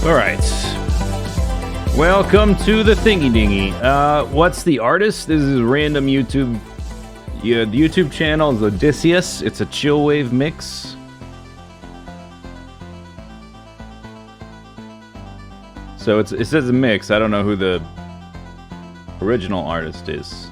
Alright. Welcome to the Thingy Dingy. What's the artist? This is random YouTube. Yeah, the YouTube channel is Odysseus. It's a chillwave mix. So it says a mix. I don't know who the original artist is.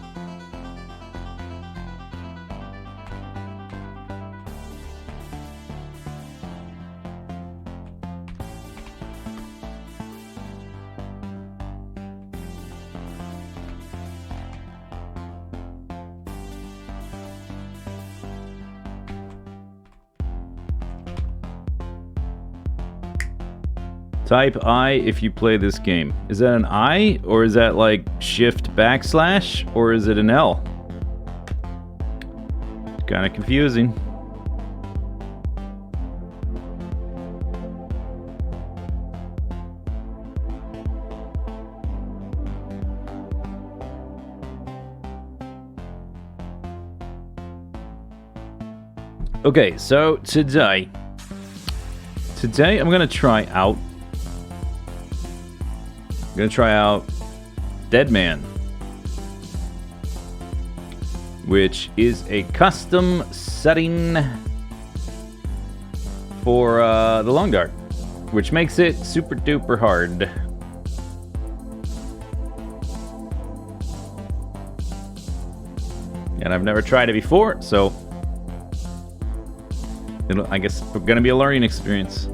Type I if you play this game. Is that an I, or is that like shift backslash, or is it an L? Kind of confusing. Okay, so today I'm gonna try out Deadman, which is a custom setting for the long dark, which makes it super duper hard. And I've never tried it before, so I guess it's gonna be a learning experience.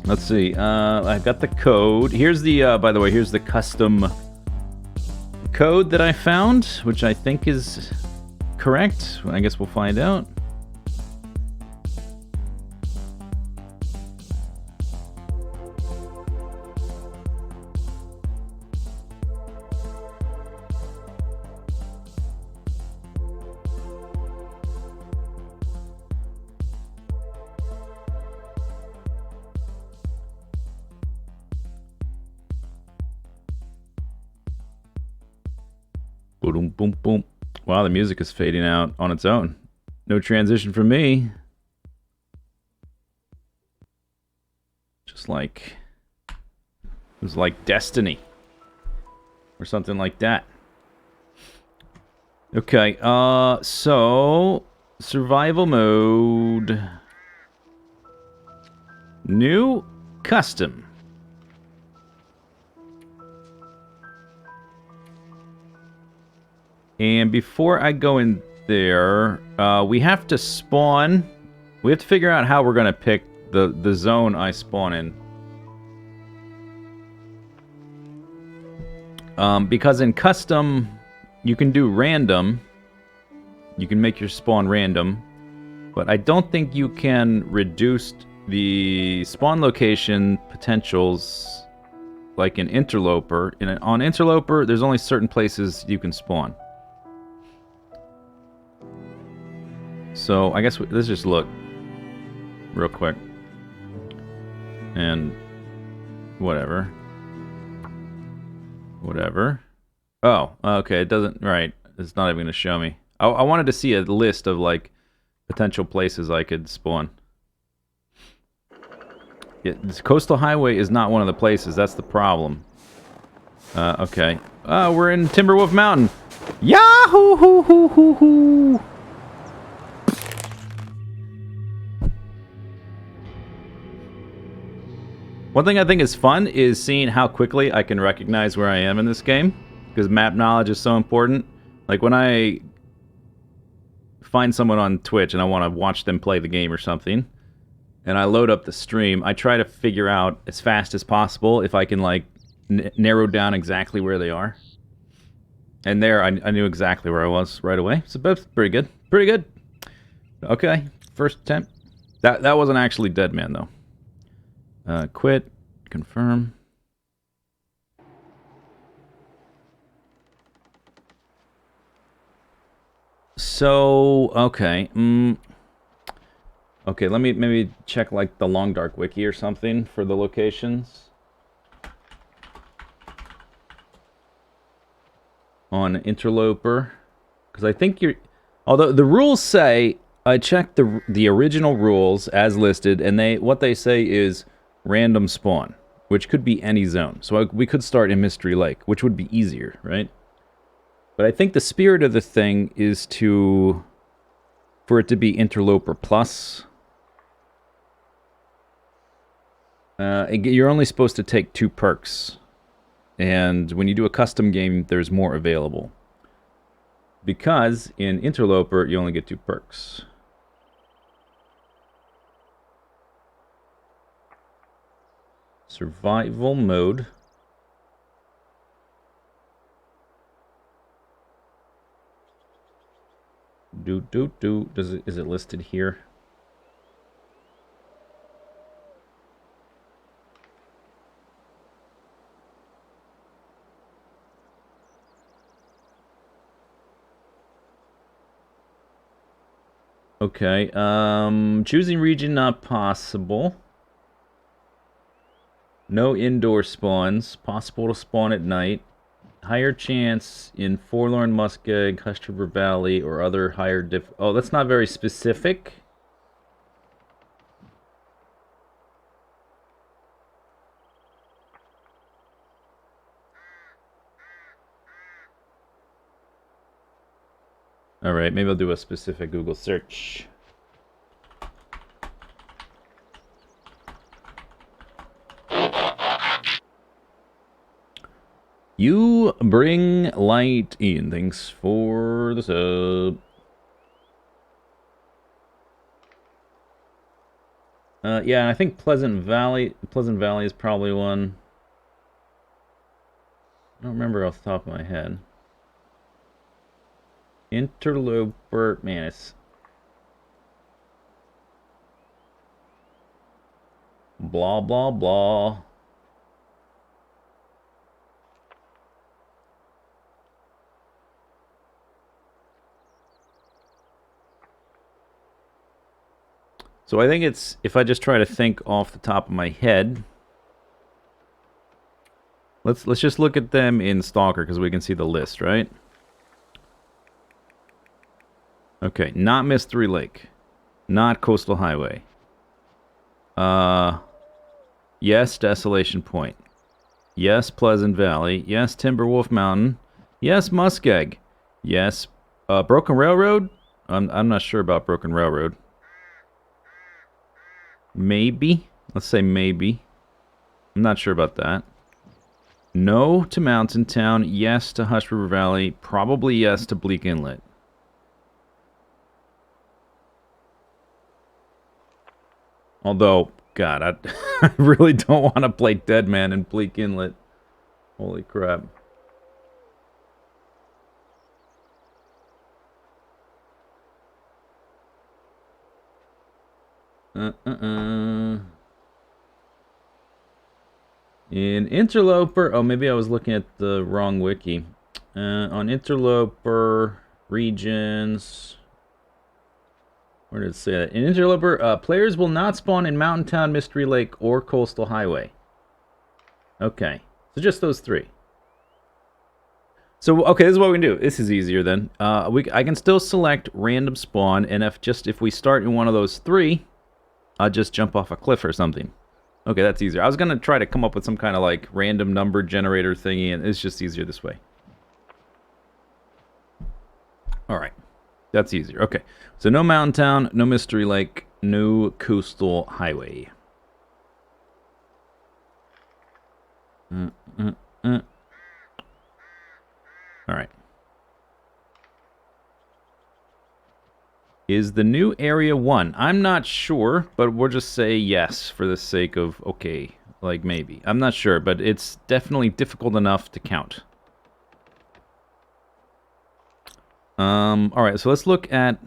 Let's see, I've got the code. Here's the, by the way, here's the custom code that I found, which I think is correct. I guess we'll find out. Boom, boom, boom. Wow, the music is fading out on its own. No transition for me. Just like it was like Destiny or something like that. Okay, so survival mode. New custom. And before I go in there, we have to spawn. We have to figure out how we're going to pick the zone I spawn in. Because in custom, you can do random. You can make your spawn random. But I don't think you can reduce the spawn location potentials like in Interloper. On Interloper, there's only certain places you can spawn. So, I guess let's just look real quick. And whatever. Oh, okay, it doesn't, right. It's not even going to show me. I wanted to see a list of, like, potential places I could spawn. Yeah, this Coastal Highway is not one of the places. That's the problem. Okay. We're in Timberwolf Mountain. Yahoo! Hoo, hoo, hoo, hoo. One thing I think is fun is seeing how quickly I can recognize where I am in this game, because map knowledge is so important. Like when I find someone on Twitch and I want to watch them play the game or something, and I load up the stream, I try to figure out as fast as possible if I can like narrow down exactly where they are. And there, I knew exactly where I was right away. So that's pretty good. Pretty good. Okay, first attempt. That wasn't actually Deadman though. Quit, confirm. So, okay. Okay, let me maybe check like the Long Dark wiki or something for the locations. On Interloper. Because I think you're... Although the rules say... I checked the original rules as listed, and what they say is random spawn, which could be any zone. So we could start in Mystery Lake, which would be easier, right? But I think the spirit of the thing is for it to be Interloper Plus. You're only supposed to take 2 perks. And when you do a custom game, there's more available. Because in Interloper, you only get 2 perks. Survival mode. Is it listed here? Okay, choosing region not possible. No indoor spawns. Possible to spawn at night. Higher chance in Forlorn Muskeg, Hush River Valley, or other higher diff... Oh, that's not very specific. Alright, maybe I'll do a specific Google search. You bring light in. Thanks for the sub. Yeah, I think Pleasant Valley is probably one. I don't remember off the top of my head. Interloper, man, it's... Blah, blah, blah. So I think it's, if I just try to think off the top of my head, let's just look at them in Stalker because we can see the list, right? Okay, not Mystery Lake, not Coastal Highway. Yes, Desolation Point. Yes, Pleasant Valley. Yes, Timberwolf Mountain. Yes, Muskeg. Yes, Broken Railroad. I'm not sure about Broken Railroad. Maybe. Let's say maybe. I'm not sure about that. No to Mountain Town. Yes to Hush River Valley. Probably yes to Bleak Inlet. Although, God, I really don't want to play Deadman in Bleak Inlet. Holy crap. In Interloper... Oh, maybe I was looking at the wrong wiki. On Interloper regions... Where did it say that? In Interloper, players will not spawn in Mountain Town, Mystery Lake, or Coastal Highway. Okay. So just those 3. So, okay, this is what we can do. This is easier then. I can still select random spawn, and if we start in one of those 3, I'll just jump off a cliff or something. Okay, that's easier. I was going to try to come up with some kind of, like, random number generator thingy, and it's just easier this way. Alright. That's easier. Okay. So no Mountain Town, no Mystery Lake, no Coastal Highway. Alright. Is the new area 1? I'm not sure, but we'll just say yes for the sake of, okay, like maybe. I'm not sure, but it's definitely difficult enough to count. Alright, so let's look at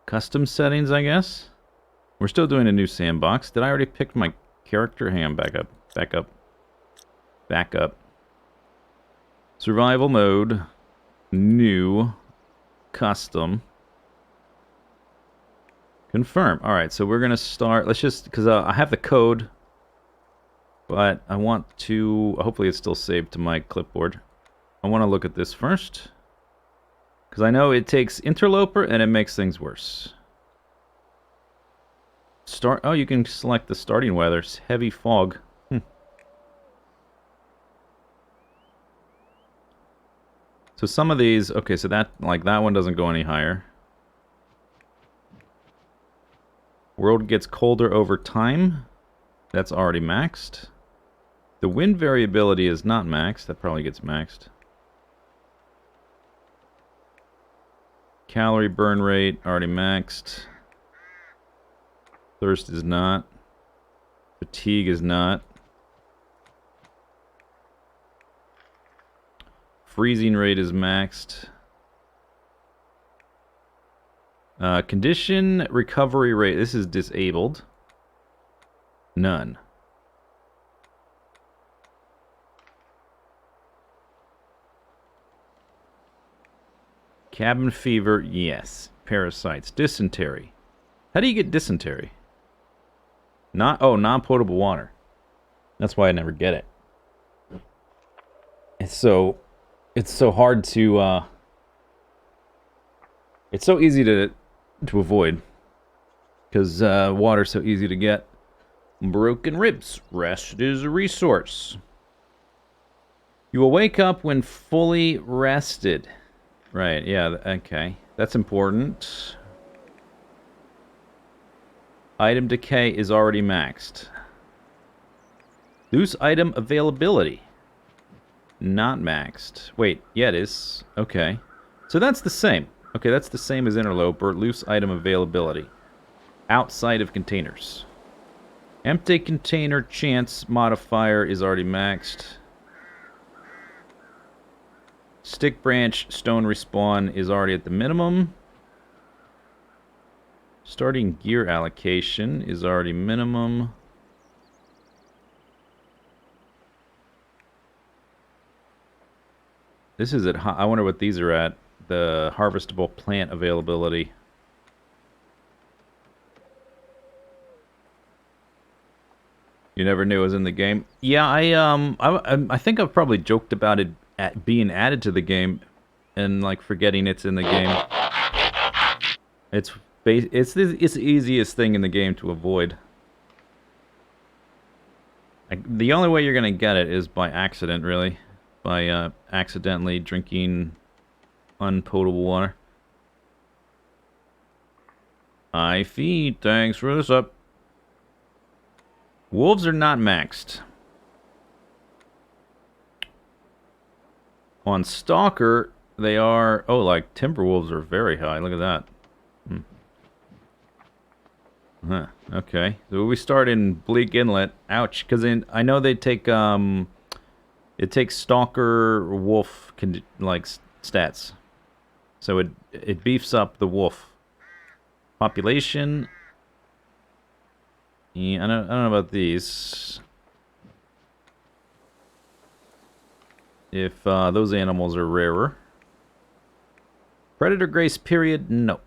custom settings, I guess. We're still doing a new sandbox. Did I already pick my character? Hang on, back up. Survival mode, new, custom, confirm. Alright, so we're going to start, let's just, because I have the code, but I want to, hopefully it's still saved to my clipboard. I want to look at this first, because I know it takes Interloper and it makes things worse. Start. Oh, you can select the starting weather. It's heavy fog. So some of these, okay, so that one doesn't go any higher. World gets colder over time. That's already maxed. The wind variability is not maxed. That probably gets maxed. Calorie burn rate already maxed. Thirst is not. Fatigue is not. Freezing rate is maxed. Condition recovery rate. This is disabled. None. Cabin fever, yes. Parasites. Dysentery. How do you get dysentery? Non-potable water. That's why I never get it. It's so hard to, it's so easy to avoid. Because water's so easy to get. Broken ribs. Rest is a resource. You will wake up when fully rested. Right, yeah, okay. That's important. Item decay is already maxed. Loose item availability. Not maxed. Wait, yeah, it is. Okay. So that's the same. Okay, that's the same as interloper. Loose item availability. Outside of containers. Empty container chance modifier is already maxed. Stick branch stone respawn is already at the minimum. Starting gear allocation is already minimum. This is at I wonder what these are at. The harvestable plant availability. You never knew it was in the game. Yeah, I think I've probably joked about it being added to the game, and like forgetting it's in the game. It's the easiest thing in the game to avoid. The only way you're gonna get it is by accident, really, by accidentally drinking unpotable water. I feed. Thanks for this up. Wolves are not maxed. On Stalker, they are... Oh, like, timber wolves are very high. Look at that. Huh, okay. So we start in Bleak Inlet. Ouch. Because I know they take, it takes Stalker wolf, like, stats. So it beefs up the wolf. Population... Yeah, I don't know about these. If those animals are rarer. Predator grace period? No.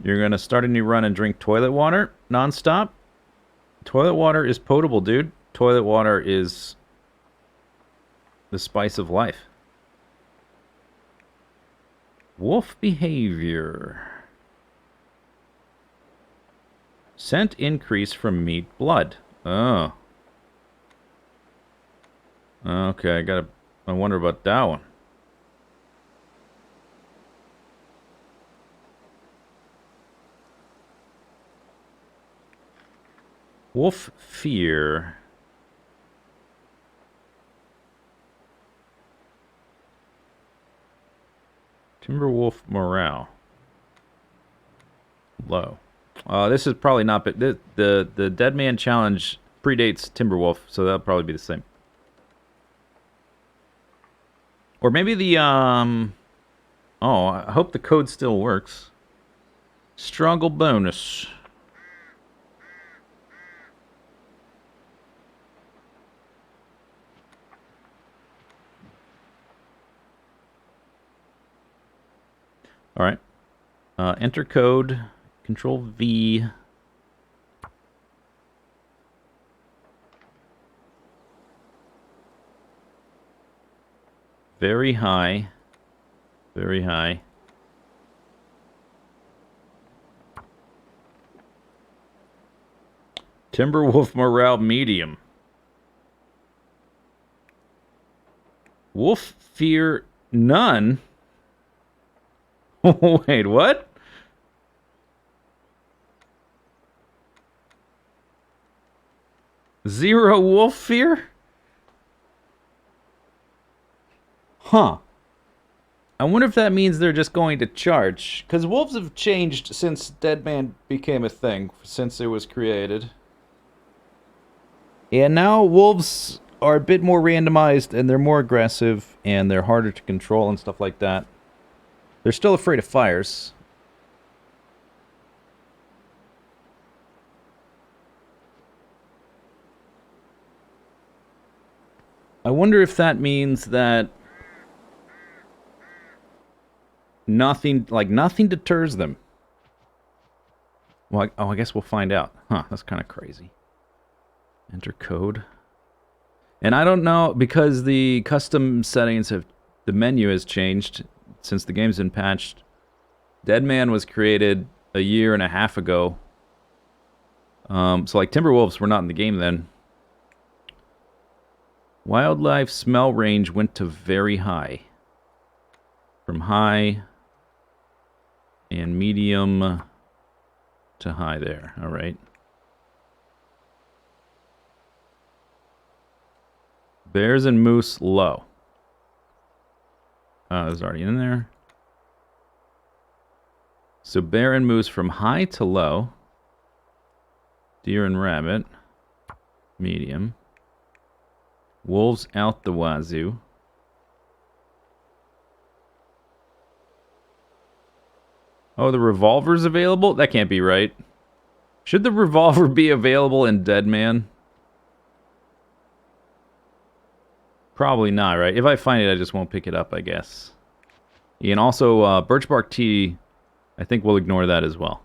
You're going to start a new run and drink toilet water nonstop? Toilet water is potable, dude. Toilet water is the spice of life. Wolf behavior. Scent increase from meat blood. Oh. Okay, I wonder about that one. Wolf fear. Timberwolf morale. Low. This is probably not... The Deadman challenge predates Timberwolf, so that'll probably be the same. Or maybe the... Oh, I hope the code still works. Struggle bonus. Alright. Enter code. Control V. Very high. Very high. Timberwolf morale medium. Wolf fear none? Wait, what? Zero wolf fear? Huh. I wonder if that means they're just going to charge. Because wolves have changed since Deadman became a thing, since it was created. And now wolves are a bit more randomized, and they're more aggressive, and they're harder to control and stuff like that. They're still afraid of fires. I wonder if that means that nothing deters them. Well, I guess we'll find out. Huh, that's kind of crazy. Enter code. And I don't know, because the custom settings have... The menu has changed since the game's been patched. Deadman was created a year and a half ago. So, like, Timberwolves were not in the game then. Wildlife smell range went to very high. From high and medium to high there. All right. Bears and moose low. There's already in there. So bear and moose from high to low. Deer and rabbit, medium. Wolves out the wazoo. Oh, the revolver's available? That can't be right. Should the revolver be available in Deadman? Probably not, right? If I find it, I just won't pick it up, I guess. And also, birch bark tea, I think we'll ignore that as well.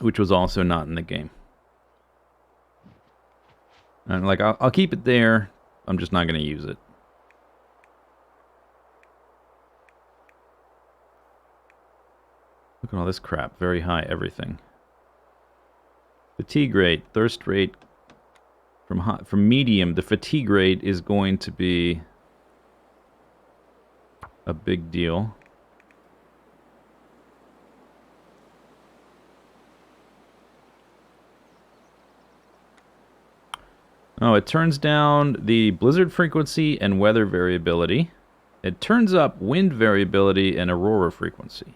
Which was also not in the game. And like, I'll keep it there. I'm just not going to use it. Look at all this crap. Very high everything. Fatigue rate, thirst rate. From medium, the fatigue rate is going to be a big deal. Oh, it turns down the blizzard frequency and weather variability. It turns up wind variability and aurora frequency.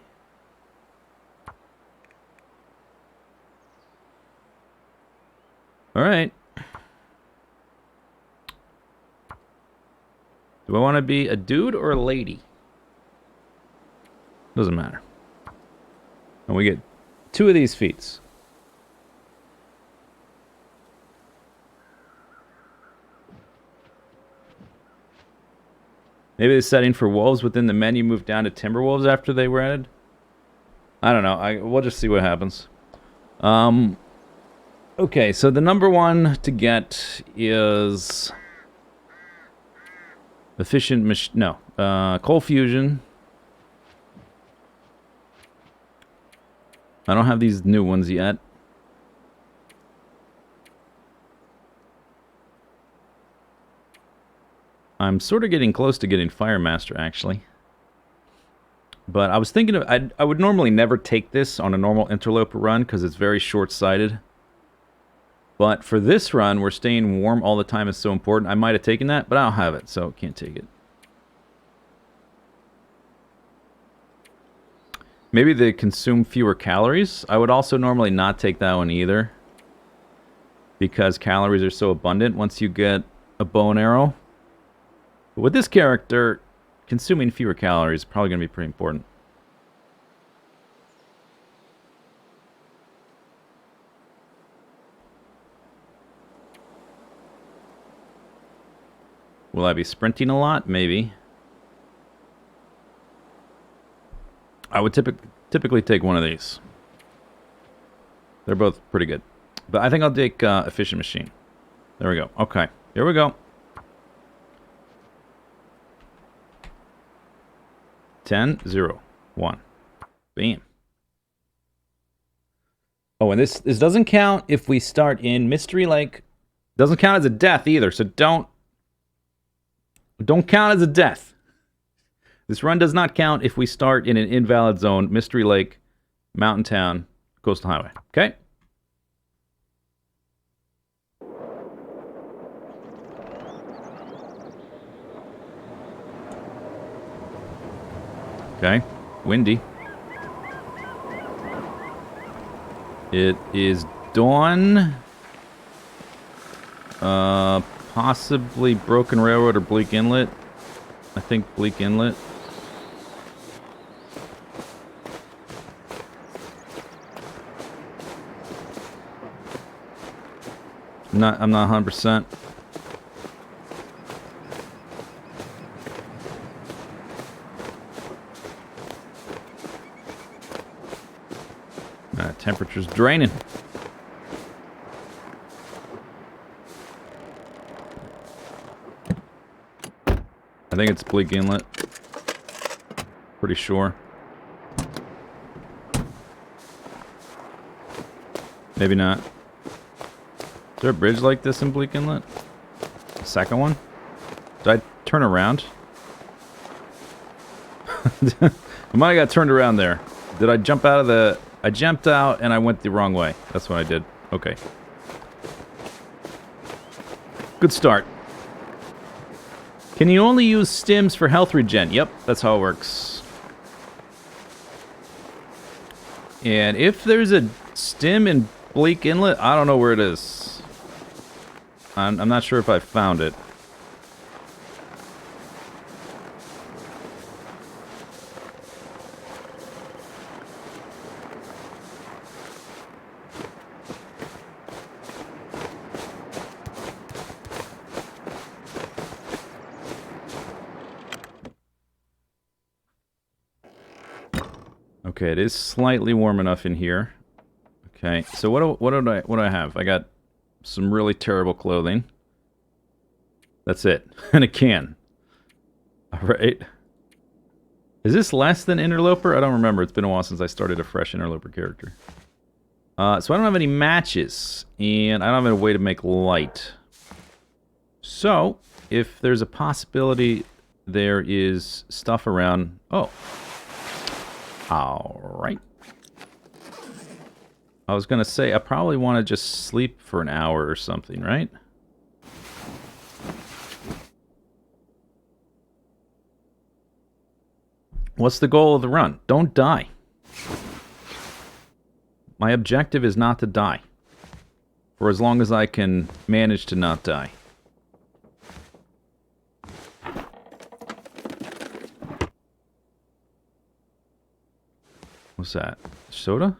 All right. Do I want to be a dude or a lady? Doesn't matter. And we get 2 of these feats. Maybe the setting for wolves within the menu moved down to Timberwolves after they were added? I don't know. We'll just see what happens. Okay, so the number one to get is... coal fusion. I don't have these new ones yet. I'm sort of getting close to getting Fire Master, actually. But I was thinking of... I would normally never take this on a normal interloper run, because it's very short-sighted. But for this run, where staying warm all the time is so important, I might have taken that, but I don't have it, so can't take it. Maybe they consume fewer calories. I would also normally not take that one either, because calories are so abundant once you get a bow and arrow. But with this character, consuming fewer calories is probably going to be pretty important. Will I be sprinting a lot? Maybe. I would typically take one of these. They're both pretty good. But I think I'll take Efficient Machine. There we go. Okay, here we go. 10, 0, 1. Bam. Oh, and this doesn't count if we start in Mystery Lake. Doesn't count as a death either, so don't count as a death. This run does not count if we start in an invalid zone, Mystery Lake, Mountain Town, Coastal Highway. Okay? Okay. Windy. It is dawn. Possibly Broken Railroad or Bleak Inlet. I think Bleak Inlet. I'm not 100%. Temperature's draining. I think it's Bleak Inlet. Pretty sure. Maybe not. Is there a bridge like this in Bleak Inlet? The second one? Did I turn around? I might have got turned around there. Did I jump out of the... I jumped out and I went the wrong way. That's what I did. Okay. Good start. Can you only use stims for health regen? Yep, that's how it works. And if there's a stim in Bleak Inlet, I don't know where it is. I'm not sure if I found it. Okay, it is slightly warm enough in here. Okay, so what do I have? I got some really terrible clothing. That's it. And a can. Alright. Is this less than Interloper? I don't remember. It's been a while since I started a fresh Interloper character. So I don't have any matches. And I don't have a way to make light. So, if there's a possibility there is stuff around... Oh. Alright. I was gonna say, I probably want to just sleep for an hour or something, right? What's the goal of the run? Don't die. My objective is not to die. For as long as I can manage to not die. What's that? Soda?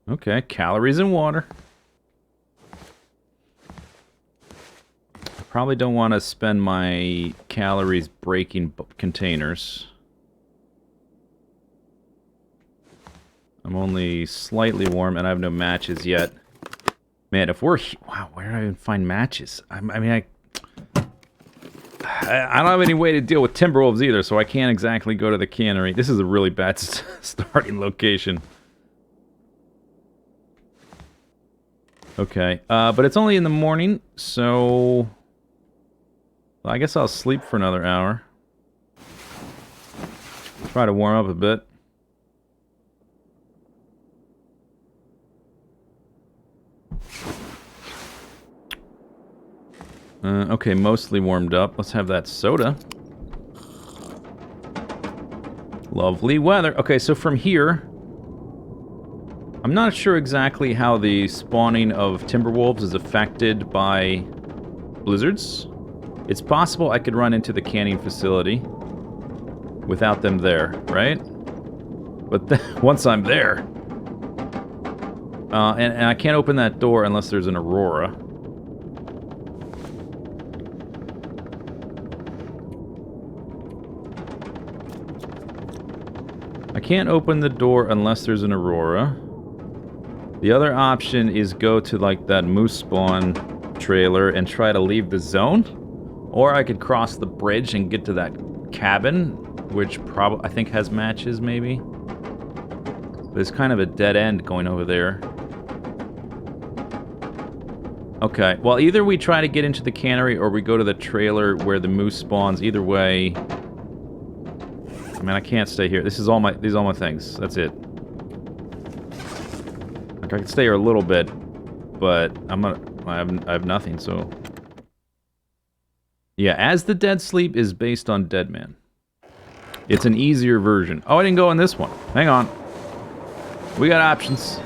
Okay, calories and water. I probably don't want to spend my calories breaking containers. I'm only slightly warm and I have no matches yet. Man, if we're... Wow, where did I even find matches? I mean, I don't have any way to deal with Timberwolves either, so I can't exactly go to the cannery. This is a really bad starting location. Okay, but it's only in the morning, so... I guess I'll sleep for another hour. Try to warm up a bit. Okay, mostly warmed up. Let's have that soda. Lovely weather. Okay, so from here... I'm not sure exactly how the spawning of Timberwolves is affected by blizzards. It's possible I could run into the canning facility without them there, right? But once I'm there... and I can't open that door unless there's an aurora. I can't open the door unless there's an aurora. The other option is go to, like, that moose spawn trailer and try to leave the zone. Or I could cross the bridge and get to that cabin, which I think has matches, maybe. There's kind of a dead end going over there. Okay, well, either we try to get into the cannery or we go to the trailer where the moose spawns. Either way, I mean, I can't stay here. These are all my things. That's it. Like, I can stay here a little bit, but I have nothing. So, yeah, As the Dead Sleep is based on Deadman. It's an easier version. Oh, I didn't go in this one. Hang on. We got options.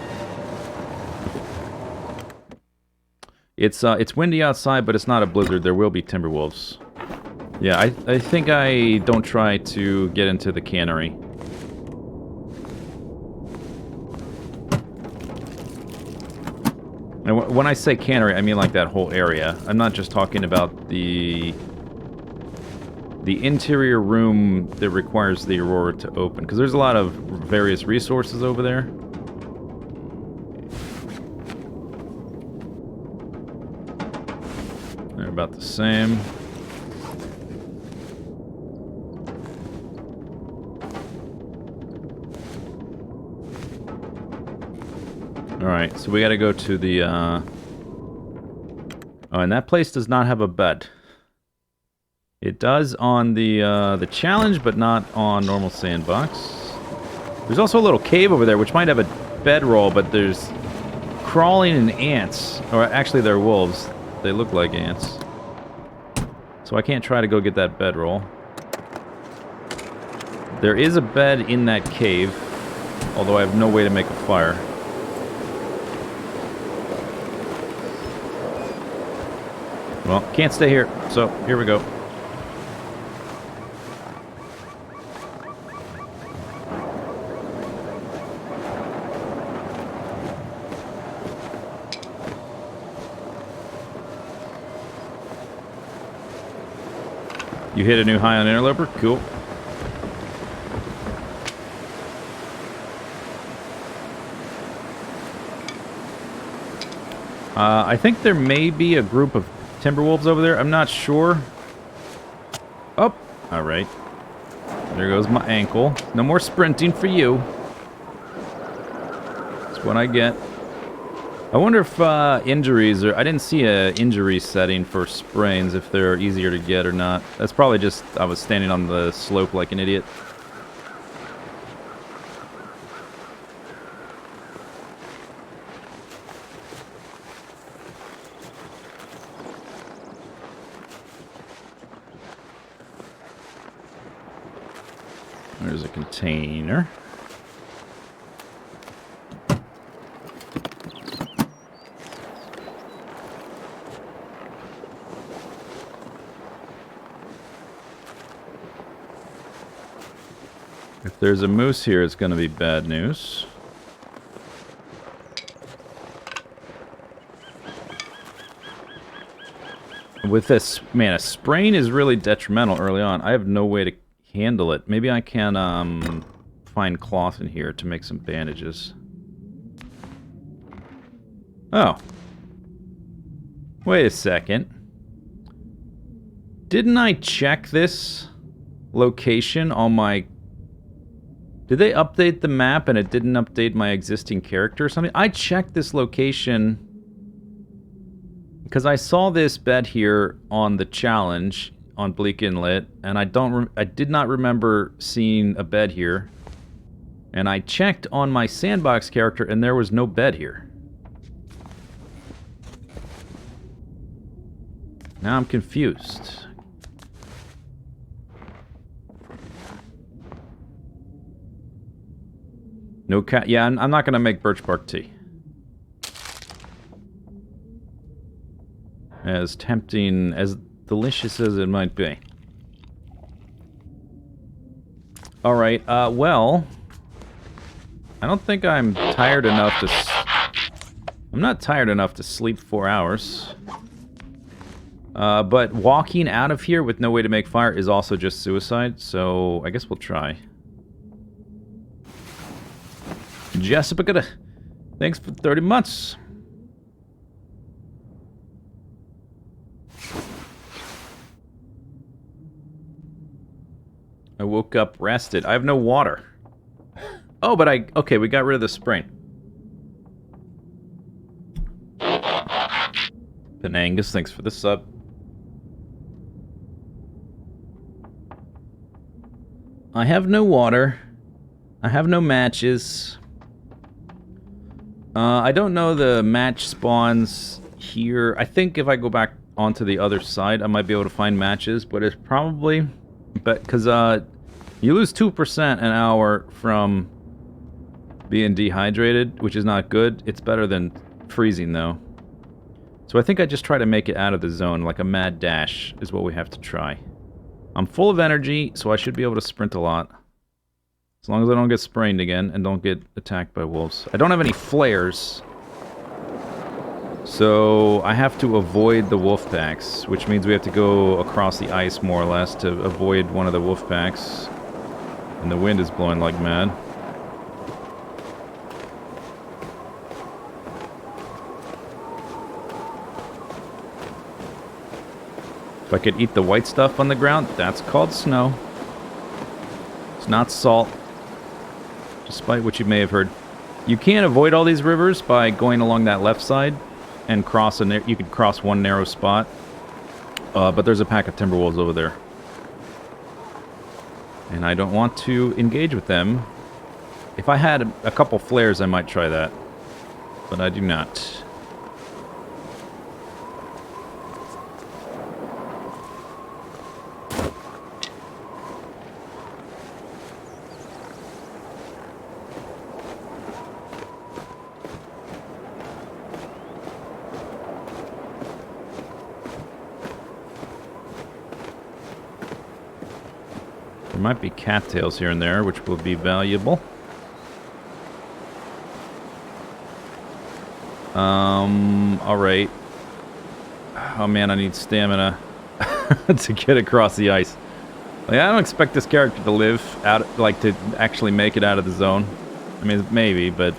It's windy outside, but it's not a blizzard. There will be timberwolves. Yeah, I think I don't try to get into the cannery. And when I say cannery, I mean like that whole area. I'm not just talking about the interior room that requires the Aurora to open, because there's a lot of various resources over there. They're about the same. Alright, so we gotta go to the, Oh, and that place does not have a bed. It does on the challenge, but not on normal sandbox. There's also a little cave over there, which might have a bedroll, but there's crawling and ants. Or actually, they're wolves. They look like ants. So I can't try to go get that bedroll. There is a bed in that cave, although I have no way to make a fire. Well, can't stay here, so here we go. You hit a new high on Interloper? Cool. I think there may be a group of timberwolves over there. I'm not sure. Oh, alright. There goes my ankle. No more sprinting for you. That's what I get. I wonder if injuries are... I didn't see a injury setting for sprains, if they're easier to get or not. That's probably just... I was standing on the slope like an idiot. There's a container. If there's a moose here, it's going to be bad news. With this, man, a sprain is really detrimental early on. I have no way to handle it. Maybe I can find cloth in here to make some bandages. Oh. Wait a second. Didn't I check this location on my... Did they update the map and it didn't update my existing character or something? I checked this location because I saw this bed here on the challenge on Bleak Inlet, and I did not remember seeing a bed here. And I checked on my sandbox character and there was no bed here. Now I'm confused. No cat. Yeah, I'm not gonna make birch bark tea. As tempting, as delicious as it might be. Alright, well... I don't think I'm tired enough to... I'm not tired enough to sleep 4 hours. But walking out of here with no way to make fire is also just suicide, so I guess we'll try. Jessica, thanks for 30 months. woke up rested. I have no water. Oh, but okay, we got rid of the spring. Penangus, thanks for the sub. I have no water. I have no matches. I don't know the match spawns here. I think if I go back onto the other side, I might be able to find matches, but it's probably... because you lose 2% an hour from being dehydrated, which is not good. It's better than freezing, though. So I think I just try to make it out of the zone, like a mad dash is what we have to try. I'm full of energy, so I should be able to sprint a lot. As long as I don't get sprained again and don't get attacked by wolves. I don't have any flares, so I have to avoid the wolf packs, which means we have to go across the ice more or less to avoid one of the wolf packs. And the wind is blowing like mad. If I could eat the white stuff on the ground, that's called snow. It's not salt. Despite what you may have heard. You can't avoid all these rivers by going along that left side and cross you could cross one narrow spot. But there's a pack of timber wolves over there. And I don't want to engage with them. If I had a couple flares, I might try that. But I do not. There might be cattails here and there, which will be valuable. Alright. Oh man, I need stamina to get across the ice. Like, I don't expect this character to live out, like to actually make it out of the zone. I mean, maybe, but...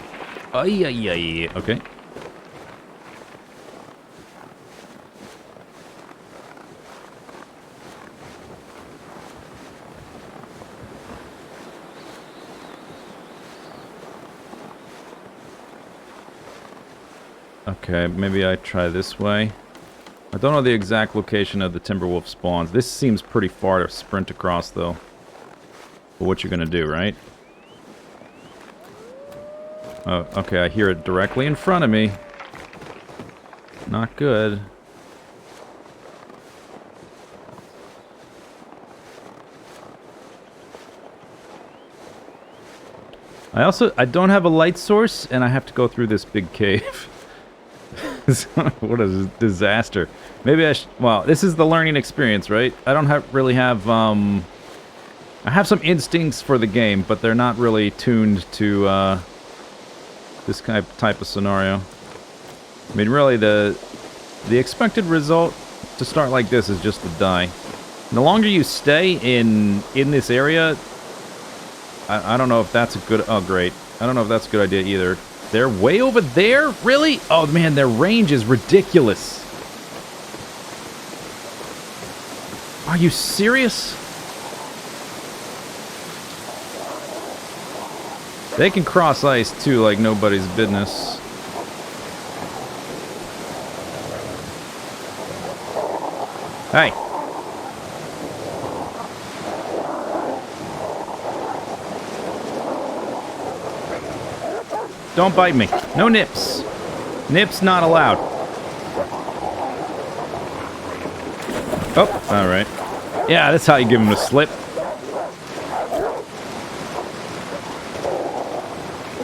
Okay. Okay, maybe I try this way. I don't know the exact location of the Timberwolf spawns. This seems pretty far to sprint across, though. But what you're gonna do, right? Oh, okay, I hear it directly in front of me. Not good. I don't have a light source, and I have to go through this big cave. What a disaster. Maybe I should... Well, this is the learning experience, right? I don't really have, I have some instincts for the game, but they're not really tuned to, this type of scenario. I mean, really, the expected result to start like this is just to die. And the longer you stay in this area, I don't know if that's a good... Oh, great. I don't know if that's a good idea either. They're way over there? Really? Oh, man, their range is ridiculous. Are you serious? They can cross ice, too, like nobody's business. Hey. Don't bite me. No nips. Nips not allowed. Oh, alright. Yeah, that's how you give him a slip.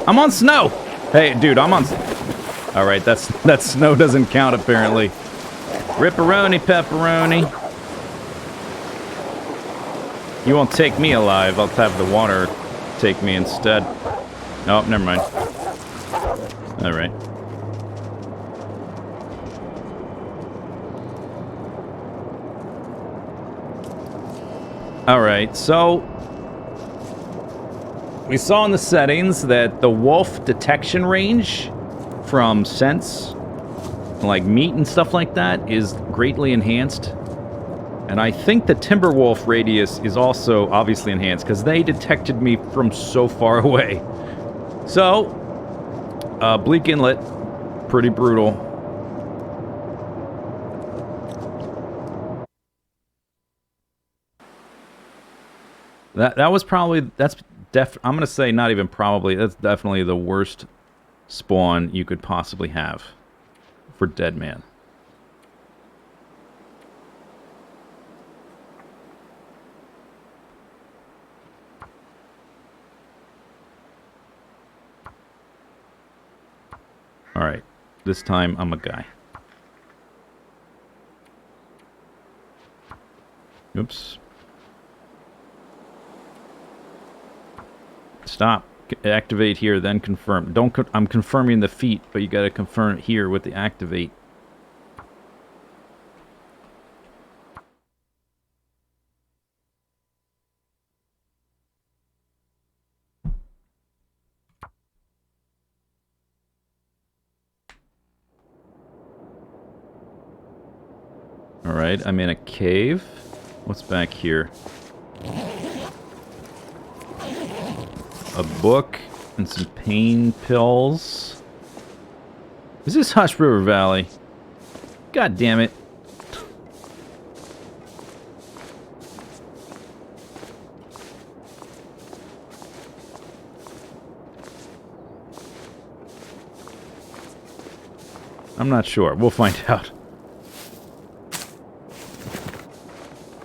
I'm on snow! Hey, dude, I'm on... Alright, that snow doesn't count, apparently. Ripperoni, pepperoni. You won't take me alive. I'll have the water take me instead. Oh, never mind. Alright. Alright, so... we saw in the settings that the wolf detection range from scents, like meat and stuff like that, is greatly enhanced. And I think the Timberwolf radius is also obviously enhanced, because they detected me from so far away. So, Bleak Inlet, pretty brutal. That was probably, I'm gonna say not even probably, that's definitely the worst spawn you could possibly have for Deadman. Alright, this time I'm a guy. Oops. Stop. Activate here, then confirm. I'm confirming the feat, but you gotta confirm it here with the activate. Alright, I'm in a cave. What's back here? A book and some pain pills. Is this Hush River Valley? God damn it. I'm not sure. We'll find out.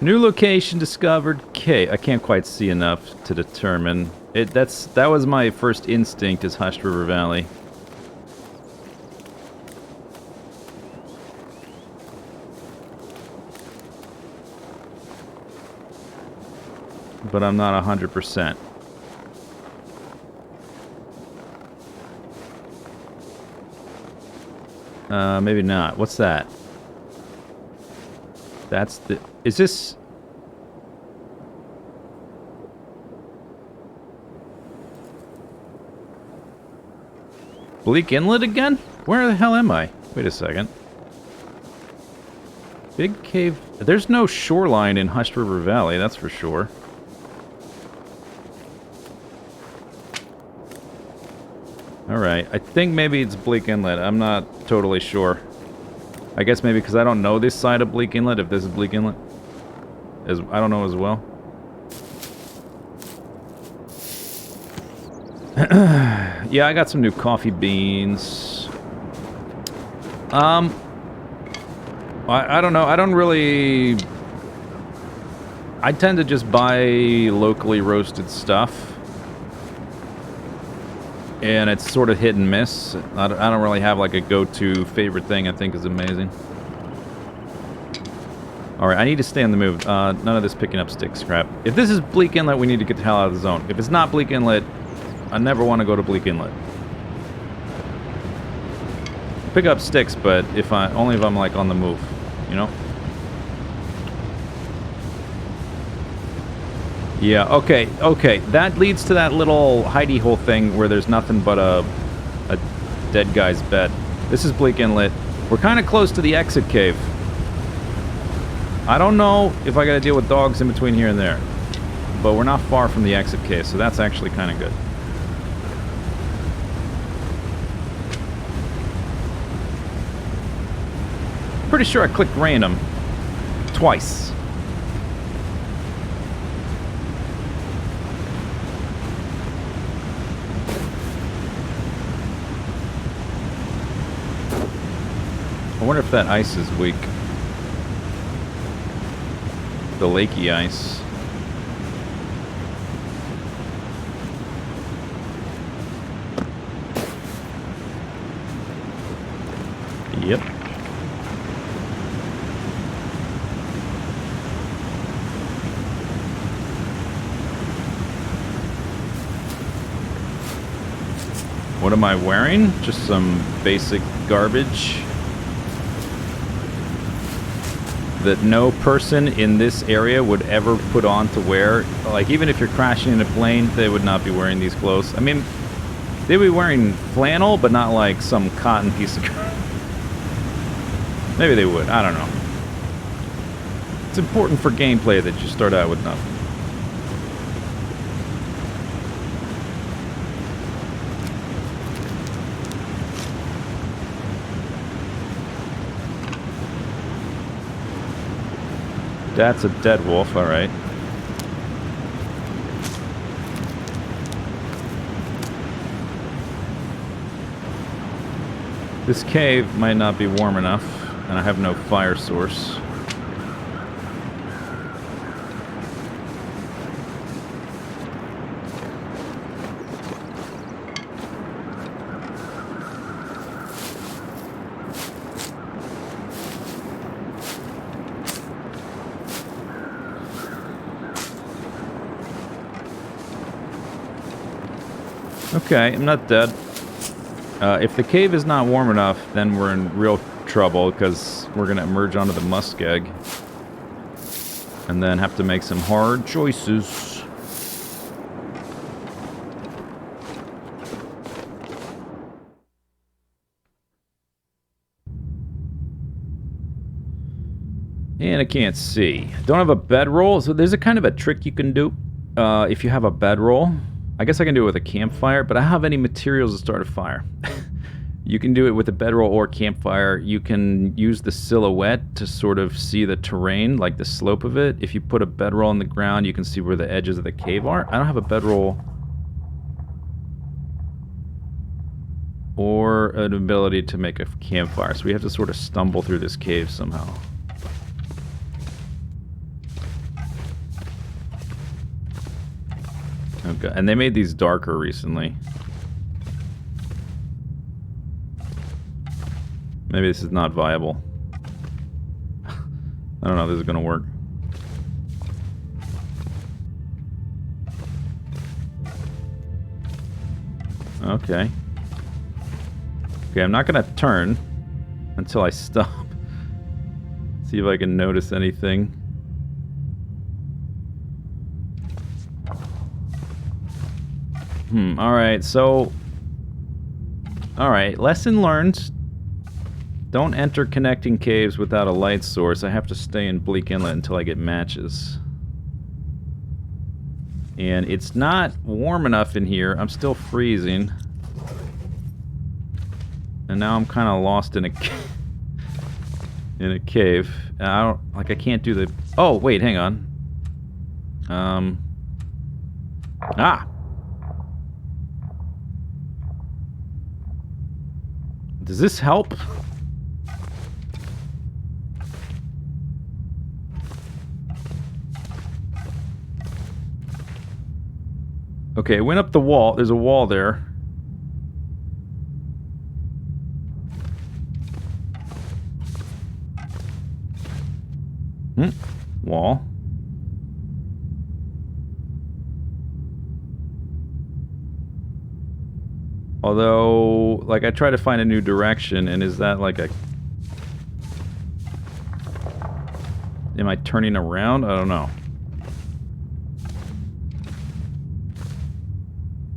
New location discovered. K. I can't quite see enough to determine. That was my first instinct, is Hushed River Valley. But I'm not 100%. Maybe not. What's that? That's the... Is this... Bleak Inlet again? Where the hell am I? Wait a second. Big cave... There's no shoreline in Hushed River Valley, that's for sure. Alright, I think maybe it's Bleak Inlet. I'm not totally sure. I guess maybe because I don't know this side of Bleak Inlet, if this is Bleak Inlet. I don't know as well. Yeah, I got some new coffee beans. I don't know. I don't really... I tend to just buy locally roasted stuff. And it's sort of hit and miss. I don't really have like a go-to favorite thing I think is amazing. Alright, I need to stay on the move. None of this picking up sticks crap. If this is Bleak Inlet, we need to get the hell out of the zone. If it's not Bleak Inlet, I never want to go to Bleak Inlet. Pick up sticks, but only if I'm like on the move, you know? Yeah, okay. That leads to that little hidey hole thing where there's nothing but a dead guy's bed. This is Bleak Inlet. We're kind of close to the exit cave. I don't know if I gotta deal with dogs in between here and there. But we're not far from the exit cave, so that's actually kind of good. Pretty sure I clicked random. Twice. I wonder if that ice is weak. The lakey ice. Yep. What am I wearing? Just some basic garbage that no person in this area would ever put on to wear. Like, even if you're crashing in a plane, they would not be wearing these clothes. I mean, they'd be wearing flannel, but not like some cotton piece of... Maybe they would. I don't know. It's important for gameplay that you start out with nothing. That's a dead wolf, alright. This cave might not be warm enough, and I have no fire source. Okay, I'm not dead. If the cave is not warm enough, then we're in real trouble, because we're going to emerge onto the muskeg. And then have to make some hard choices. And I can't see. Don't have a bedroll, so there's a kind of a trick you can do if you have a bedroll. I guess I can do it with a campfire, but I don't have any materials to start a fire. You can do it with a bedroll or campfire. You can use the silhouette to sort of see the terrain, like the slope of it. If you put a bedroll on the ground, you can see where the edges of the cave are. I don't have a bedroll or an ability to make a campfire, so we have to sort of stumble through this cave somehow. Okay, and they made these darker recently. Maybe this is not viable. I don't know if this is gonna work. Okay. Okay, I'm not gonna turn until I stop. See if I can notice anything. Alright, so... Alright, lesson learned. Don't enter connecting caves without a light source. I have to stay in Bleak Inlet until I get matches. And it's not warm enough in here. I'm still freezing. And now I'm kind of lost in a in a cave. I don't... Like, I can't do the... Oh, wait, hang on. Ah! Does this help? Okay, it went up the wall. There's a wall there. Wall. Although, like, I try to find a new direction, and is that like a... Am I turning around? I don't know.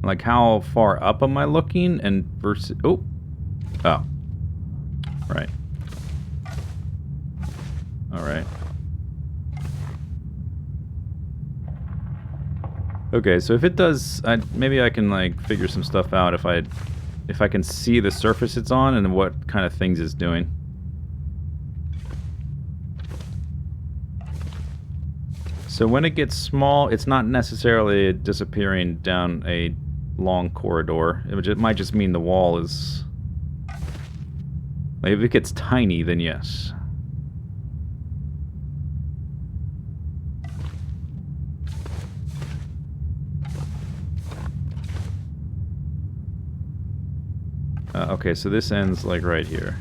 Like, how far up am I looking? And versus... Oh! Oh. Right. Alright. Okay, so if it does... maybe I can, like, figure some stuff out if I can see the surface it's on and what kind of things it's doing. So when it gets small, it's not necessarily disappearing down a long corridor. It might just mean the wall is... Like, if it gets tiny, then yes. Okay, so this ends, like, right here.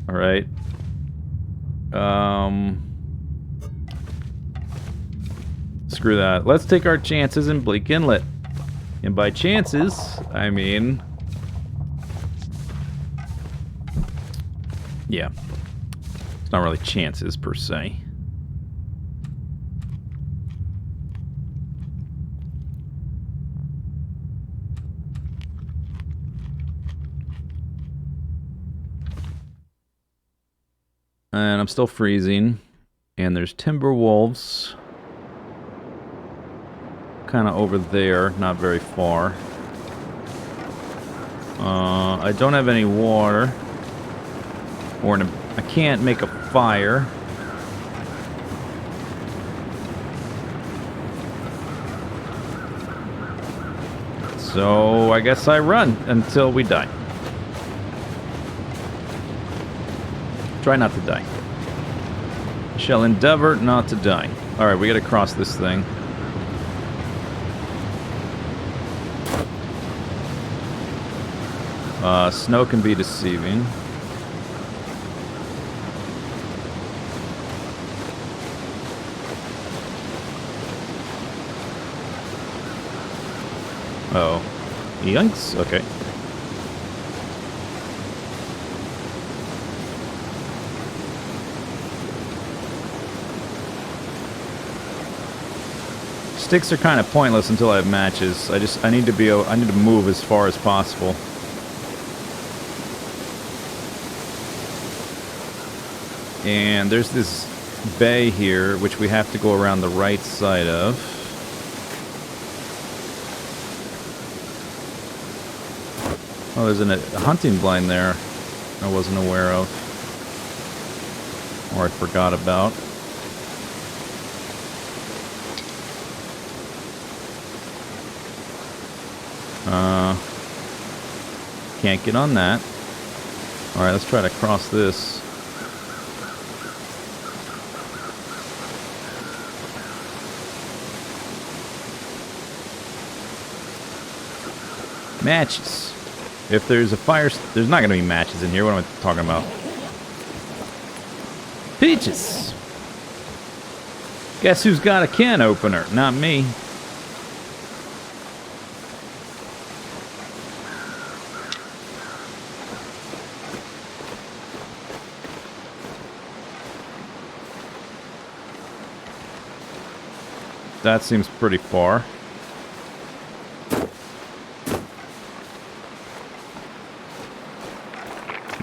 Alright. Screw that. Let's take our chances in Bleak Inlet. And by chances, I mean... Yeah. It's not really chances, per se. And I'm still freezing. And there's timber wolves. Kind of over there, not very far. I don't have any water. I can't make a fire. So I guess I run until we die. Try not to die. Shall endeavor not to die. Alright, we gotta cross this thing. Snow can be deceiving. Oh. Yikes. Okay. Sticks are kind of pointless until I have matches. I need to move as far as possible. And there's this bay here, which we have to go around the right side of. Oh, there's a hunting blind there I wasn't aware of. Or I forgot about. Can't get on that. Alright, let's try to cross this. Matches. If there's a fire... There's not going to be matches in here. What am I talking about? Peaches! Guess who's got a can opener? Not me. That seems pretty far.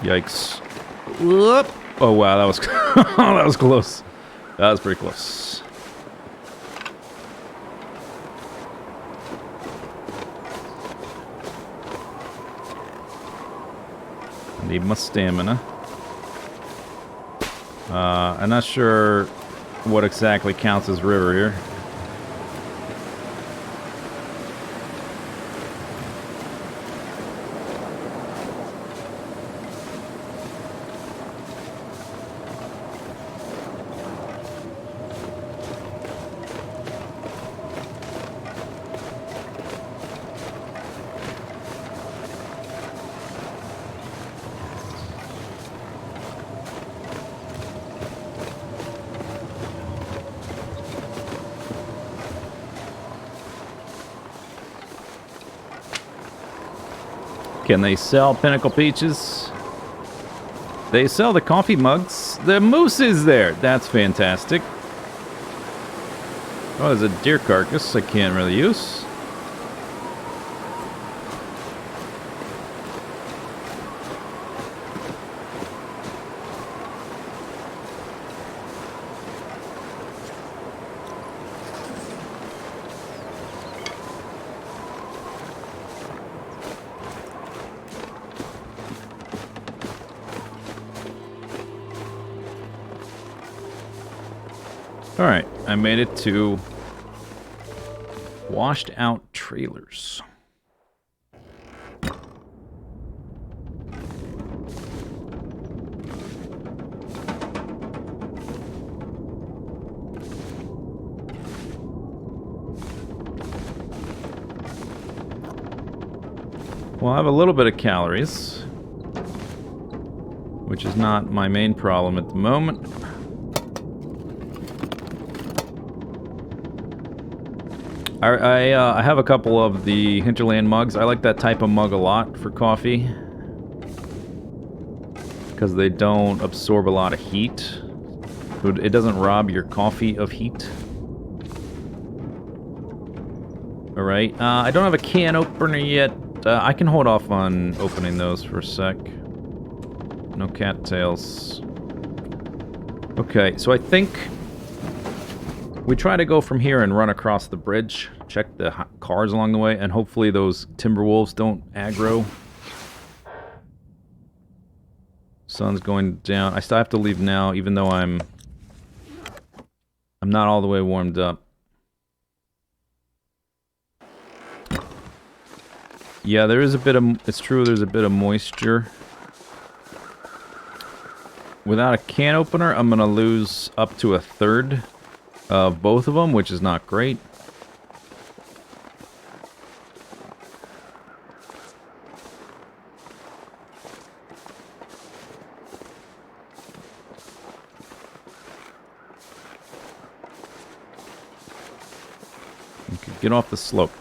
Yikes. Whoop. Oh wow, that was that was close. That was pretty close. I need my stamina. I'm not sure what exactly counts as river here. Can they sell Pinnacle Peaches? They sell the coffee mugs. The moose is there. That's fantastic. Oh, there's a deer carcass I can't really use. Alright, I made it to washed out trailers. Well, I have a little bit of calories, which is not my main problem at the moment. I have a couple of the Hinterland mugs. I like that type of mug a lot for coffee, because they don't absorb a lot of heat. It doesn't rob your coffee of heat. Alright, I don't have a can opener yet. I can hold off on opening those for a sec. No cattails. Okay, so I think we try to go from here and run across the bridge, check the cars along the way, and hopefully those Timberwolves don't aggro. Sun's going down. I still have to leave now, even though I'm not all the way warmed up. Yeah, there is a bit of... It's true, there's a bit of moisture. Without a can opener, I'm going to lose up to a third of both of them, which is not great. You could get off the slope.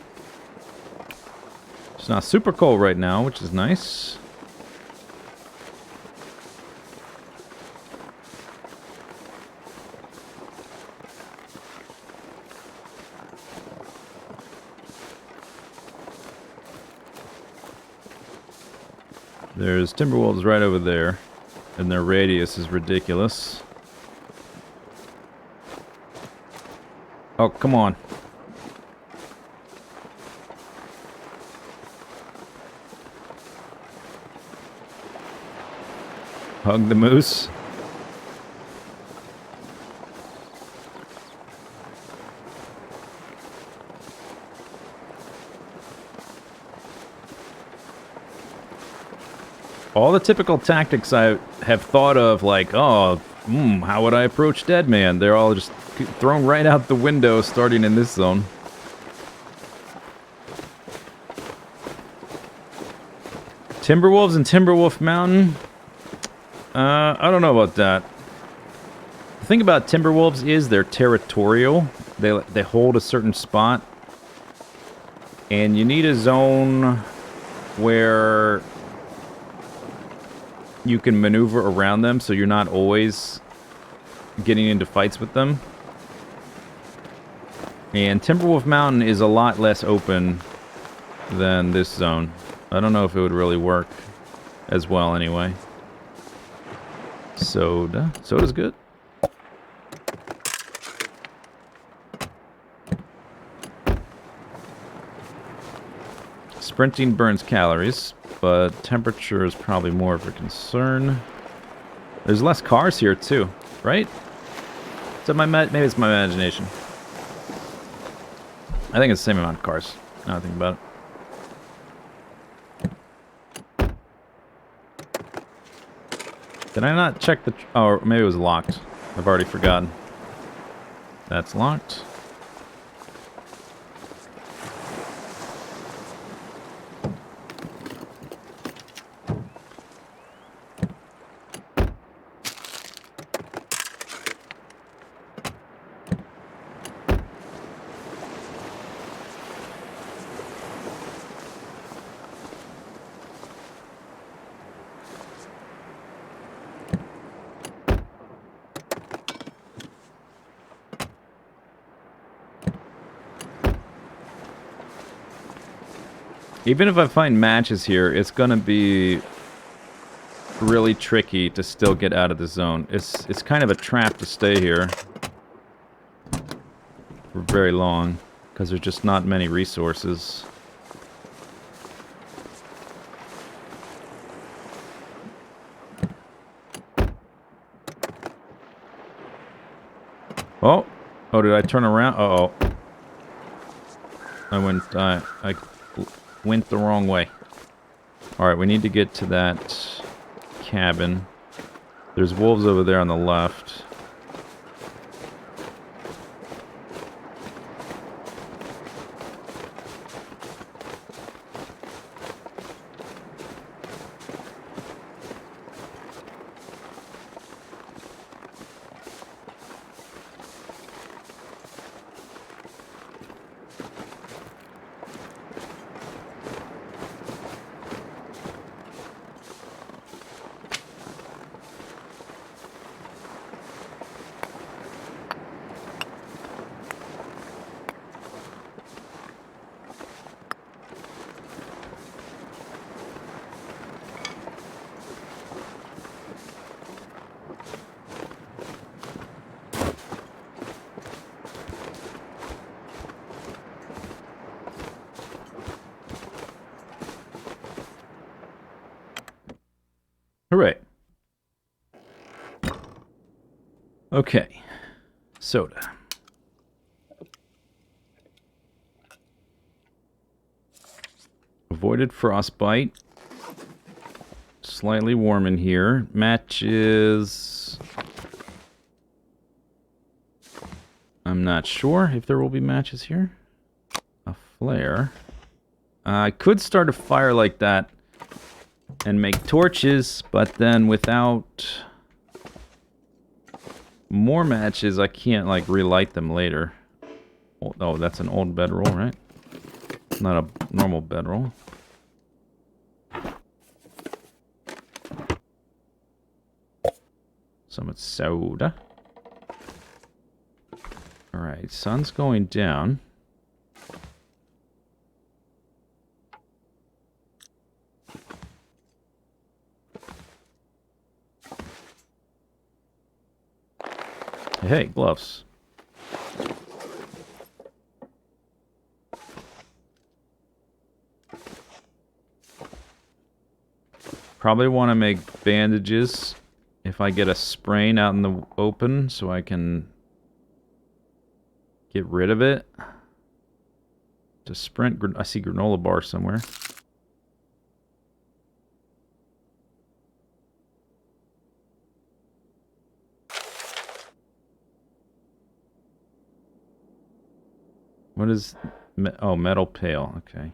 It's not super cold right now, which is nice. There's Timberwolves right over there, and their radius is ridiculous. Oh, come on. Hug the moose. All the typical tactics I have thought of, like, oh, how would I approach Deadman? They're all just thrown right out the window starting in this zone. Timberwolves and Timberwolf Mountain? I don't know about that. The thing about Timberwolves is they're territorial. They hold a certain spot. And you need a zone where you can maneuver around them so you're not always getting into fights with them. And Timberwolf Mountain is a lot less open than this zone. I don't know if it would really work as well anyway. Soda. Soda's good. Sprinting burns calories, but temperature is probably more of a concern. There's less cars here too, right? Is that maybe it's my imagination. I think it's the same amount of cars. Now I think about it. Did I not check the... Oh, maybe it was locked. I've already forgotten. That's locked. Even if I find matches here, it's gonna be really tricky to still get out of the zone. It's kind of a trap to stay here for very long, because there's just not many resources. Oh! Oh, did I turn around? Uh-oh. I went the wrong way. Alright, we need to get to that cabin. There's wolves over there on the left. Hooray. Okay. Soda. Avoided frostbite. Slightly warm in here. Matches... I'm not sure if there will be matches here. A flare. I could start a fire like that and make torches, but then without more matches, I can't, like, relight them later. Oh, that's an old bedroll, right? Not a normal bedroll. Some soda. Alright, sun's going down. Hey, gloves. Probably want to make bandages if I get a sprain out in the open so I can get rid of it. To sprint, I see granola bar somewhere. What is... oh, metal pail. Okay.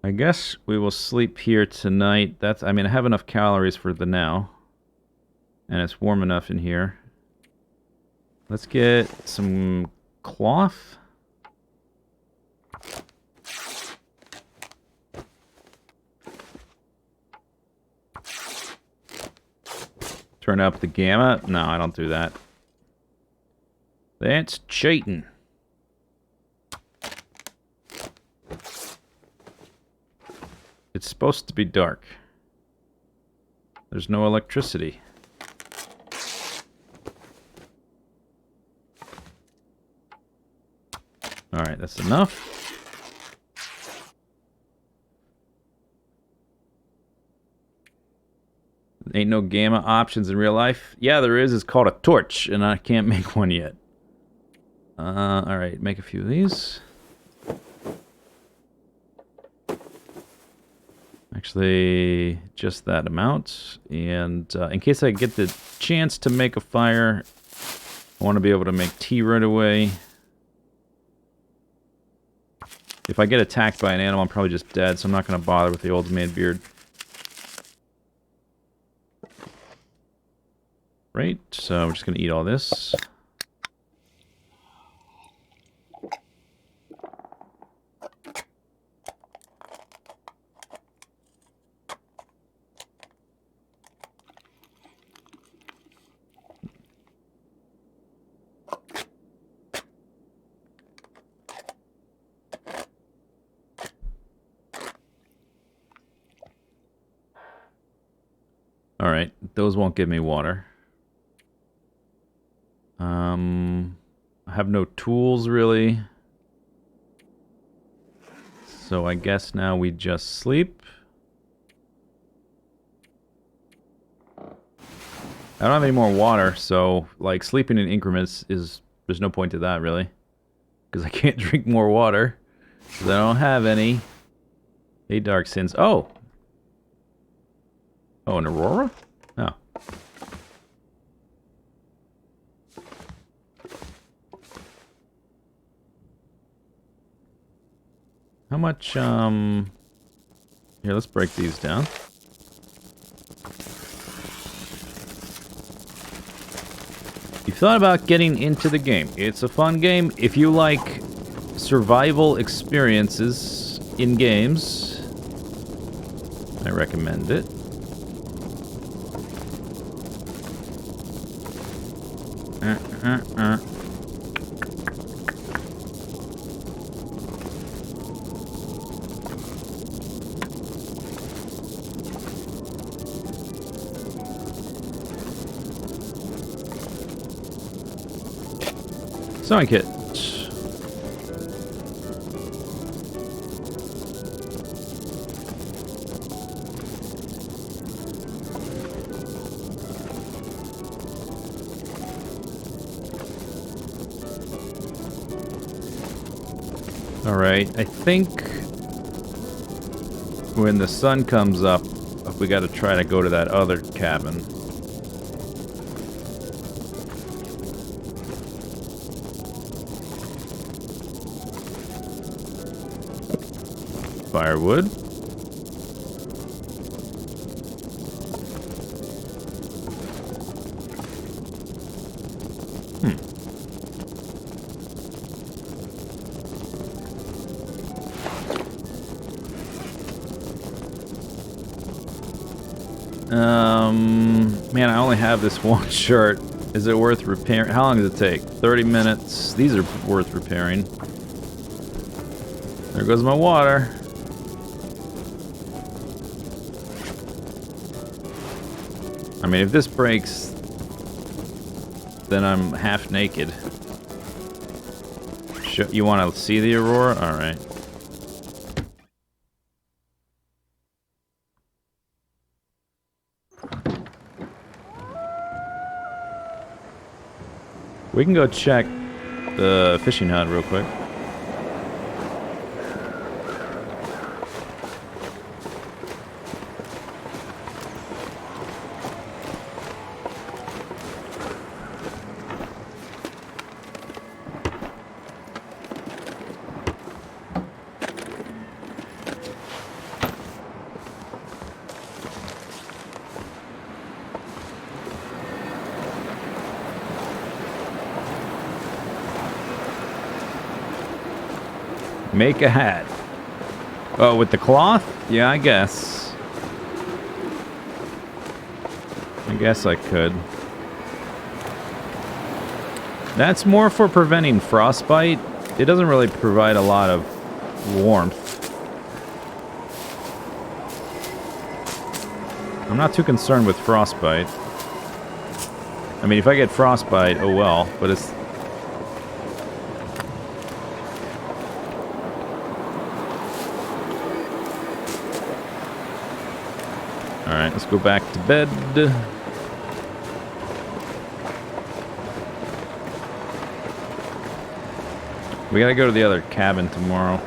I guess we will sleep here tonight. That's... I mean, I have enough calories for the now. And it's warm enough in here. Let's get some cloth. Turn up the gamma? No, I don't do that. That's cheating. It's supposed to be dark. There's no electricity. Alright, that's enough. Ain't no gamma options in real life. Yeah, there is. It's called a torch, and I can't make one yet. Alright, make a few of these. Actually, just that amount. And in case I get the chance to make a fire, I want to be able to make tea right away. If I get attacked by an animal, I'm probably just dead, so I'm not going to bother with the old man beard. Right, so we're just going to eat all this. Alright, those won't give me water. I have no tools, really. So I guess now we just sleep. I don't have any more water, so, like, sleeping in increments is... there's no point to that, really. Because I can't drink more water. Because I don't have any. Hey, Dark Sins. Oh! Oh, an Aurora? Oh. How much, Here, let's break these down. You thought about getting into the game. It's a fun game. If you like survival experiences in games, I recommend it. Sonic Kit. Alright, I think when the sun comes up, we gotta try to go to that other cabin. Firewood. Man, I only have this one shirt. Is it worth repairing? How long does it take? 30 minutes. These are worth repairing. There goes my water. I mean, if this breaks, then I'm half naked. You want to see the aurora? Alright. We can go check the fishing hut real quick. Make a hat. Oh, with the cloth? Yeah, I guess. I guess I could. That's more for preventing frostbite. It doesn't really provide a lot of warmth. I'm not too concerned with frostbite. I mean, if I get frostbite, oh well, but it's... Alright, let's go back to bed. We gotta go to the other cabin tomorrow.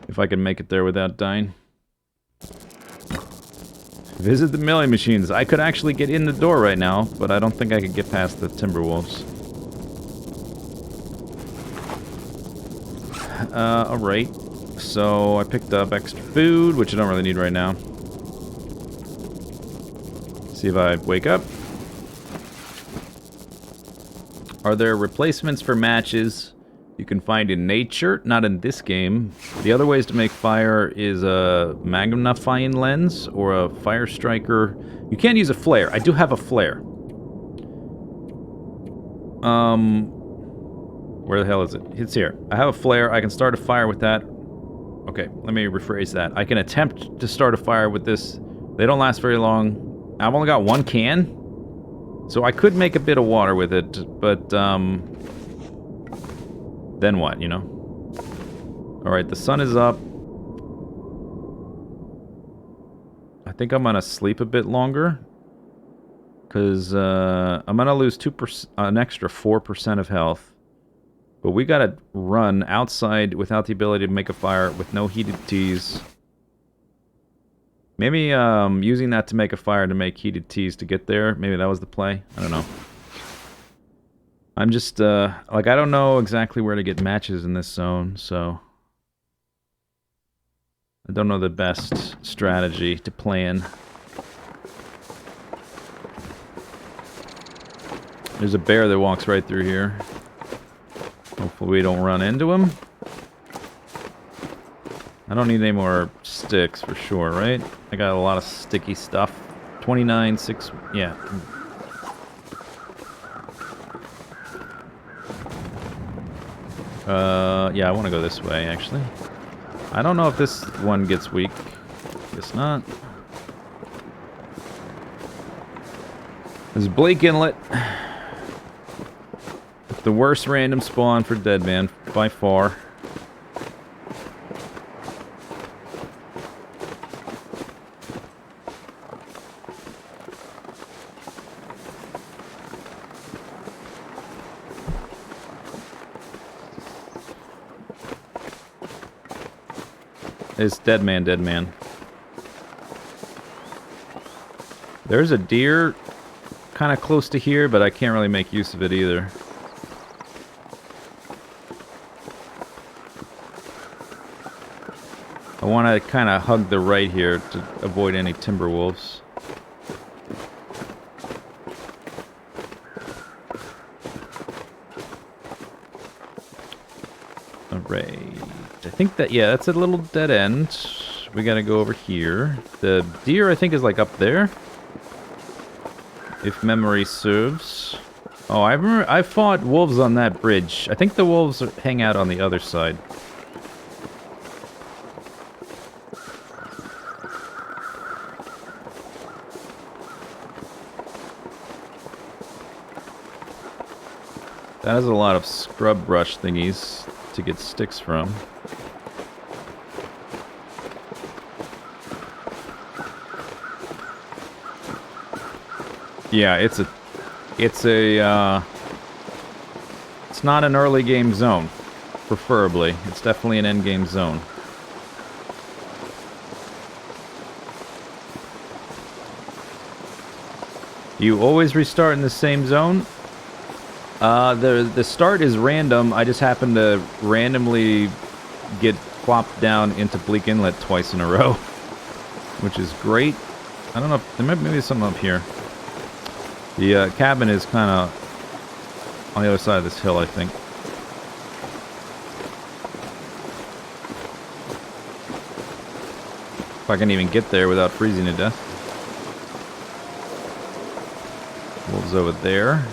If I can make it there without dying. Visit the milling machines. I could actually get in the door right now, but I don't think I could get past the Timberwolves. Alright. So I picked up extra food, which I don't really need right now. See if I wake up. Are there replacements for matches you can find in nature? Not in this game. The other ways to make fire is a magnifying lens or a fire striker. You can't use a flare. I do have a flare. Where the hell is it? It's here. I have a flare. I can start a fire with that. Okay, let me rephrase that. I can attempt to start a fire with this. They don't last very long. I've only got one can, so I could make a bit of water with it, but, then what, you know? Alright, the sun is up. I think I'm gonna sleep a bit longer, because, I'm gonna lose an extra 4% of health. But we gotta run outside without the ability to make a fire, with no heated teas. Maybe using that to make a fire to make heated teas to get there. Maybe that was the play. I don't know. I'm just, like, I don't know exactly where to get matches in this zone, so... I don't know the best strategy to plan. There's a bear that walks right through here. Hopefully we don't run into him. I don't need any more sticks for sure, right? I got a lot of sticky stuff. 29, 6, yeah. Yeah, I want to go this way, actually. I don't know if this one gets weak. Guess not. This is Blake Inlet. The worst random spawn for Deadman, by far. It's Deadman, Deadman. There's a deer kind of close to here, but I can't really make use of it either. I want to kind of hug the right here to avoid any timber wolves. Alright. I think that, yeah, that's a little dead end. We gotta go over here. The deer, I think, is like up there. If memory serves. Oh, I remember I fought wolves on that bridge. I think the wolves hang out on the other side. That has a lot of scrub brush thingies to get sticks from. Yeah, it's not an early game zone, preferably. It's definitely an end game zone. You always restart in the same zone? The start is random. I just happen to randomly get plopped down into Bleak Inlet twice in a row, which is great. I don't know if there maybe something up here. The cabin is kind of on the other side of this hill, I think. If I can even get there without freezing to death. Wolves over there.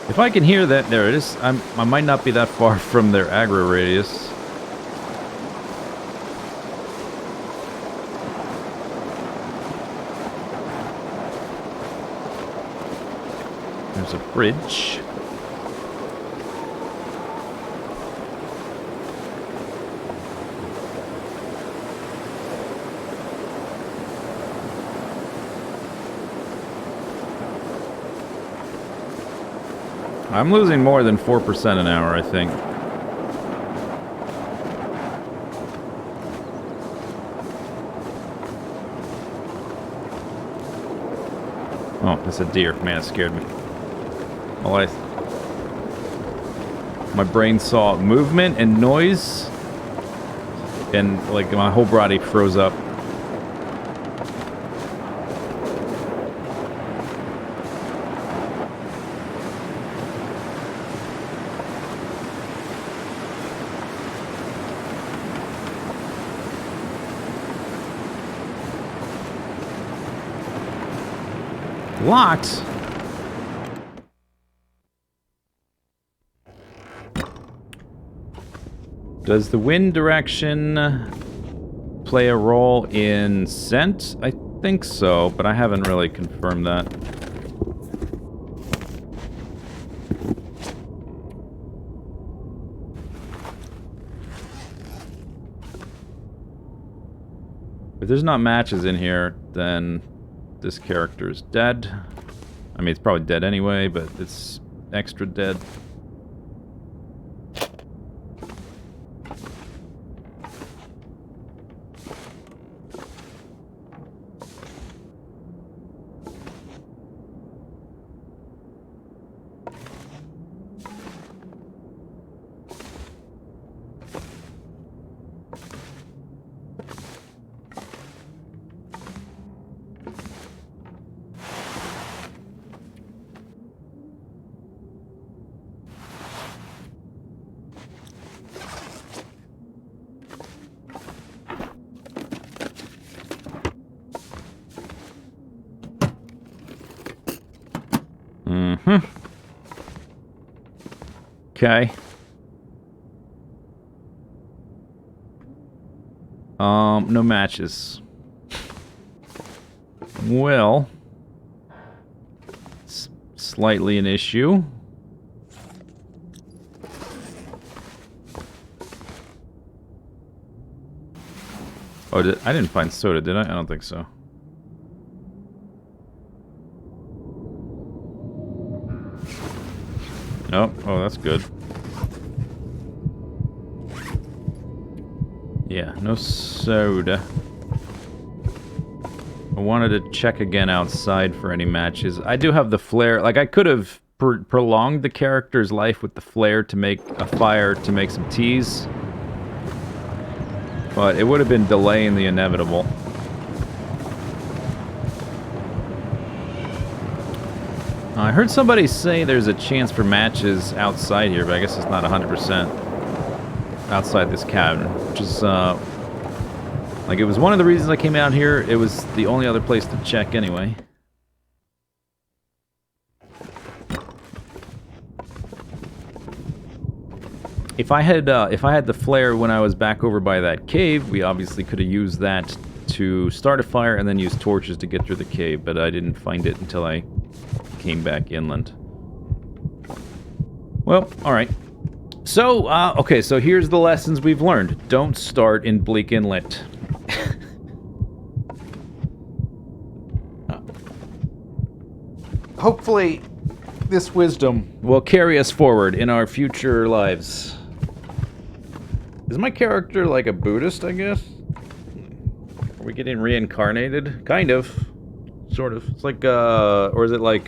If I can hear that, there it is. I might not be that far from their aggro radius. There's a bridge. I'm losing more than 4% an hour, I think. Oh, that's a deer. Man, it scared me. Well, my brain saw movement and noise, and like my whole body froze up. Locked? Does the wind direction play a role in scent? I think so, but I haven't really confirmed that. If there's not matches in here, then this character is dead. I mean, it's probably dead anyway, but it's extra dead. Okay. No matches. Well, it's slightly an issue. Oh, I didn't find soda, did I? I don't think so. Nope. Oh, that's good. Yeah, no soda. I wanted to check again outside for any matches. I do have the flare. Like, I could have prolonged the character's life with the flare to make a fire to make some teas. But it would have been delaying the inevitable. I heard somebody say there's a chance for matches outside here, but I guess it's not 100% outside this cabin, which is, like, it was one of the reasons I came out here. It was the only other place to check anyway. If I had the flare when I was back over by that cave, we obviously could have used that to start a fire and then use torches to get through the cave, but I didn't find it until I came back inland. Well, alright. So, okay, so here's the lessons we've learned. Don't start in Bleak Inlet. Hopefully, this wisdom will carry us forward in our future lives. Is my character like a Buddhist, I guess? Are we getting reincarnated? Kind of. Sort of. It's like, or is it like,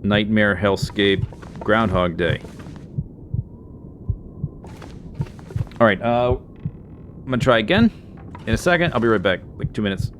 Nightmare, Hellscape, Groundhog Day? Alright, I'm gonna try again in a second. I'll be right back. Like 2 minutes.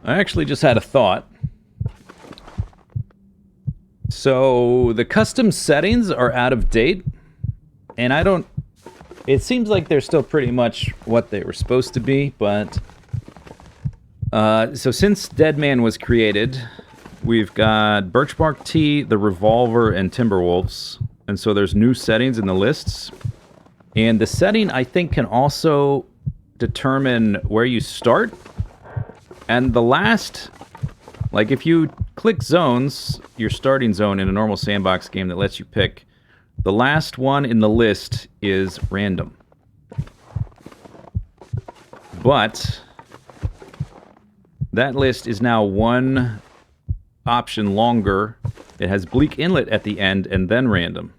I actually just had a thought. So, the custom settings are out of date, and I don't... It seems like they're still pretty much what they were supposed to be, but... so since Deadman was created, we've got Birchbark Tea, the Revolver, and Timberwolves, and so there's new settings in the lists. And the setting, I think, can also determine where you start. And the last, like if you click zones, your starting zone in a normal sandbox game that lets you pick, the last one in the list is random. But that list is now one option longer. It has Bleak Inlet at the end and then random.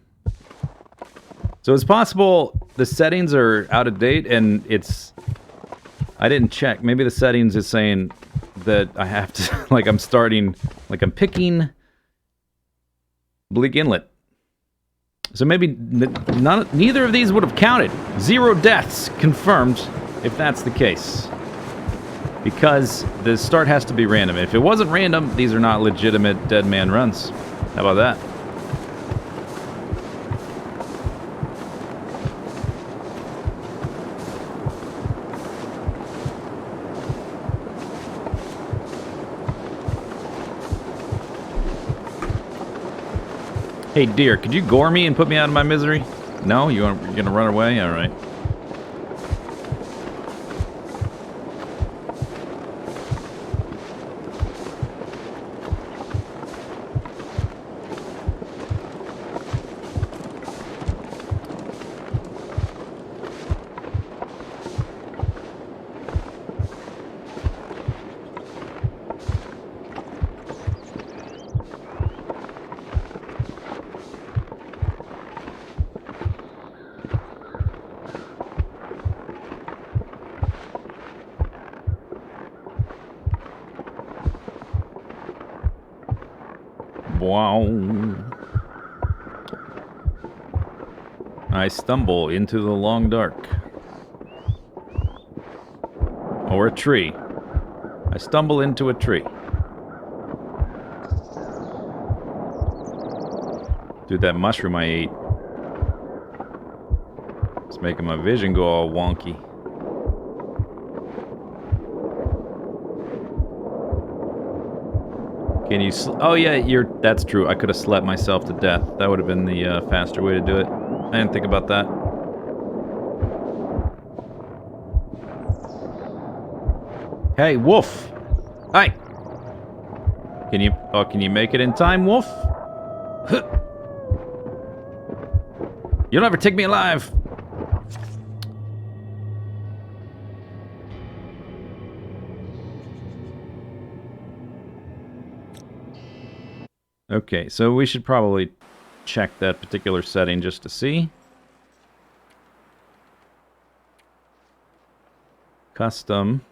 So it's possible the settings are out of date and it's... I didn't check. Maybe the settings is saying that I have to, like I'm starting, like I'm picking Bleak Inlet. So maybe neither of these would have counted. 0 deaths confirmed if that's the case. Because the start has to be random. If it wasn't random, these are not legitimate Deadman runs. How about that? Hey dear, could you gore me and put me out of my misery? No? You're gonna run away? Alright. wow. I stumble into the long dark. Or a tree. I stumble into a tree. Dude, that mushroom I ate. It's making my vision go all wonky. Can you... Oh, yeah, that's true. I could have slept myself to death. That would have been the faster way to do it. I didn't think about that. Hey, wolf! Hi! Can you make it in time, wolf? You'll never take me alive! Okay, so we should probably check that particular setting just to see. Custom.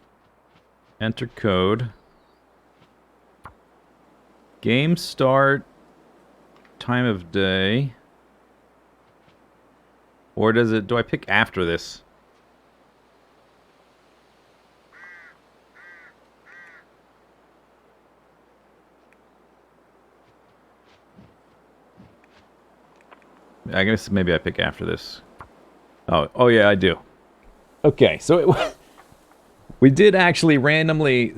Enter code. Game start. Time of day. Or do I pick after this? I guess maybe I pick after this. Oh yeah, I do. Okay, so we did actually randomly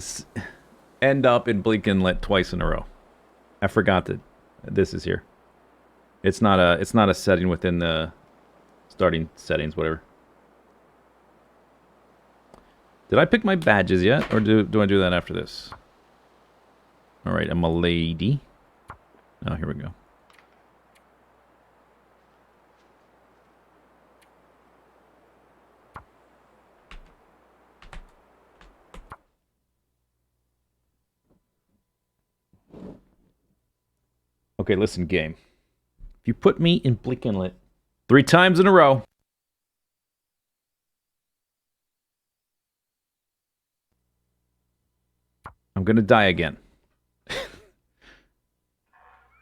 end up in Bleak Inlet twice in a row. I forgot that this is here. It's not a setting within the starting settings, whatever. Did I pick my badges yet, or do I do that after this? All right, I'm a lady. Oh, here we go. Okay, listen, game. If you put me in Bleak Inlet 3 times in a row, I'm gonna die again.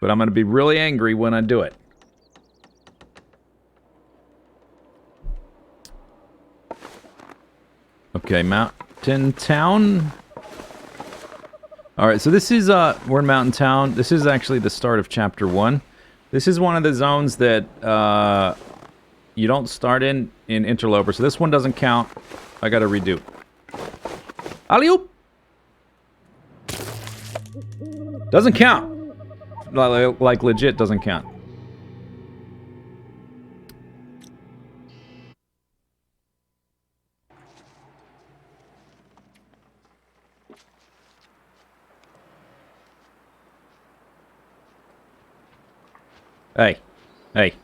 But I'm gonna be really angry when I do it. Okay, Mountain Town. Alright, so this is, we're in Mountain Town. This is actually the start of Chapter 1. This is one of the zones that, you don't start in Interloper, so this one doesn't count. I gotta redo. Alley-oop! Doesn't count! Like, legit doesn't count. Hey. Hey.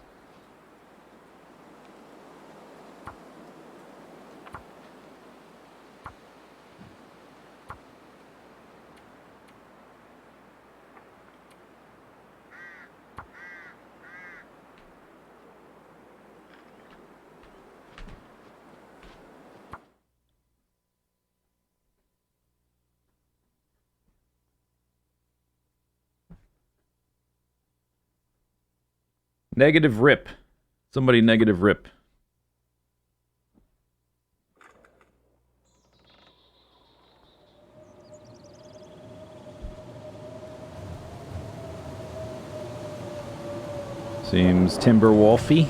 Negative rip. Somebody negative rip. Seems Timberwolfy.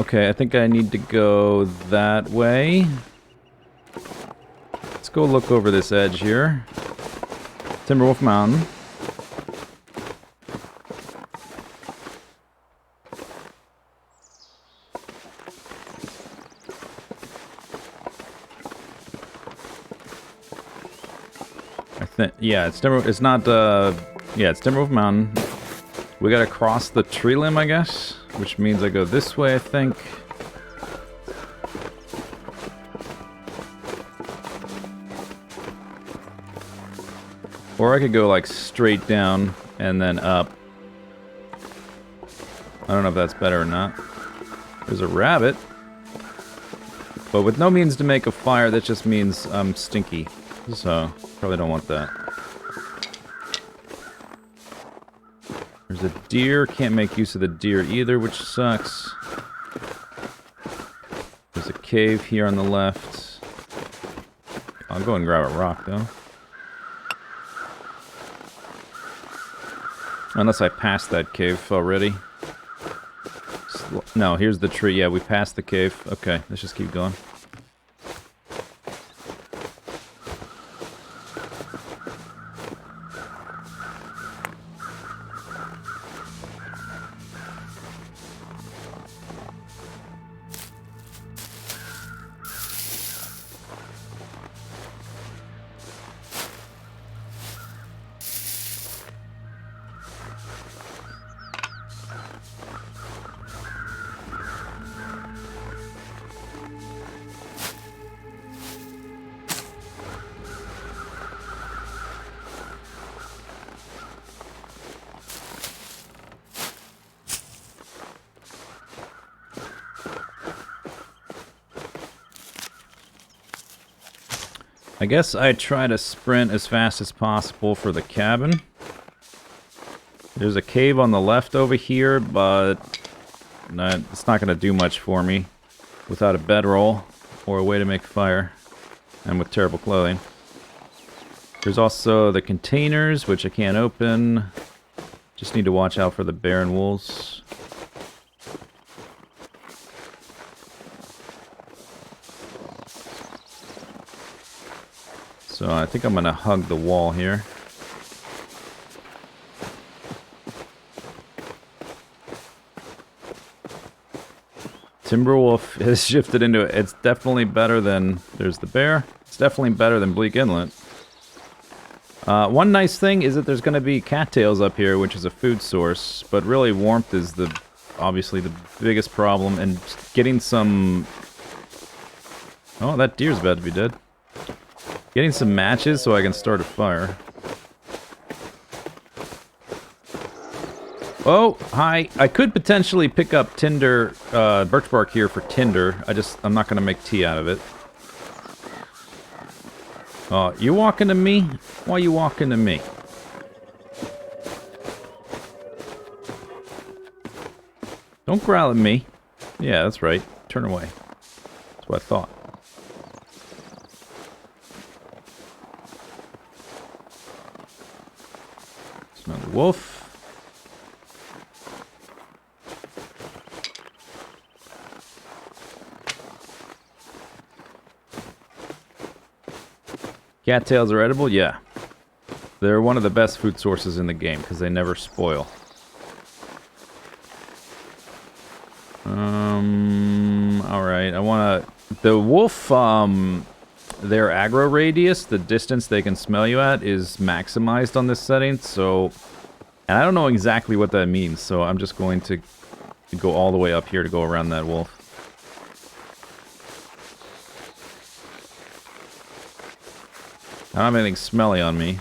Okay, I think I need to go that way. Let's go look over this edge here. Timberwolf Mountain. Yeah, it's not, yeah, it's Timberwolf Mountain. We gotta cross the tree limb, I guess, which means I go this way, I think. Or I could go, like, straight down and then up. I don't know if that's better or not. There's a rabbit. But with no means to make a fire, that just means I'm stinky. So, probably don't want that. There's a deer. Can't make use of the deer either, which sucks. There's a cave here on the left. I'll go and grab a rock, though. Unless I passed that cave already. No, here's the tree. Yeah, we passed the cave. Okay, let's just keep going. I guess I try to sprint as fast as possible for the cabin. There's a cave on the left over here, but it's not going to do much for me without a bedroll or a way to make fire, and with terrible clothing. There's also the containers, which I can't open. Just need to watch out for the bear and wolves. So I think I'm going to hug the wall here. Timberwolf has shifted into it. It's definitely better than... There's the bear. It's definitely better than Bleak Inlet. One nice thing is that there's going to be cattails up here, which is a food source. But really, warmth is obviously the biggest problem. And getting some... Oh, that deer's about to be dead. Getting some matches so I can start a fire. Oh, hi. I could potentially pick up tinder, birch bark here for tinder. I'm not going to make tea out of it. Oh, you walking to me? Why are you walking to me? Don't growl at me. Yeah, that's right. Turn away. That's what I thought. Smell the wolf. Cattails are edible? Yeah. They're one of the best food sources in the game because they never spoil. Alright, I wanna... The wolf, their aggro radius, the distance they can smell you at, is maximized on this setting, so... And I don't know exactly what that means, so I'm just going to go all the way up here to go around that wolf. I don't have anything smelly on me.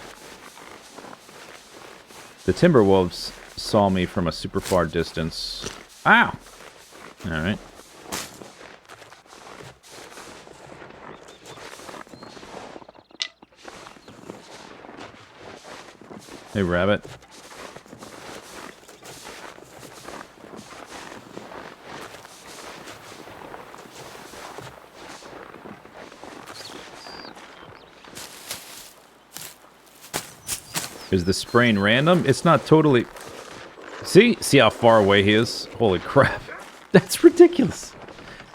The Timberwolves saw me from a super far distance. Ow! Alright. Hey, rabbit. Is the spraying random? It's not totally... See how far away he is? Holy crap. That's ridiculous.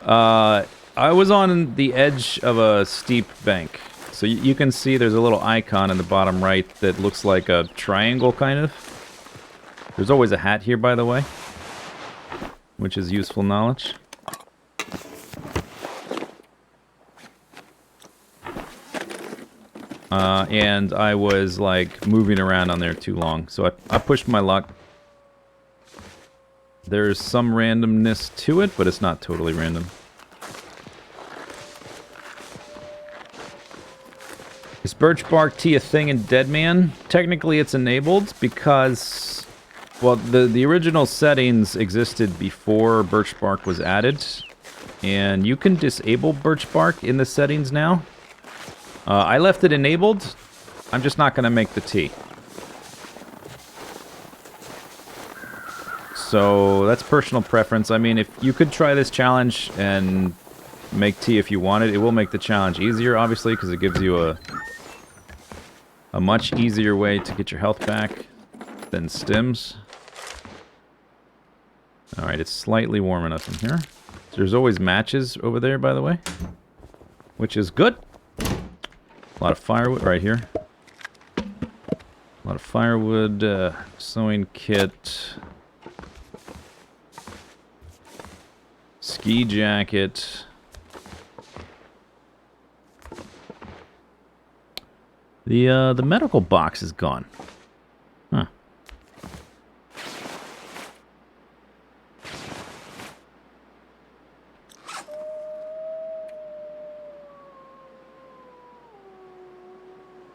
I was on the edge of a steep bank. So you can see there's a little icon in the bottom right that looks like a triangle, kind of. There's always a hat here, by the way. Which is useful knowledge. And I was, like, moving around on there too long. So I pushed my luck. There's some randomness to it, but it's not totally random. Is birch bark tea a thing in Deadman? Technically it's enabled because Well, the original settings existed before birch bark was added, and you can disable birch bark in the settings now. I left it enabled. I'm just not going to make the tea. So that's personal preference. I mean, if you could try this challenge and make tea if you wanted, it will make the challenge easier, obviously, because it gives you a much easier way to get your health back than stims. Alright, it's slightly warm enough in here. There's always matches over there, by the way, which is good. A lot of firewood right here. A lot of firewood, sewing kit, ski jacket. The medical box is gone. Huh.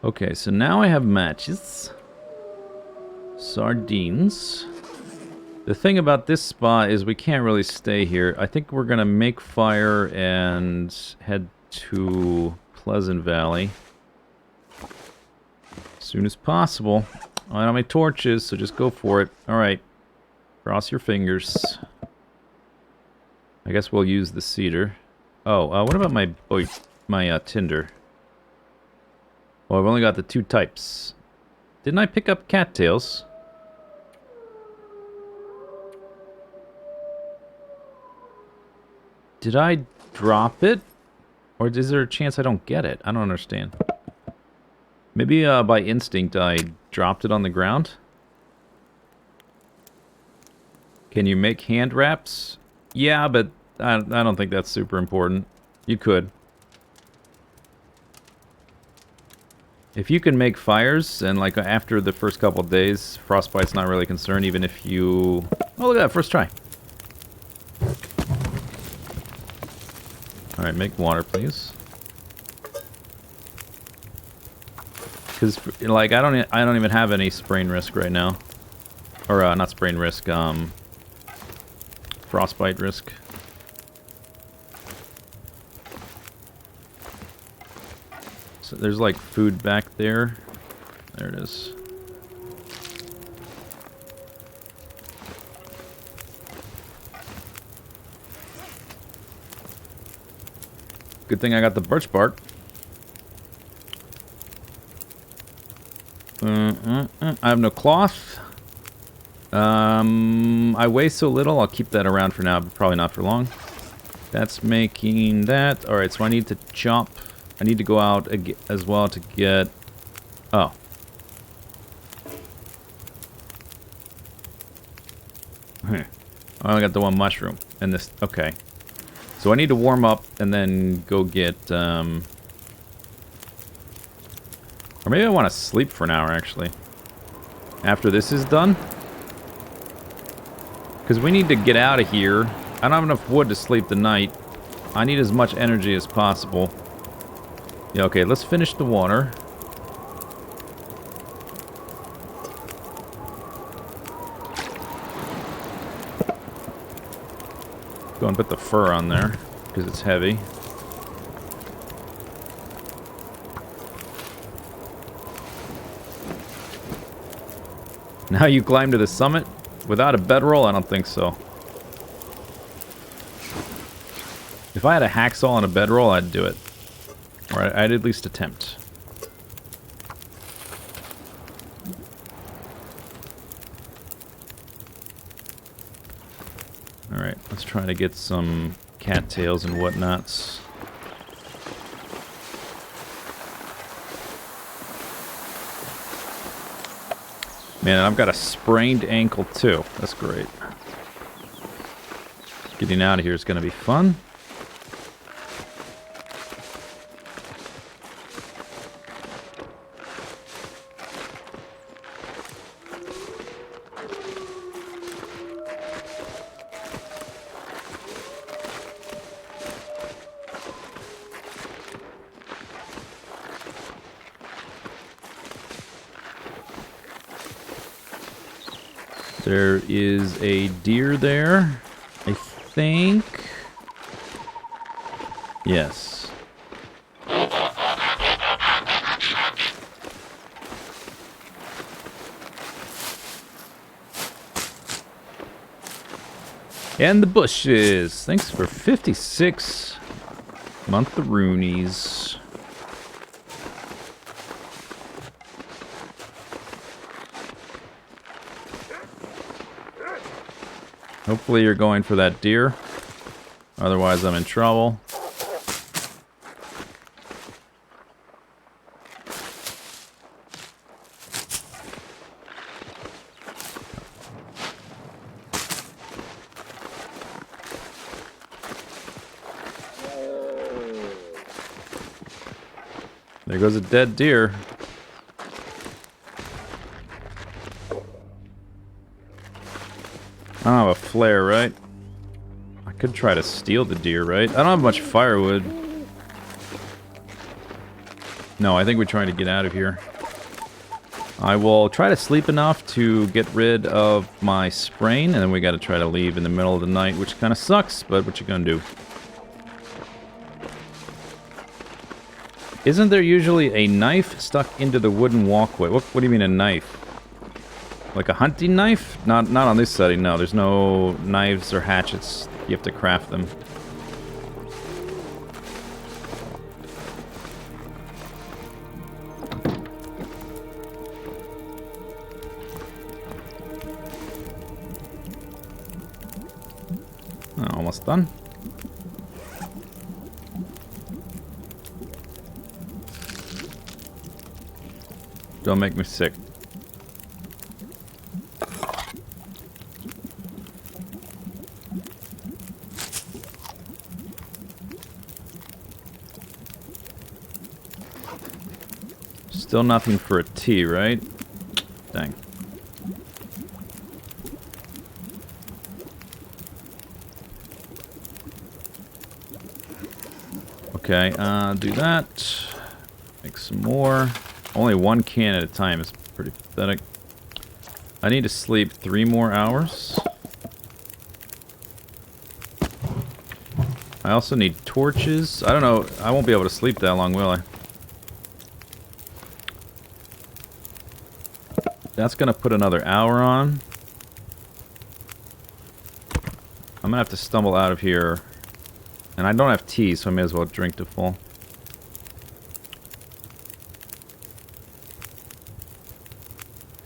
Okay, so now I have matches. Sardines. The thing about this spot is we can't really stay here. I think we're gonna make fire and head to Pleasant Valley as soon as possible. I don't have my torches, so just go for it. Alright. Cross your fingers. I guess we'll use the cedar. Oh, what about my tinder? Well, I've only got the 2 types. Didn't I pick up cattails? Did I drop it? Or is there a chance I don't get it? I don't understand. Maybe by instinct I dropped it on the ground? Can you make hand wraps? Yeah, but I don't think that's super important. You could. If you can make fires, and like after the first couple of days, frostbite's not really a concern, even if you... Oh, look at that, first try. Alright, make water, please. Because, like, I don't even have any sprain risk right now. Or, not sprain risk, frostbite risk. So there's, like, food back there. There it is. Good thing I got the birch bark. I have no cloth. I weigh so little, I'll keep that around for now, but probably not for long. That's making that. Alright, so I need to chop. I need to go out as well to get... Oh. I only got the 1 mushroom. And this... Okay. So I need to warm up and then go get... Or maybe I want to sleep for an hour, actually. After this is done. Because we need to get out of here. I don't have enough wood to sleep the night. I need as much energy as possible. Yeah, okay, let's finish the water. Go and put the fur on there, because it's heavy. Now you climb to the summit? Without a bedroll? I don't think so. If I had a hacksaw and a bedroll, I'd do it. Or I'd at least attempt. Alright, let's try to get some cattails and whatnots. Man, I've got a sprained ankle too. That's great. Getting out of here is going to be fun. There is a deer there, I think. Yes. And the bushes. Thanks for 56 month-roonies. Hopefully you're going for that deer. Otherwise I'm in trouble. There goes a dead deer. I don't have a flare, right? I could try to steal the deer, right? I don't have much firewood. No, I think we're trying to get out of here. I will try to sleep enough to get rid of my sprain, and then we gotta try to leave in the middle of the night, which kind of sucks, but what you gonna do? Isn't there usually a knife stuck into the wooden walkway? What do you mean a knife? Like a hunting knife? Not on this setting, no. There's no knives or hatchets. You have to craft them. Oh, almost done. Don't make me sick. Still nothing for a tea, right? Dang. Okay, do that. Make some more. Only one can at a time is pretty pathetic. I need to sleep 3 more hours. I also need torches. I don't know. I won't be able to sleep that long, will I? That's gonna put another hour on. I'm gonna have to stumble out of here. And I don't have tea, so I may as well drink to full.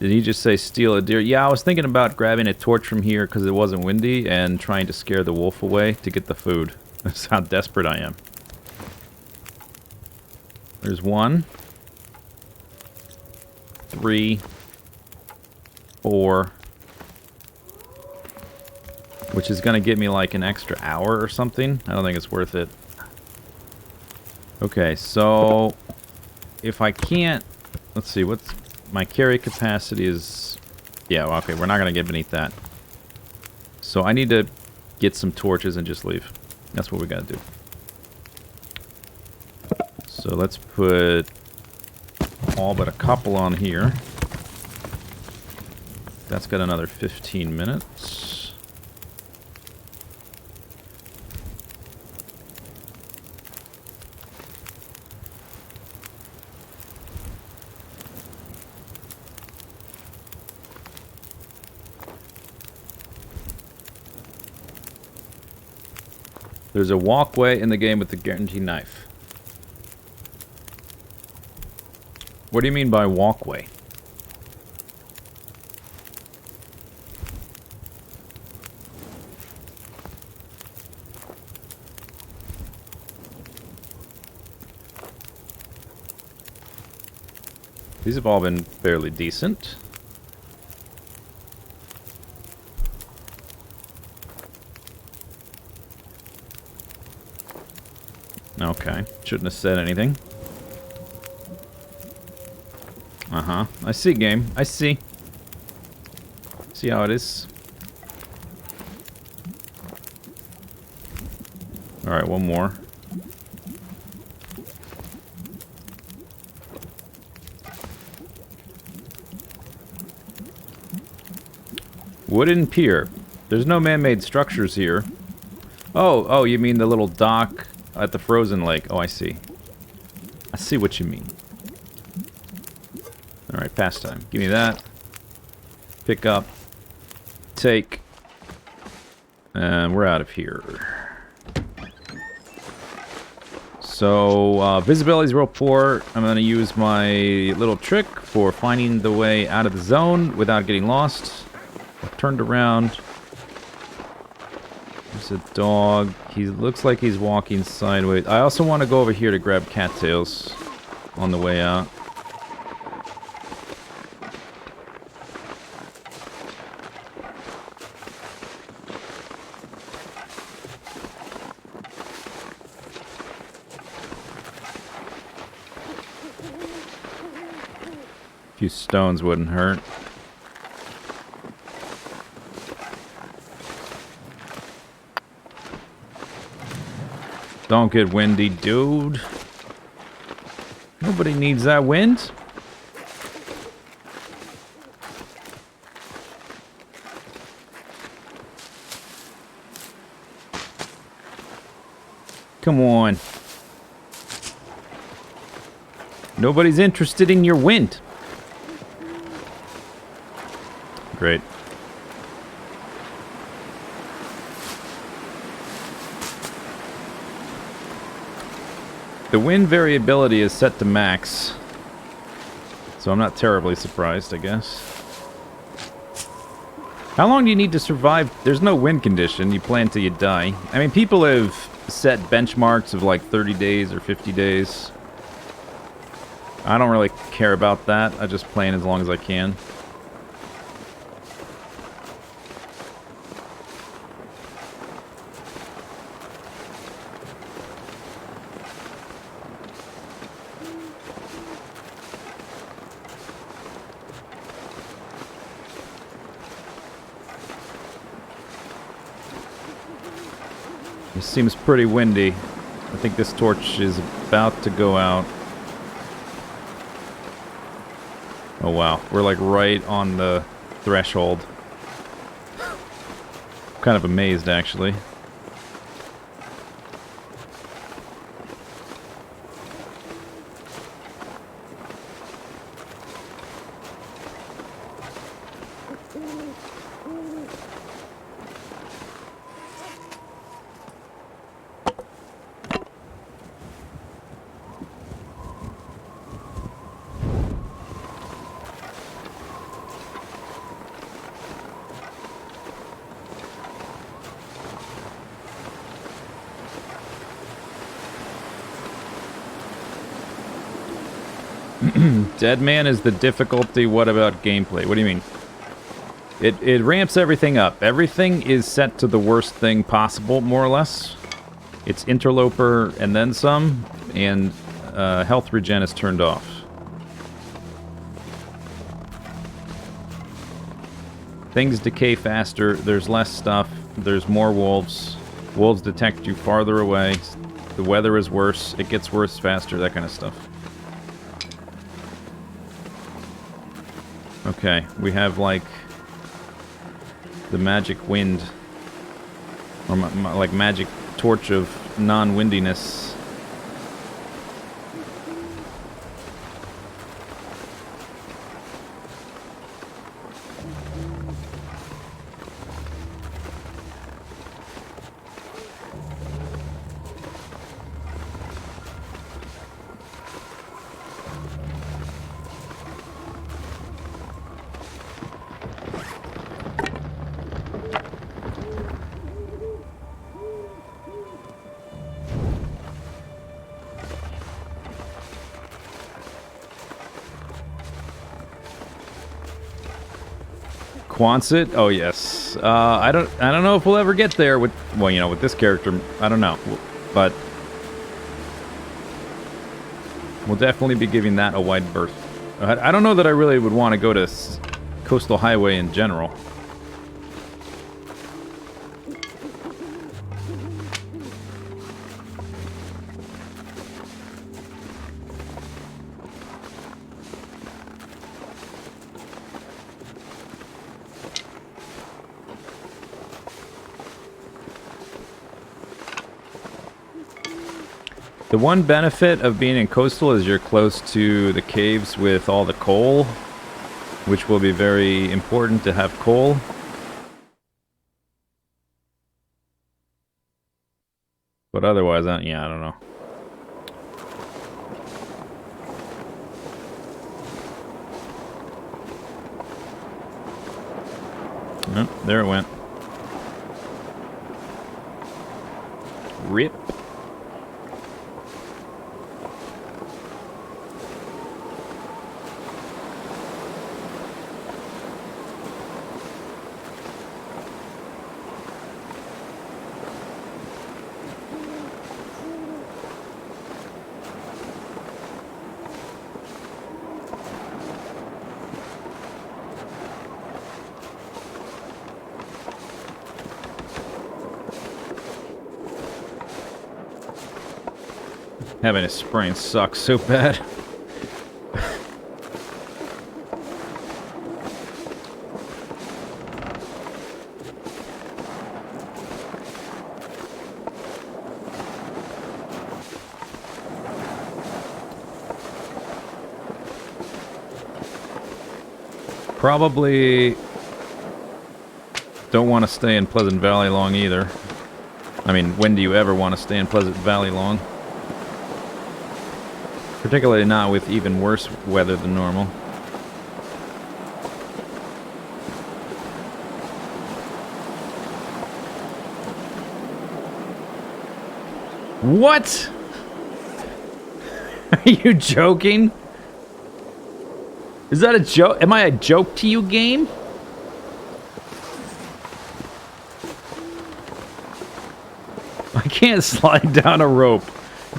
Did he just say steal a deer? Yeah, I was thinking about grabbing a torch from here because it wasn't windy and trying to scare the wolf away to get the food. That's how desperate I am. There's 1. 3. 4. Which is going to get me like an extra hour or something. I don't think it's worth it. Okay, so if I can't... Let's see, what's... My carry capacity is... Yeah, well, okay, we're not going to get beneath that. So I need to get some torches and just leave. That's what we got to do. So let's put all but a couple on here. That's got another 15 minutes. There's a walkway in the game with the guarantee knife. What do you mean by walkway? These have all been fairly decent. Okay, shouldn't have said anything. Uh-huh. I see, game. I see. See how it is. Alright, one more. Wooden pier. There's no man-made structures here. Oh, you mean the little dock at the frozen lake. Oh, I see. I see what you mean. Alright, pastime. Give me that. Pick up. Take. And we're out of here. So, visibility's real poor. I'm going to use my little trick for finding the way out of the zone without getting lost. I've turned around. There's a dog. He looks like he's walking sideways. I also want to go over here to grab cattails on the way out. A few stones wouldn't hurt. Don't get windy, dude. Nobody needs that wind. Come on. Nobody's interested in your wind. Great. The wind variability is set to max, so I'm not terribly surprised, I guess. How long do you need to survive? There's no win condition. You play until you die. I mean, people have set benchmarks of like 30 days or 50 days. I don't really care about that. I just play as long as I can. This seems pretty windy. I think this torch is about to go out. Oh wow, we're like right on the threshold. I'm kind of amazed, actually. Deadman is the difficulty. What about gameplay? What do you mean? It ramps everything up. Everything is set to the worst thing possible, more or less. It's interloper and then some, and health regen is turned off. Things decay faster. There's less stuff. There's more wolves. Wolves detect you farther away. The weather is worse. It gets worse faster. That kind of stuff. Okay, we have, like, the magic wind. Or, like, magic torch of non-windiness. Quonset? Oh yes. I don't know if we'll ever get there with, well, you know, with this character. I don't know, but we'll definitely be giving that a wide berth. I don't know that I really would want to go to Coastal Highway in general. The one benefit of being in coastal is you're close to the caves with all the coal, which will be very important to have coal. But otherwise, yeah, I don't know. Oh, there it went. Rip. Having a sprain sucks so bad. Probably don't want to stay in Pleasant Valley long either. I mean, when do you ever want to stay in Pleasant Valley long? Particularly not with even worse weather than normal. What? Are you joking? Is that a joke? Am I a joke to you, game? I can't slide down a rope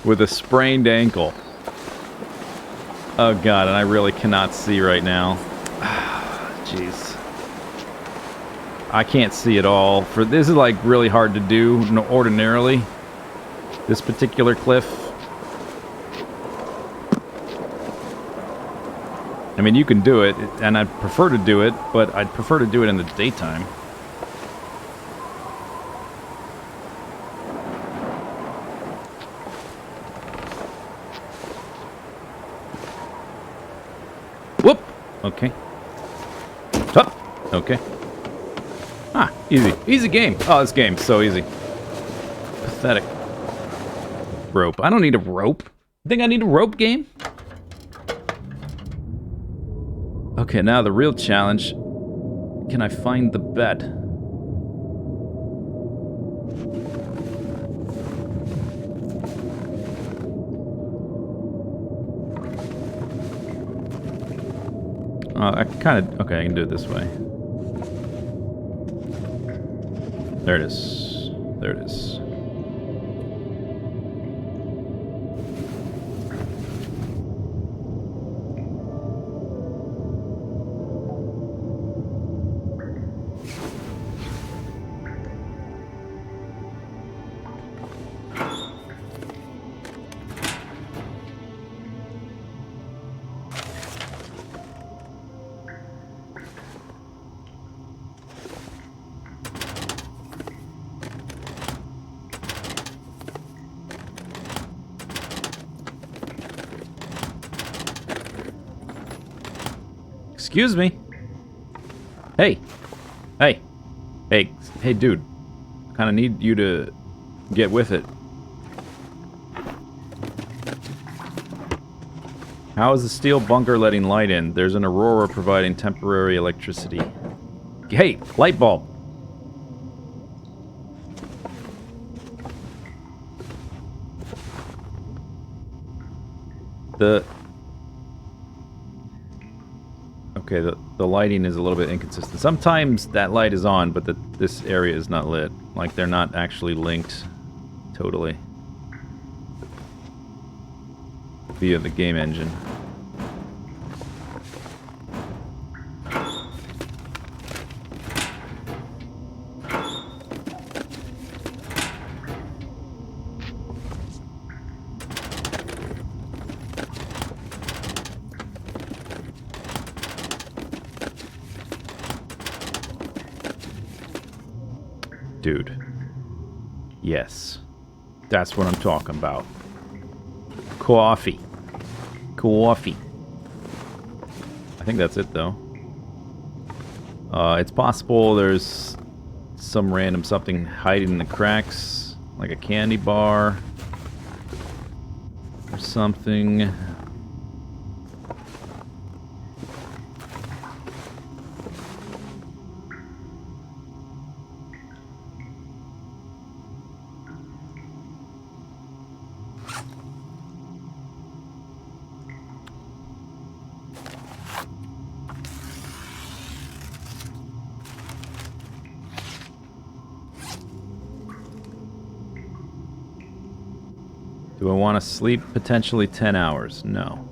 with a sprained ankle. Oh god, and I really cannot see right now. Jeez. I can't see at all. This is like really hard to do ordinarily. This particular cliff. I mean, you can do it, and I'd prefer to do it, but I'd prefer to do it in the daytime. Whoop! Okay. Up! Okay. Ah, easy. Easy game. Oh, this game's so easy. Pathetic. Rope. I don't need a rope. You think I need a rope game? Okay, now the real challenge. Can I find the bed? I kind of... Okay, I can do it this way. There it is. There it is. Excuse me. Hey. Hey. Hey. Hey, dude. Kind of need you to get with it. How is the steel bunker letting light in? There's an aurora providing temporary electricity. Hey, light bulb. Okay, the lighting is a little bit inconsistent. Sometimes that light is on, but this area is not lit. Like they're not actually linked totally via the game engine. Dude. Yes. That's what I'm talking about. Coffee. Coffee. I think that's it, though. It's possible there's some random something hiding in the cracks, like a candy bar or something. Do I want to sleep potentially 10 hours? No.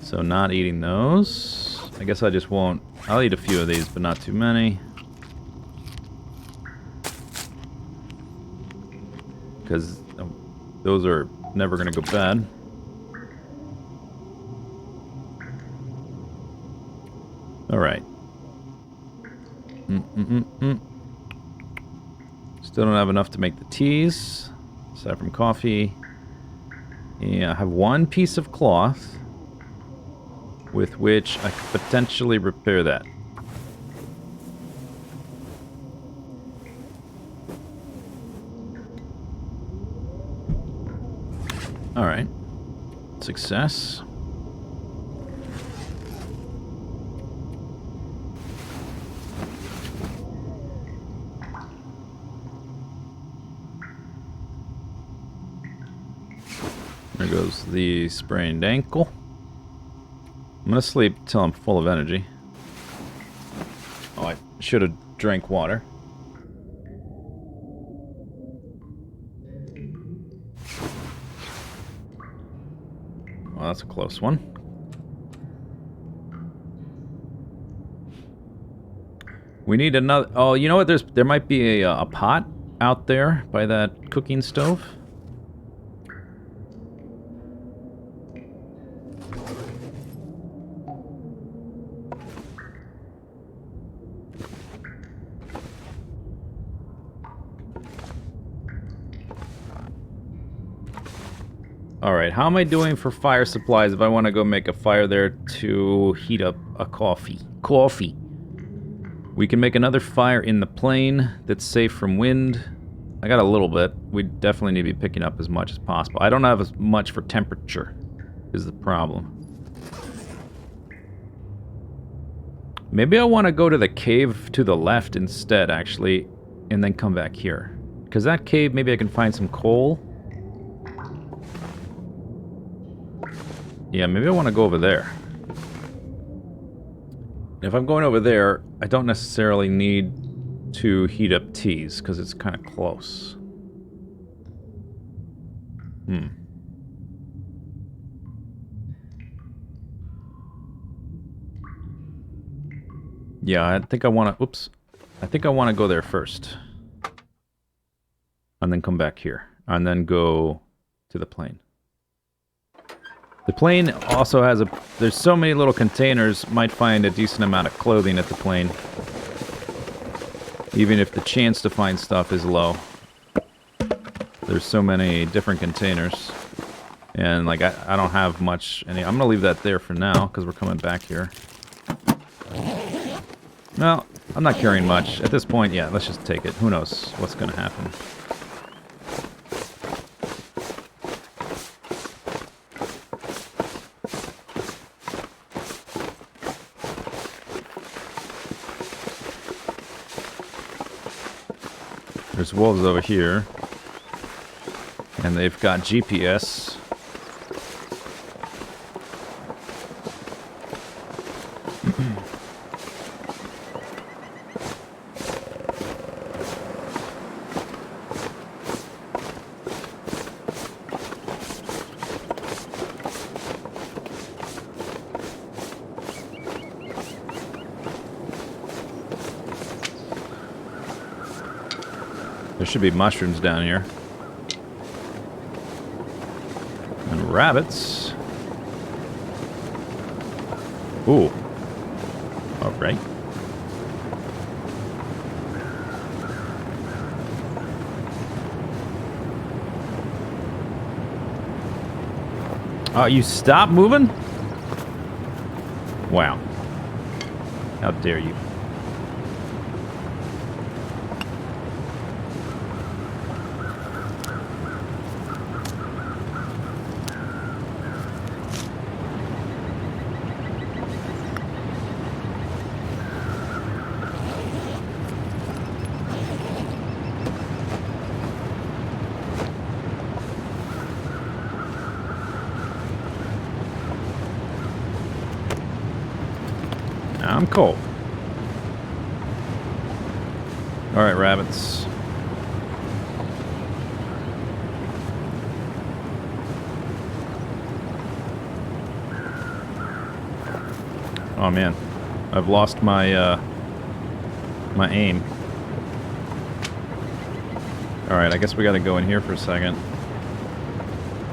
So not eating those. I guess I just won't. I'll eat a few of these, but not too many. Because those are never going to go bad. Alright. Still don't have enough to make the teas. Aside from coffee. Yeah, I have one piece of cloth with which I could potentially repair that. Alright. Success. There goes the sprained ankle. I'm gonna sleep till I'm full of energy. Oh, I should have drank water. Well, that's a close one. We need another... Oh, you know what? There might be a pot out there by that cooking stove. Alright, how am I doing for fire supplies if I want to go make a fire there to heat up a coffee? Coffee! We can make another fire in the plane that's safe from wind. I got a little bit. We definitely need to be picking up as much as possible. I don't have as much for temperature, is the problem. Maybe I want to go to the cave to the left instead, actually, and then come back here. Because that cave, maybe I can find some coal. Yeah, maybe I want to go over there. If I'm going over there, I don't necessarily need to heat up teas, because it's kind of close. Yeah, I think I want to... Oops. I think I want to go there first. And then come back here. And then go to the plane. The plane also has a... There's so many little containers, might find a decent amount of clothing at the plane. Even if the chance to find stuff is low. There's so many different containers. And, like, I don't have much... I'm gonna leave that there for now, because we're coming back here. Well, I'm not carrying much. At this point, yeah, let's just take it. Who knows what's gonna happen. There's wolves over here. And they've got GPS. There should be mushrooms down here. And rabbits. Ooh. Alright. Oh, you stop moving? Wow. How dare you? I'm cold. All right, rabbits. Oh man, I've lost my my aim. All right, I guess we got to go in here for a second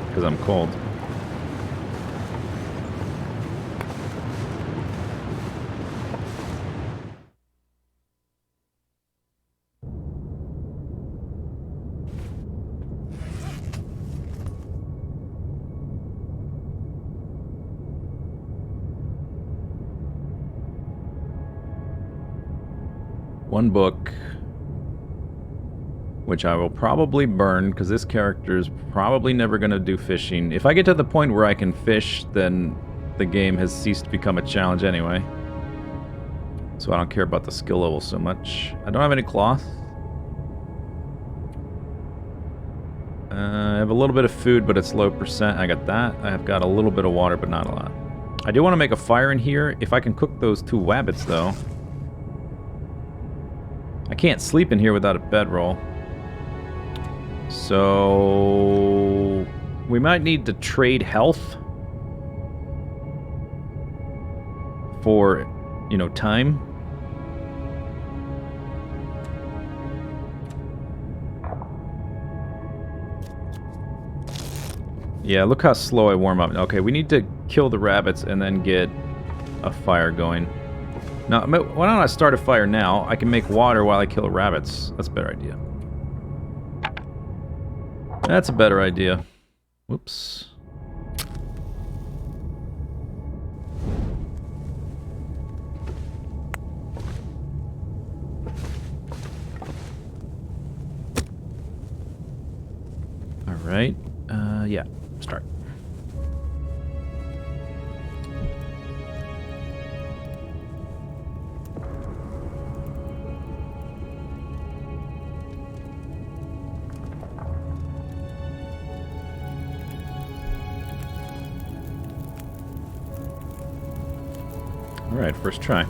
because I'm cold. One book, which I will probably burn, because this character is probably never going to do fishing. If I get to the point where I can fish, then the game has ceased to become a challenge anyway. So I don't care about the skill level so much. I don't have any cloth. I have a little bit of food, but it's low percent. I got that. I have got a little bit of water, but not a lot. I do want to make a fire in here. If I can cook those 2 wabbits, though. I can't sleep in here without a bedroll. So we might need to trade health for, you know, time. Yeah, look how slow I warm up. Okay, we need to kill the rabbits and then get a fire going. Now, why don't I start a fire now? I can make water while I kill the rabbits. That's a better idea. That's a better idea. Whoops. All right. Yeah, start. Alright, first try.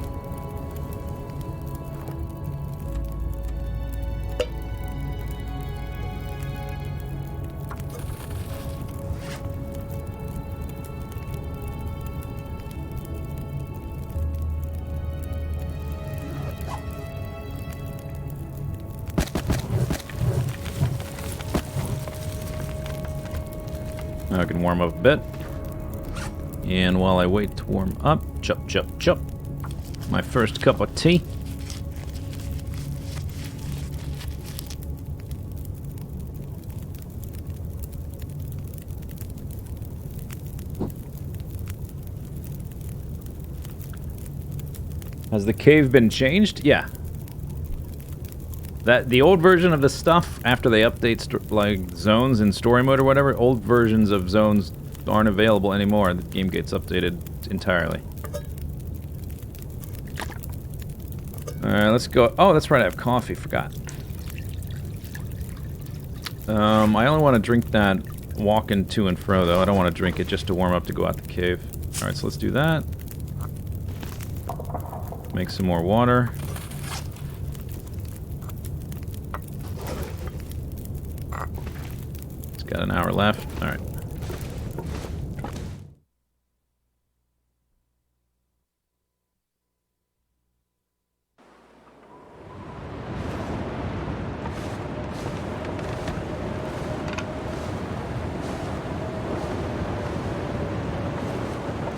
Now I can warm up a bit. And while I wait to warm up, chop, chop, chop. My first cup of tea. Has the cave been changed? Yeah. The old version of the stuff, after they update like zones in story mode or whatever, old versions of zones aren't available anymore. The game gets updated entirely. Alright, let's go. Oh, that's right, I have coffee. Forgot. I only want to drink that walking to and fro, though. I don't want to drink it just to warm up to go out the cave. Alright, so let's do that. Make some more water. It's got an hour left. Alright.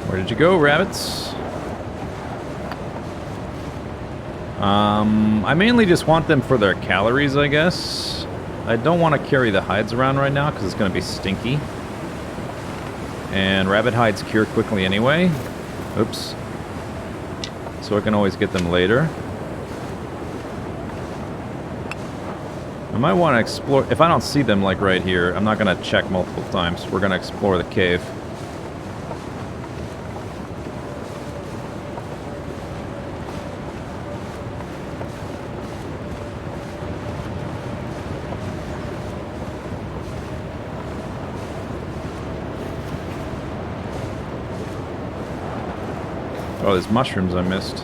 Where did you go, rabbits? I mainly just want them for their calories, I guess. I don't want to carry the hides around right now because it's going to be stinky. And rabbit hides cure quickly anyway. Oops. So I can always get them later. I might want to explore... If I don't see them, like right here, I'm not going to check multiple times. We're going to explore the cave. Oh, there's mushrooms I missed.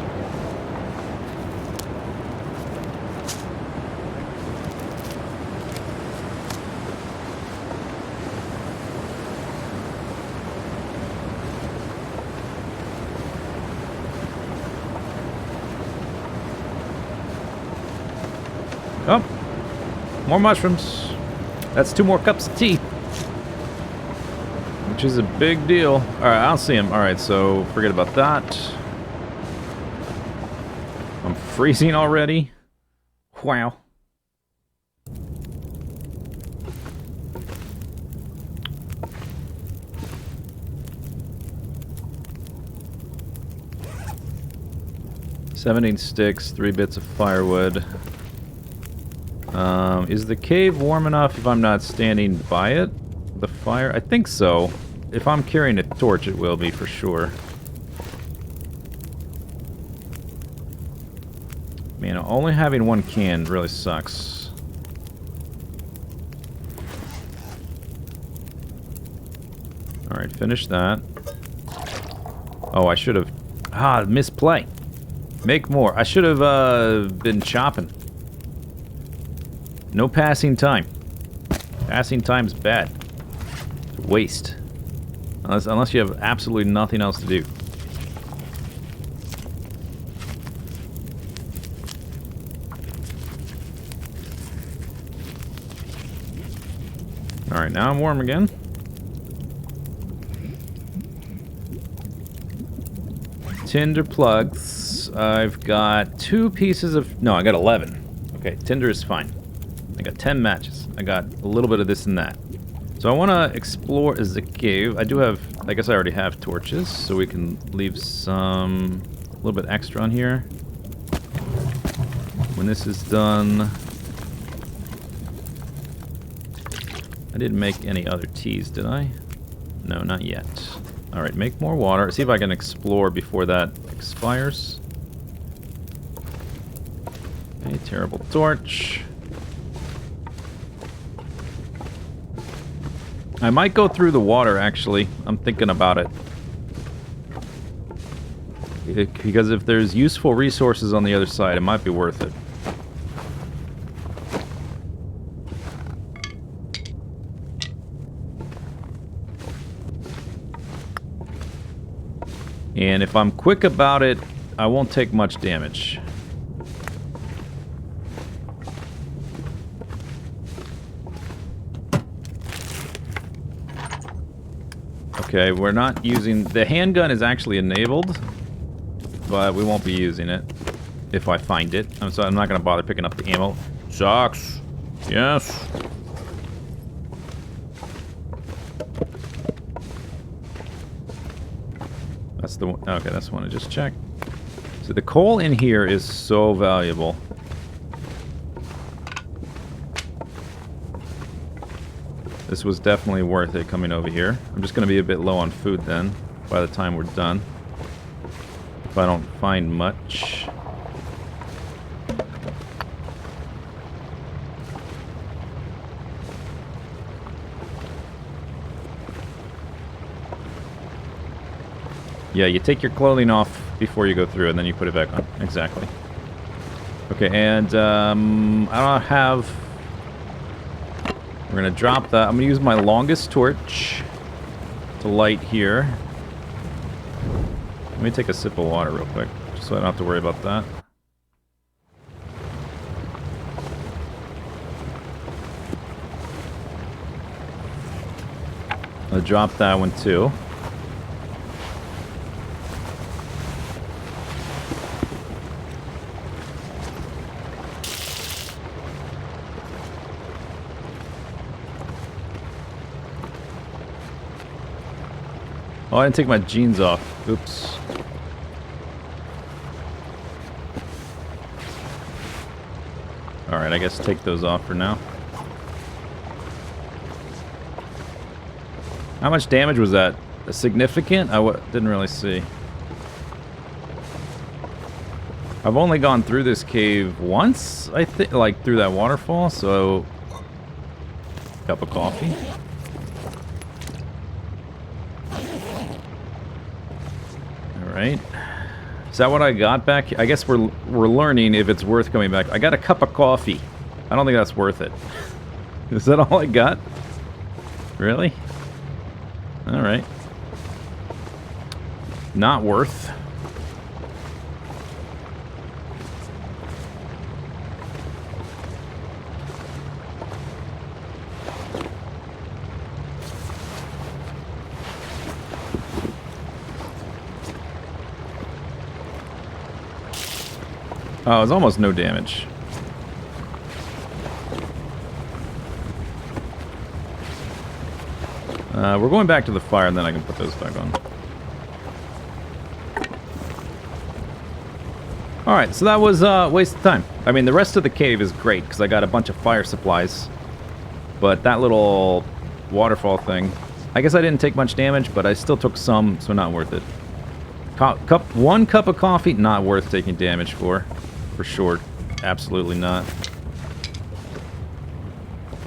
Oh, more mushrooms. That's 2 more cups of tea. Which is a big deal. Alright, I don't see him. Alright, so forget about that. I'm freezing already. Wow. "17 sticks, 3 bits of firewood. Is the cave warm enough if I'm not standing by it? The fire? I think so. If I'm carrying a torch, it will be for sure. Man, only having 1 can really sucks. Alright, finish that. Oh, I should have... Ah, misplay. Make more. I should have been chopping. No passing time. Passing time's bad. It's a waste. Unless you have absolutely nothing else to do. Alright, now I'm warm again. Tinder plugs. I've got 2 pieces of... No, I got 11. Okay, tinder is fine. I got 10 matches. I got a little bit of this and that. So I want to explore the cave. I do have... I guess I already have torches, so we can leave some... a little bit extra on here. When this is done... I didn't make any other teas, did I? No, not yet. Alright, make more water. See if I can explore before that expires. Okay, terrible torch. I might go through the water, actually. I'm thinking about it. Because if there's useful resources on the other side, it might be worth it. And if I'm quick about it, I won't take much damage. Okay, we're not using... The handgun is actually enabled, but we won't be using it if I find it. So I'm not going to bother picking up the ammo. Sucks. Yes. That's the one. Okay, that's the one I just checked. So the coal in here is so valuable. This was definitely worth it coming over here. I'm just going to be a bit low on food then, by the time we're done. If I don't find much. Yeah, you take your clothing off before you go through, and then you put it back on. Exactly. Okay, and I don't have... We're going to drop that. I'm going to use my longest torch to light here. Let me take a sip of water real quick, just so I don't have to worry about that. I'll drop that one too. Oh, I didn't take my jeans off. Oops. Alright, I guess take those off for now. How much damage was that? Significant? I didn't really see. I've only gone through this cave once, I think, like through that waterfall, so... Cup of coffee. Alright. Is that what I got back? I guess we're learning if it's worth coming back. I got a cup of coffee. I don't think that's worth it. Is that all I got? Really? Alright. Not worth. Oh, it was almost no damage. We're going back to the fire, and then I can put those back on. Alright, so that was a waste of time. I mean, the rest of the cave is great, because I got a bunch of fire supplies. But that little waterfall thing, I guess I didn't take much damage, but I still took some, so not worth it. One cup of coffee, not worth taking damage for sure. Absolutely not.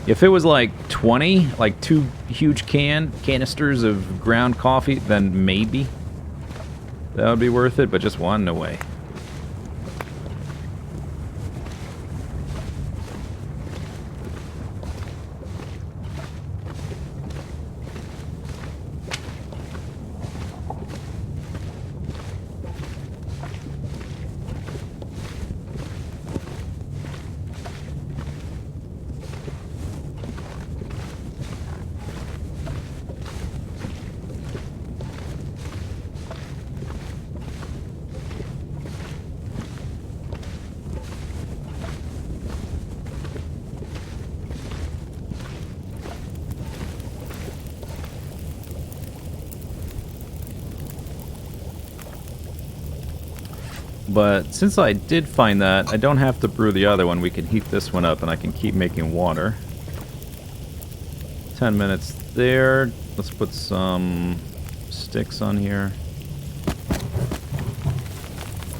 If it was like 20, like 2 huge canisters of ground coffee, then maybe that would be worth it, but just one, no way. But since I did find that, I don't have to brew the other one. We can heat this one up and I can keep making water. 10 minutes there. Let's put some sticks on here.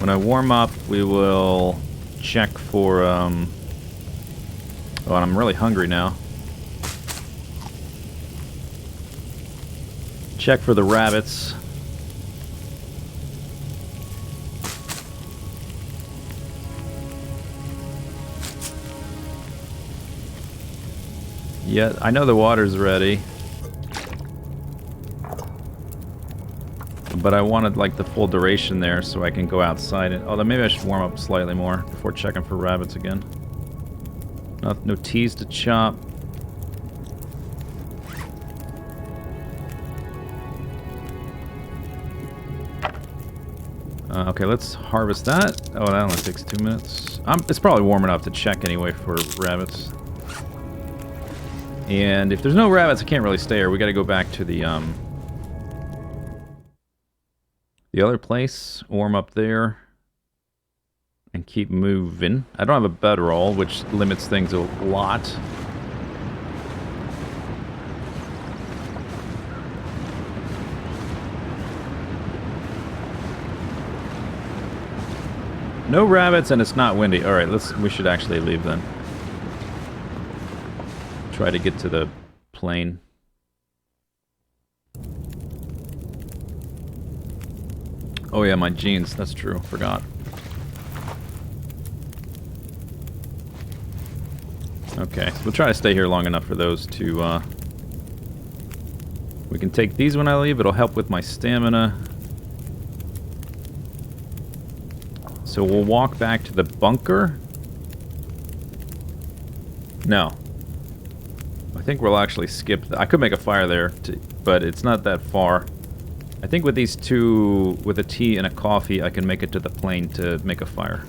When I warm up, we will check for... Oh, and I'm really hungry now. Check for the rabbits. Yeah, I know the water's ready. But I wanted like the full duration there so I can go outside and... Although maybe I should warm up slightly more before checking for rabbits again. No teas to chop. Okay, let's harvest that. Oh, that only takes 2 minutes. It's probably warm enough to check anyway for rabbits. And if there's no rabbits, I can't really stay here. We gotta go back to the other place, warm up there, and keep moving. I don't have a bedroll, which limits things a lot. No rabbits, and it's not windy. All right, we should actually leave then. Try to get to the plane. Oh yeah, my jeans. That's true. Forgot. Okay, so we'll try to stay here long enough for those to... We can take these when I leave. It'll help with my stamina. So we'll walk back to the bunker. No. I think we'll actually skip... I could make a fire there, but it's not that far. I think with these two, with a tea and a coffee, I can make it to the plane to make a fire.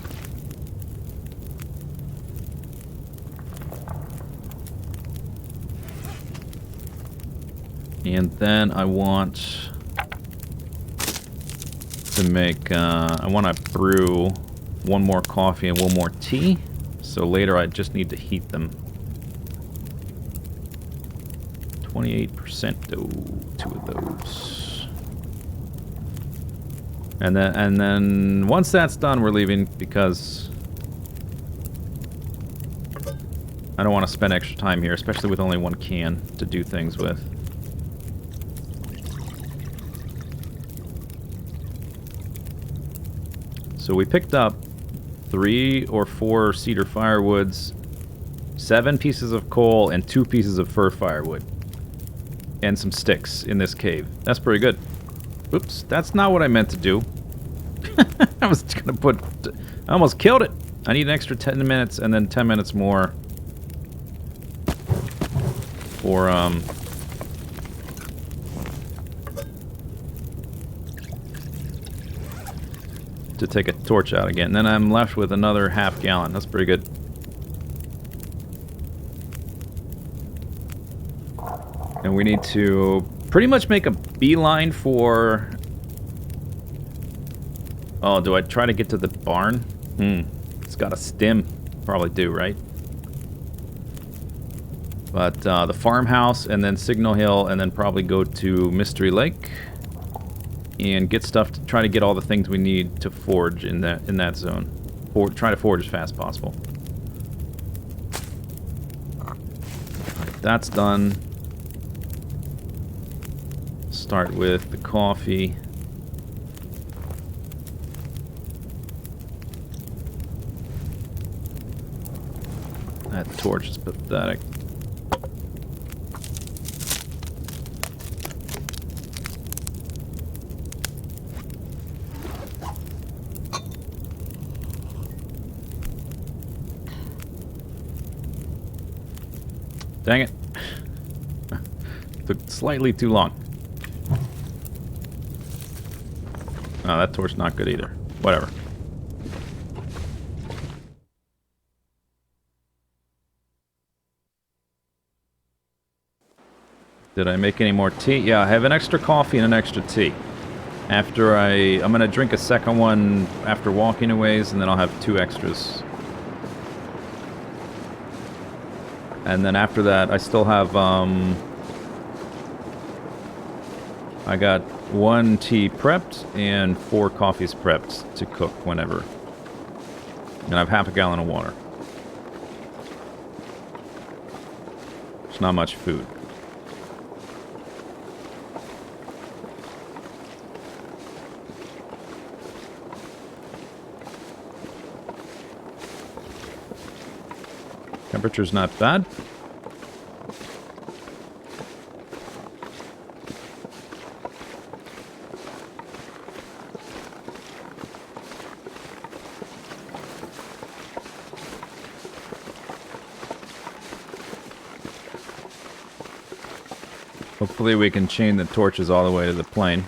And then I want to make, I want to brew one more coffee and one more tea. So later I just need to heat them. 28%, oh, 2 of those. And then once that's done, we're leaving because I don't want to spend extra time here, especially with only one can to do things with. So we picked up 3 or 4 cedar firewoods, 7 pieces of coal, and 2 pieces of fir firewood. And some sticks in this cave. That's pretty good. Oops, that's not what I meant to do. I was gonna put... I almost killed it! I need an extra 10 minutes and then 10 minutes more for, to take a torch out again. And then I'm left with another half gallon. That's pretty good. And we need to pretty much make a beeline for... Oh, do I try to get to the barn? It's got a stem. Probably do, right? But the farmhouse, and then Signal Hill, and then probably go to Mystery Lake and get stuff to try to get all the things we need to forge in that zone. Try to forge as fast as possible. Alright, that's done. Start with the coffee. That torch is pathetic. Dang it. Took slightly too long. Oh, that torch's not good either. Whatever. Did I make any more tea? Yeah, I have an extra coffee and an extra tea. After I'm gonna drink a second one after walking a ways, and then I'll have 2 extras. And then after that, I still have, I got 1 tea prepped and 4 coffees prepped to cook whenever. And I have half a gallon of water. It's not much food. Temperature's not bad. Hopefully we can chain the torches all the way to the plane.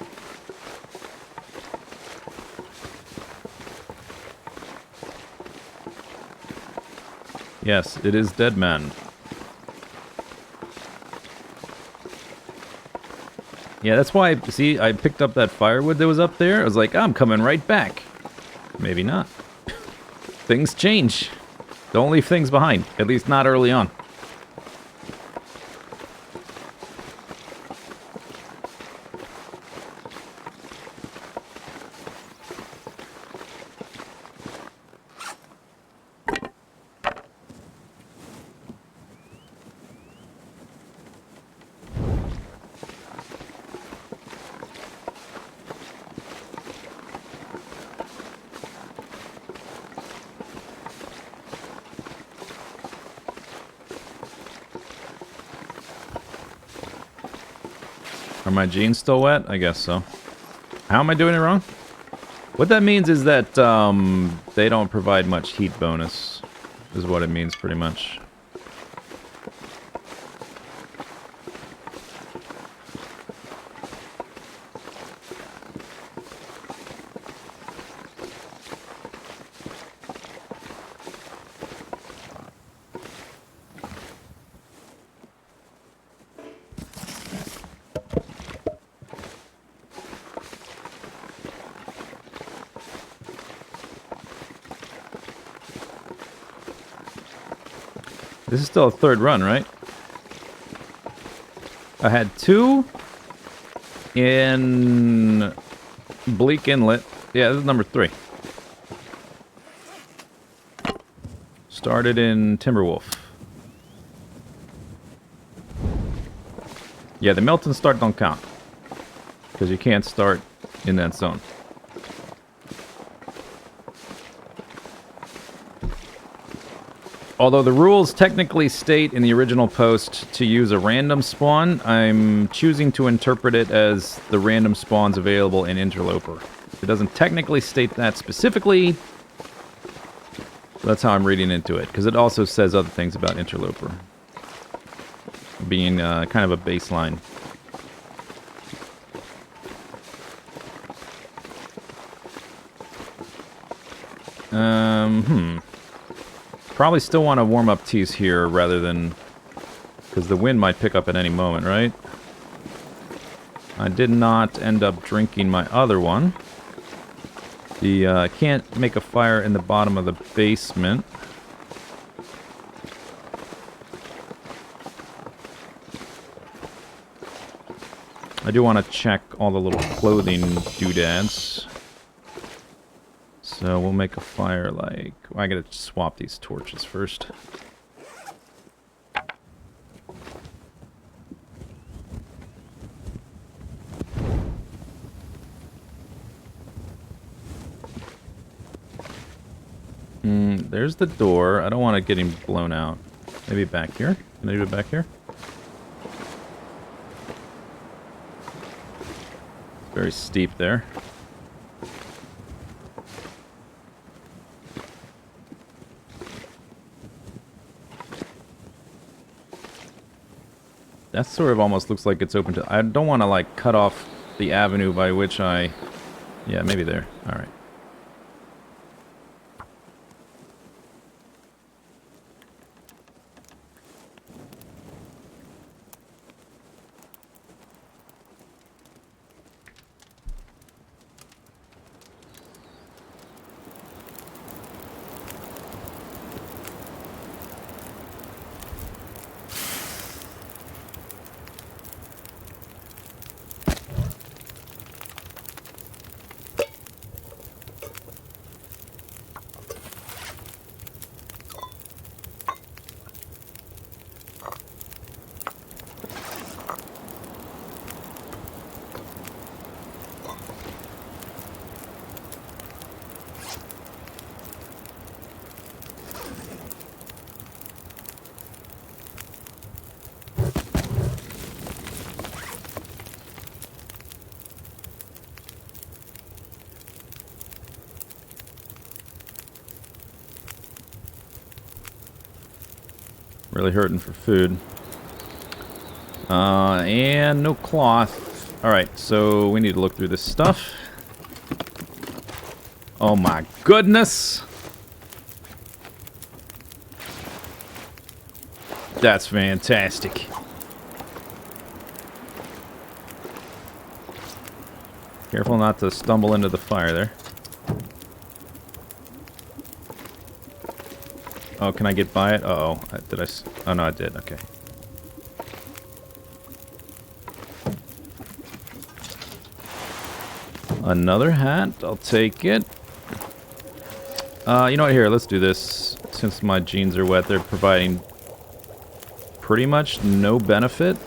Yes, it is Deadman. Yeah, that's why, see, I picked up that firewood that was up there. I was like, I'm coming right back. Maybe not. Things change. Don't leave things behind, at least not early on. Are my jeans still wet? I guess so. How am I doing it wrong? What that means is that they don't provide much heat bonus, is what it means pretty much. This is still a third run, right? I had 2 in Bleak Inlet. Yeah, this is number 3. Started in Timberwolf. Yeah, the melt and start don't count. Because you can't start in that zone. Although the rules technically state in the original post to use a random spawn, I'm choosing to interpret it as the random spawns available in Interloper. It doesn't technically state that specifically. That's how I'm reading into it, because it also says other things about Interloper. Being kind of a baseline. Probably still want to warm up teas here rather than... because the wind might pick up at any moment, right? I did not end up drinking my other one. The can't make a fire in the bottom of the basement. I do want to check all the little clothing doodads. So we'll make a fire like... I gotta swap these torches first. There's the door. I don't want to get him blown out. Maybe back here? Can I do it back here? It's very steep there. That sort of almost looks like it's open to... I don't want to, like, cut off the avenue by which I... Yeah, maybe there. Alright. Really hurting for food. And no cloth. Alright, so we need to look through this stuff. Oh my goodness! That's fantastic. Careful not to stumble into the fire there. Oh, can I get by it? Uh-oh. Did I... Oh, no, I did. Okay. Another hat. I'll take it. You know what? Here, let's do this. Since my jeans are wet, they're providing pretty much no benefit.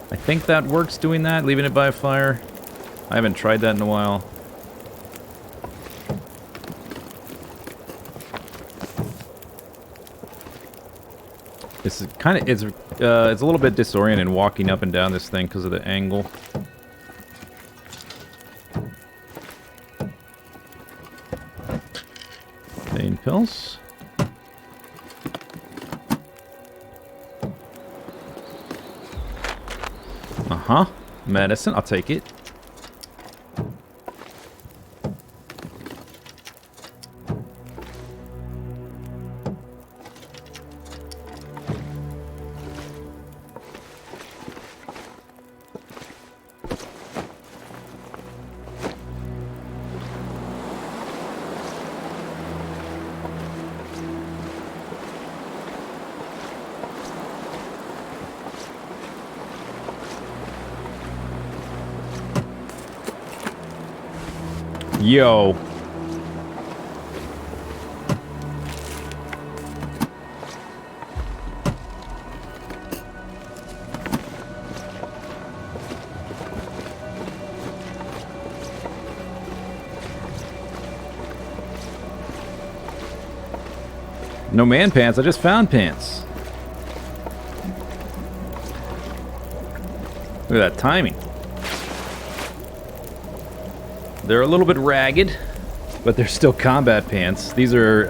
I think that works doing that, leaving it by a fire. I haven't tried that in a while. It's kind of it's a little bit disoriented walking up and down this thing because of the angle. Pain pills. Uh-huh. Medicine, I'll take it. Yo. No man pants, I just found pants. Look at that timing. They're a little bit ragged, but they're still combat pants. These are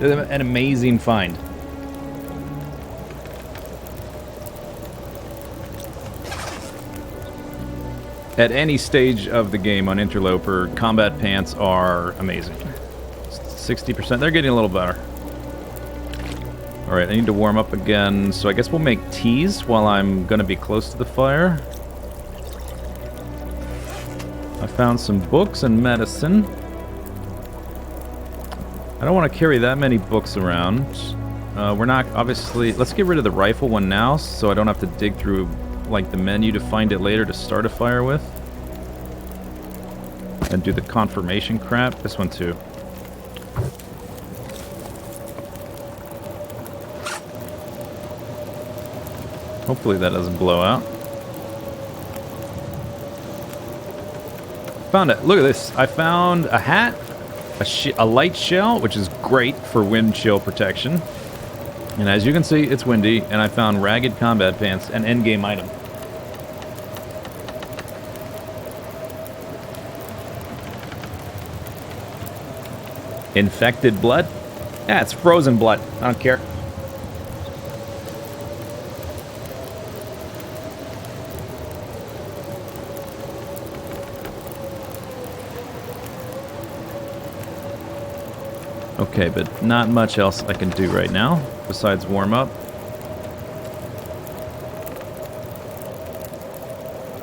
an amazing find. At any stage of the game on Interloper, combat pants are amazing. 60%, they're getting a little better. Alright, I need to warm up again, so I guess we'll make teas while I'm gonna be close to the fire. I found some books and medicine. I don't want to carry that many books around. We're not, obviously... Let's get rid of the rifle one now, so I don't have to dig through, like, the menu to find it later to start a fire with. And do the confirmation crap. This one, too. Hopefully that doesn't blow out. Found it. Look at this. I found a hat, a light shell, which is great for wind chill protection. And as you can see, it's windy, and I found ragged combat pants, an endgame item. Infected blood? Yeah, it's frozen blood. I don't care. Okay, but not much else I can do right now, besides warm up.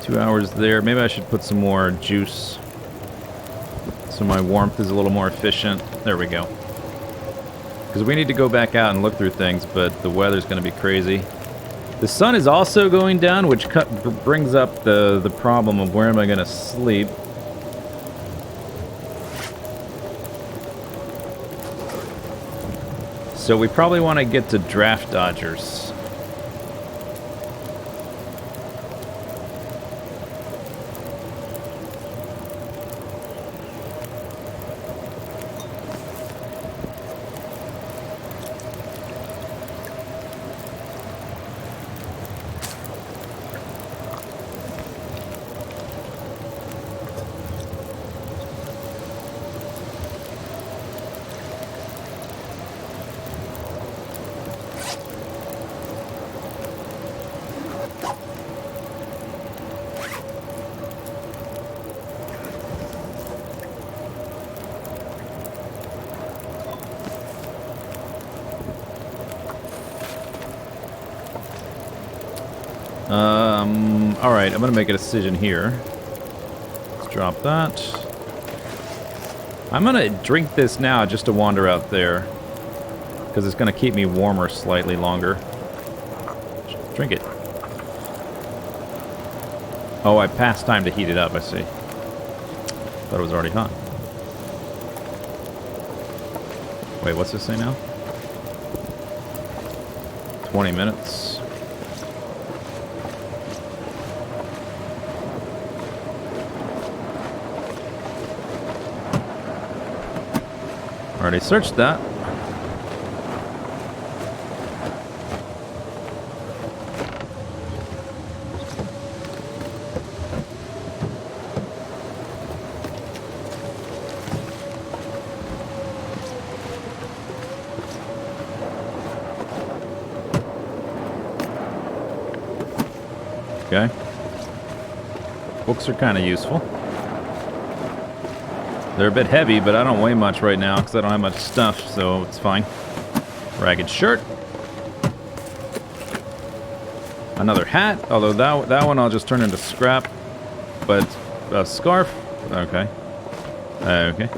2 hours there. Maybe I should put some more juice so my warmth is a little more efficient. There we go. Because we need to go back out and look through things, but the weather's going to be crazy. The sun is also going down, which brings up the problem of where am I going to sleep. So we probably want to get to Draft Dodgers. Alright, I'm gonna make a decision here. Let's drop that. I'm gonna drink this now just to wander out there. Because it's gonna keep me warmer slightly longer. Drink it. Oh, I passed time to heat it up, I see. Thought it was already hot. Wait, what's this say now? 20 minutes. Already searched that. Okay. Books are kind of useful. They're a bit heavy, but I don't weigh much right now because I don't have much stuff, so it's fine. Ragged shirt. Another hat, although that one I'll just turn into scrap. But a scarf, okay. Okay.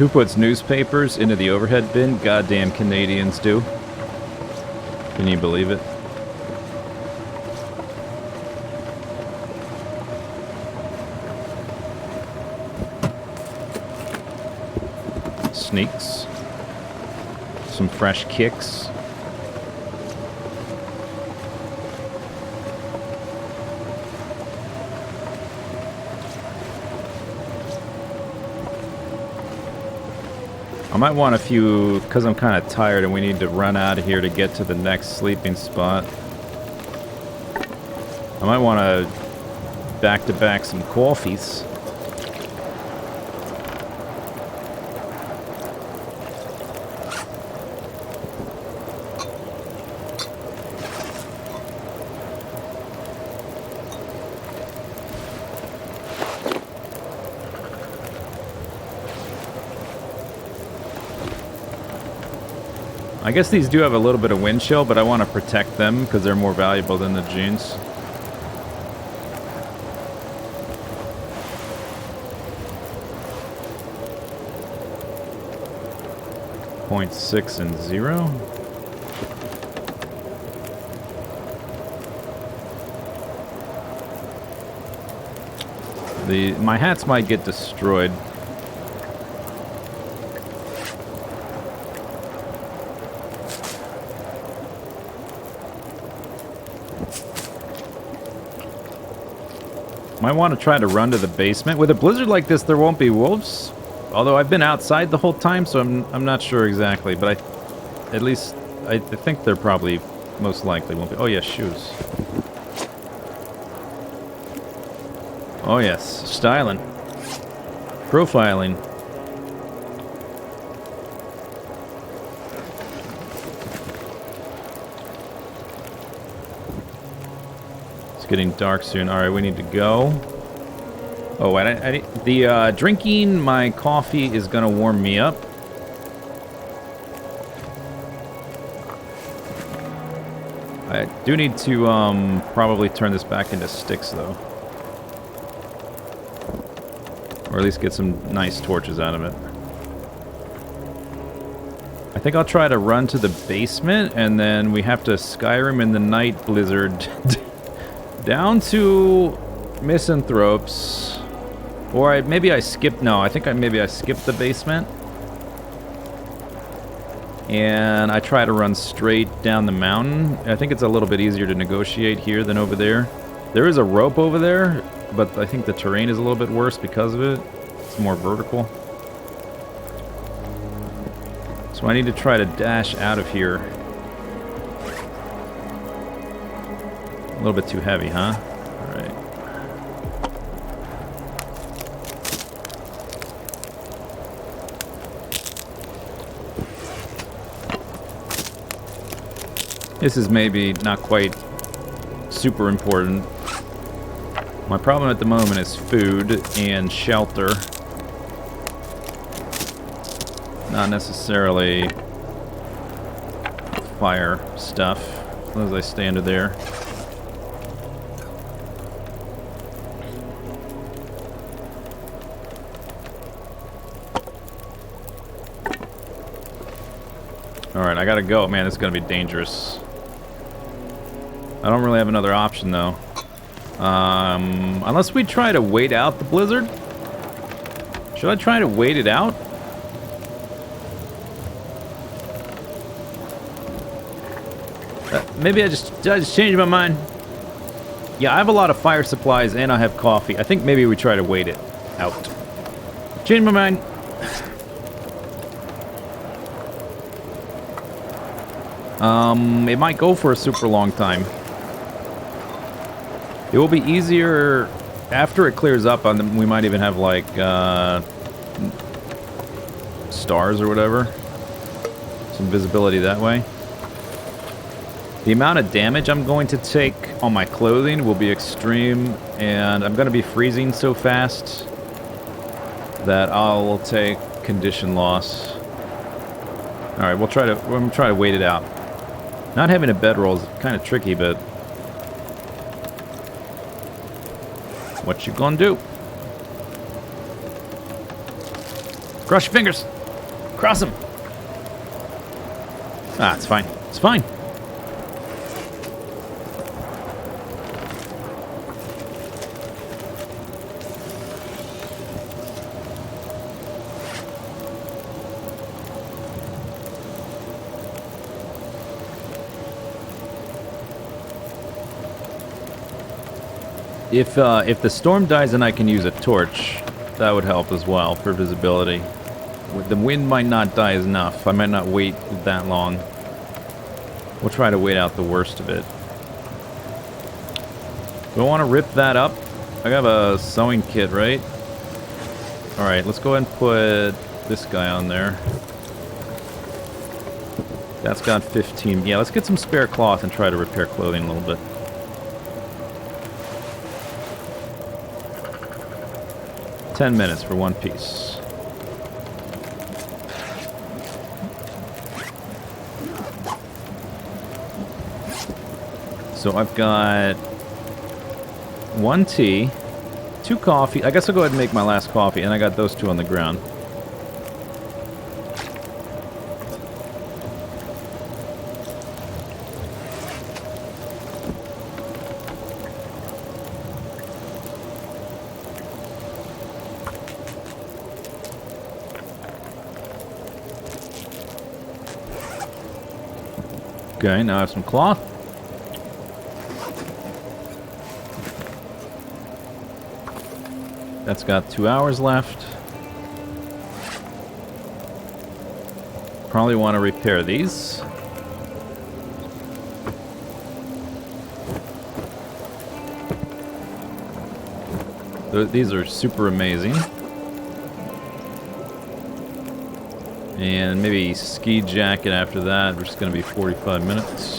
Who puts newspapers into the overhead bin? Goddamn Canadians do. Can you believe it? Sneaks. Some fresh kicks. I might want a few, because I'm kind of tired and we need to run out of here to get to the next sleeping spot. I might want to back-to-back some coffees. I guess these do have a little bit of wind chill, but I want to protect them because they're more valuable than the jeans. .6 and 0. My hats might get destroyed. Might want to try to run to the basement. With a blizzard like this, there won't be wolves. Although I've been outside the whole time, so I'm not sure exactly. But I think they're probably most likely won't be. Oh yes, shoes. Oh yes, styling, profiling. Getting dark soon. All right, we need to go. Oh, drinking my coffee is gonna warm me up. I do need to probably turn this back into sticks though, or at least get some nice torches out of it. I think I'll try to run to the basement, and then we have to Skyrim in the night blizzard. Down to Misanthropes. Or maybe I skipped... No, I think maybe I skipped the basement. And I try to run straight down the mountain. I think it's a little bit easier to negotiate here than over there. There is a rope over there, but I think the terrain is a little bit worse because of it. It's more vertical. So I need to try to dash out of here. A little bit too heavy, huh? All right. This is maybe not quite super important. My problem at the moment is food and shelter. Not necessarily fire stuff, as long as I stay under there. Alright, I gotta go. Man, it's gonna be dangerous. I don't really have another option, though. Unless we try to wait out the blizzard? Should I try to wait it out? Maybe did I just change my mind? Yeah, I have a lot of fire supplies and I have coffee. I think maybe we try to wait it out. Change my mind. It might go for a super long time. It will be easier after it clears up. We might even have like stars or whatever. Some visibility that way. The amount of damage I'm going to take on my clothing will be extreme, and I'm going to be freezing so fast that I'll take condition loss. All right, we'll try to wait it out. Not having a bedroll is kind of tricky, but what you gonna do? Cross your fingers. Cross them. Ah, it's fine. It's fine. If the storm dies and I can use a torch, that would help as well for visibility. The wind might not die enough. I might not wait that long. We'll try to wait out the worst of it. Do I want to rip that up? I have a sewing kit, right? Alright, let's go ahead and put this guy on there. That's got 15. Yeah, let's get some spare cloth and try to repair clothing a little bit. $10 minutes for one piece. So I've got 1 tea, 2 coffee. I guess I'll go ahead and make my last coffee, and I got those 2 on the ground. Okay, now I have some cloth. That's got 2 hours left. Probably want to repair these. These are super amazing. And maybe ski jacket after that, which is going to be 45 minutes.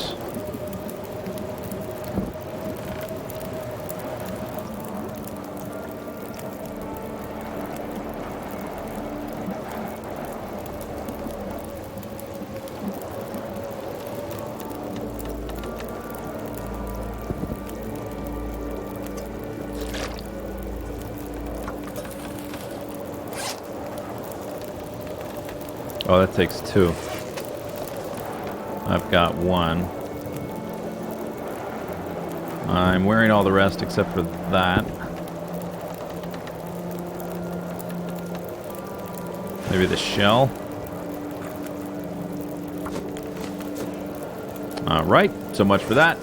Oh, that takes 2. I've got 1. I'm wearing all the rest except for that. Maybe the shell. Alright, so much for that.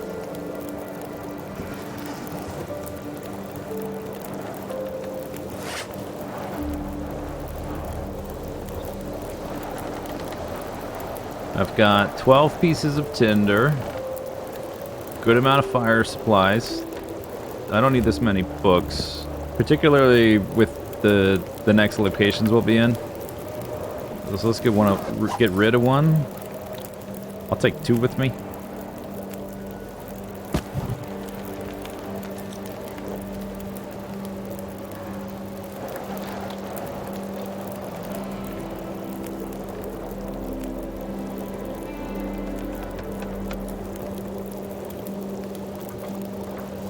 I've got 12 pieces of tinder, good amount of fire supplies. I don't need this many books, particularly with the next locations we'll be in. So let's get rid of 1. I'll take 2 with me.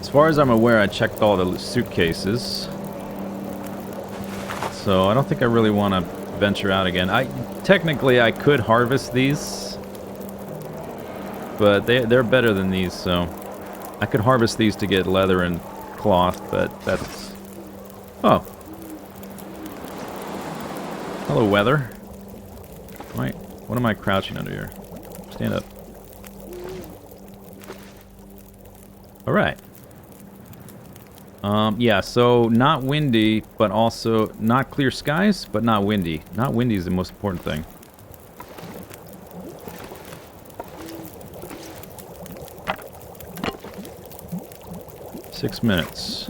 As far as I'm aware, I checked all the suitcases. So I don't think I really want to venture out again. Technically I could harvest these, but they're better than these, so I could harvest these to get leather and cloth, but that's... Oh. Hello, weather. Wait, what am I crouching under here? Stand up. Alright. Yeah, so not windy, but also not clear skies, but not windy. Not windy is the most important thing. Six minutes.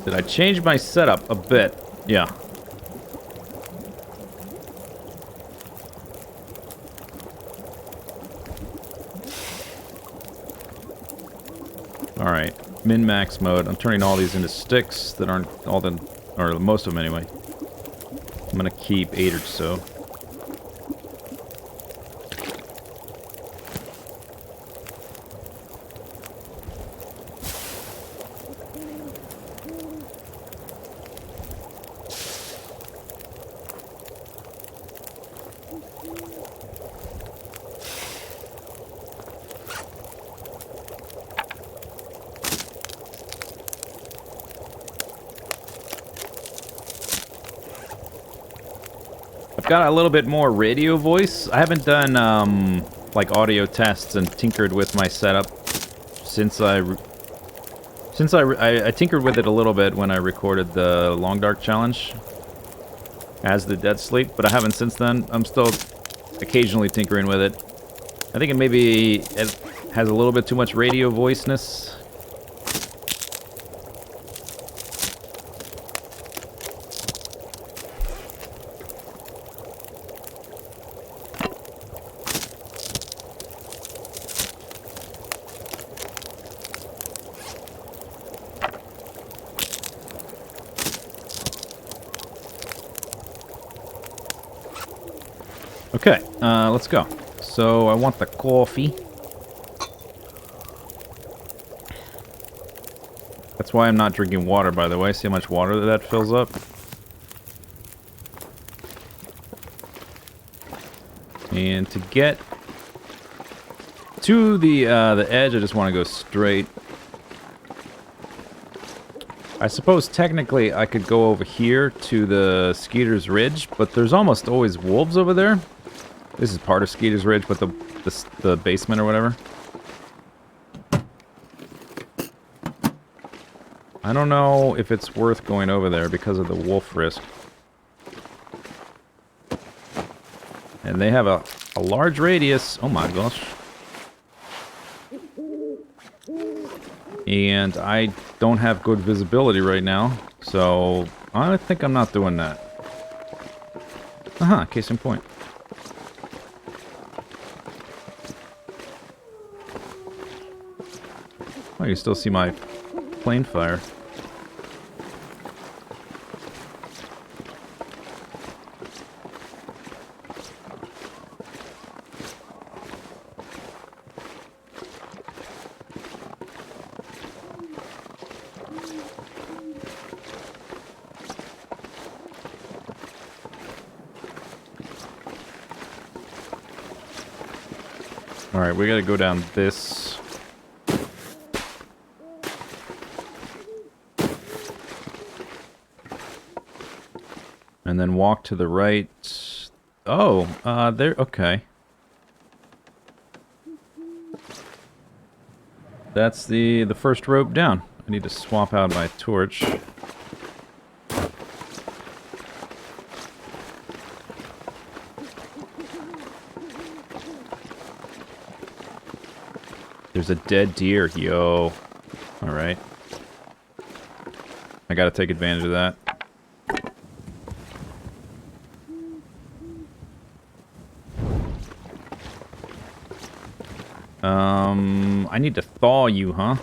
Did I change my setup a bit? Yeah. Alright, min-max mode. I'm turning all these into sticks that aren't all the... or most of them anyway. I'm gonna keep 8 or so. I've got a little bit more radio voice. I haven't done like audio tests and tinkered with my setup since I tinkered with it a little bit when I recorded the Long Dark Challenge as the Dead Sleep, but I haven't since then. I'm still occasionally tinkering with it. I think it has a little bit too much radio voiceness. Okay, let's go. So I want the coffee. That's why I'm not drinking water, by the way. See how much water that fills up? And to get to the edge, I just want to go straight. I suppose technically I could go over here to the Skeeter's Ridge, but there's almost always wolves over there. This is part of Skeeter's Ridge, but the basement or whatever. I don't know if it's worth going over there because of the wolf risk. And they have a large radius. Oh my gosh. And I don't have good visibility right now, so I think I'm not doing that. Case in point. Oh, you still see my plane fire. Alright, we gotta go down this. And then walk to the right. Oh, there, okay. That's the first rope down. I need to swap out my torch. There's a dead deer, yo. Alright. I gotta take advantage of that. I need to thaw you, huh?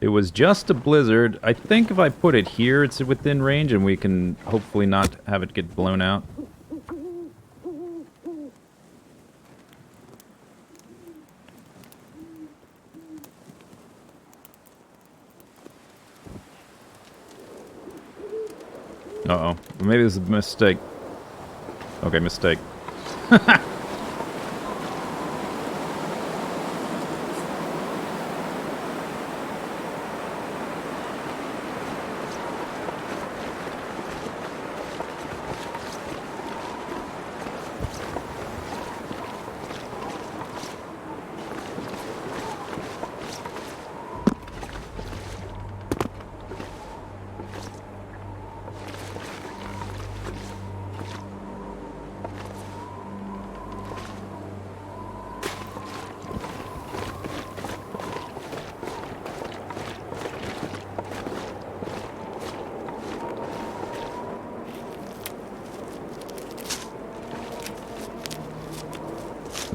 It was just a blizzard. I think if I put it here, it's within range, and we can hopefully not have it get blown out. Uh-oh. Maybe this is a mistake. Okay, mistake.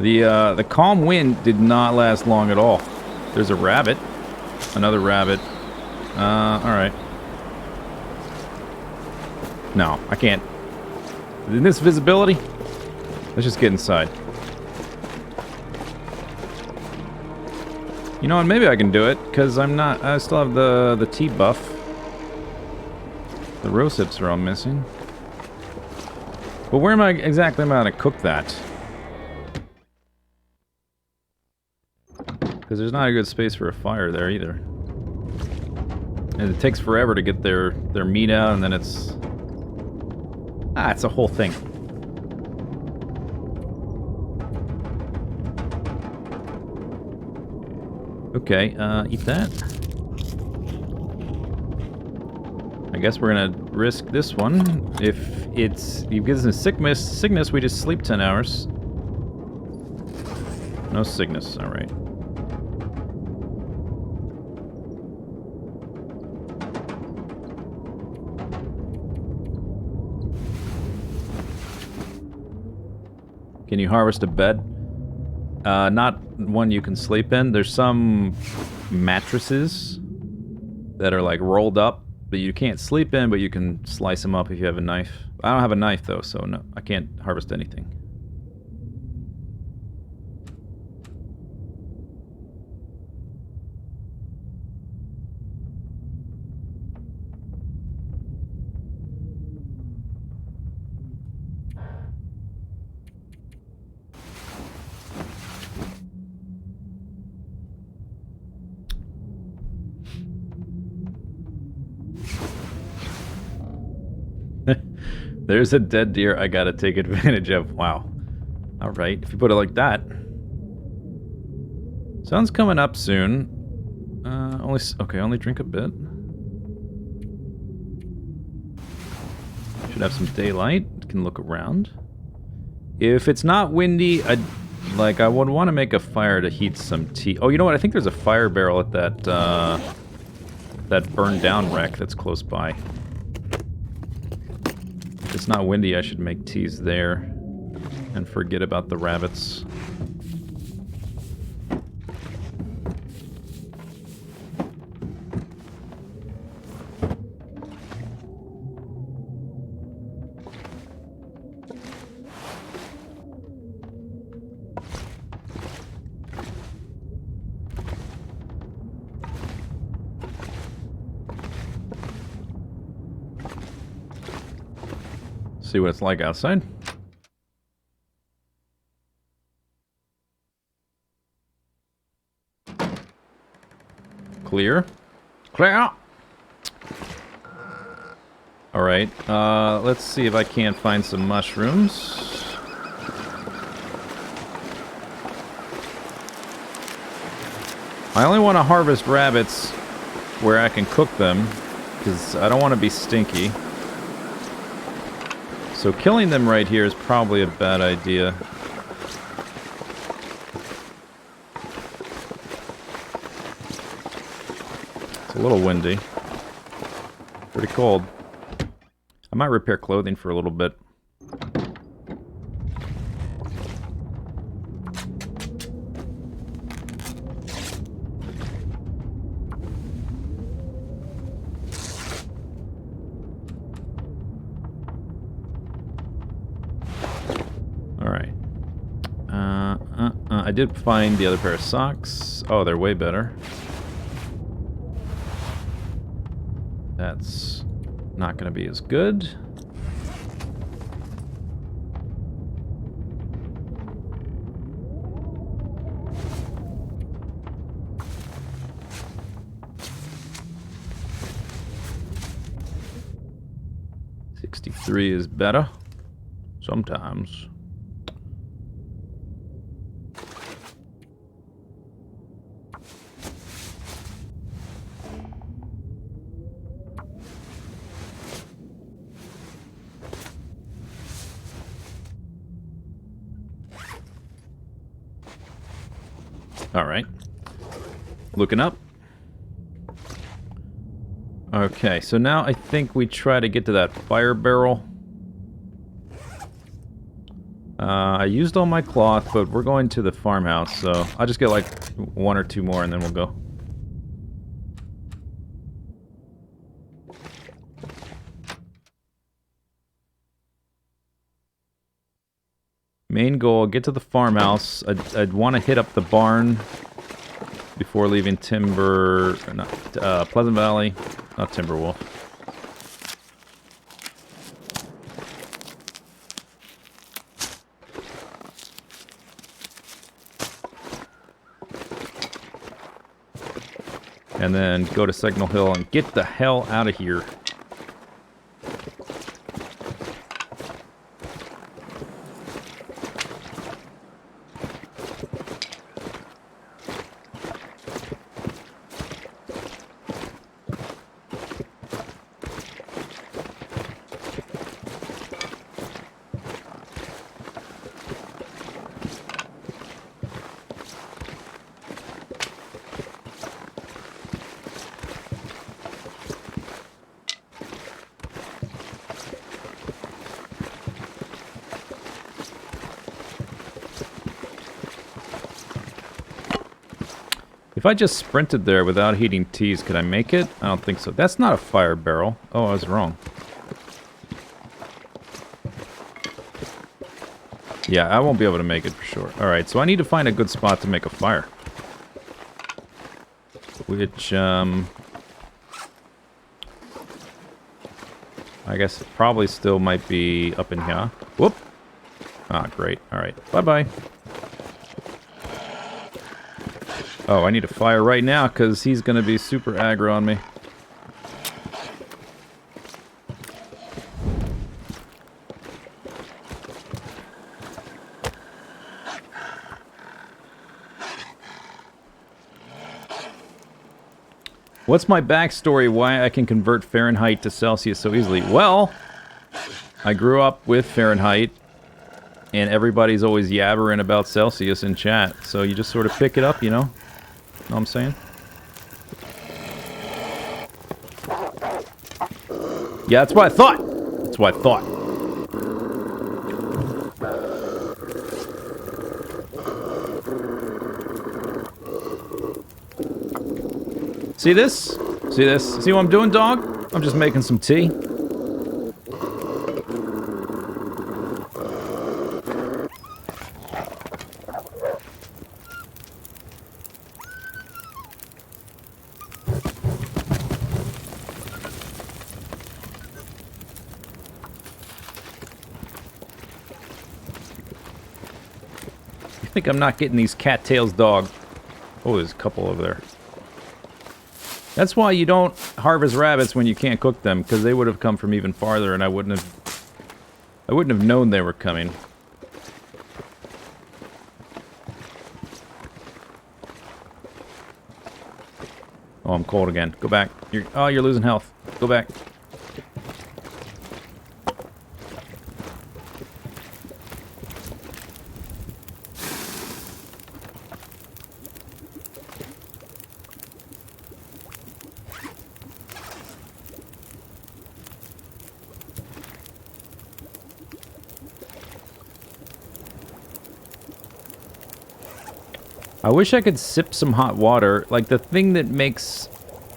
The calm wind did not last long at all. There's a rabbit. Another rabbit. Alright. No, I can't. In this visibility? Let's just get inside. You know what, maybe I can do it, because I still have the T buff. The rose hips are all missing. But where am I exactly going to cook that? Because there's not a good space for a fire there either. And it takes forever to get their meat out, and then it's... Ah, it's a whole thing. Okay, eat that. I guess we're gonna risk this one. If it gives us sickness, we just sleep 10 hours. No sickness, alright. Can you harvest a bed? Not one you can sleep in. There's some mattresses that are like rolled up that you can't sleep in, but you can slice them up if you have a knife. I don't have a knife though, so no, I can't harvest anything. There's a dead deer I gotta take advantage of. Wow. Alright, if you put it like that. Sun's coming up soon. Only drink a bit. Should have some daylight. Can look around. If it's not windy, I would want to make a fire to heat some tea. Oh, you know what? I think there's a fire barrel at that burned down wreck that's close by. If it's not windy, I should make teas there and forget about the rabbits. See what it's like outside. Clear. Clear! Alright, let's see if I can't find some mushrooms. I only want to harvest rabbits where I can cook them, because I don't want to be stinky. So killing them right here is probably a bad idea. It's a little windy. Pretty cold. I might repair clothing for a little bit. I did find the other pair of socks. Oh, they're way better. That's not going to be as good. $63 is better. Sometimes. Alright. Looking up. Okay, so now I think we try to get to that fire barrel. I used all my cloth, but we're going to the farmhouse, so I'll just get like 1 or 2 more and then we'll go. Main goal, get to the farmhouse. I'd want to hit up the barn before leaving Pleasant Valley, not Timberwolf. And then go to Signal Hill and get the hell out of here. If I just sprinted there without heating teas, could I make it? I don't think so. That's not a fire barrel. Oh, I was wrong. Yeah, I won't be able to make it for sure. Alright, so I need to find a good spot to make a fire. Which, I guess it probably still might be up in here. Whoop! Ah, great. Alright, bye-bye. Oh, I need a fire right now, because he's going to be super aggro on me. What's my backstory why I can convert Fahrenheit to Celsius so easily? Well, I grew up with Fahrenheit, and everybody's always yabbering about Celsius in chat, so you just sort of pick it up, you know? Know what I'm saying? Yeah, that's what I thought! That's what I thought. See this? See this? See what I'm doing, dog? I'm just making some tea. I think I'm not getting these cattails, dog. Oh, there's a couple over there. That's why you don't harvest rabbits when you can't cook them, because they would have come from even farther, and I wouldn't have known they were coming. Oh, I'm cold again. Go back. You're losing health. Go back. I wish I could sip some hot water. Like, the thing that makes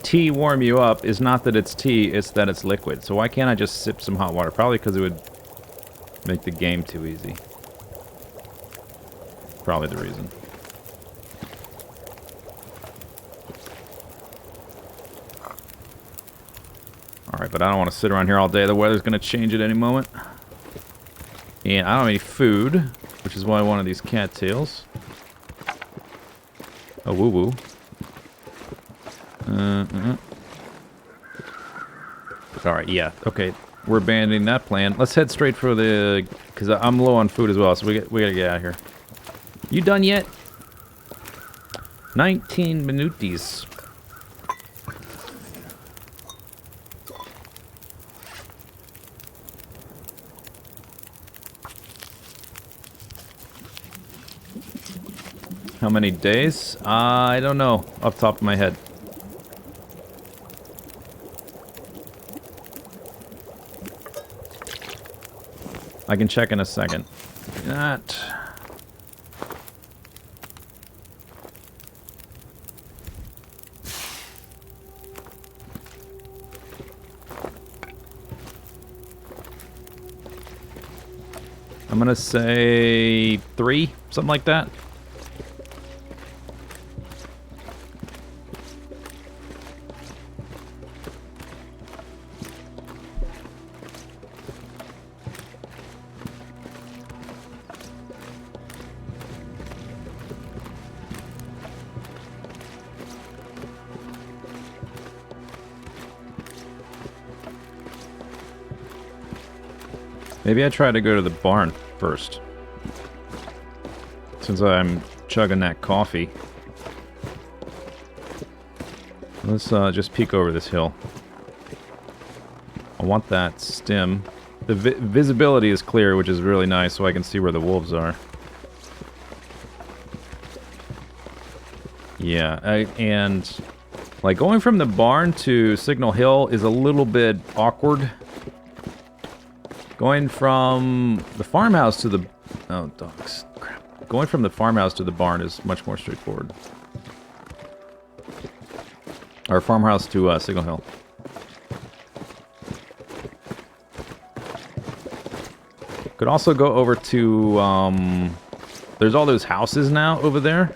tea warm you up is not that it's tea, it's that it's liquid. So why can't I just sip some hot water? Probably because it would make the game too easy. Probably the reason. Alright, but I don't want to sit around here all day. The weather's going to change at any moment. And I don't have any food, which is why I wanted these cattails. Oh, woo-woo. Alright, yeah. Okay, we're abandoning that plan. Let's head straight for the... Because I'm low on food as well, so we gotta get out of here. You done yet? 19 minuties. How many days? I don't know, off the top of my head. I can check in a second. That. I'm gonna say 3, something like that. Maybe I try to go to the barn first. Since I'm chugging that coffee. Let's just peek over this hill. I want that stem. The visibility is clear, which is really nice, so I can see where the wolves are. Yeah, and like going from the barn to Signal Hill is a little bit awkward. Going from the farmhouse to the... Oh, dogs. Crap. Going from the farmhouse to the barn is much more straightforward. Or farmhouse to Signal Hill. Could also go over to, there's all those houses now over there.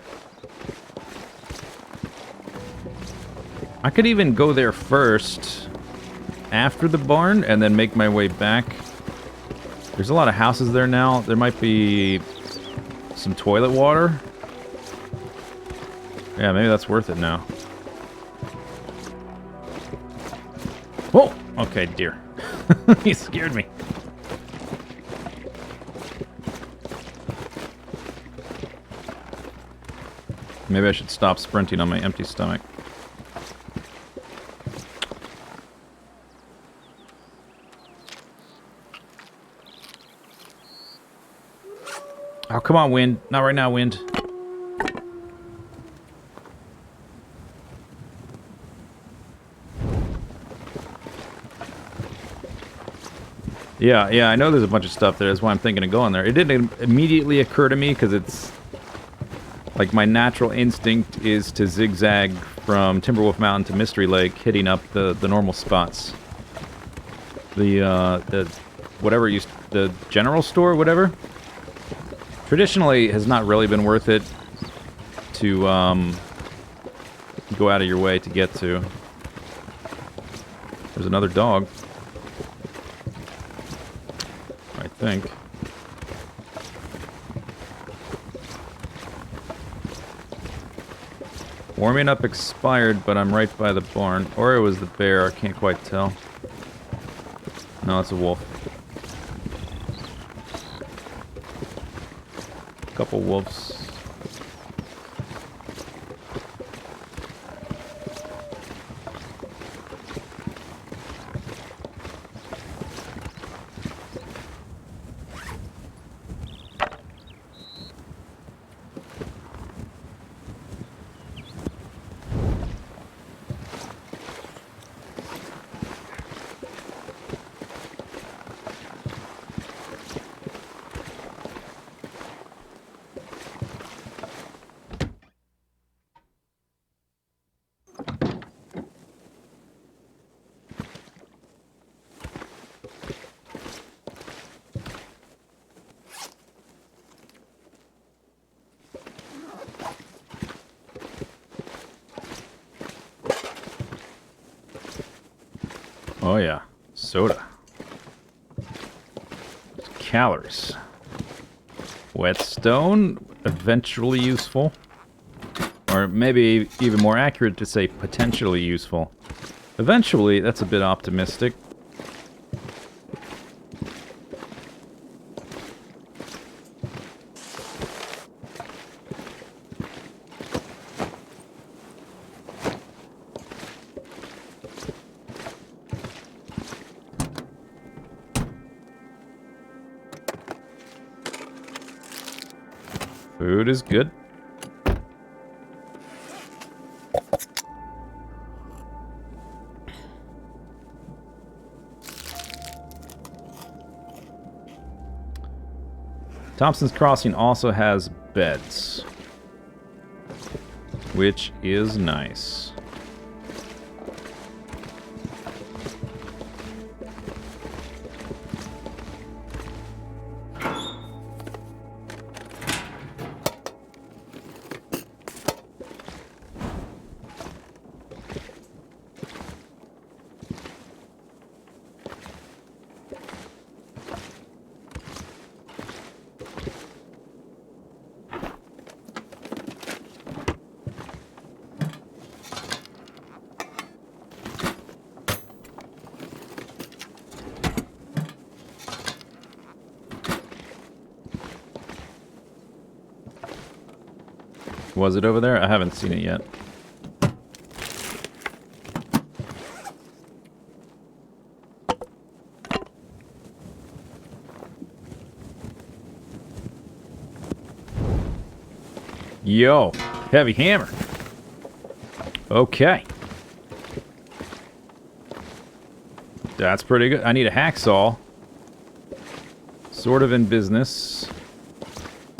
I could even go there first, after the barn, and then make my way back. There's a lot of houses there now. There might be some toilet water. Yeah, maybe that's worth it now. Whoa! Okay, dear. He scared me. Maybe I should stop sprinting on my empty stomach. Oh, come on, wind. Not right now, wind. Yeah, I know there's a bunch of stuff there. That's why I'm thinking of going there. It didn't immediately occur to me because it's... Like, my natural instinct is to zigzag from Timberwolf Mountain to Mystery Lake, hitting up the normal spots. The whatever used... The general store, whatever. Traditionally, has not really been worth it to, go out of your way to get to. There's another dog. I think. Warming up expired, but I'm right by the barn. Or it was the bear, I can't quite tell. No, it's a wolf. Couple wolves. Oh yeah, soda. Calories. Whetstone, eventually useful. Or maybe even more accurate to say potentially useful. Eventually, that's a bit optimistic. Food is good. Thompson's Crossing also has beds, which is nice. Was it over there? I haven't seen it yet. Yo, heavy hammer. Okay. That's pretty good. I need a hacksaw. Sort of in business.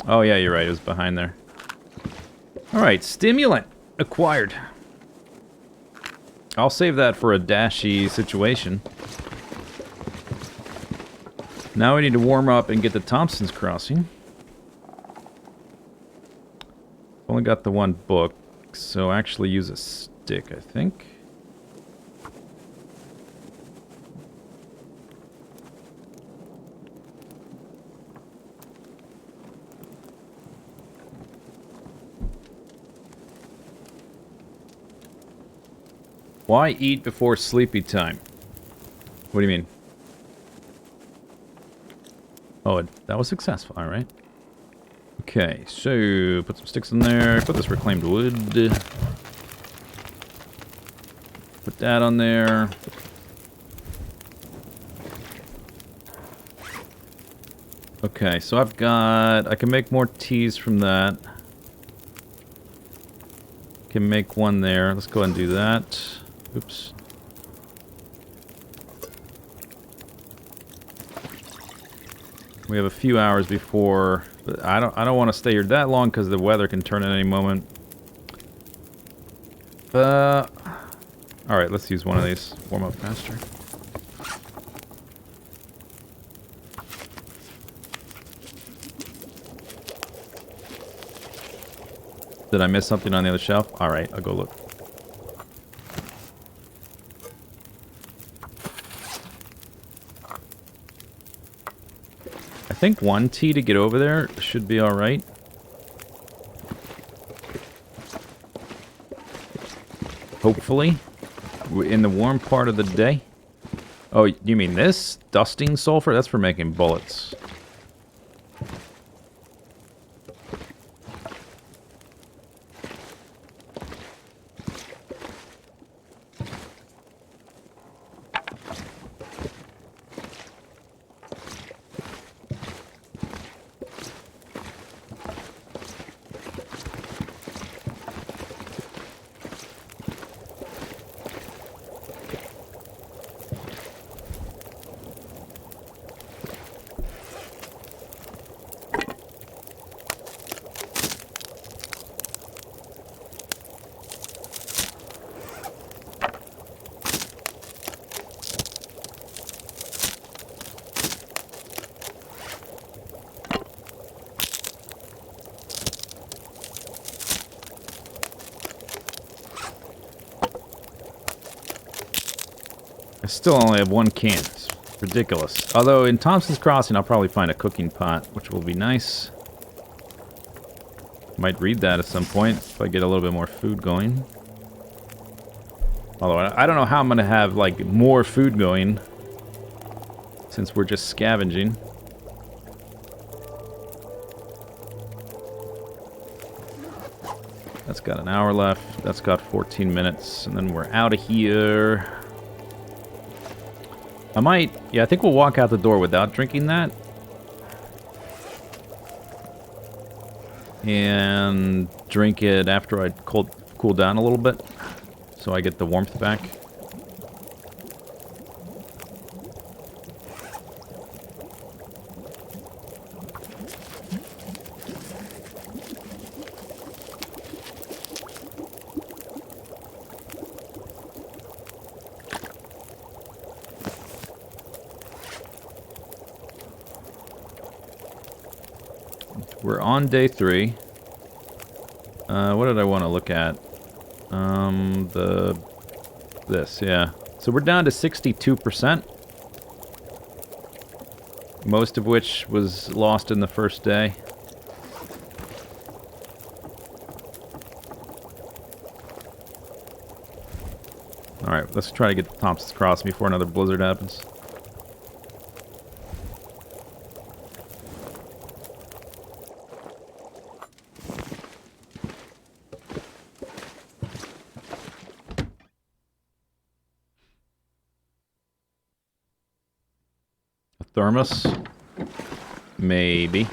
Oh yeah, you're right. It was behind there. Alright, stimulant acquired. I'll save that for a dashy situation. Now we need to warm up and get to Thompson's Crossing. Only got the one book, so actually use a stick, I think. Why eat before sleepy time? What do you mean? Oh, that was successful. All right. Okay, so put some sticks in there. Put this reclaimed wood. Put that on there. Okay, so I've got... I can make more teas from that. Can make one there. Let's go ahead and do that. Oops. We have a few hours before... But I don't want to stay here that long because the weather can turn at any moment. Alright, let's use one of these. Warm up faster. Did I miss something on the other shelf? Alright, I'll go look. I think one tea to get over there should be alright. Hopefully. In the warm part of the day. Oh, you mean this? Dusting sulfur? That's for making bullets. I still only have one can. It's ridiculous. Although in Thompson's Crossing, I'll probably find a cooking pot, which will be nice. Might read that at some point if I get a little bit more food going. Although I don't know how I'm going to have like more food going since we're just scavenging. That's got an hour left. That's got 14 minutes. And then we're out of here. Yeah, I think we'll walk out the door without drinking that. And drink it after I cool down a little bit. So I get the warmth back. We're on day 3. What did I want to look at? This, yeah. So we're down to 62%. Most of which was lost in the first day. Alright, let's try to get to Thompson's Crossing before another blizzard happens. Thermos? Maybe.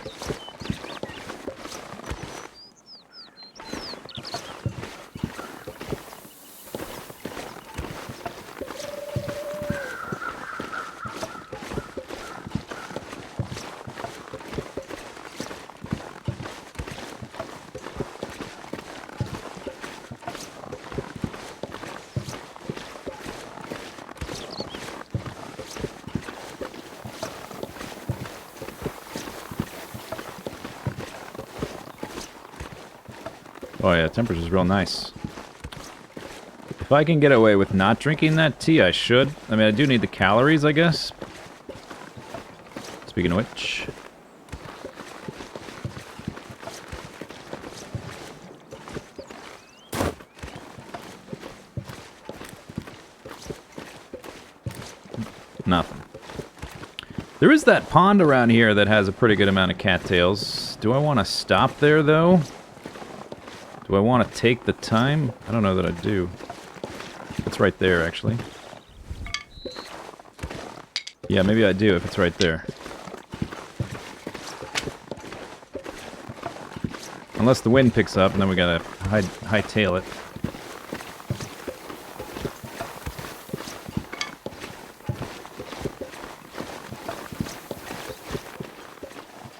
Oh yeah, temperature's real nice. If I can get away with not drinking that tea, I should. I mean, I do need the calories, I guess. Speaking of which... Nothing. There is that pond around here that has a pretty good amount of cattails. Do I want to stop there, though? Do I want to take the time? I don't know that I do. It's right there, actually. Yeah, maybe I do if it's right there. Unless the wind picks up, and then we gotta hightail it.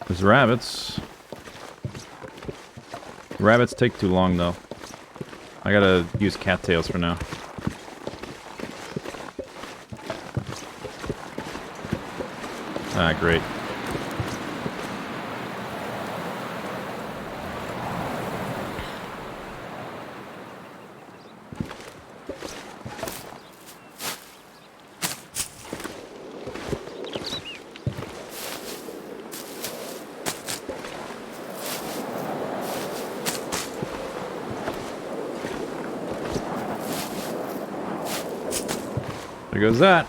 There's rabbits. Rabbits take too long, though. I gotta use cattails for now. Ah, great. There goes that.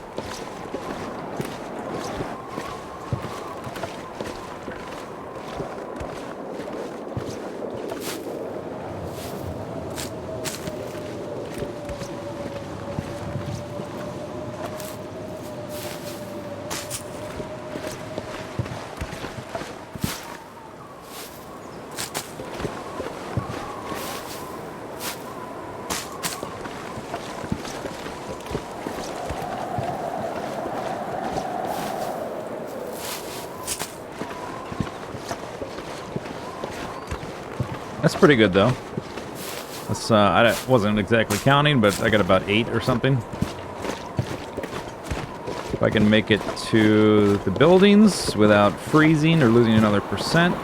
That's pretty good, though. That's, I wasn't exactly counting, but I got about 8 or something. If I can make it to the buildings without freezing or losing another %.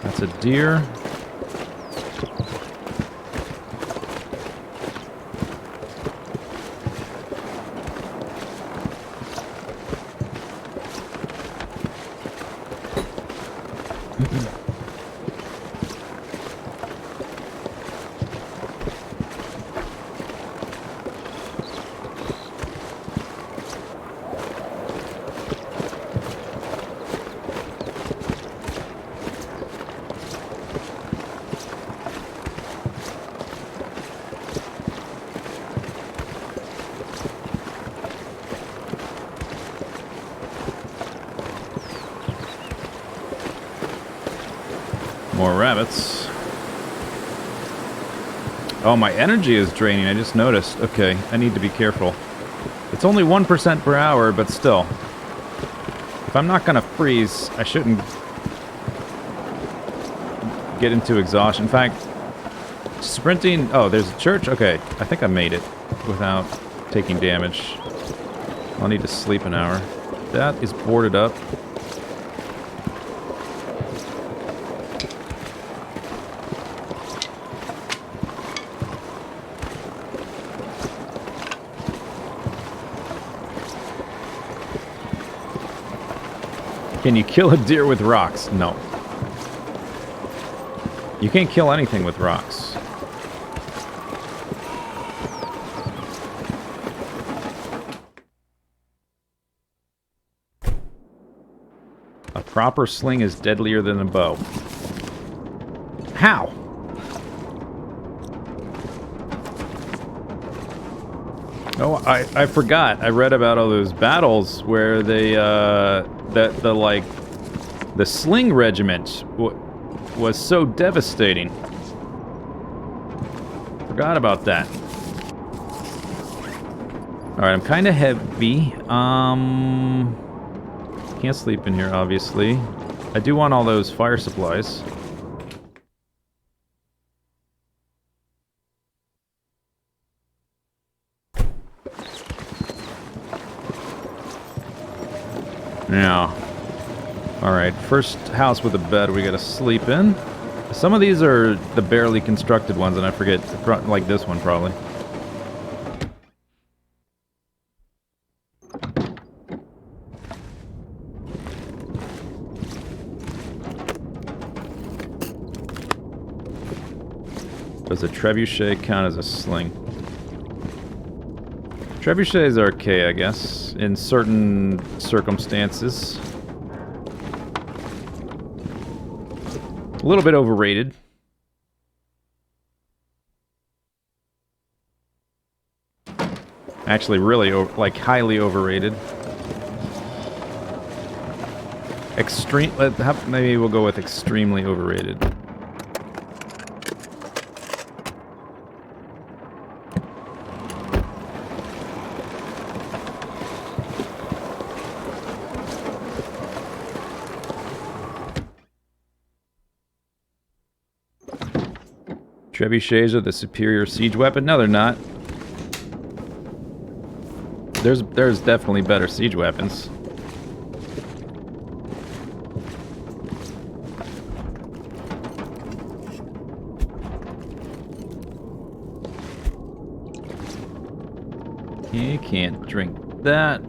That's a deer. More rabbits. Oh, my energy is draining, I just noticed. Okay, I need to be careful. It's only 1% per hour, but still. If I'm not gonna freeze, I shouldn't get into exhaustion. In fact, sprinting... Oh, there's a church? Okay, I think I made it without taking damage. I'll need to sleep an hour. That is boarded up. Can you kill a deer with rocks? No. You can't kill anything with rocks. A proper sling is deadlier than a bow. How? Oh, I forgot. I read about all those battles where they, the sling regiment was so devastating. Forgot about that. Alright, I'm kind of heavy. Can't sleep in here, obviously. I do want all those fire supplies. Alright, first house with a bed we gotta sleep in. Some of these are the barely constructed ones, and I forget, like this one probably. Does a trebuchet count as a sling? Trebuchets are okay, I guess, in certain circumstances. A little bit overrated. Actually, really, like, highly overrated. Extreme. Maybe we'll go with extremely overrated. Trebuchets are the superior siege weapon? No, they're not. There's definitely better siege weapons. You can't drink that.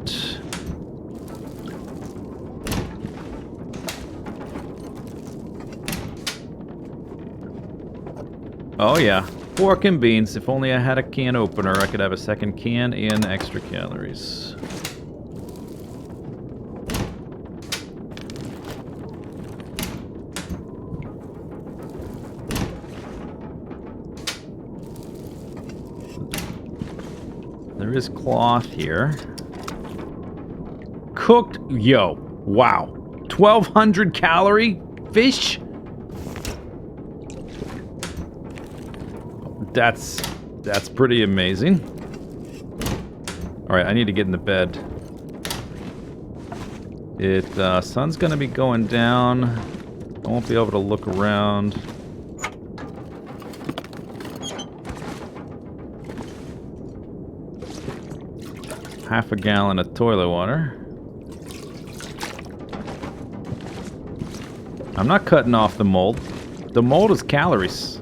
Oh yeah, pork and beans. If only I had a can opener, I could have a second can and extra calories. There is cloth here. Cooked, yo, wow. 1,200 calorie fish? That's pretty amazing. Alright, I need to get in the bed. Sun's gonna be going down. I won't be able to look around. Half a gallon of toilet water. I'm not cutting off the mold. The mold is calories.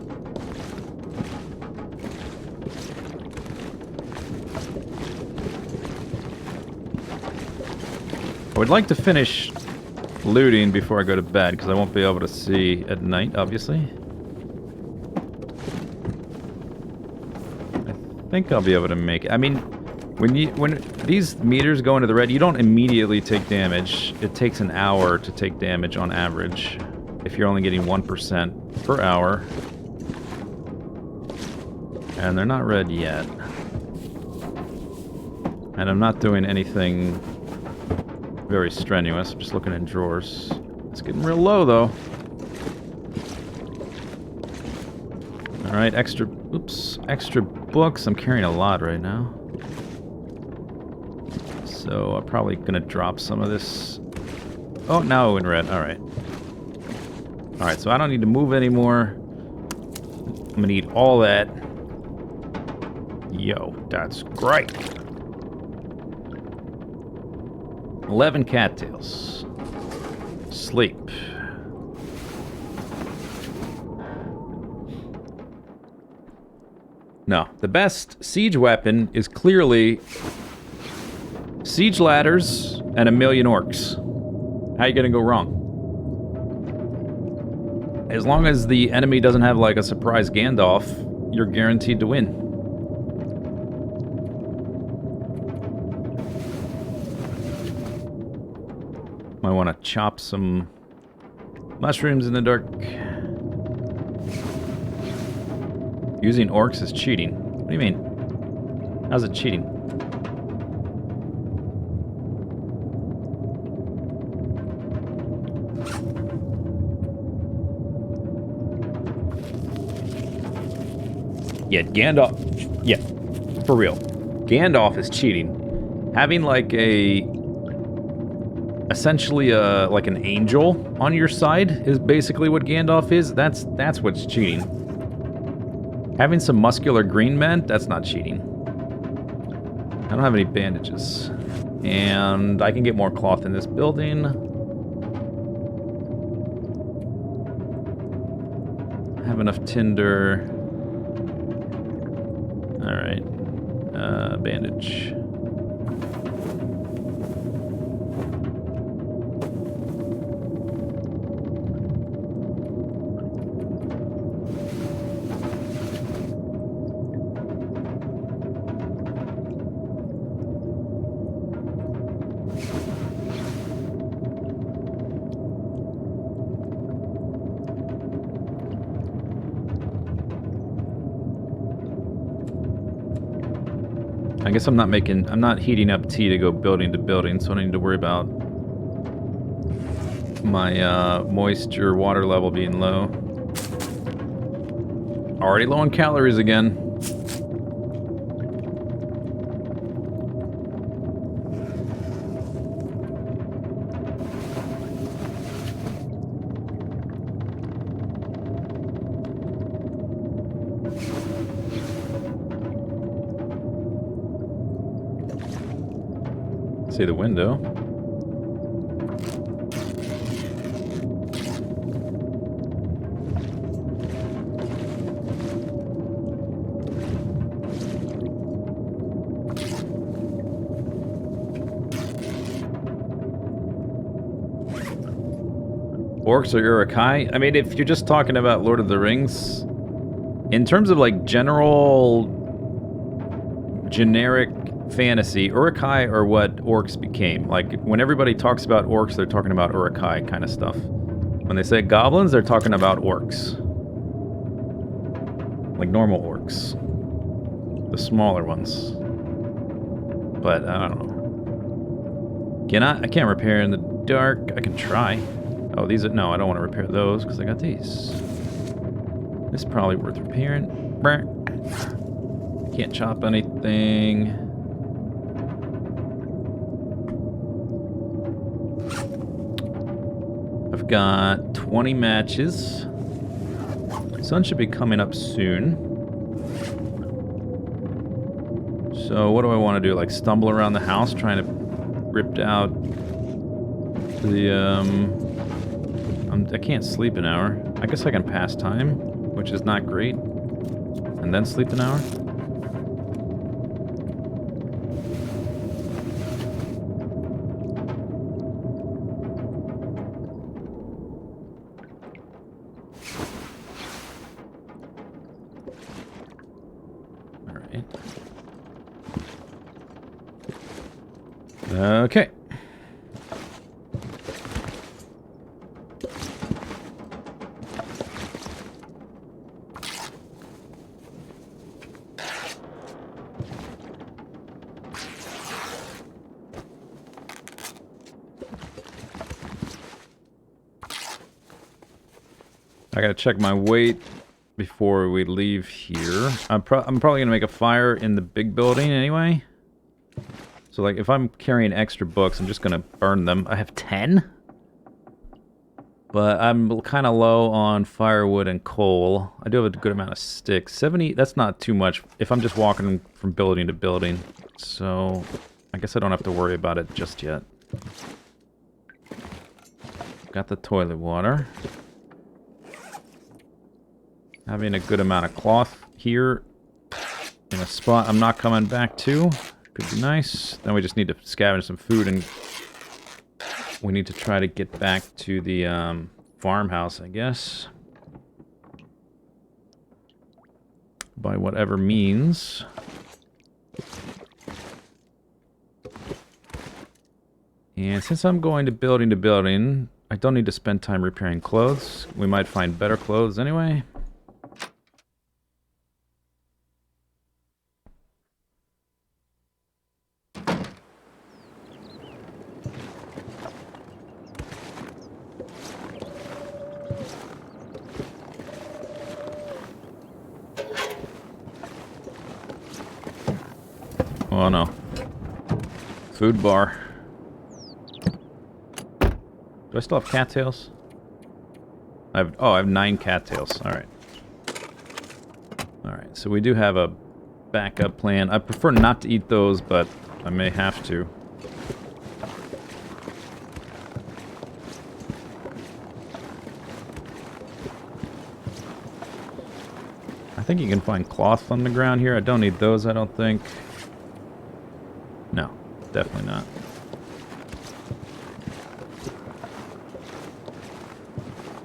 I would like to finish looting before I go to bed, because I won't be able to see at night, obviously. I think I'll be able to make it. I mean, when these meters go into the red, you don't immediately take damage. It takes an hour to take damage on average, if you're only getting 1% per hour. And they're not red yet. And I'm not doing anything very strenuous. I'm just looking in drawers. It's getting real low, though. Alright, extra books. I'm carrying a lot right now. So I'm probably gonna drop some of this. Oh, now in red. Alright. Alright, so I don't need to move anymore. I'm gonna eat all that. Yo, that's great. 11 cattails. Sleep. No, the best siege weapon is clearly siege ladders and 1,000,000 orcs. How you gonna go wrong? As long as the enemy doesn't have like a surprise Gandalf, you're guaranteed to win. Might want to chop some mushrooms in the dark. Using orcs is cheating. What do you mean? How's it cheating? Yeah, Gandalf... Yeah, for real. Gandalf is cheating. Having like a... essentially like an angel on your side is basically what Gandalf is. That's what's cheating. Having some muscular green men, that's not cheating. I don't have any bandages. And I can get more cloth in this building. have enough tinder. Alright. Bandage. I guess I'm not heating up tea to go building to building, so I don't need to worry about my moisture water level being low. Already low on calories again. See the window. Orcs or Urukai? I mean, if you're just talking about Lord of the Rings, in terms of like general generic fantasy, Urukai are what orcs became. Like, when everybody talks about orcs, they're talking about Urukai kind of stuff. When they say goblins, they're talking about orcs. Like normal orcs. The smaller ones. But, I don't know. I can't repair in the dark. I can try. Oh, these are... No, I don't want to repair those, because I got these. This is probably worth repairing. Can't chop anything. I've got 20 matches. Sun should be coming up soon. So what do I want to do? Like stumble around the house trying to rip out the I can't sleep an hour. I guess I can pass time, which is not great. And then sleep an hour. Okay. I gotta check my weight before we leave here. I'm probably gonna make a fire in the big building anyway. So, like, if I'm carrying extra books, I'm just gonna burn them. I have 10? But I'm kind of low on firewood and coal. I do have a good amount of sticks. 70, that's not too much if I'm just walking from building to building. So, I guess I don't have to worry about it just yet. Got the toilet water. Having a good amount of cloth here in a spot I'm not coming back to. Could be nice. Then we just need to scavenge some food, and we need to try to get back to the farmhouse, I guess. By whatever means. And since I'm going to building, I don't need to spend time repairing clothes. We might find better clothes anyway. Oh no. Food bar. Do I still have cattails? I have 9 cattails. Alright. Alright, so we do have a backup plan. I prefer not to eat those, but I may have to. I think you can find cloth on the ground here. I don't need those, I don't think. No, definitely not.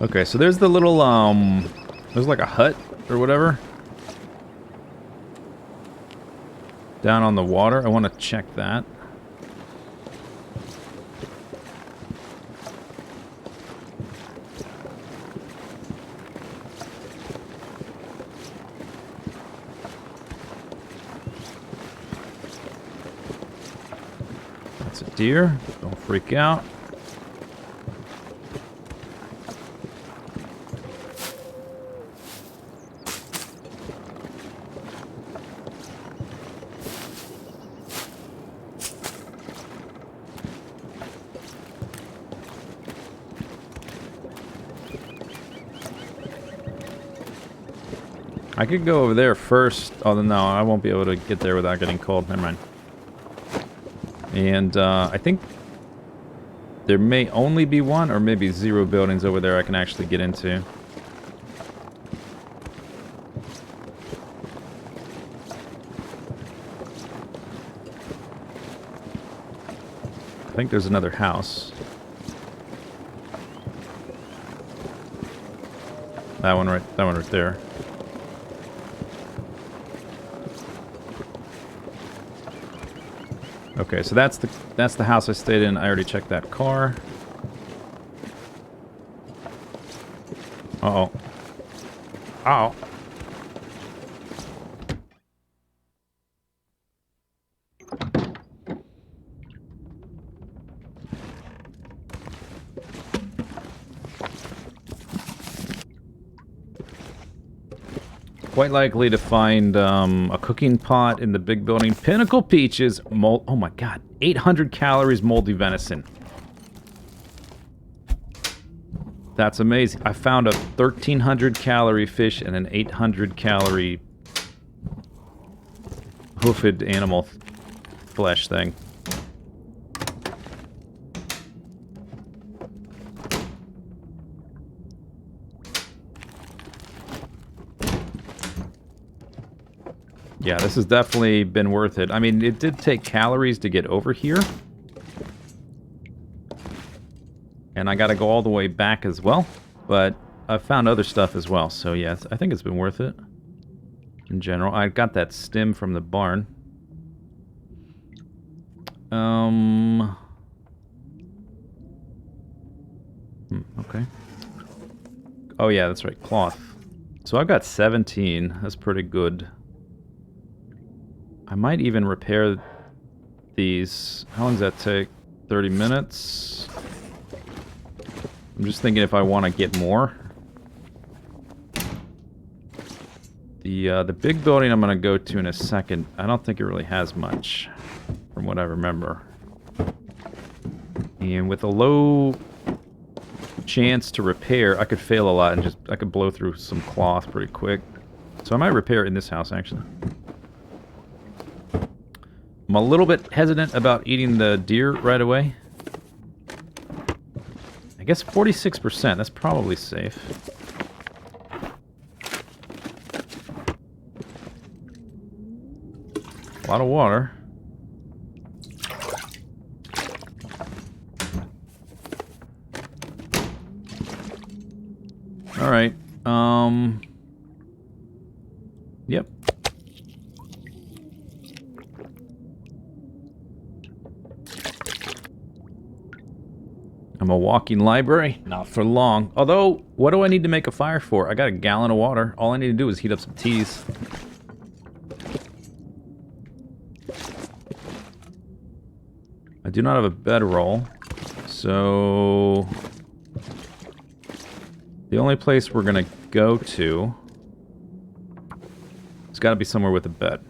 Okay, so there's the little, there's like a hut or whatever. Down on the water. I want to check that. That's a deer. Don't freak out. I could go over there first. Oh, no, I won't be able to get there without getting cold. Never mind. And I think there may only be one or maybe 0 buildings over there I can actually get into. I think there's another house. That one right there. Okay, so that's the house I stayed in. I already checked that car. Uh-oh. Uh-oh. Quite likely to find a cooking pot in the big building. Pinnacle peaches, oh my god, 800 calories moldy venison. That's amazing. I found a 1,300 calorie fish and an 800 calorie hoofed animal flesh thing. Yeah, this has definitely been worth it. I mean, it did take calories to get over here. And I gotta go all the way back as well. But I've found other stuff as well. So yeah, I think it's been worth it. In general. I got that stem from the barn. Okay. Oh yeah, that's right, cloth. So I've got 17. That's pretty good. I might even repair these. How long does that take? 30 minutes? I'm just thinking if I want to get more. The big building I'm going to go to in a second, I don't think it really has much, from what I remember. And with a low chance to repair, I could fail a lot and I could blow through some cloth pretty quick. So I might repair it in this house, actually. I'm a little bit hesitant about eating the deer right away. I guess 46%, that's probably safe. A lot of water. Alright, yep. I'm a walking library. Not for long. Although, what do I need to make a fire for? I got a gallon of water. All I need to do is heat up some teas. I do not have a bedroll. So... the only place we're gonna go to... it's gotta be somewhere with a bed.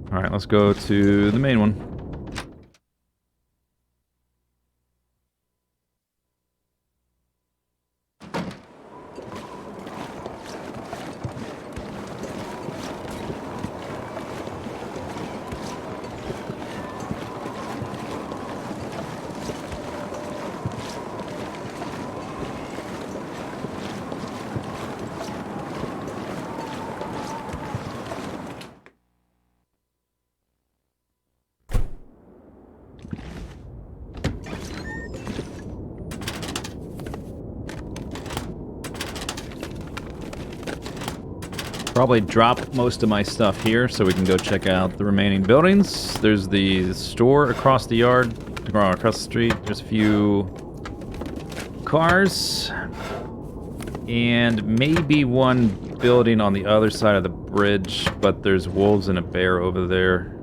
Alright, let's go to the main one. Probably drop most of my stuff here so we can go check out the remaining buildings. There's the store across the yard, across the street. There's a few cars. And maybe one building on the other side of the bridge, but there's wolves and a bear over there.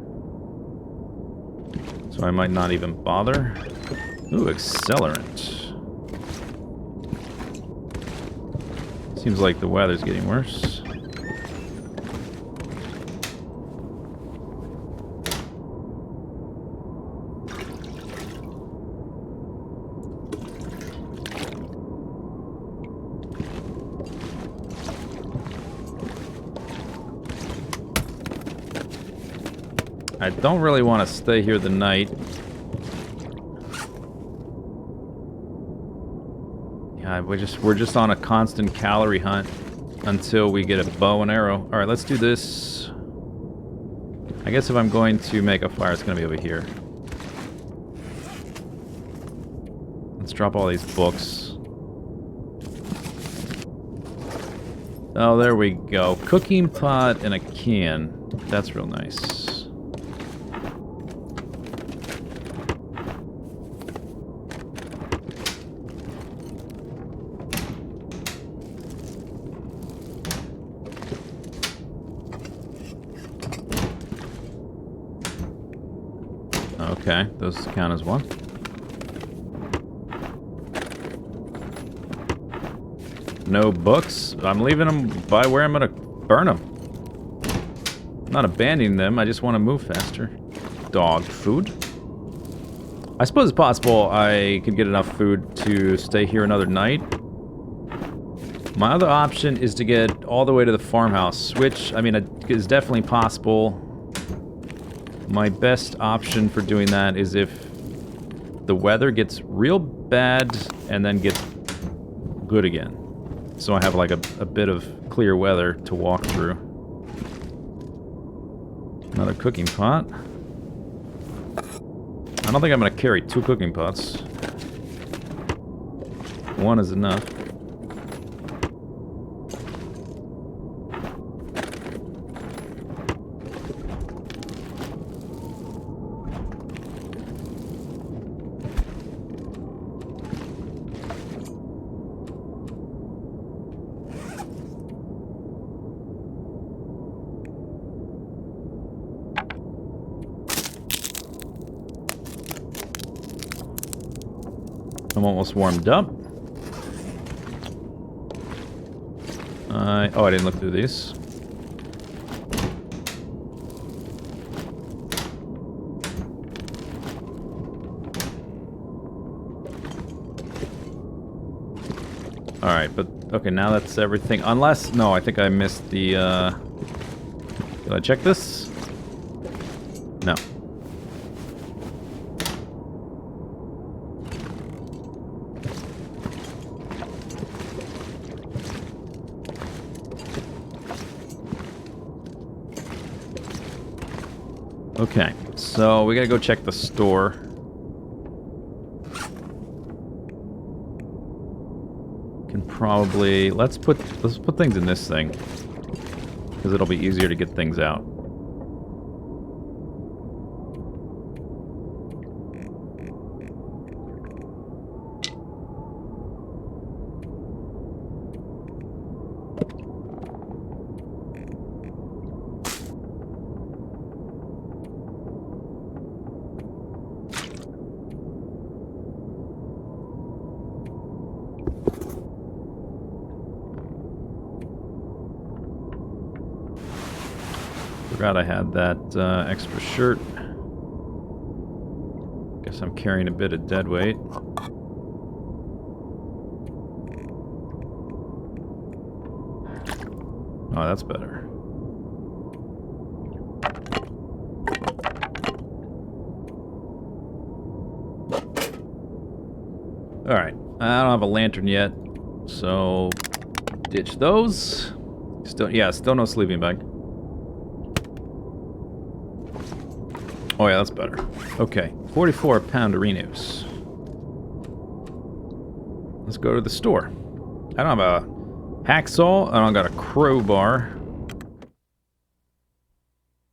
So I might not even bother. Ooh, accelerant. Seems like the weather's getting worse. I don't really want to stay here the night. Yeah, we're just on a constant calorie hunt until we get a bow and arrow. All right, let's do this. I guess if I'm going to make a fire, it's going to be over here. Let's drop all these books. Oh, there we go. Cooking pot and a can. That's real nice. Okay, those count as one. No books. I'm leaving them by where I'm gonna burn them. I'm not abandoning them, I just want to move faster. Dog food. I suppose it's possible I could get enough food to stay here another night. My other option is to get all the way to the farmhouse, which, I mean, is definitely possible. My best option for doing that is if the weather gets real bad and then gets good again. So I have like a bit of clear weather to walk through. Another cooking pot. I don't think I'm going to carry 2 cooking pots. 1 is enough. I'm almost warmed up. Oh, I didn't look through these. Alright, but okay, now that's everything. Unless, no, I think I missed the, did I check this? No. Okay, so we gotta go check the store. Can probably let's put things in this thing because it'll be easier to get things out. Forgot I had that extra shirt. Guess I'm carrying a bit of dead weight. Oh, that's better. Alright, I don't have a lantern yet, so ditch those. Still no sleeping bag. Oh yeah, that's better. Okay, 44 pounderinos. Let's go to the store. I don't have a hacksaw. I don't got a crowbar.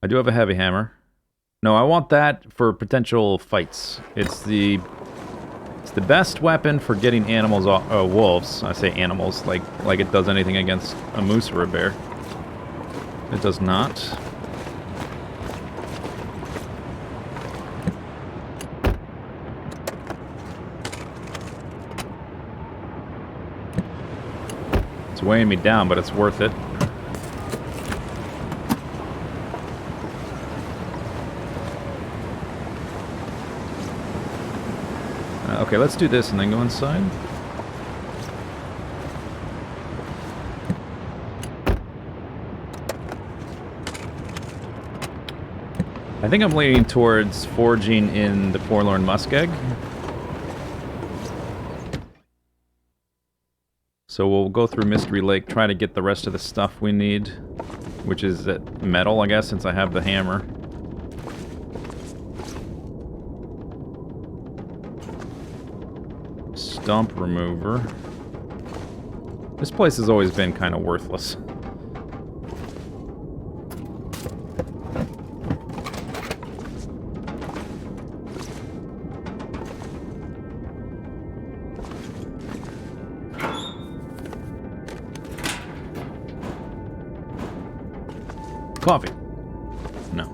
I do have a heavy hammer. No, I want that for potential fights. It's the best weapon for getting animals off. Oh, wolves. I say animals like it does anything against a moose or a bear. It does not. It's weighing me down, but it's worth it. Okay, let's do this and then go inside. I think I'm leaning towards foraging in the Forlorn Muskeg. So we'll go through Mystery Lake, try to get the rest of the stuff we need, which is metal, I guess, since I have the hammer. Stump remover. This place has always been kind of worthless. Coffee. No.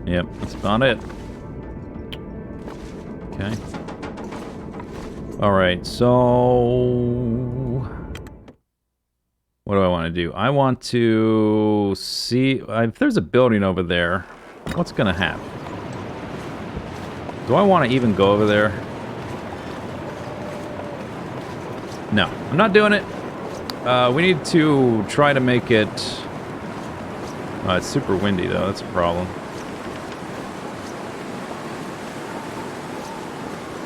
Yep, that's about it. Okay. Alright, so... what do I want to do? I want to see... if there's a building over there, what's going to happen? Do I want to even go over there? No, I'm not doing it. We need to try to make it... it's super windy, though. That's a problem.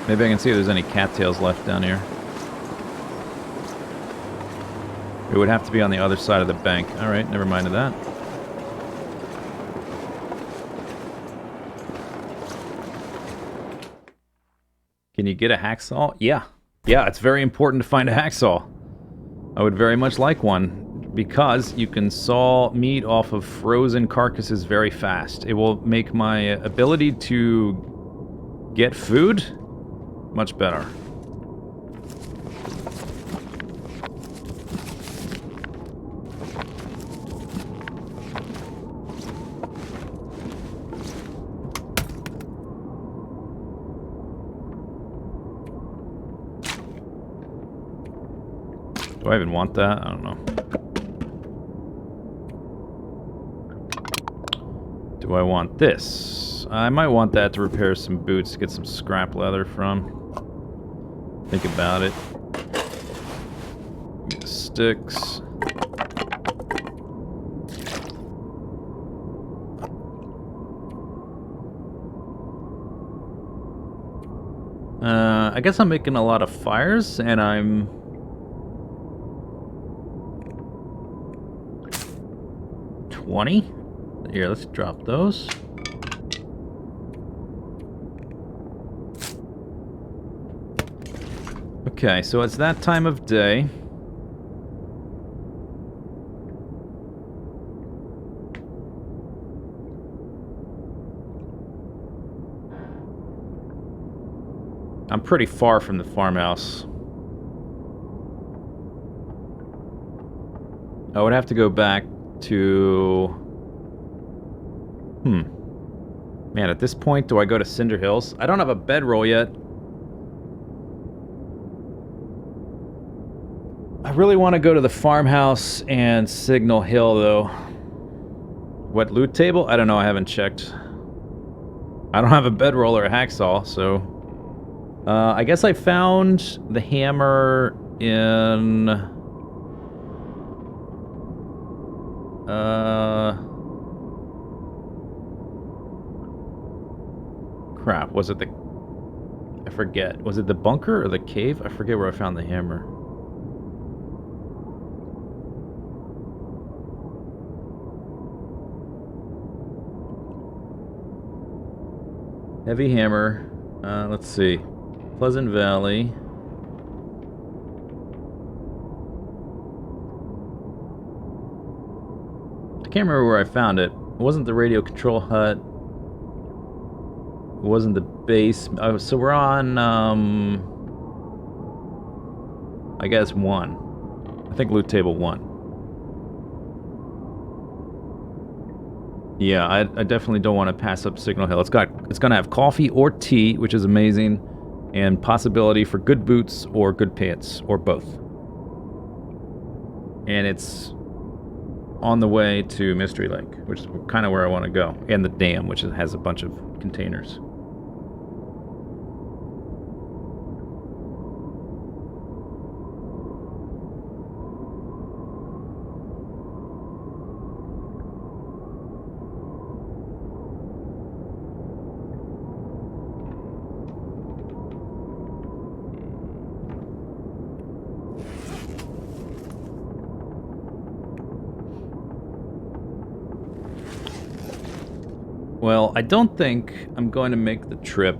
Maybe I can see if there's any cattails left down here. It would have to be on the other side of the bank. Alright, never mind that. Can you get a hacksaw? Yeah. Yeah, it's very important to find a hacksaw. I would very much like one, because you can saw meat off of frozen carcasses very fast. It will make my ability to get food much better. Do I even want that? I don't know. Do I want this? I might want that to repair some boots to get some scrap leather from. Think about it. Get the sticks. I guess I'm making a lot of fires, and I'm... Here, let's drop those. Okay, so it's that time of day. I'm pretty far from the farmhouse. I would have to go back to... Man, at this point, do I go to Cinder Hills? I don't have a bedroll yet. I really want to go to the farmhouse and Signal Hill, though. What, loot table? I don't know, I haven't checked. I don't have a bedroll or a hacksaw, so... I guess I found the hammer in... Crap, was it the... I forget. Was it the bunker or the cave? I forget where I found the hammer. Heavy hammer. Let's see. Pleasant Valley. I can't remember where I found it. It wasn't the radio control hut. It wasn't the base. Oh, so we're on, I guess 1. I think loot table 1. Yeah, I definitely don't want to pass up Signal Hill. It's gonna have coffee or tea, which is amazing, and possibility for good boots or good pants, or both. And it's on the way to Mystery Lake, which is kind of where I want to go, and the dam, which has a bunch of containers. Well, I don't think I'm going to make the trip.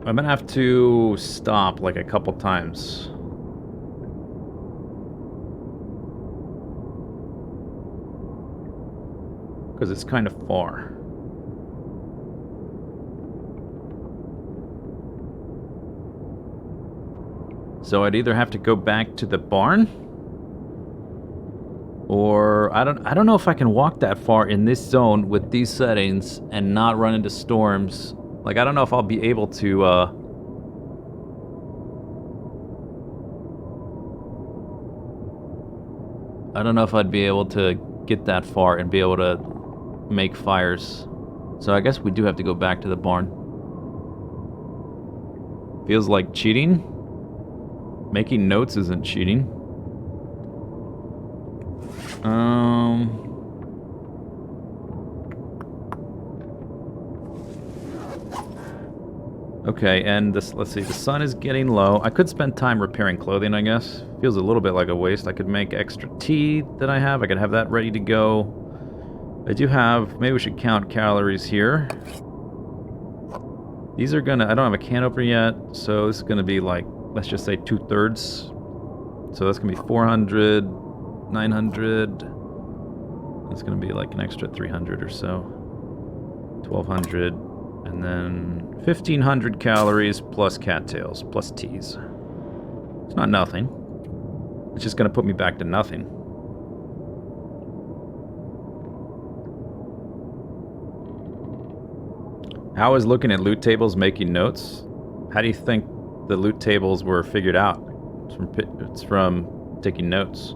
I'm gonna have to stop like a couple times. Because it's kind of far. So I'd either have to go back to the barn, or I don't know if I can walk that far in this zone with these settings and not run into storms. Like, I don't know if I'll be able to I don't know if I'd be able to get that far and be able to make fires. So I guess we do have to go back to the barn. Feels like cheating. Making notes isn't cheating. Okay, and this, let's see, the sun is getting low. I could spend time repairing clothing, I guess. Feels a little bit like a waste. I could make extra tea that I have. I could have that ready to go. I do have, maybe we should count calories here. These are gonna, I don't have a can opener yet, so this is gonna be like, let's just say 2/3. So that's gonna be 400, 900. That's gonna be like an extra 300 or so. 1,200, and then 1,500 calories plus cattails, plus teas. It's not nothing. It's just gonna put me back to nothing. How is looking at loot tables making notes? How do you think the loot tables were figured out? It's from taking notes.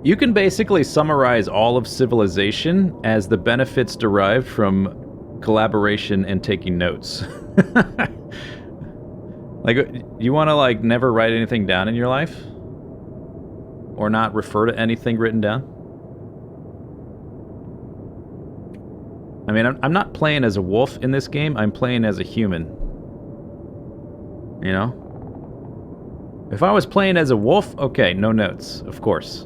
You can basically summarize all of civilization as the benefits derived from collaboration and taking notes. Like, you want to, like, never write anything down in your life? Or not refer to anything written down? I mean, I'm not playing as a wolf in this game, I'm playing as a human. You know? If I was playing as a wolf, okay, no notes, of course.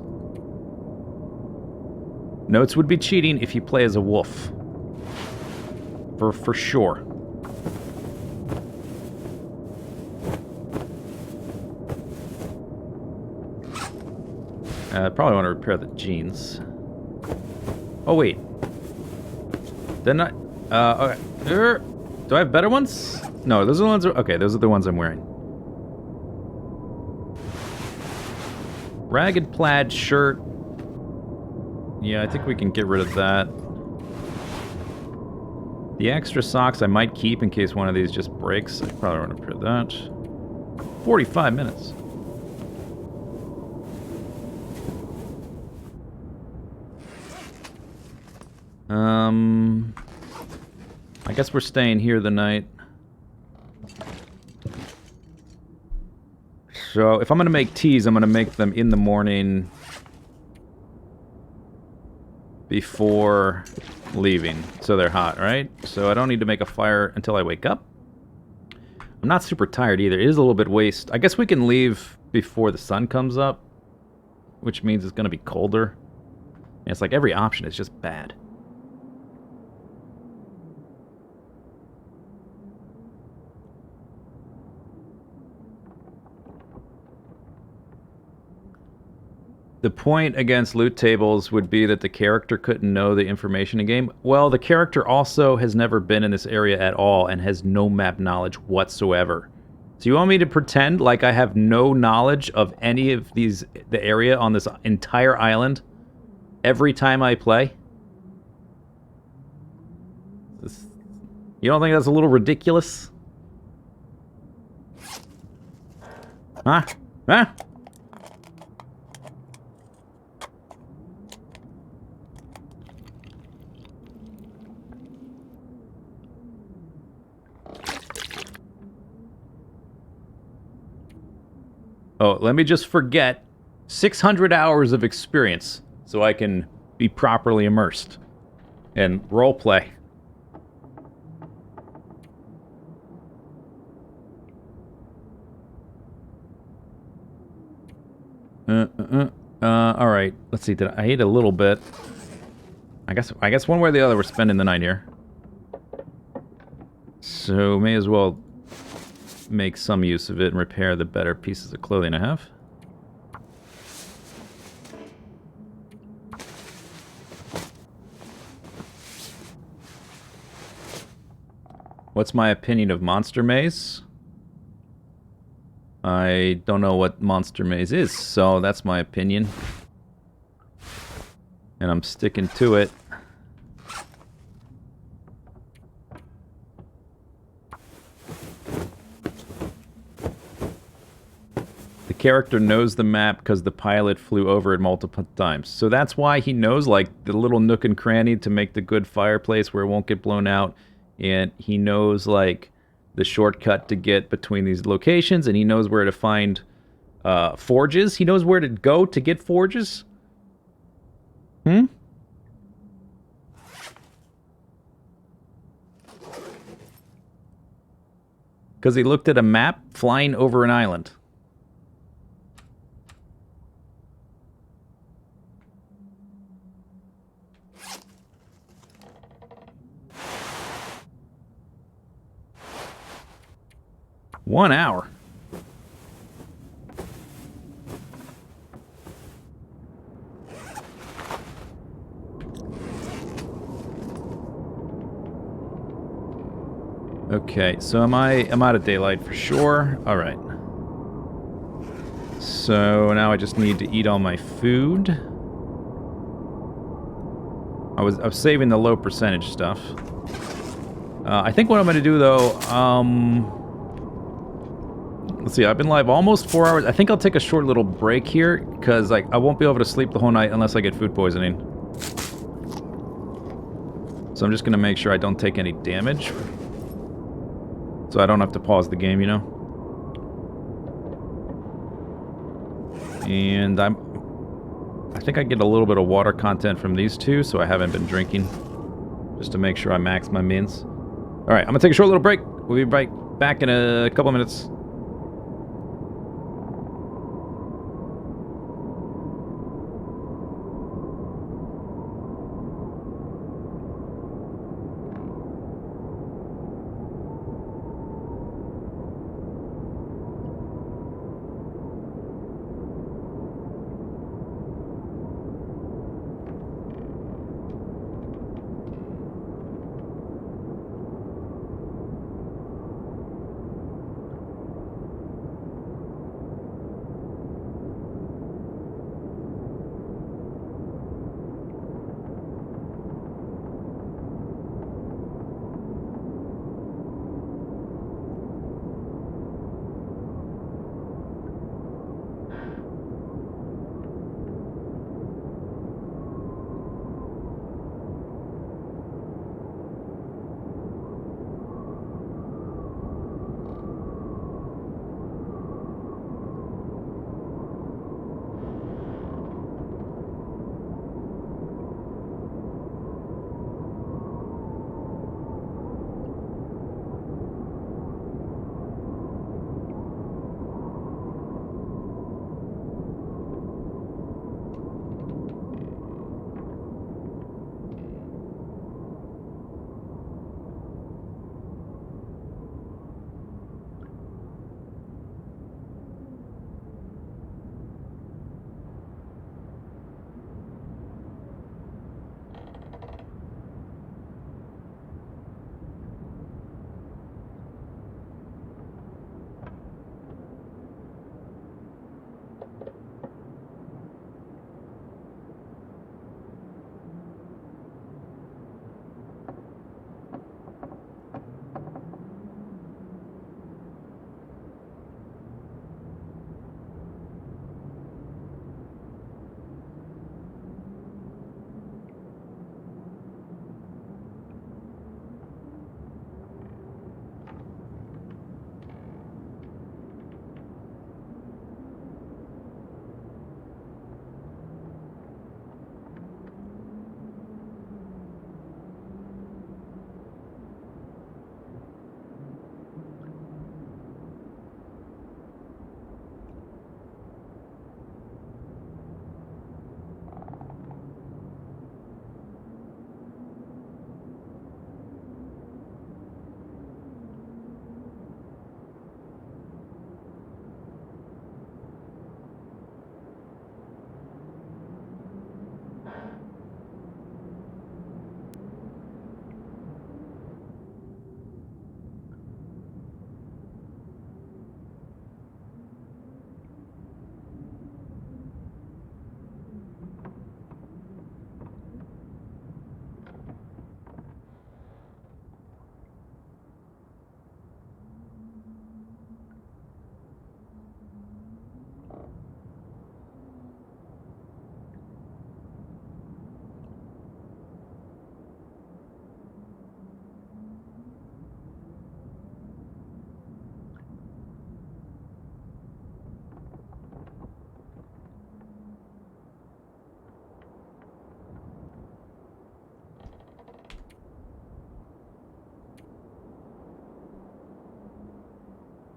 Notes would be cheating if you play as a wolf. For sure. I probably want to repair the jeans. Oh, wait. Didn't I? Okay. Do I have better ones? No, those are the ones. Okay, those are the ones I'm wearing. Ragged plaid shirt. Yeah, I think we can get rid of that. The extra socks I might keep in case one of these just breaks. I probably want to repair that. 45 minutes. I guess we're staying here the night. So, if I'm gonna make teas, I'm gonna make them in the morning before leaving, so they're hot, right? So I don't need to make a fire until I wake up. I'm not super tired either. It is a little bit waste. I guess we can leave before the sun comes up, which means it's going to be colder. And it's like every option is just bad. The point against loot tables would be that the character couldn't know the information in game. Well, the character also has never been in this area at all and has no map knowledge whatsoever. So you want me to pretend like I have no knowledge of any of the area on this entire island every time I play? You don't think that's a little ridiculous? Huh? Huh? Oh, let me just forget 600 hours of experience so I can be properly immersed and roleplay. All right. Let's see. Did I ate a little bit? I guess one way or the other we're spending the night here. So may as well make some use of it and repair the better pieces of clothing I have. What's my opinion of Monster Maze? I don't know what Monster Maze is, so that's my opinion. And I'm sticking to it. The character knows the map because the pilot flew over it multiple times. So that's why he knows, like, the little nook and cranny to make the good fireplace where it won't get blown out. And he knows, like, the shortcut to get between these locations, and he knows where to find forges. He knows where to go to get forges. Because he looked at a map flying over an island. One hour. Okay, so I'm out of daylight for sure. All right. So now I just need to eat all my food. I was saving the low percentage stuff. I think what I'm going to do though, let's see, I've been live almost 4 hours. I think I'll take a short little break here, because like I won't be able to sleep the whole night unless I get food poisoning. So I'm just going to make sure I don't take any damage. So I don't have to pause the game, you know? And I think I get a little bit of water content from these two, so I haven't been drinking. Just to make sure I max my mins. Alright, I'm going to take a short little break. We'll be right back in a couple minutes.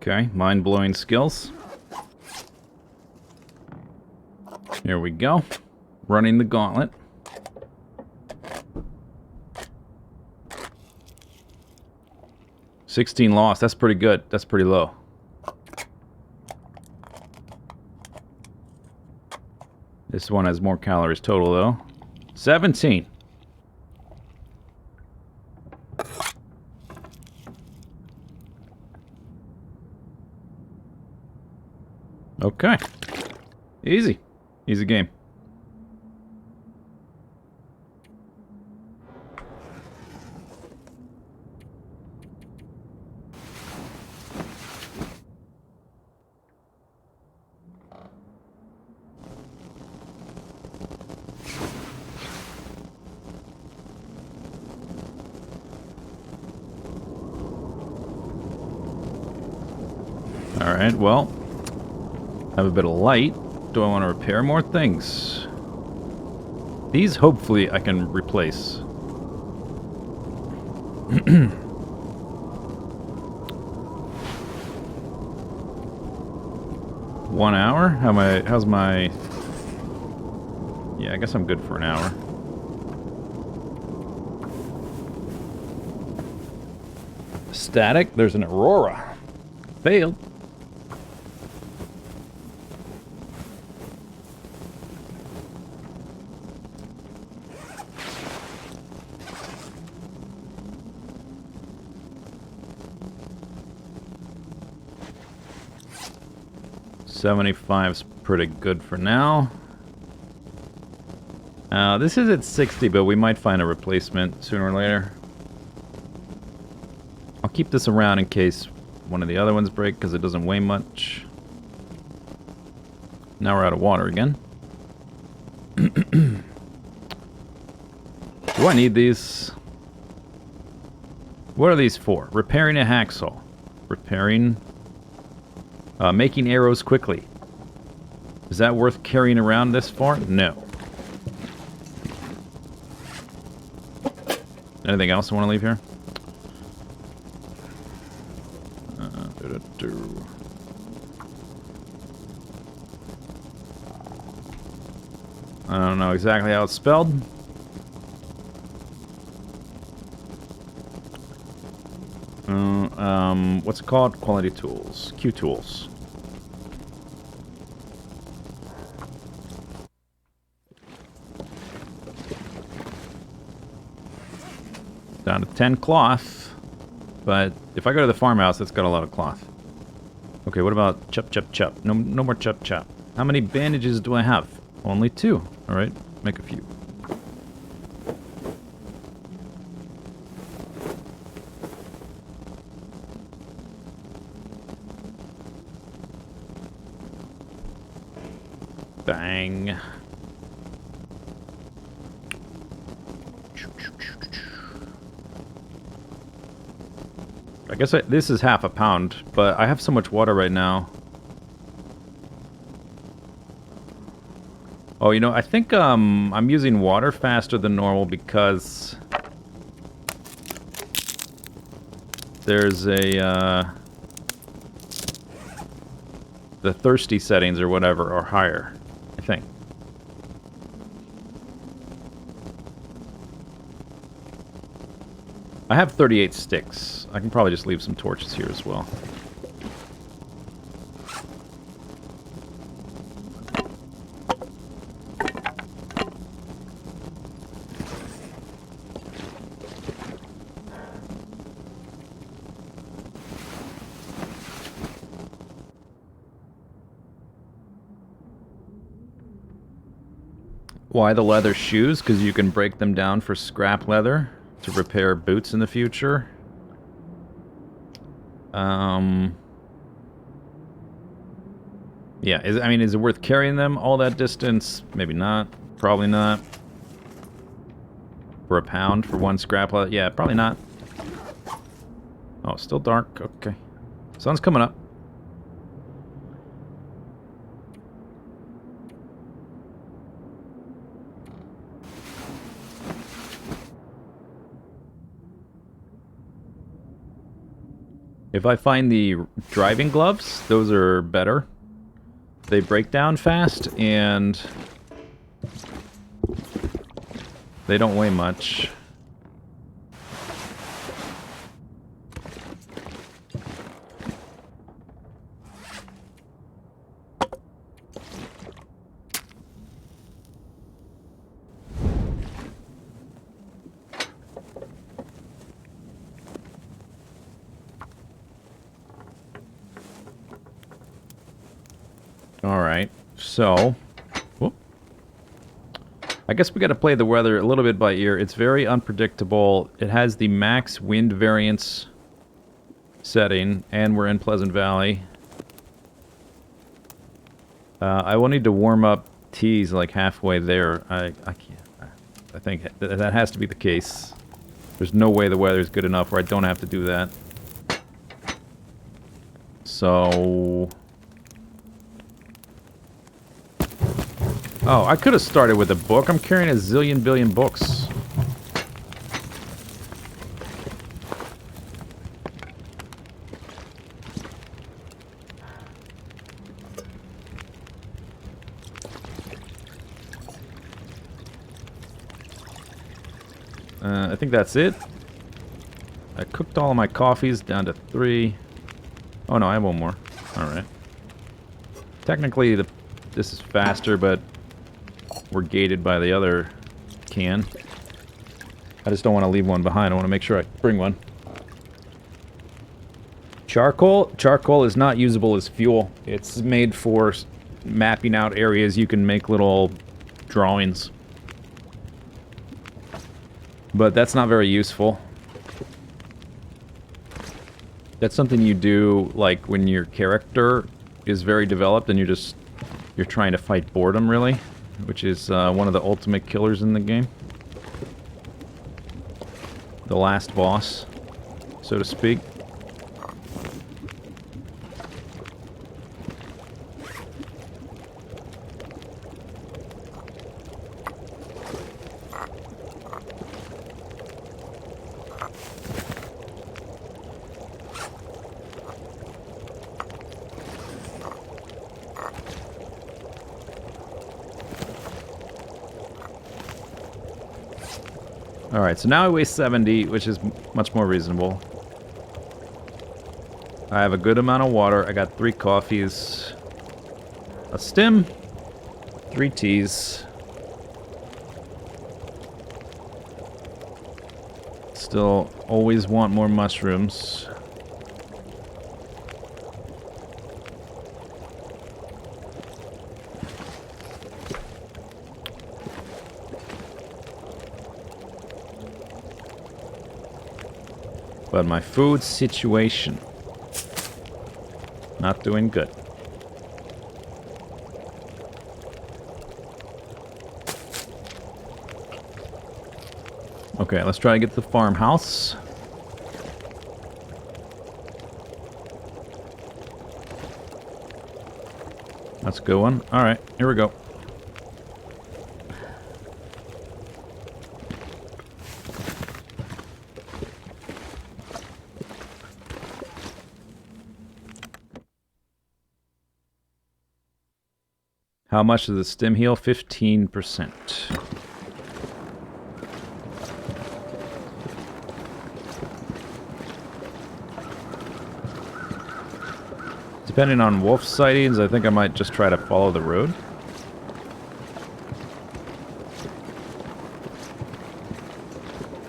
Okay, mind-blowing skills. Here we go. Running the gauntlet. $16 lost. That's pretty good. That's pretty low. This one has more calories total, though. 17. Okay. Easy. Easy game. Alright, well, I have a bit of light. Do I want to repair more things? These, hopefully, I can replace. 1 hour? How's my... Yeah, I guess I'm good for an hour. Static? There's an Aurora. Failed. $75's pretty good for now. This is at 60, but we might find a replacement sooner or later. I'll keep this around in case one of the other ones break, because it doesn't weigh much. Now we're out of water again. Do I need these? What are these for? Repairing a hacksaw. Repairing... making arrows quickly. Is that worth carrying around this far? No. Anything else I want to leave here? I don't know exactly how it's spelled. What's it called? Quality tools. Q tools. Down to 10 cloth. But if I go to the farmhouse, it's got a lot of cloth. Okay, what about chop, chop, chop? No more chop, chop. How many bandages do I have? Only 2. Alright, make a few. Bang. I guess this is half a pound, but I have so much water right now. Oh, you know, I think I'm using water faster than normal because there's a the thirsty settings or whatever are higher, I think. I have 38 sticks. I can probably just leave some torches here as well. Why the leather shoes? Because you can break them down for scrap leather to repair boots in the future. Yeah, I mean, is it worth carrying them all that distance? Maybe not. Probably not. For a pound for 1 scrap leather? Yeah, probably not. Oh, still dark. Okay. Sun's coming up. If I find the driving gloves, those are better. They break down fast, and they don't weigh much. Alright, so... Whoop. I guess we gotta play the weather a little bit by ear. It's very unpredictable. It has the max wind variance setting, and we're in Pleasant Valley. I will need to warm up teas like halfway there. I can't... I think that has to be the case. There's no way the weather's good enough where I don't have to do that. So... Oh, I could have started with a book. I'm carrying a zillion billion books. I think that's it. I cooked all of my coffees down to 3. Oh no, I have one more. Alright. Technically, this is faster, but we're gated by the other can. I just don't want to leave one behind. I want to make sure I bring one. Charcoal? Charcoal is not usable as fuel. It's made for mapping out areas. You can make little drawings. But that's not very useful. That's something you do, like, when your character is very developed and you're trying to fight boredom, really. Which is one of the ultimate killers in the game. The last boss, so to speak. Alright, so now I weigh 70, which is much more reasonable. I have a good amount of water. I got 3 coffees, a stem, 3 teas. Still always want more mushrooms. But my food situation, not doing good. Okay, let's try to get to the farmhouse. That's a good one. Alright, here we go. How much does the stim heal? 15%. Depending on wolf sightings, I think I might just try to follow the road.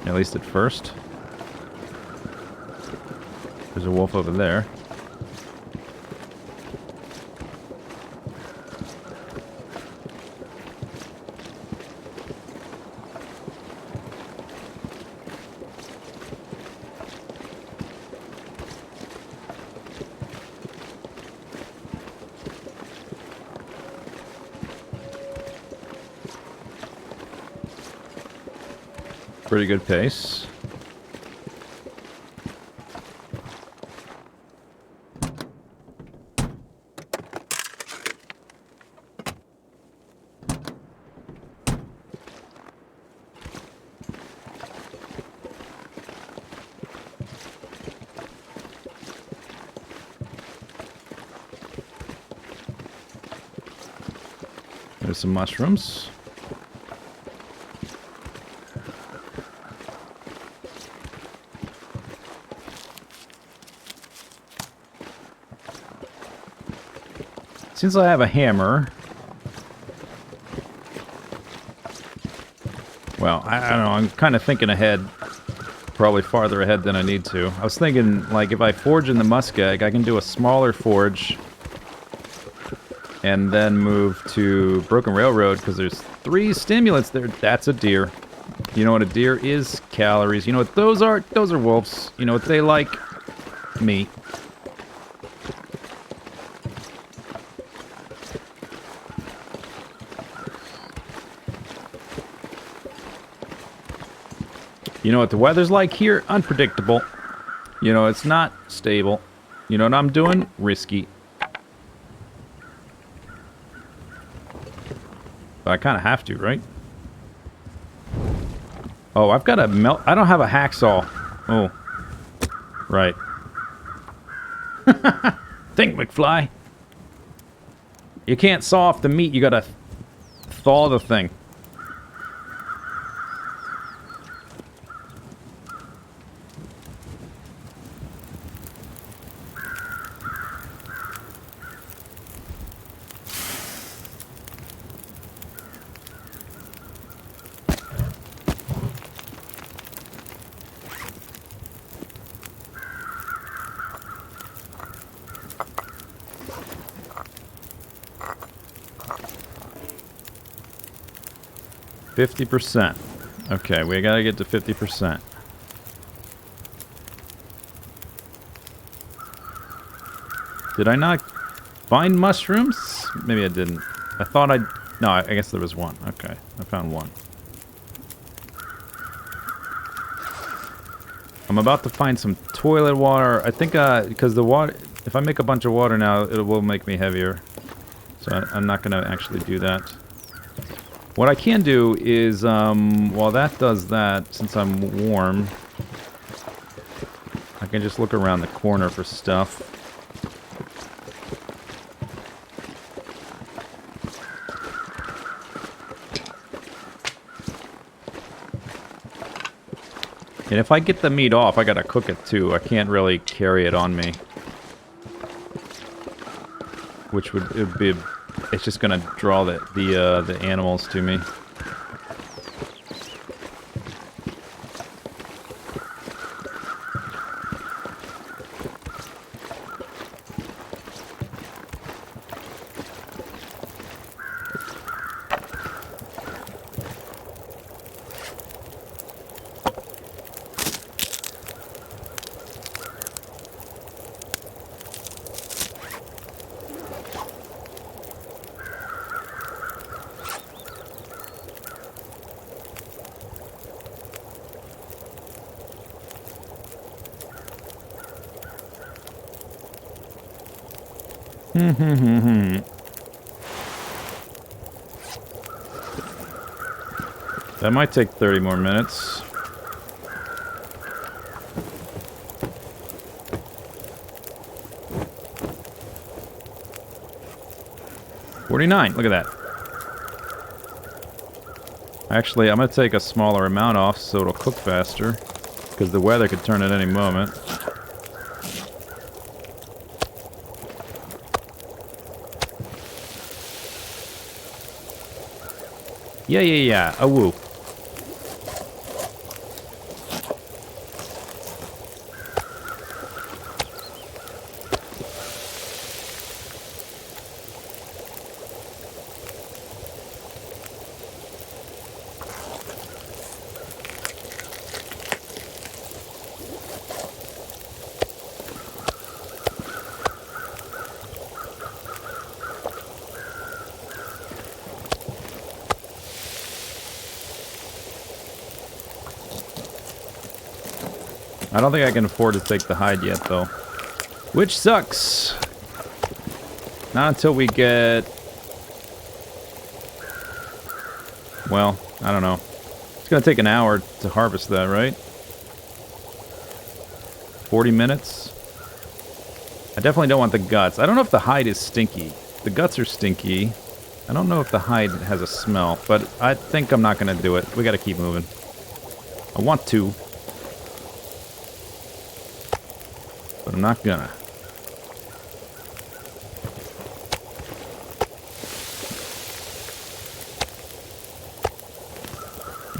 At least at first. There's a wolf over there. Pretty good pace. There's some mushrooms. Since I have a hammer... Well, I don't know, I'm kind of thinking ahead. Probably farther ahead than I need to. I was thinking, like, if I forge in the muskeg, I can do a smaller forge and then move to Broken Railroad, because there's 3 stimulants there. That's a deer. You know what a deer is? Calories. You know what those are? Those are wolves. You know what they like? Meat. You know what the weather's like here? Unpredictable. You know, it's not stable. You know what I'm doing? Risky. But I kind of have to, right? Oh, I've got a melt... I don't have a hacksaw. Oh. Right. Think, McFly. You can't saw off the meat. You gotta thaw the thing. %. Okay, we gotta get to 50%. Did I not find mushrooms? Maybe I didn't. I thought I... No, I guess there was one. Okay, I found one. I'm about to find some toilet water. I think, because the water... If I make a bunch of water now, it will make me heavier. So I'm not gonna actually do that. What I can do is, while that does that, since I'm warm, I can just look around the corner for stuff. And if I get the meat off, I gotta cook it too. I can't really carry it on me. Which would, it would be... It's just gonna draw the animals to me. That might take 30 more minutes. $49. Look at that. Actually, I'm going to take a smaller amount off so it'll cook faster, because the weather could turn at any moment. Yeah. A woo. I don't think I can afford to take the hide yet, though. Which sucks. Not until we get... Well, I don't know. It's gonna take an hour to harvest that, right? 40 minutes? I definitely don't want the guts. I don't know if the hide is stinky. The guts are stinky. I don't know if the hide has a smell, but I think I'm not going to do it. We got to keep moving. I want to, but I'm not gonna.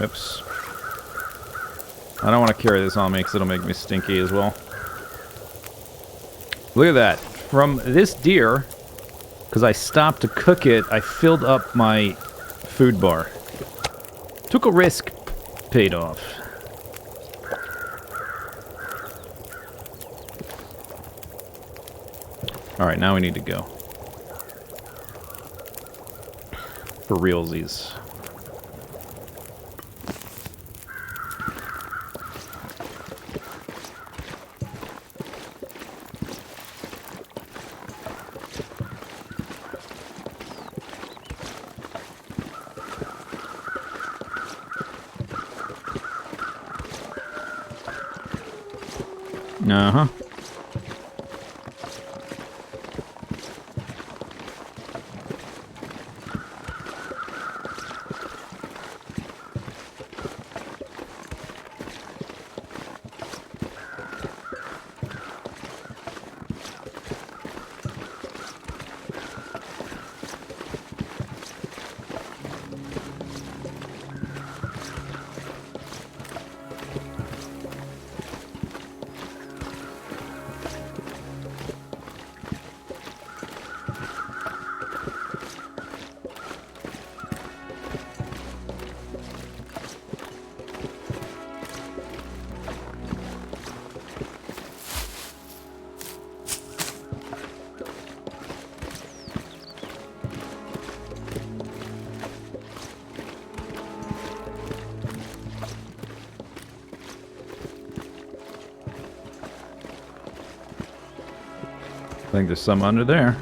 Oops. I don't want to carry this on me because it'll make me stinky as well. Look at that. From this deer, because I stopped to cook it, I filled up my food bar. Took a risk, paid off. Alright, now we need to go. For realsies. Uh-huh. I think there's some under there.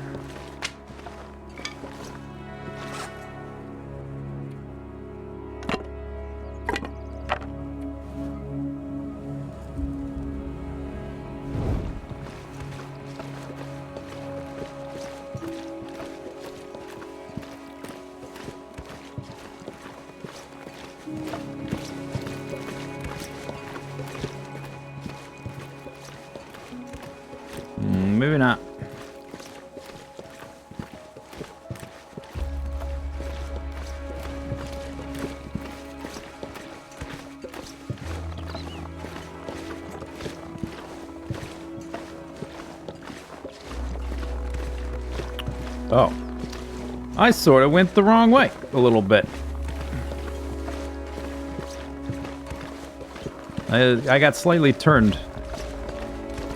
Maybe not. Oh. I sort of went the wrong way a little bit. I got slightly turned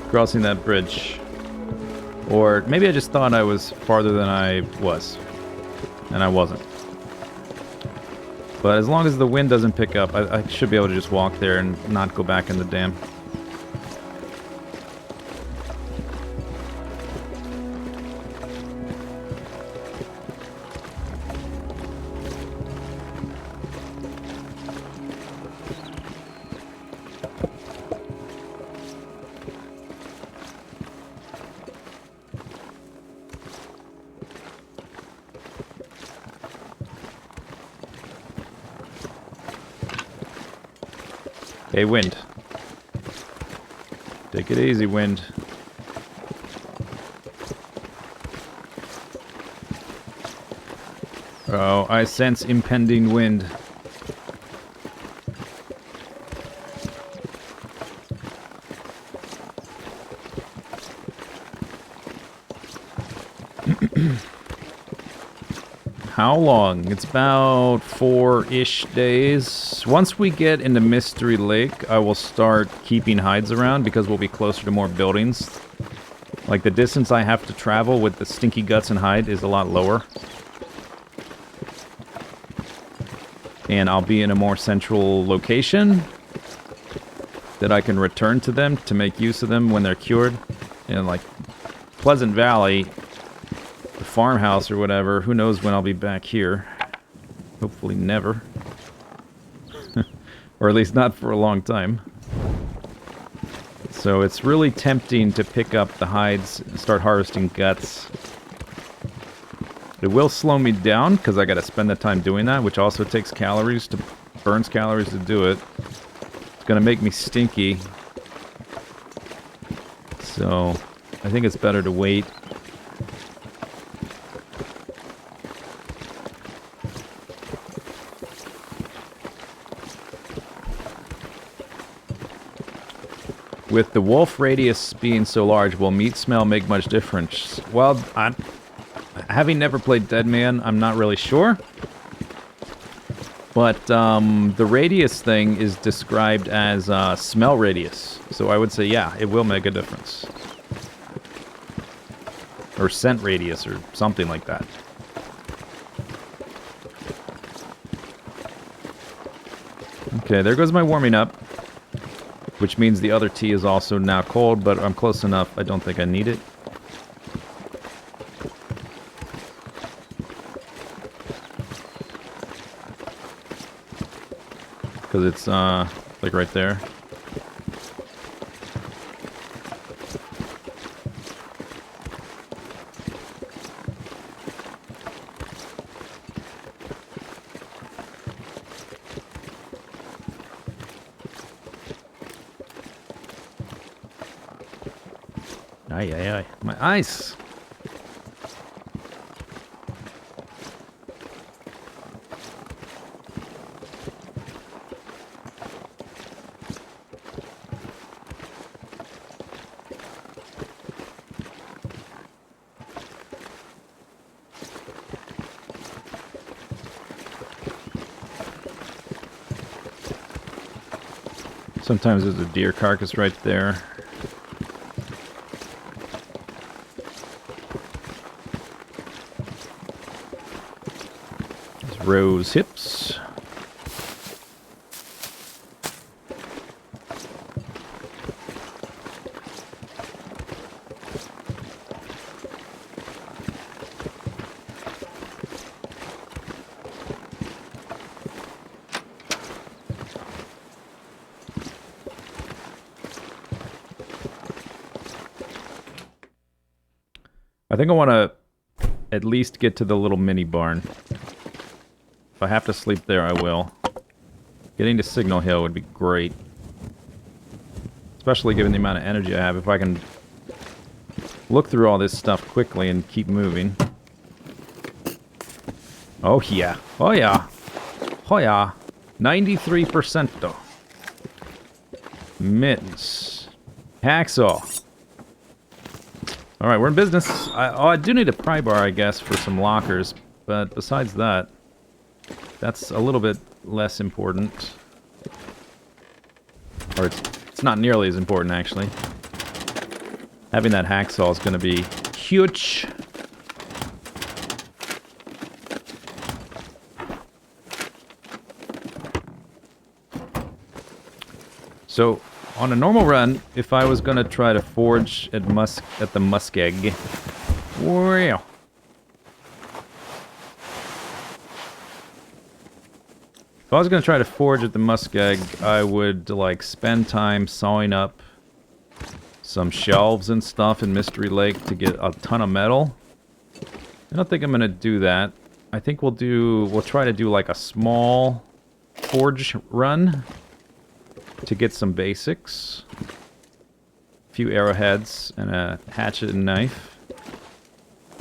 crossing that bridge. Or maybe I just thought I was farther than I was. And I wasn't. But as long as the wind doesn't pick up, I should be able to just walk there and not go back in the dam. Hey, wind. Take it easy, wind. Oh, I sense impending wind. How long? It's about 4-ish days. Once we get into Mystery Lake, I will start keeping hides around because we'll be closer to more buildings. Like, the distance I have to travel with the stinky guts and hide is a lot lower. And I'll be in a more central location that I can return to them to make use of them when they're cured. And like Pleasant Valley, the farmhouse or whatever, who knows when I'll be back here. Hopefully never. Or at least not for a long time. So it's really tempting to pick up the hides and start harvesting guts. It will slow me down because I got to spend the time doing that, which also takes calories burns calories to do it. It's going to make me stinky. So I think it's better to wait. With the wolf radius being so large, will meat smell make much difference? Well, having never played Deadman, I'm not really sure. But the radius thing is described as smell radius. So I would say, yeah, it will make a difference. Or scent radius or something like that. Okay, there goes my warming up. Which means the other tea is also now cold, but I'm close enough. I don't think I need it. Because it's, like right there. Ay, ay, ay. My eyes! Sometimes there's a deer carcass right there. Rose hips. I think I want to at least get to the little mini barn. If I have to sleep there, I will. Getting to Signal Hill would be great. Especially given the amount of energy I have. If I can look through all this stuff quickly and keep moving. Oh yeah. Oh yeah. Oh yeah. 93% though. Mittens. Hacksaw. Alright, we're in business. I do need a pry bar, I guess, for some lockers. But besides that... that's a little bit less important. Or it's not nearly as important, actually. Having that hacksaw is going to be huge. So, on a normal run, if I was going to try to forge at the muskeg... wow. If I was going to try to forge at the muskeg, I would, like, spend time sawing up some shelves and stuff in Mystery Lake to get a ton of metal. I don't think I'm going to do that. I think we'll try to do, like, a small forge run to get some basics. A few arrowheads and a hatchet and knife.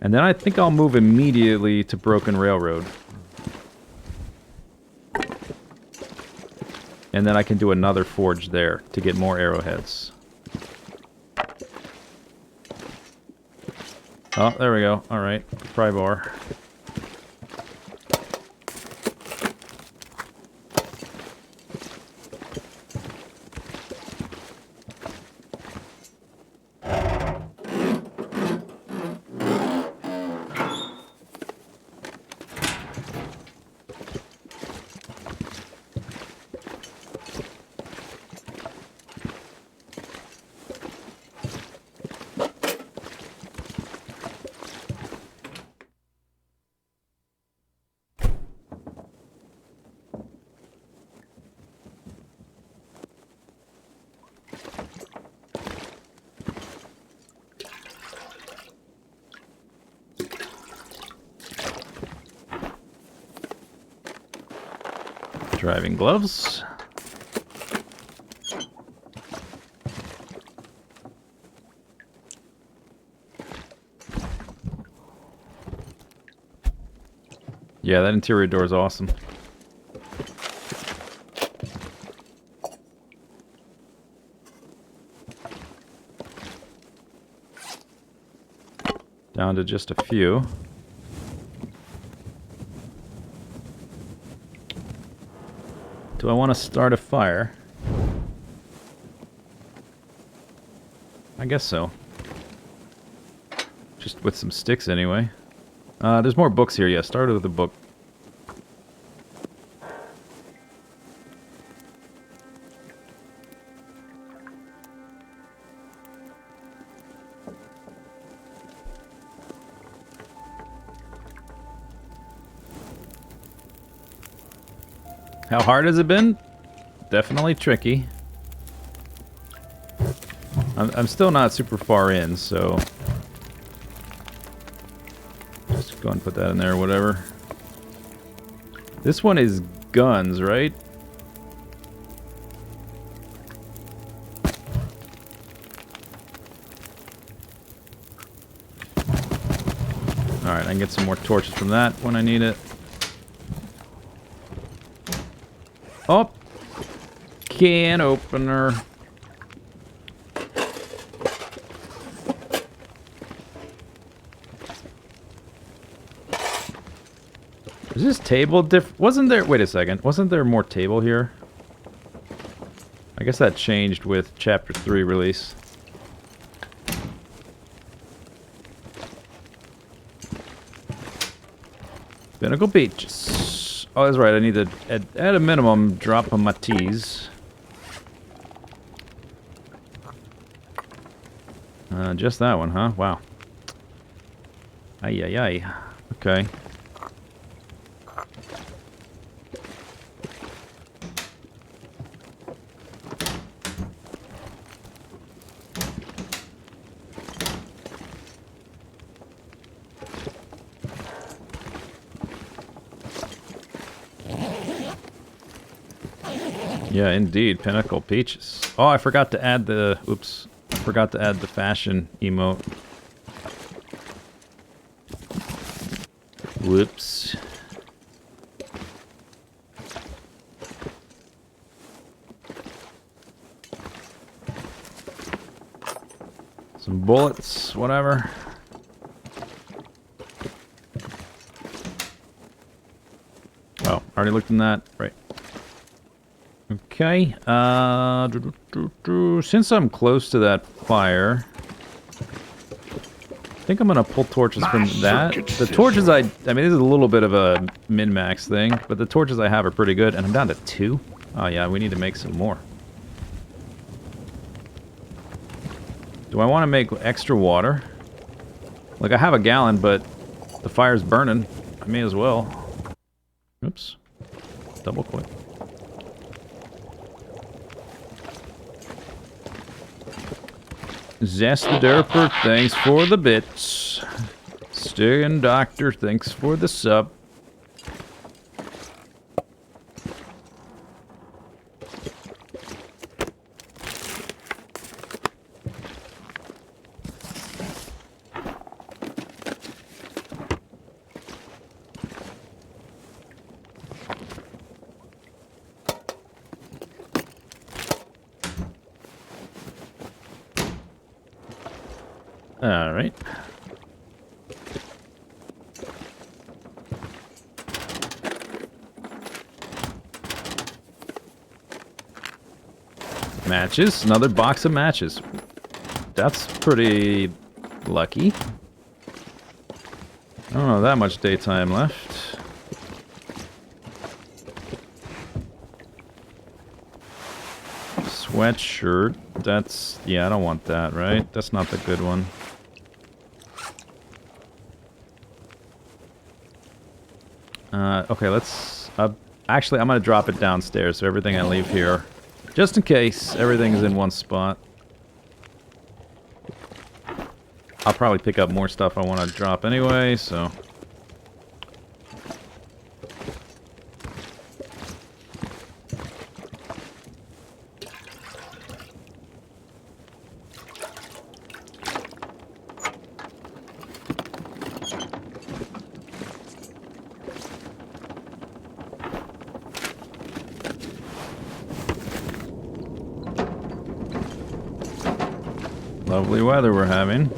And then I think I'll move immediately to Broken Railroad. And then I can do another forge there to get more arrowheads. Oh, there we go. Alright. Pry bar. Driving gloves. Yeah, that interior door is awesome. Down to just a few. Do I want to start a fire? I guess so. Just with some sticks anyway. There's more books here. Yeah, started with a book. How hard has it been? Definitely tricky. I'm still not super far in, so... Just go and put that in there or whatever. This one is guns, right? Alright, I can get some more torches from that when I need it. Oh! Can opener. Is this table wasn't there... Wait a second. Wasn't there more table here? I guess that changed with Chapter 3 release. Pinnacle Beaches. Oh, that's right. I need to, at a minimum, drop on my teas. Just that one, huh? Wow. Ay, ay, ay. Okay. Yeah, indeed. Pinnacle Peaches. Oh, I forgot to add the... Oops. I forgot to add the fashion emote. Whoops. Some bullets, whatever. Oh, already looked in that. Right. Okay, since I'm close to that fire, I think I'm gonna pull torches from that. The torches I mean, this is a little bit of a min-max thing, but the torches I have are pretty good, and I'm down to 2. Oh yeah, we need to make some more. Do I want to make extra water? Like, I have a gallon, but the fire's burning. I may as well. Oops. Double click. Zest the Derper, thanks for the bits. Styrian Doctor, thanks for the sub. Alright. Matches. Another box of matches. That's pretty lucky. I don't know that much daytime left. Sweatshirt. That's... yeah, I don't want that, right? That's not the good one. Okay, let's... actually, I'm gonna drop it downstairs, so everything I leave here... just in case, everything is in one spot. I'll probably pick up more stuff I want to drop anyway, so... Lovely weather we're having.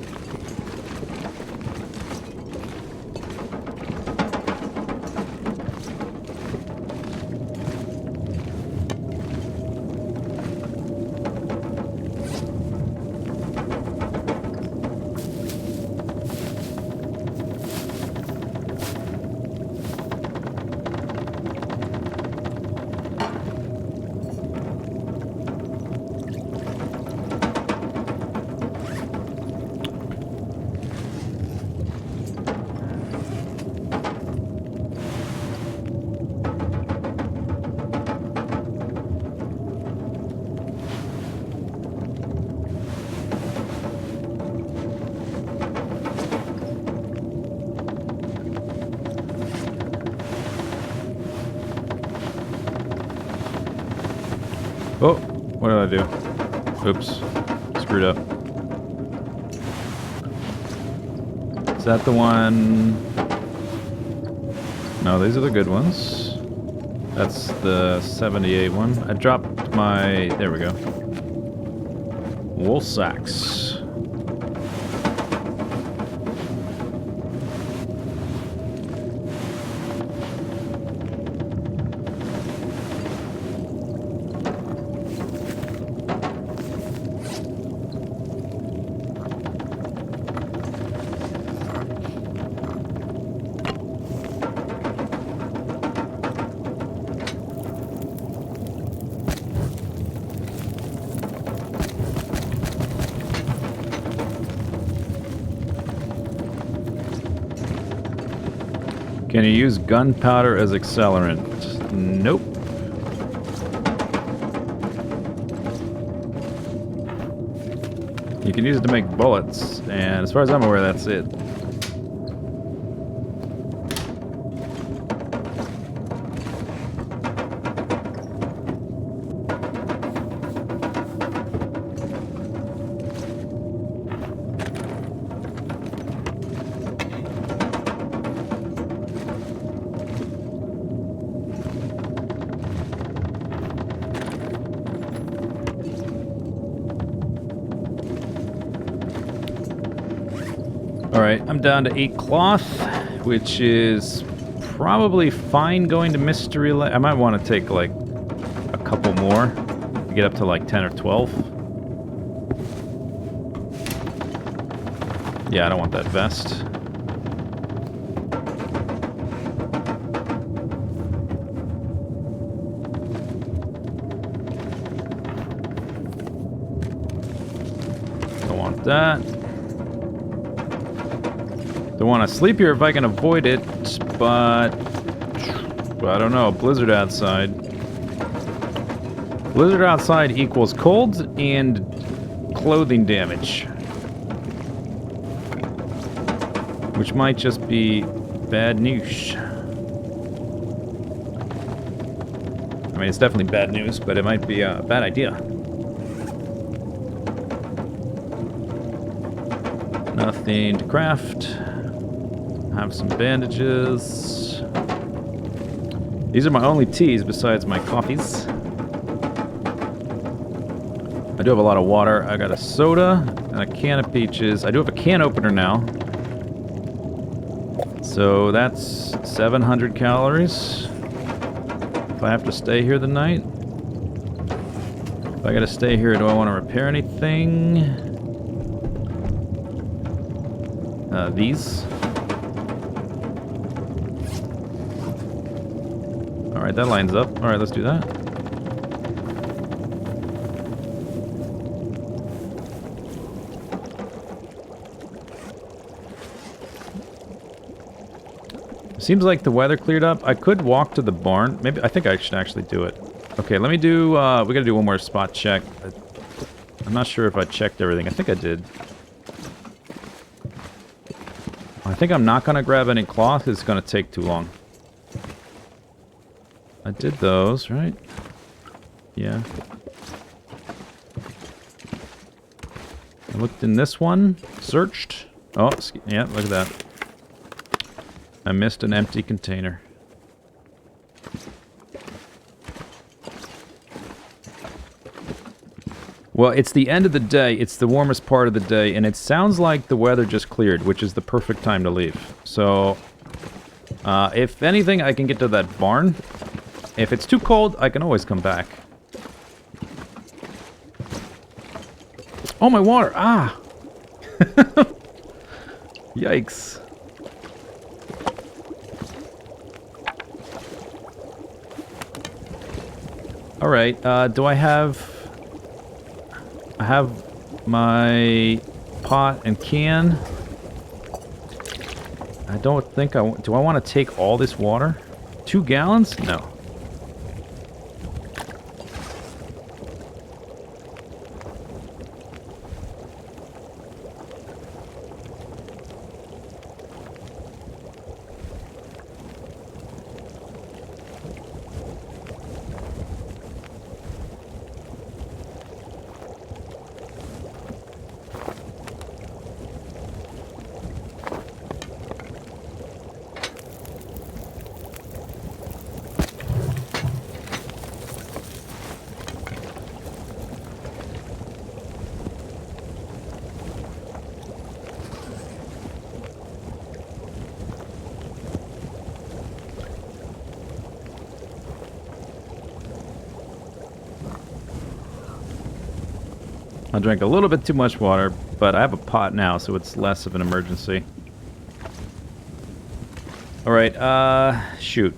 Oh, what did I do? Oops. Screwed up. Is that the one? No, these are the good ones. That's the 78 one. I dropped my... There we go. Wool sacks. Can you use gunpowder as accelerant? Nope. You can use it to make bullets, and as far as I'm aware, that's it. Alright, I'm down to 8 cloth, which is probably fine going to Mystery Lake. I might want to take like a couple more to get up to like 10 or 12. Yeah, I don't want that vest. Don't want that. Don't want to sleep here if I can avoid it, but I don't know. Blizzard outside. Blizzard outside equals cold and clothing damage, which might just be bad news. I mean, it's definitely bad news, but it might be a bad idea. Nothing to craft. Have some bandages. These are my only teas besides my coffees. I do have a lot of water. I got a soda and a can of peaches. I do have a can opener now. So that's 700 calories. If I have to stay here the night. If I gotta stay here, do I want to repair anything? These. Alright, that lines up. Alright, let's do that. Seems like the weather cleared up. I could walk to the barn. Maybe, I think I should actually do it. Okay, let me do, we gotta do one more spot check. I'm not sure if I checked everything. I think I did. I think I'm not gonna grab any cloth. It's gonna take too long. I did those, right? Yeah. I looked in this one. Searched. Oh, yeah, look at that. I missed an empty container. Well, it's the end of the day. It's the warmest part of the day, and it sounds like the weather just cleared, which is the perfect time to leave. So, if anything, I can get to that barn. If it's too cold, I can always come back. Oh, my water! Ah! Yikes. Alright, do I have... I have my pot and can. I don't think I... Do I want to take all this water? 2 gallons? No. I drank a little bit too much water, but I have a pot now, so it's less of an emergency. Alright, shoot.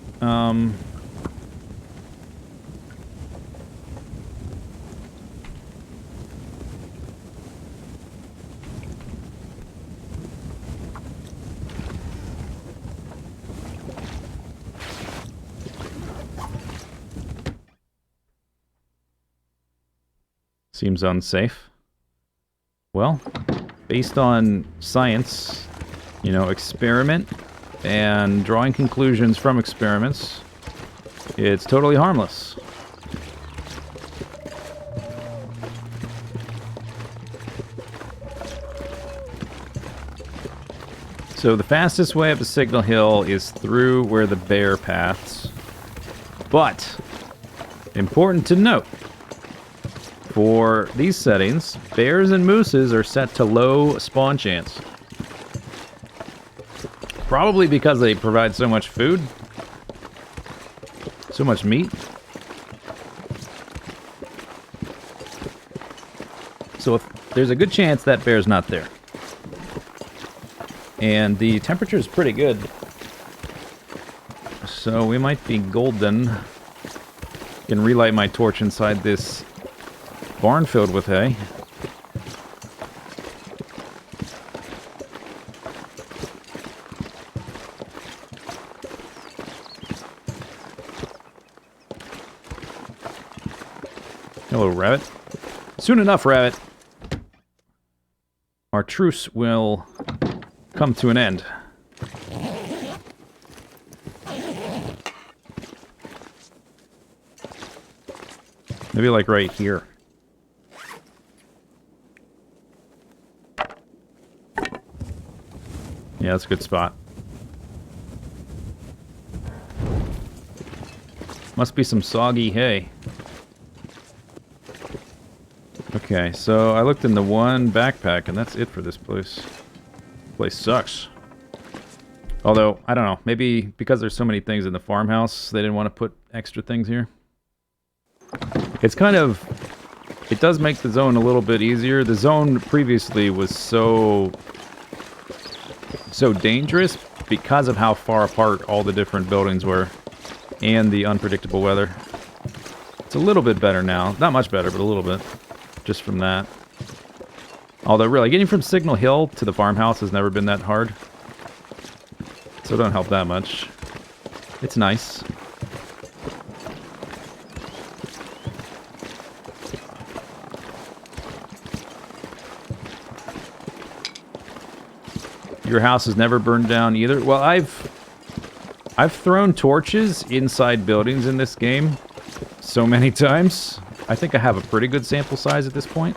Seems unsafe. Well, based on science, you know, experiment, and drawing conclusions from experiments, it's totally harmless. So the fastest way up the Signal Hill is through where the bear paths. But, important to note, for these settings, bears and mooses are set to low spawn chance. Probably because they provide so much food. So much meat. So if there's a good chance that bear's not there. And the temperature is pretty good. So we might be golden. I can relight my torch inside this barn filled with hay. Hello, rabbit. Soon enough, rabbit. Our truce will come to an end. Maybe like right here. Yeah, that's a good spot. Must be some soggy hay. Okay, so I looked in the one backpack, and that's it for this place. Place sucks. Although, I don't know, maybe because there's so many things in the farmhouse, they didn't want to put extra things here. It's kind of... It does make the zone a little bit easier. The zone previously was so dangerous because of how far apart all the different buildings were and the unpredictable weather. It's a little bit better now. Not much better, but a little bit. Just from that. Although, really, getting from Signal Hill to the farmhouse has never been that hard. So don't help that much. It's nice. Your house has never burned down either? Well, I've thrown torches inside buildings in this game so many times. I think I have a pretty good sample size at this point.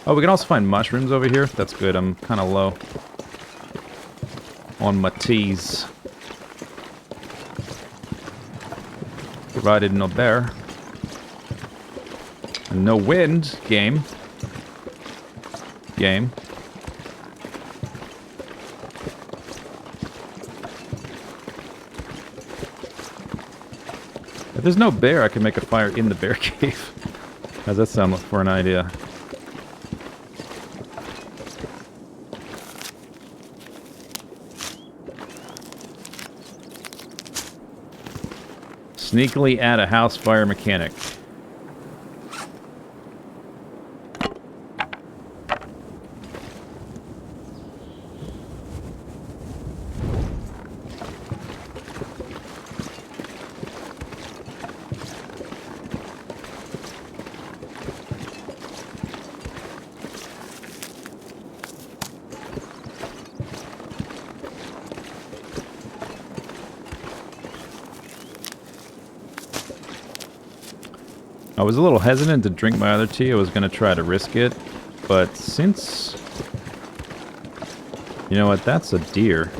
Oh, we can also find mushrooms over here. That's good. I'm kind of low on my teas. Provided no bear. No wind. Game. Game. If there's no bear, I can make a fire in the bear cave. How's that sound for an idea? Sneakily add a house fire mechanic. I was a little hesitant to drink my other tea. I was going to try to risk it. But since... You know what? That's a deer.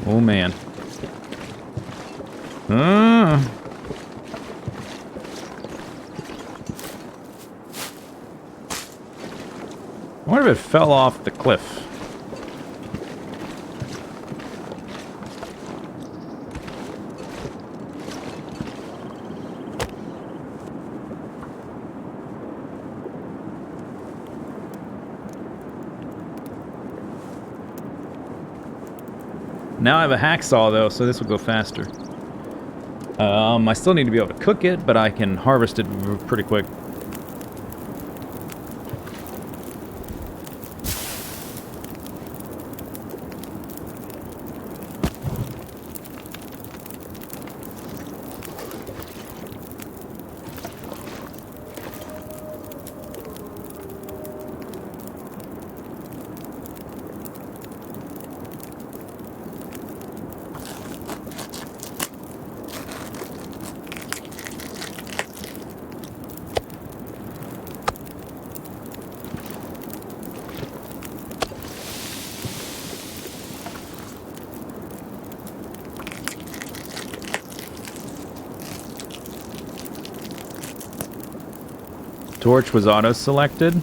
Oh, man. I wonder if it fell off the cliff. Now I have a hacksaw, though, so this will go faster. I still need to be able to cook it, but I can harvest it pretty quick. Torch was auto-selected.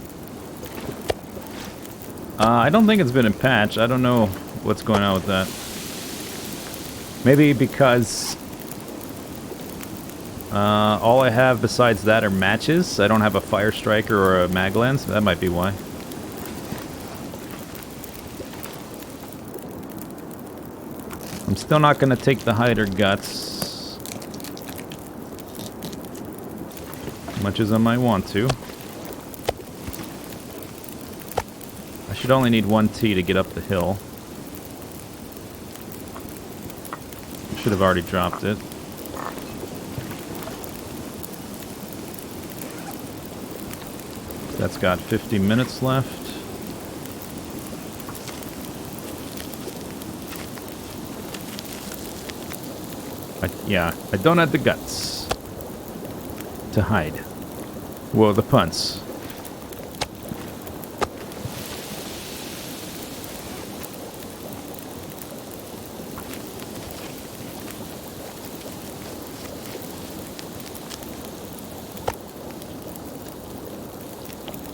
I don't think it's been in patch. I don't know what's going on with that. Maybe because all I have besides that are matches. I don't have a fire striker or a mag lens. That might be why. I'm still not going to take the hide or guts. Much as I might want to. I should only need 1 T to get up the hill. Should have already dropped it. That's got 50 minutes left. I don't have the guts to hide. Whoa, the punts.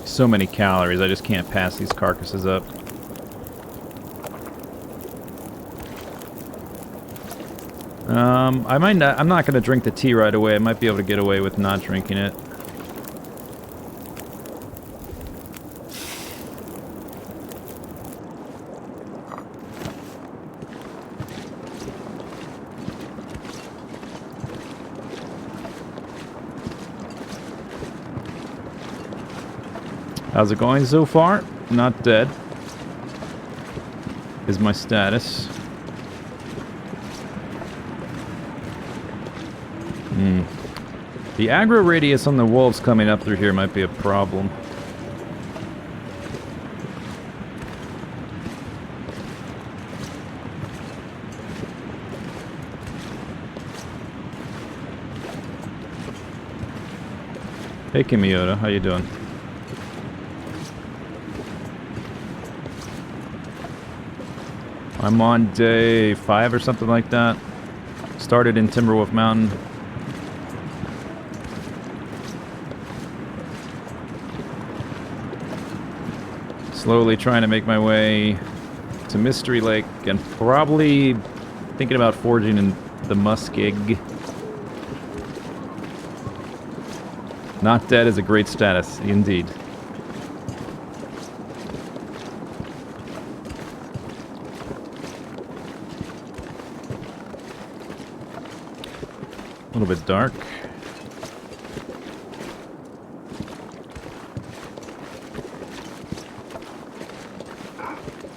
So many calories, I just can't pass these carcasses up. I'm not going to drink the tea right away. I might be able to get away with not drinking it. How's it going so far? Not dead. Is my status. The aggro radius on the wolves coming up through here might be a problem. Hey Kimiyota, how you doing? I'm on day 5 or something like that. Started in Timberwolf Mountain. Slowly trying to make my way to Mystery Lake and probably thinking about forging in the Muskeg. Not dead is a great status, indeed. A little bit dark.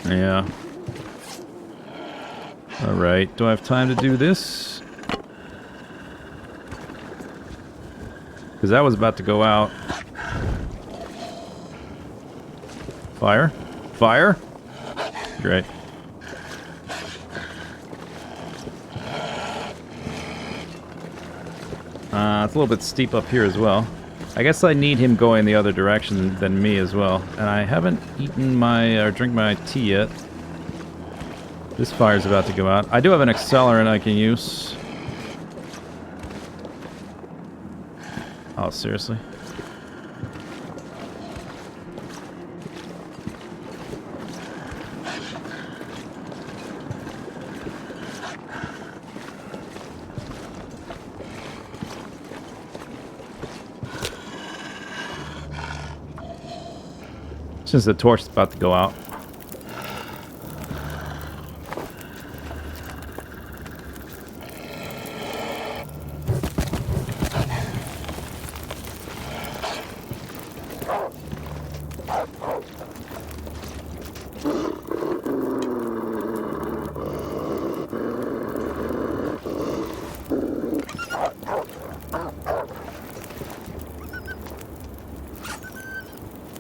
Yeah. Alright, do I have time to do this? Because that was about to go out. Fire? Fire? Great. It's a little bit steep up here as well. I guess I need him going the other direction than me as well. And I haven't eaten my, or drink my tea yet. This fire's about to go out. I do have an accelerant I can use. Oh, seriously? Since the torch is about to go out.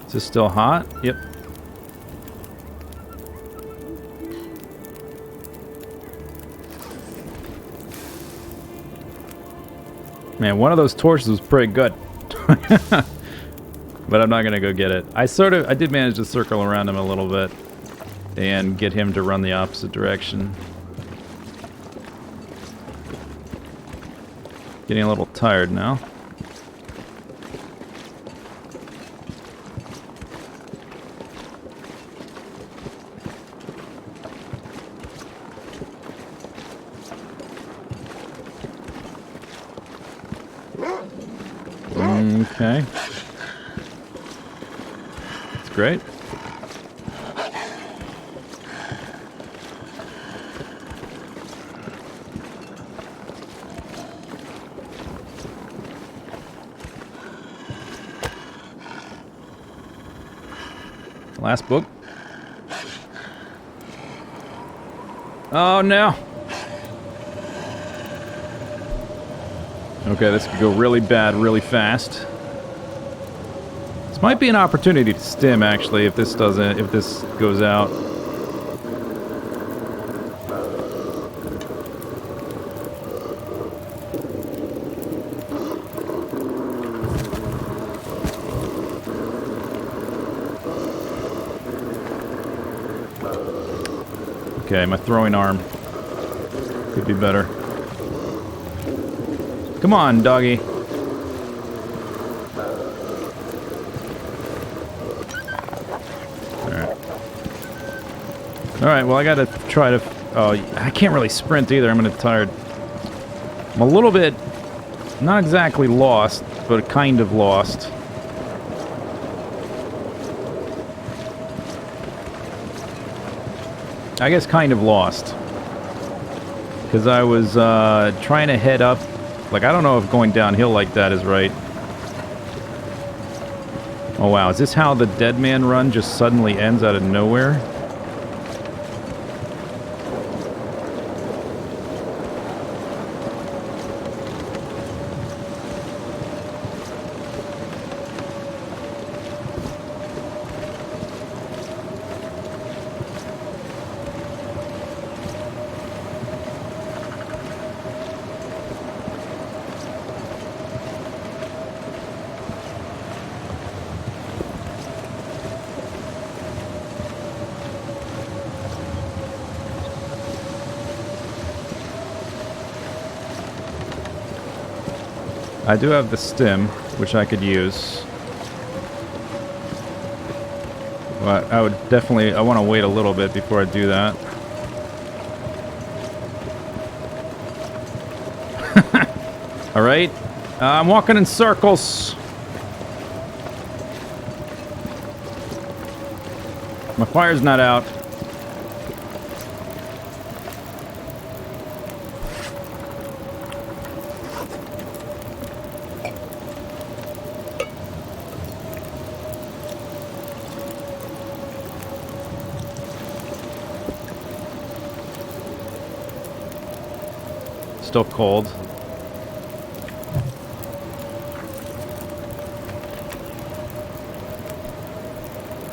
Is this still hot? Yep. Man, one of those torches was pretty good. But I'm not gonna go get it. I did manage to circle around him a little bit and get him to run the opposite direction. Getting a little tired now. Okay. That's great. Last book. Oh no. Okay, this could go really bad really fast. This might be an opportunity to stim, actually, if this goes out. Okay, my throwing arm could be better. Come on, doggy. Alright, well I gotta try to... Oh, I can't really sprint either, I'm gonna tired. I'm a little bit... Not exactly lost, but kind of lost. I guess kind of lost. Because I was trying to head up... Like, I don't know if going downhill like that is right. Oh wow, is this how the Deadman run just suddenly ends out of nowhere? I do have the stim, which I could use. But I would definitely... I want to wait a little bit before I do that. Alright. I'm walking in circles. My fire's not out. Still cold.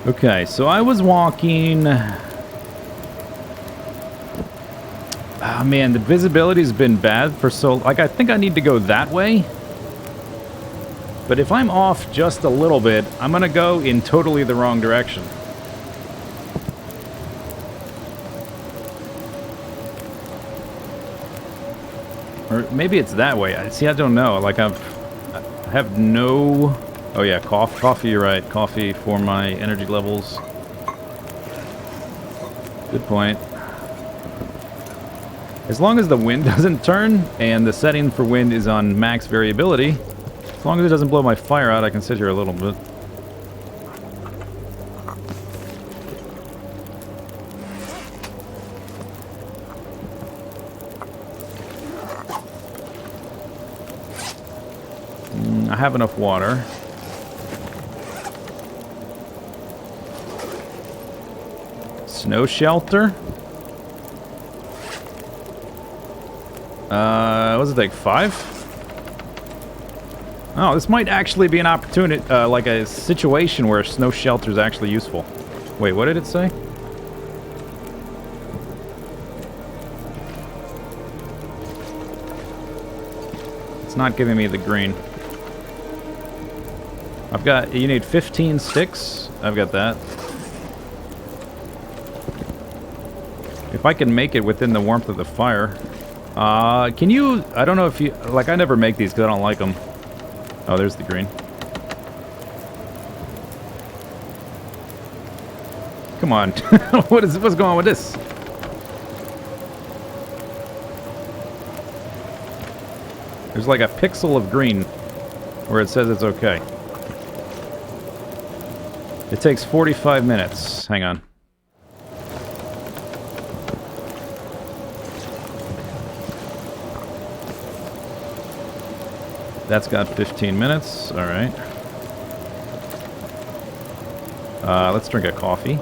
Okay, so I was walking... Ah, man, the visibility's been bad for so... Like, I think I need to go that way. But if I'm off just a little bit, I'm gonna go in totally the wrong direction. Or maybe it's that way. See, I don't know. Like, I have no... Oh yeah, coffee, you're right. Coffee for my energy levels. Good point. As long as the wind doesn't turn, and the setting for wind is on max variability, as long as it doesn't blow my fire out, I can sit here a little bit. I have enough water. Snow shelter. What does it take? 5? Oh, this might actually be an opportunity, like a situation where snow shelter is actually useful. Wait, what did it say? It's not giving me the green. I've got... You need 15 sticks. I've got that. If I can make it within the warmth of the fire. Can you... I don't know if you... Like, I never make these because I don't like them. Oh, there's the green. Come on. What's going on with this? There's like a pixel of green where it says it's okay. It takes 45 minutes. Hang on. That's got 15 minutes. All right. Let's drink a coffee.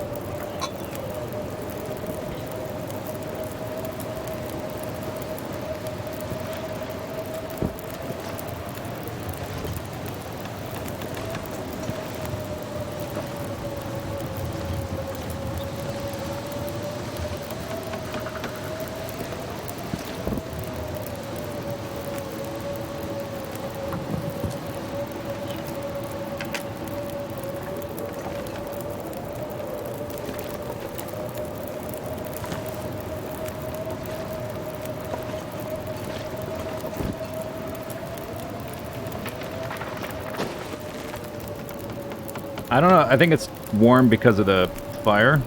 I don't know. I think it's warm because of the fire.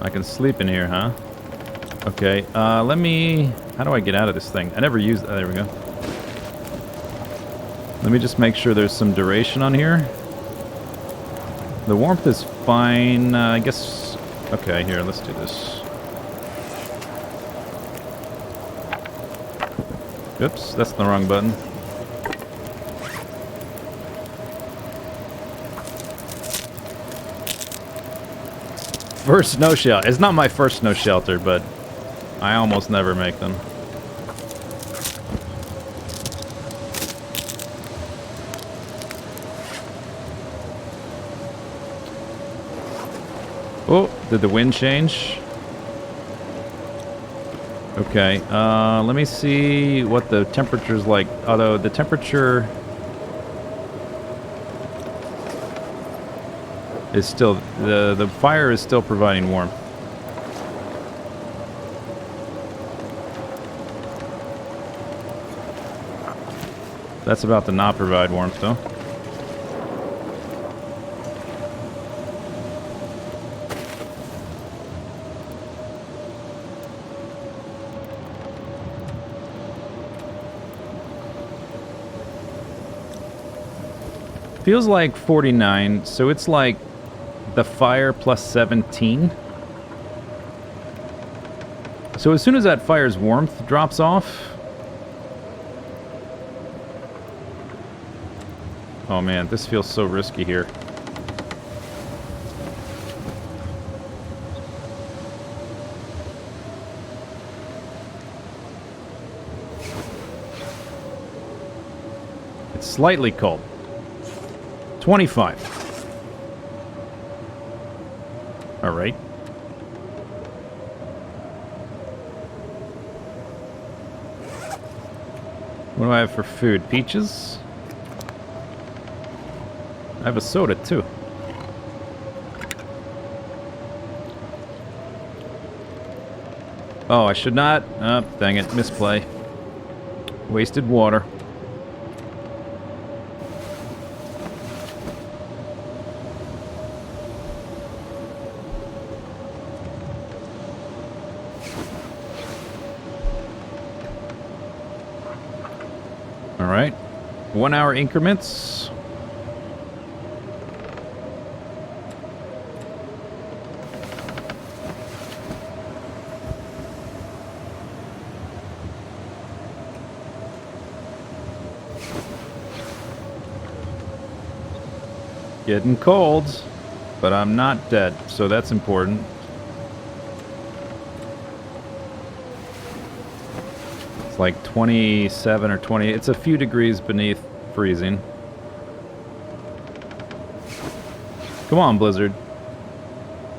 I can sleep in here, huh? Okay, let me... How do I get out of this thing? I never used... Oh, there we go. Let me just make sure there's some duration on here. The warmth is fine. I guess... Okay, here, let's do this. Oops, that's the wrong button. First snow shelter. It's not my first snow shelter, but I almost never make them. Oh, did the wind change? Okay, let me see what the temperature's like. Although the temperature is still... The fire is still providing warmth. That's about to not provide warmth, though. feels like 49, so it's like the fire plus 17. So as soon as that fire's warmth drops off... Oh man, this feels so risky here. It's slightly cold. 25. All right. What do I have for food? Peaches? I have a soda too. Oh, I should not. Oh, dang it. Misplay. Wasted water. Alright. 1 hour increments. Getting cold, but I'm not dead, so that's important. It's like 27 or 20. It's a few degrees beneath freezing. Come on, Blizzard.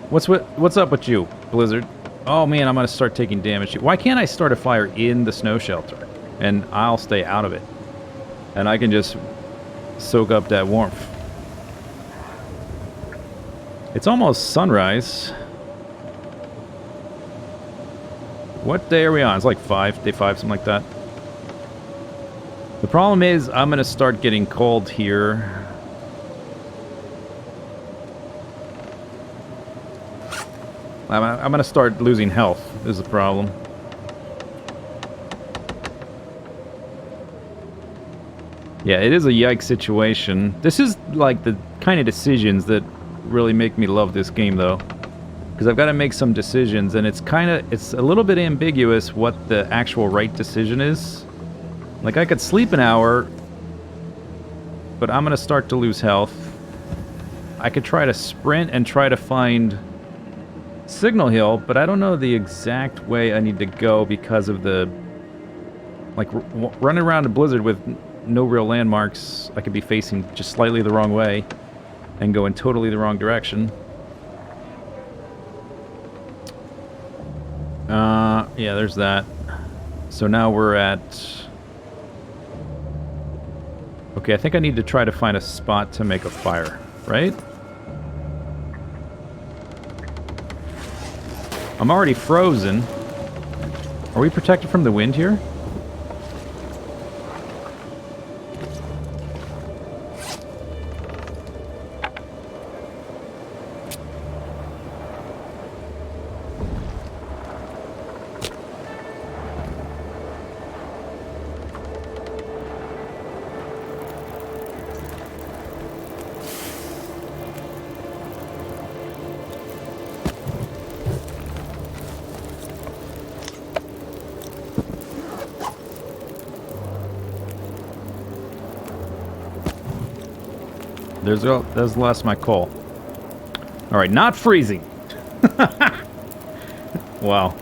What's up with you, Blizzard? Oh man, I'm gonna start taking damage. Why can't I start a fire in the snow shelter? And I'll stay out of it. And I can just soak up that warmth. It's almost sunrise. What day are we on? It's like 5, day 5, something like that. The problem is, I'm gonna start getting cold here. I'm gonna start losing health, is the problem. Yeah, it is a yikes situation. This is like the kind of decisions that really make me love this game, though. Because I've got to make some decisions, and it's a little bit ambiguous what the actual right decision is. Like, I could sleep an hour, but I'm going to start to lose health. I could try to sprint and try to find Signal Hill, but I don't know the exact way I need to go because of the... Like, running around a blizzard with no real landmarks, I could be facing just slightly the wrong way and go in totally the wrong direction. Yeah, there's that. So now we're at... Okay, I think I need to try to find a spot to make a fire, right? I'm already frozen. Are we protected from the wind here? There's lost my coal. Alright, not freezing. Wow.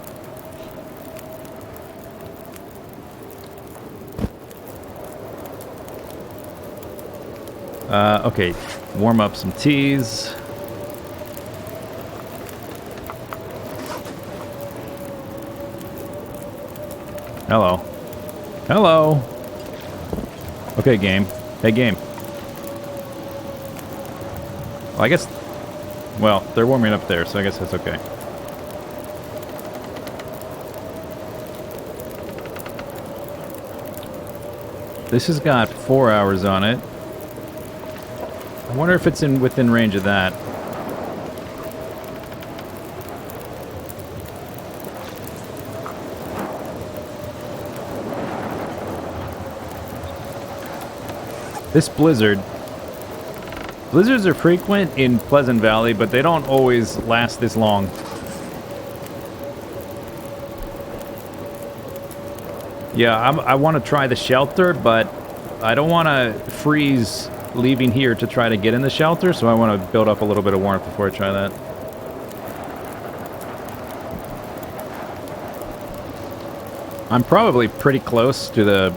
Okay. Warm up some teas. Hello. Hello. Okay, game. Hey, game. Well, I guess... Well, they're warming up there, so I guess that's okay. This has got 4 hours on it. I wonder if it's within range of that. This blizzard Blizzards are frequent in Pleasant Valley, but they don't always last this long. Yeah, I want to try the shelter, but I don't want to freeze leaving here to try to get in the shelter, so I want to build up a little bit of warmth before I try that. I'm probably pretty close to the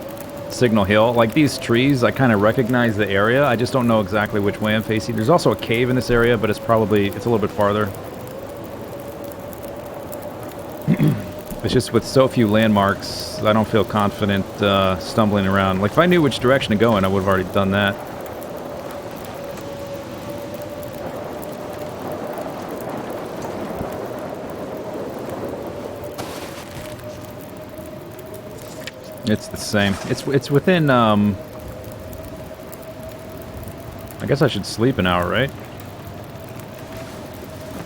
Signal Hill. Like, these trees, I kind of recognize the area. I just don't know exactly which way I'm facing. There's also a cave in this area, but it's a little bit farther. It's just with so few landmarks, I don't feel confident stumbling around. Like, if I knew which direction to go in, I would have already done that. It's the same. It's within, I guess I should sleep an hour, right?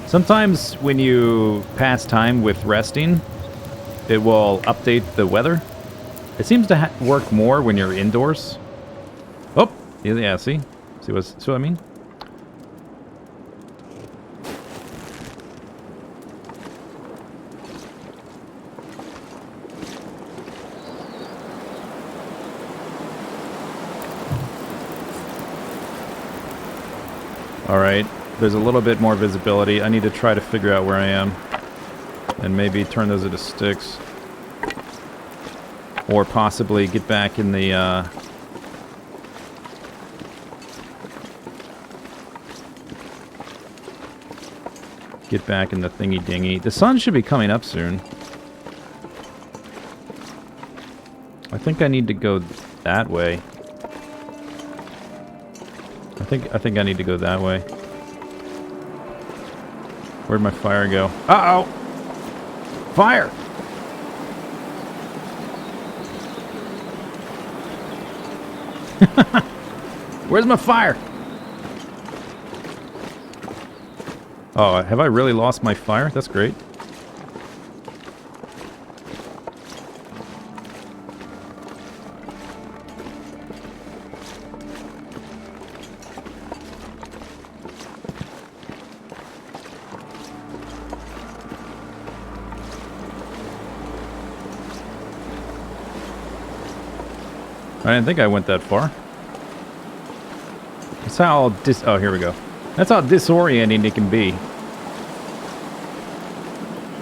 Sometimes when you pass time with resting, it will update the weather. It seems to work more when you're indoors. Oh, yeah, see what I mean? All right, there's a little bit more visibility. I need to try to figure out where I am. And maybe turn those into sticks. Or possibly get back in the, get back in the thingy-dingy. The sun should be coming up soon. I think I need to go that way. I think I need to go that way. Where'd my fire go? Uh-oh! Fire! Where's my fire? Oh, have I really lost my fire? That's great. I didn't think I went that far. That's how oh, here we go. That's how disorienting it can be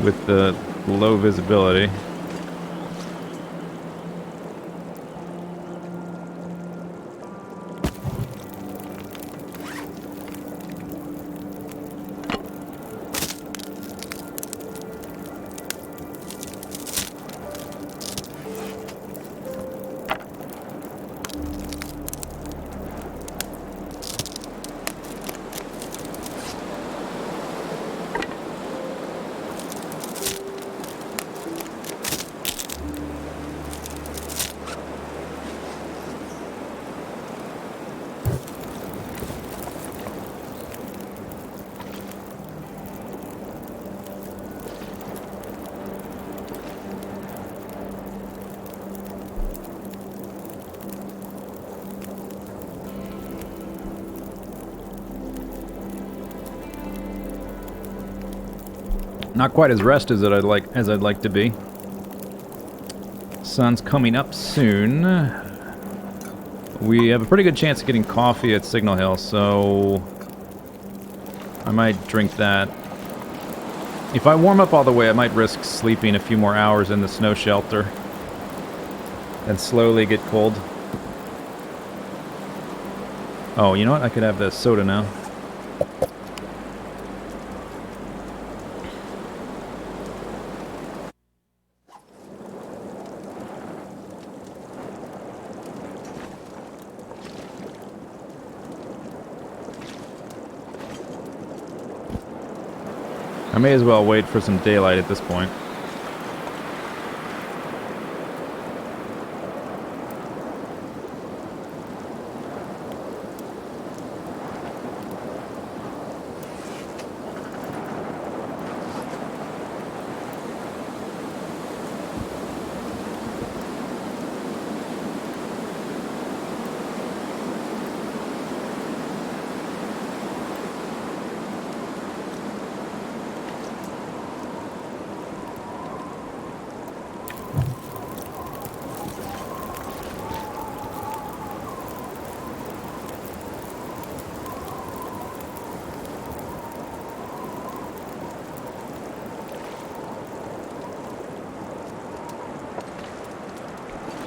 with the low visibility. Not quite as rested as I'd like to be. Sun's coming up soon. We have a pretty good chance of getting coffee at Signal Hill, so I might drink that. If I warm up all the way, I might risk sleeping a few more hours in the snow shelter and slowly get cold. Oh, you know what? I could have the soda now. I may as well wait for some daylight at this point.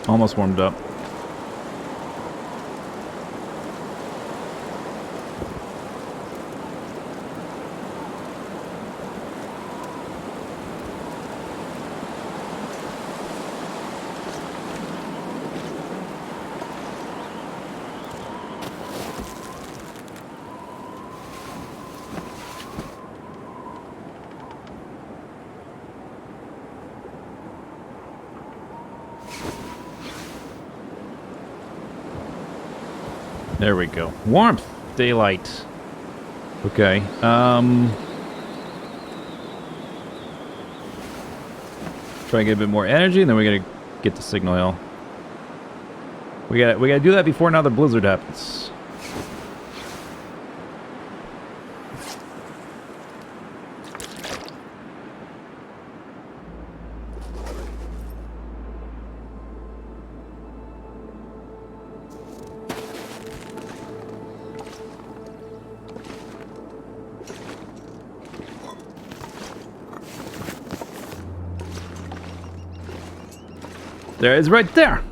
Almost warmed up. There we go. Warmth. Daylight. Okay. Try and get a bit more energy, and then we gotta get to Signal Hill. We gotta do that before another blizzard happens. There it is right there.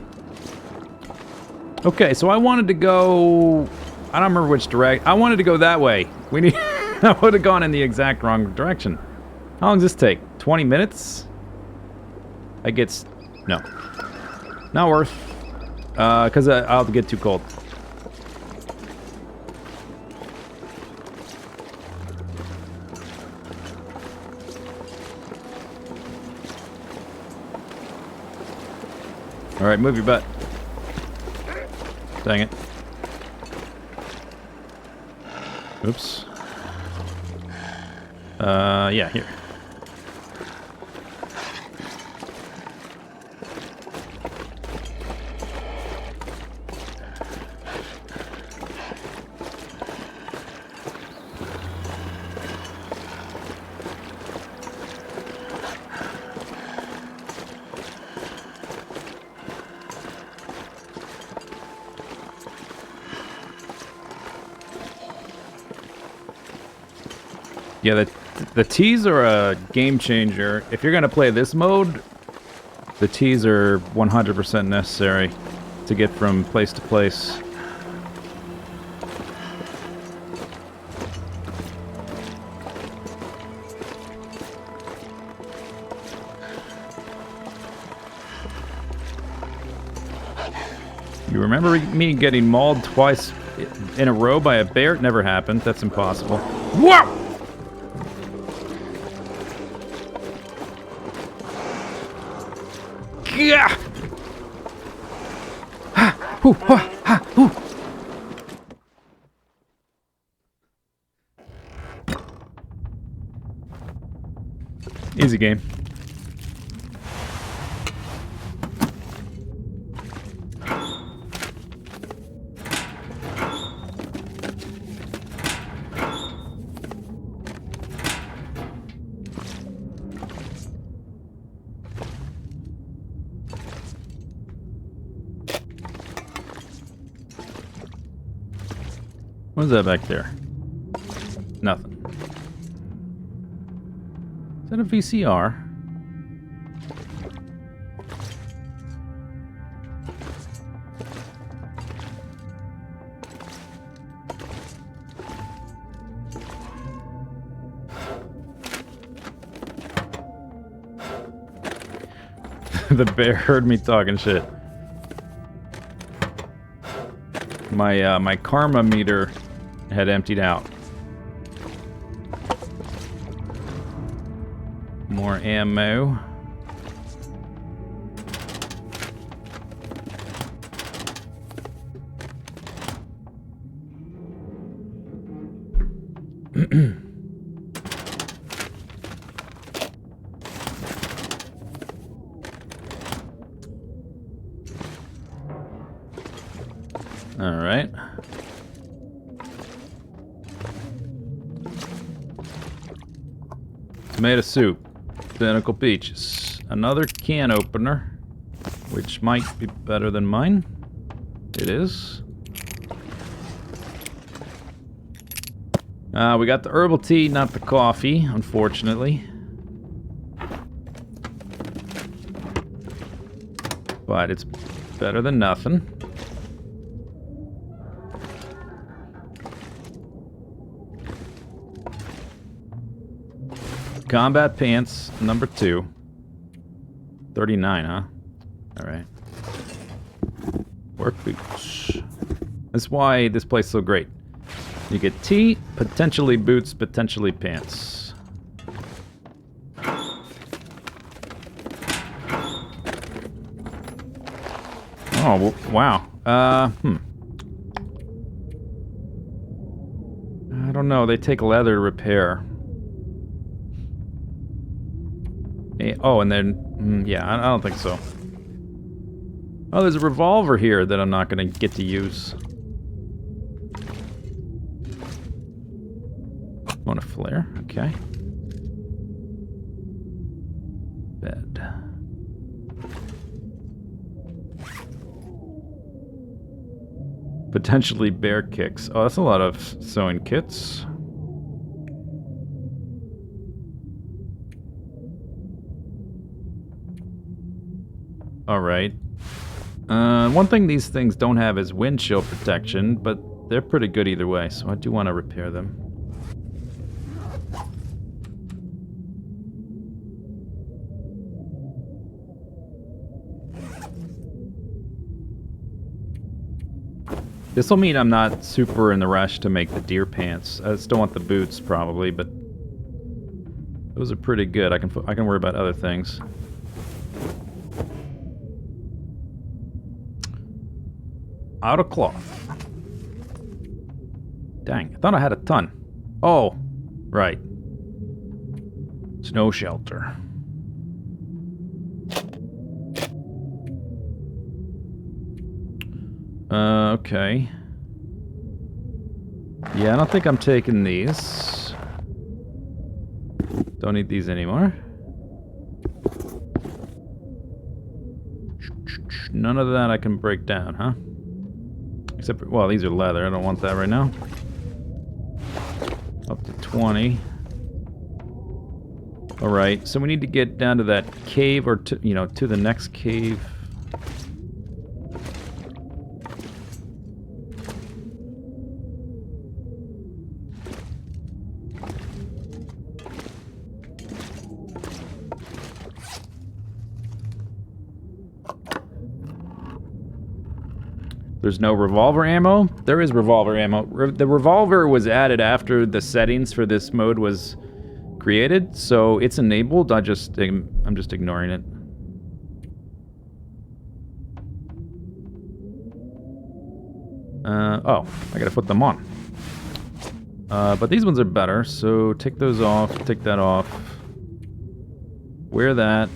Okay, so I wanted to go... I don't remember which direction. I wanted to go that way. We need... I would have gone in the exact wrong direction. How long does this take? 20 minutes? I get... No. Not worth. Because I'll get too cold. Alright, move your butt. Dang it. Oops. Yeah, here. Yeah, the T's are a game changer. If you're going to play this mode, the T's are 100% necessary to get from place to place. You remember me getting mauled twice in a row by a bear? It never happened. That's impossible. Whoa! Yeah. Easy game. What's that back there? Nothing. Is that a VCR? The bear heard me talking shit. My karma meter had emptied out. More ammo. All right. Tomato soup. Identical peaches. Another can opener, which might be better than mine. It is. We got the herbal tea, not the coffee, unfortunately. But it's Better than nothing. Combat pants, number 2. 39, huh? Alright. Work boots. That's why this place is so great. You get tea, potentially boots, potentially pants. Oh, well, wow. I don't know. They take leather to repair. Oh, and then... yeah, I don't think so. Oh, there's a revolver here that I'm not going to get to use. Want a flare? Okay. Bed. Potentially bear kicks. Oh, that's a lot of sewing kits. Alright. One thing these things don't have is wind chill protection, but they're pretty good either way, so I do want to repair them. This will mean I'm not super in the rush to make the deer pants. I still want the boots, probably, but those are pretty good. I can worry about other things. Out of cloth. Dang, I thought I had a ton. Oh, right. Snow shelter. Okay. Yeah, I don't think I'm taking these. Don't need these anymore. None of that I can break down, huh? Except for, well, these are leather. I don't want that right now. Up to 20. Alright, so we need to get down to that cave, or to, you know, to the next cave. There's no revolver ammo? There is revolver ammo. The revolver was added after the settings for this mode was created, so it's enabled. I'm just ignoring it. Oh, I gotta put them on. But these ones are better, so take those off, take that off. Wear that.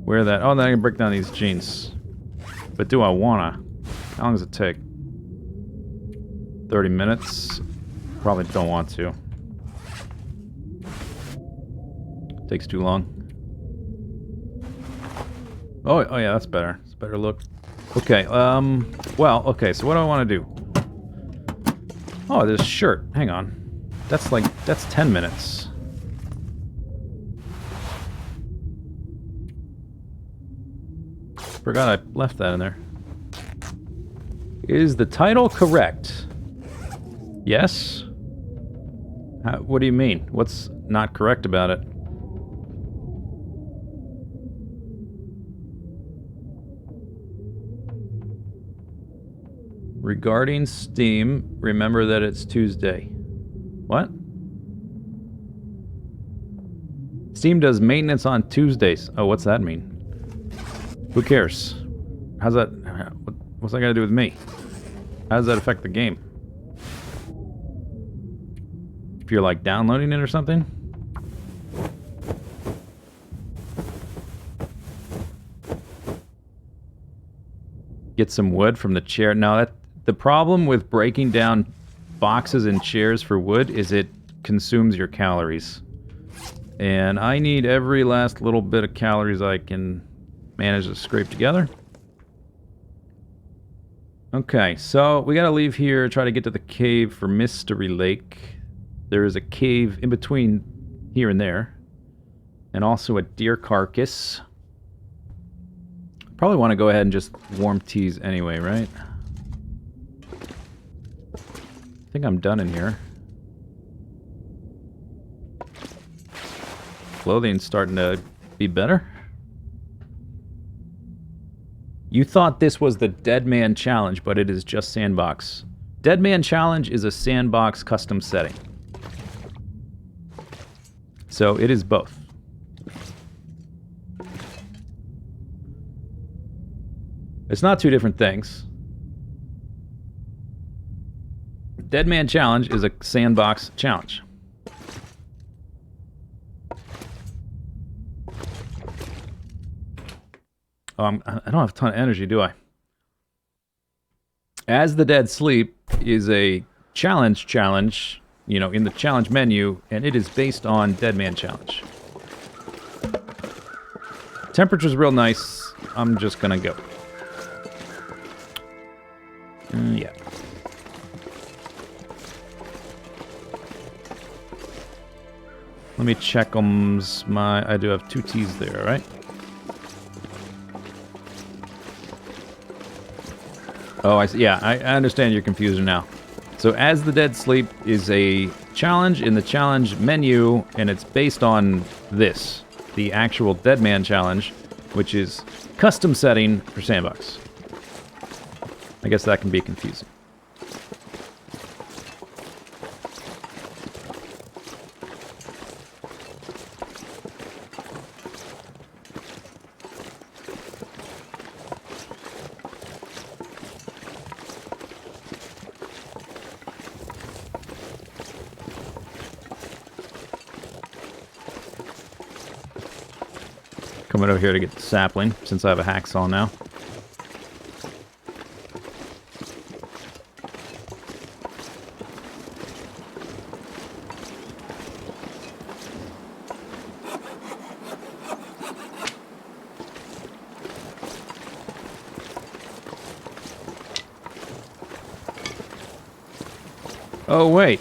Wear that. Oh, then I can break down these jeans. But do I wanna? How long does it take? 30 minutes? Probably don't want to. Takes too long. Oh yeah, that's better. It's a better look. Okay, well, okay, so what do I want to do? Oh, this shirt. Hang on. That's 10 minutes. Forgot I left that in there. Is the title correct? Yes? What do you mean? What's not correct about it? Regarding Steam, remember that it's Tuesday. What? Steam does maintenance on Tuesdays. Oh, what's that mean? Who cares? How's that... What's that got to do with me? How does that affect the game? If you're like downloading it or something? Get some wood from the chair. No, the problem with breaking down boxes and chairs for wood is it consumes your calories. And I need every last little bit of calories I can manage to scrape together. Okay, so we gotta leave here, try to get to the cave for Mystery Lake. There is a cave in between here and there. And also a deer carcass. Probably want to go ahead and just warm teas anyway, right? I think I'm done in here. Clothing's starting to be better. You thought this was the Deadman Challenge, but it is just Sandbox. Deadman Challenge is a Sandbox custom setting. So it is both. It's not two different things. Deadman Challenge is a Sandbox challenge. Oh, I don't have a ton of energy, do I? As the Dead Sleep is a challenge, you know, in the challenge menu, and it is based on Deadman Challenge. Temperature's real nice. I'm just gonna go. Yeah. Let me check I do have 2 T's there, right? Oh, I see. Yeah, I understand your confusion now. So As the Dead Sleep is a challenge in the challenge menu, and it's based on this, the actual Deadman Challenge, which is custom setting for Sandbox. I guess that can be confusing. Coming over here to get the sapling, since I have a hacksaw now. Oh, wait.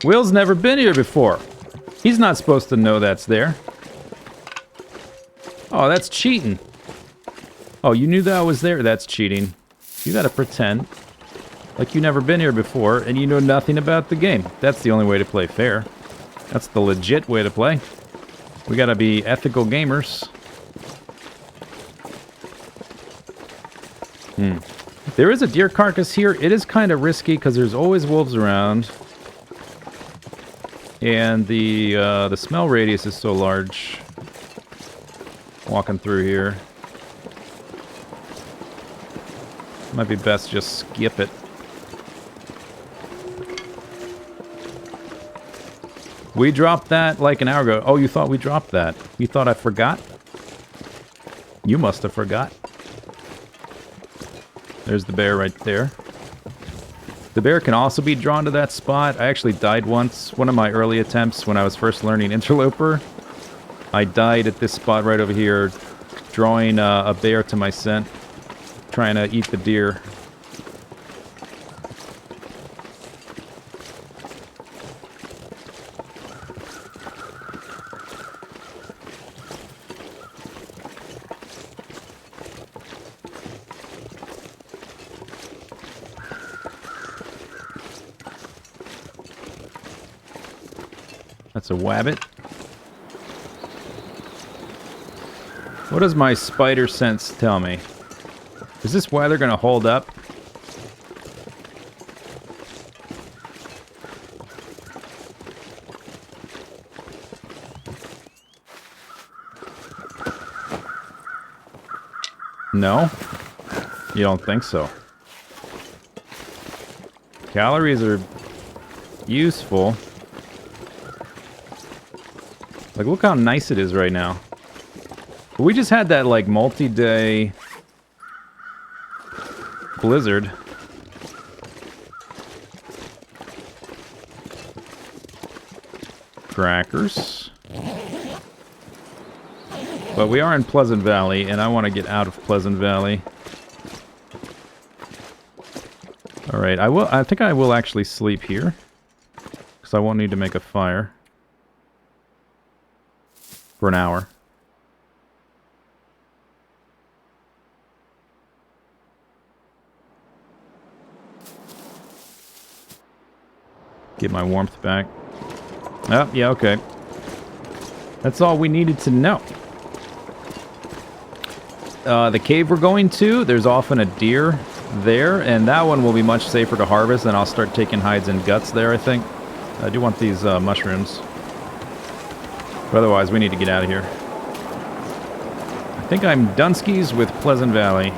Will's never been here before. He's not supposed to know that's there. Oh, that's cheating. Oh, you knew that was there? That's cheating. You gotta pretend like you've never been here before and you know nothing about the game. That's the only way to play fair. That's the legit way to play. We gotta be ethical gamers. There is a deer carcass here. It is kind of risky because there's always wolves around. And the smell radius is so large. Walking through here. Might be best to just skip it. We dropped that like an hour ago. Oh, you thought we dropped that? You thought I forgot? You must have forgot. There's the bear right there. The bear can also be drawn to that spot. I actually died once. One of my early attempts when I was first learning Interloper. I died at this spot right over here, drawing a bear to my scent, trying to eat the deer. That's a wabbit. What does my spider sense tell me? Is this weather going to hold up? No? You don't think so? Calories are useful. Like, look how nice it is right now. We just had that, like, multi-day blizzard. Crackers. But we are in Pleasant Valley, and I want to get out of Pleasant Valley. Alright, I think I will actually sleep here. Because I won't need to make a fire. For an hour. Get my warmth back. Oh, yeah, okay. That's all we needed to know. The cave we're going to, there's often a deer there, and that one will be much safer to harvest, and I'll start taking hides and guts there, I think. I do want these mushrooms. But otherwise, we need to get out of here. I think I'm Dunskies with Pleasant Valley.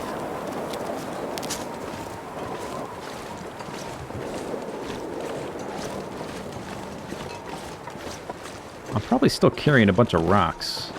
I'm probably still carrying a bunch of rocks.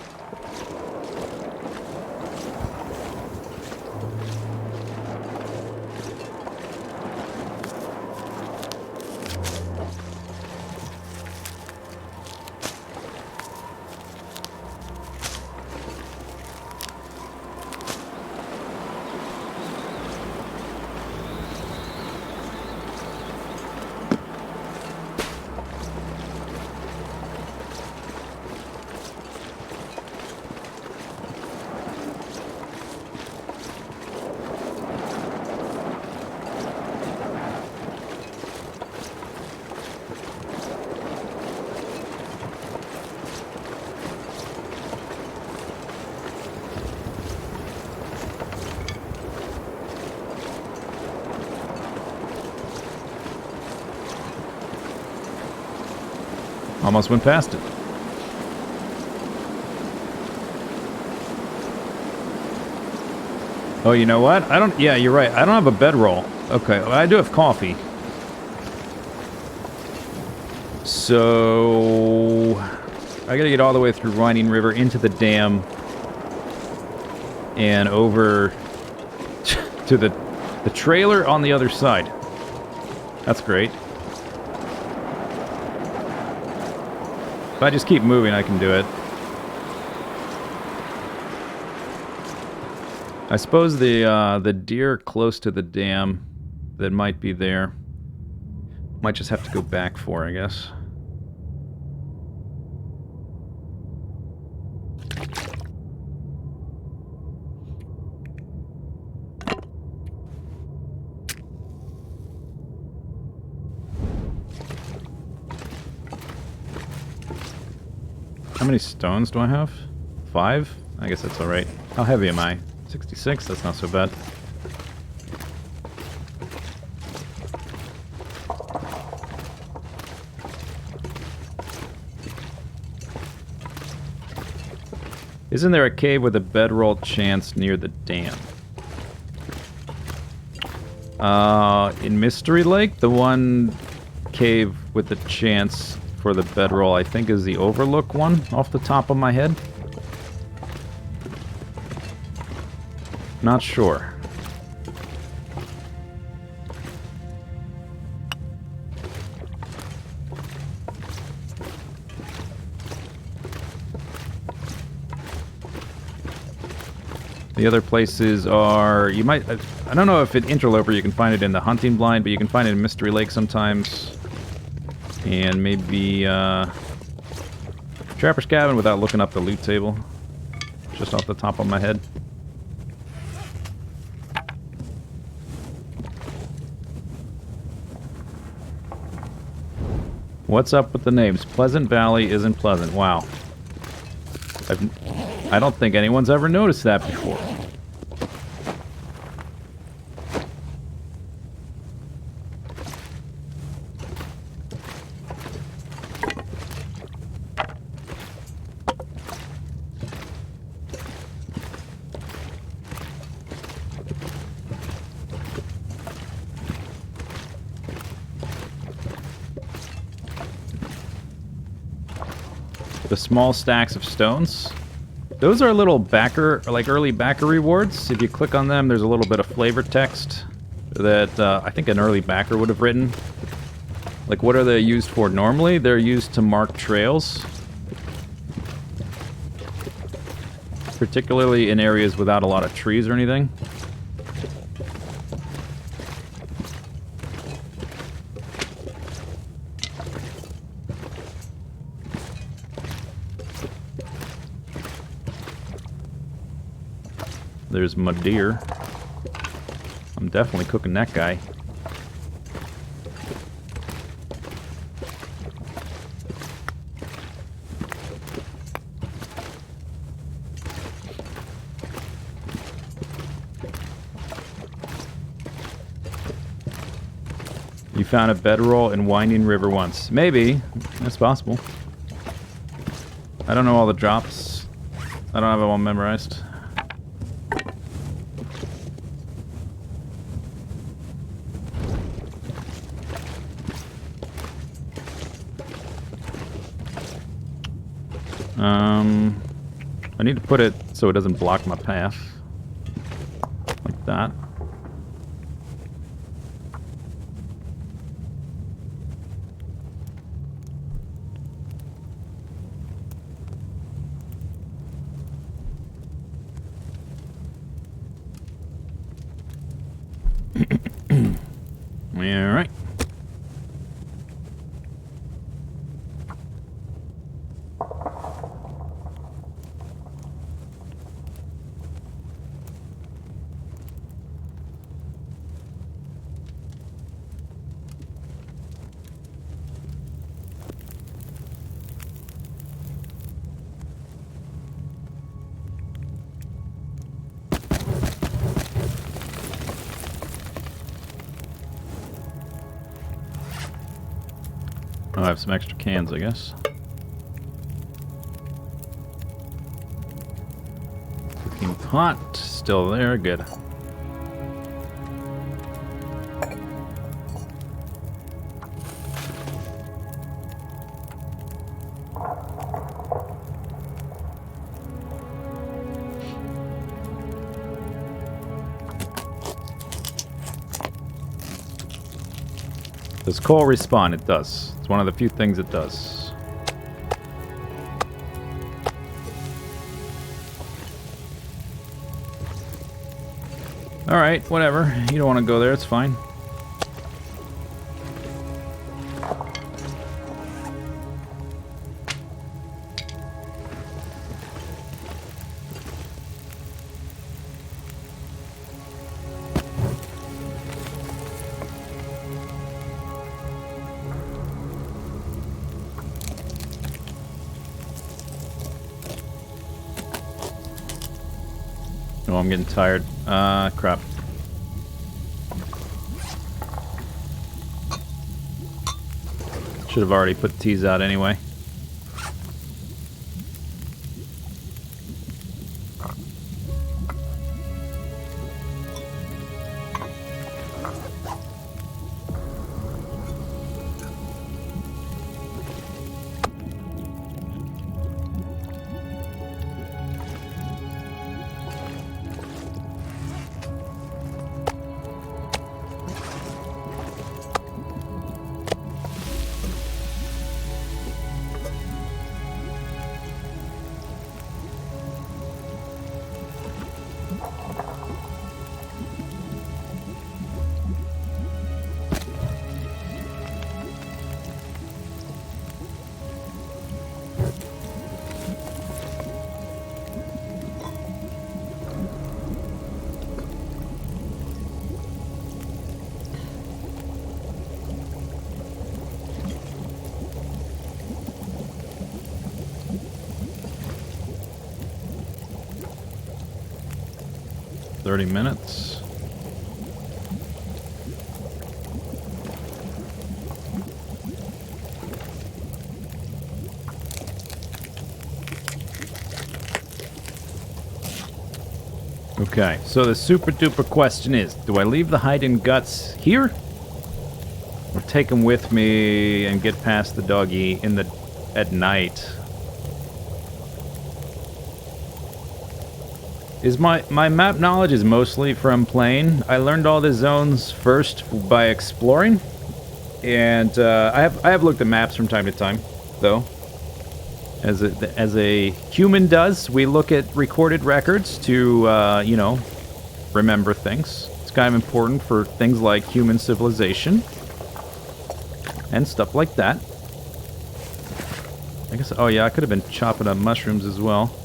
Almost went past it. Oh, you know what? I don't... Yeah, you're right. I don't have a bedroll. Okay, well, I do have coffee. So... I gotta get all the way through Winding River into the dam and over to the trailer on the other side. That's great. If I just keep moving, I can do it. I suppose the deer close to the dam that might be there might just have to go back for, I guess. How many stones do I have? 5? I guess that's alright. How heavy am I? 66? That's not so bad. Isn't there a cave with a bedroll chance near the dam? In Mystery Lake, the one cave with the chance for the bedroll, I think, is the Overlook one, off the top of my head. Not sure. The other places are... You might... I don't know if in Interloper you can find it in the Hunting Blind, but you can find it in Mystery Lake sometimes. And maybe, Trapper's Cabin without looking up the loot table. Just off the top of my head. What's up with the names? Pleasant Valley isn't pleasant. Wow. I don't think anyone's ever noticed that before. The small stacks of stones. Those are little backer, like early backer rewards. If you click on them, there's a little bit of flavor text that I think an early backer would have written. Like, what are they used for normally? They're used to mark trails. Particularly in areas without a lot of trees or anything. There's my deer. I'm definitely cooking that guy. You found a bedroll in Winding River once. Maybe. That's possible. I don't know all the drops. I don't have them all memorized. I need to put it so it doesn't block my path. Like that. All right. Oh, I have some extra cans, I guess. Cooking pot, still there, good. Does coal respawn? It does. It's one of the few things it does. Alright, whatever. You don't want to go there, it's fine. Oh, I'm getting tired. Crap. Should have already put teas out anyway. $30 minutes. Okay, so the super duper question is, do I leave the hide and guts here? Or take them with me and get past the doggy at night? My map knowledge is mostly from playing. I learned all the zones first by exploring, and I have looked at maps from time to time, though. As a human does, we look at recorded records to you know, remember things. It's kind of important for things like human civilization and stuff like that. I guess. Oh yeah, I could have been chopping up mushrooms as well.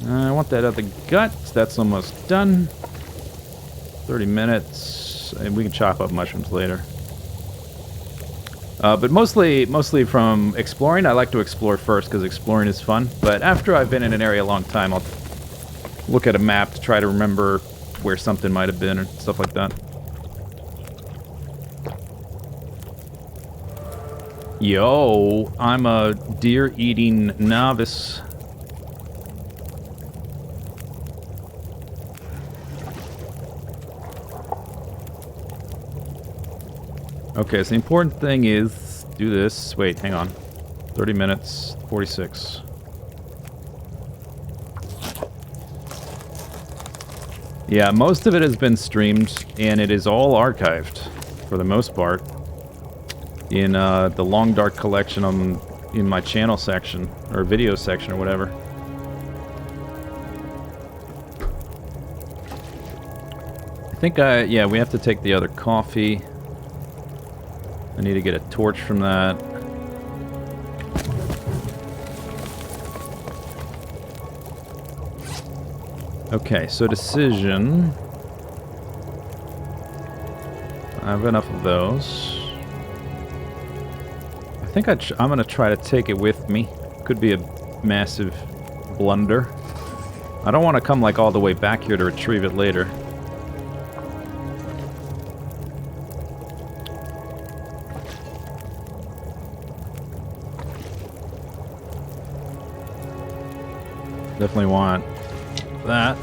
I want that other gut. That's almost done. 30 minutes. And we can chop up mushrooms later. But mostly from exploring. I like to explore first because exploring is fun. But after I've been in an area a long time, I'll look at a map to try to remember where something might have been and stuff like that. Yo, I'm a deer-eating novice. Okay, so the important thing is do this. Wait, hang on. 30 minutes, 46. Yeah, most of it has been streamed, and it is all archived, for the most part, in the Long Dark collection in my channel section, or video section, or whatever. I think yeah, we have to take the other coffee. I need to get a torch from that. Okay, so decision. I have enough of those. I think I'm going to try to take it with me. Could be a massive blunder. I don't want to come like all the way back here to retrieve it later. Definitely want that.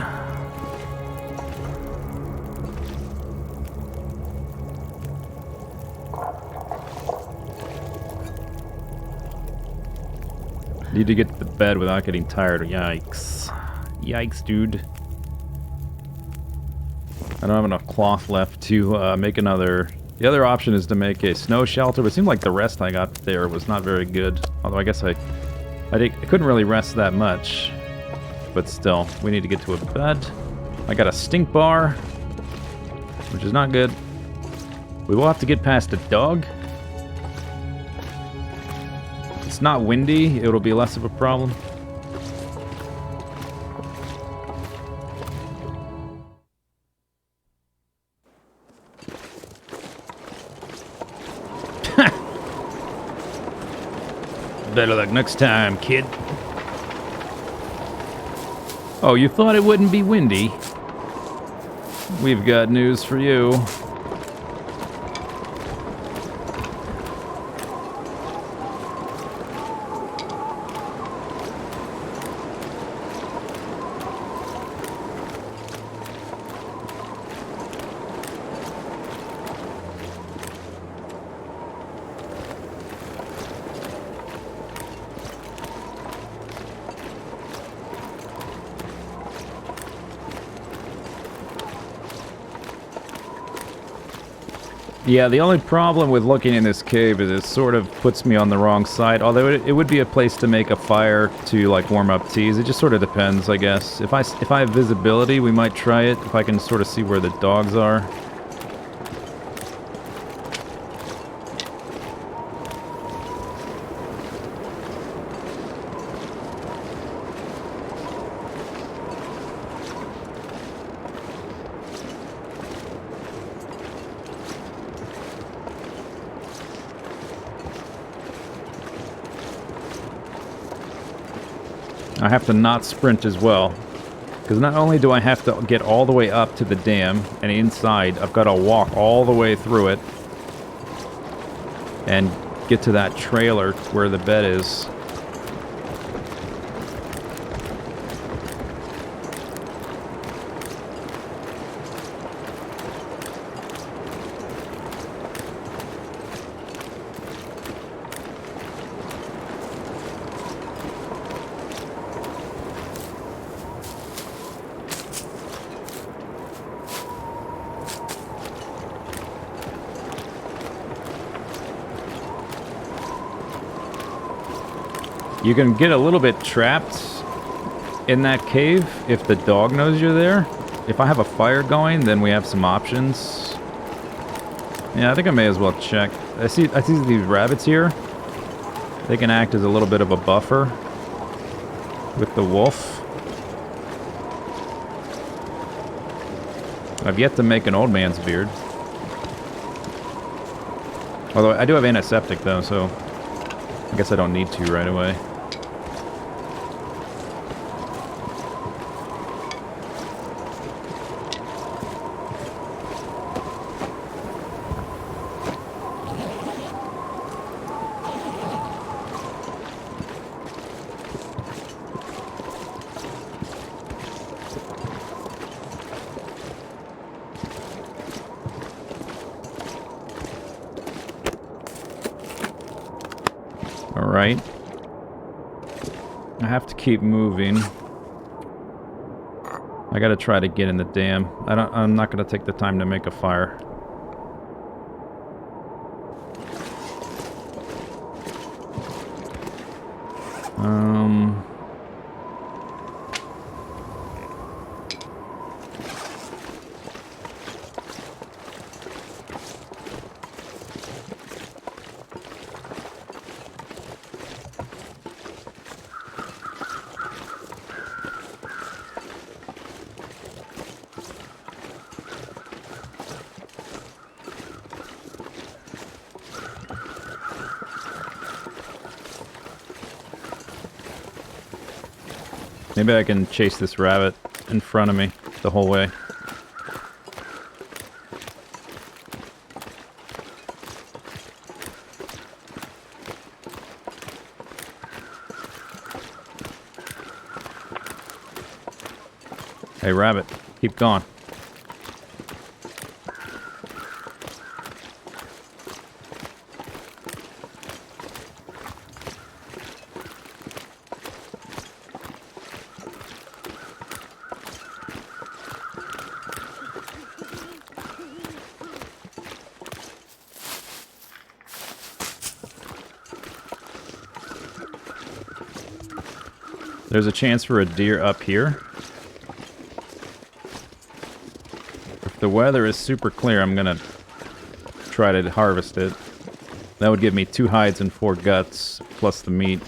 Need to get to the bed without getting tired. Yikes. Yikes, dude. I don't have enough cloth left to make another... The other option is to make a snow shelter, but it seemed like the rest I got there was not very good. Although I guess I couldn't really rest that much. But still, we need to get to a bed. I got a stink bar, which is not good. We will have to get past a dog. It's not windy, it'll be less of a problem. Better luck next time, kid. Oh, you thought it wouldn't be windy? We've got news for you. Yeah, the only problem with looking in this cave is it sort of puts me on the wrong side. Although it would be a place to make a fire to like warm up teas. It just sort of depends, I guess. If I have visibility, we might try it. If I can sort of see where the dogs are. I have to not sprint as well, because not only do I have to get all the way up to the dam and inside, I've got to walk all the way through it and get to that trailer where the bed is. You can get a little bit trapped in that cave if the dog knows you're there. If I have a fire going, then we have some options. Yeah, I think I may as well check. I see these rabbits here. They can act as a little bit of a buffer with the wolf. I've yet to make an old man's beard. Although I do have antiseptic though, so I guess I don't need to right away. right. I have to keep moving. I gotta try to get in the dam. I'm not gonna take the time to make a fire. Maybe I can chase this rabbit in front of me the whole way. Hey, rabbit, keep going. There's a chance for a deer up here. If the weather is super clear, I'm gonna try to harvest it. That would give me 2 hides and 4 guts, plus the meat.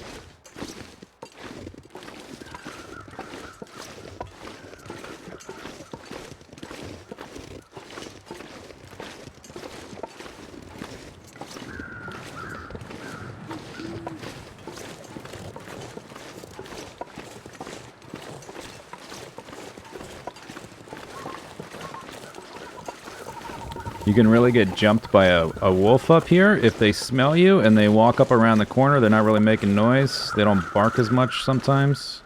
You can really get jumped by a wolf up here. If they smell you and they walk up around the corner, they're not really making noise. They don't bark as much sometimes.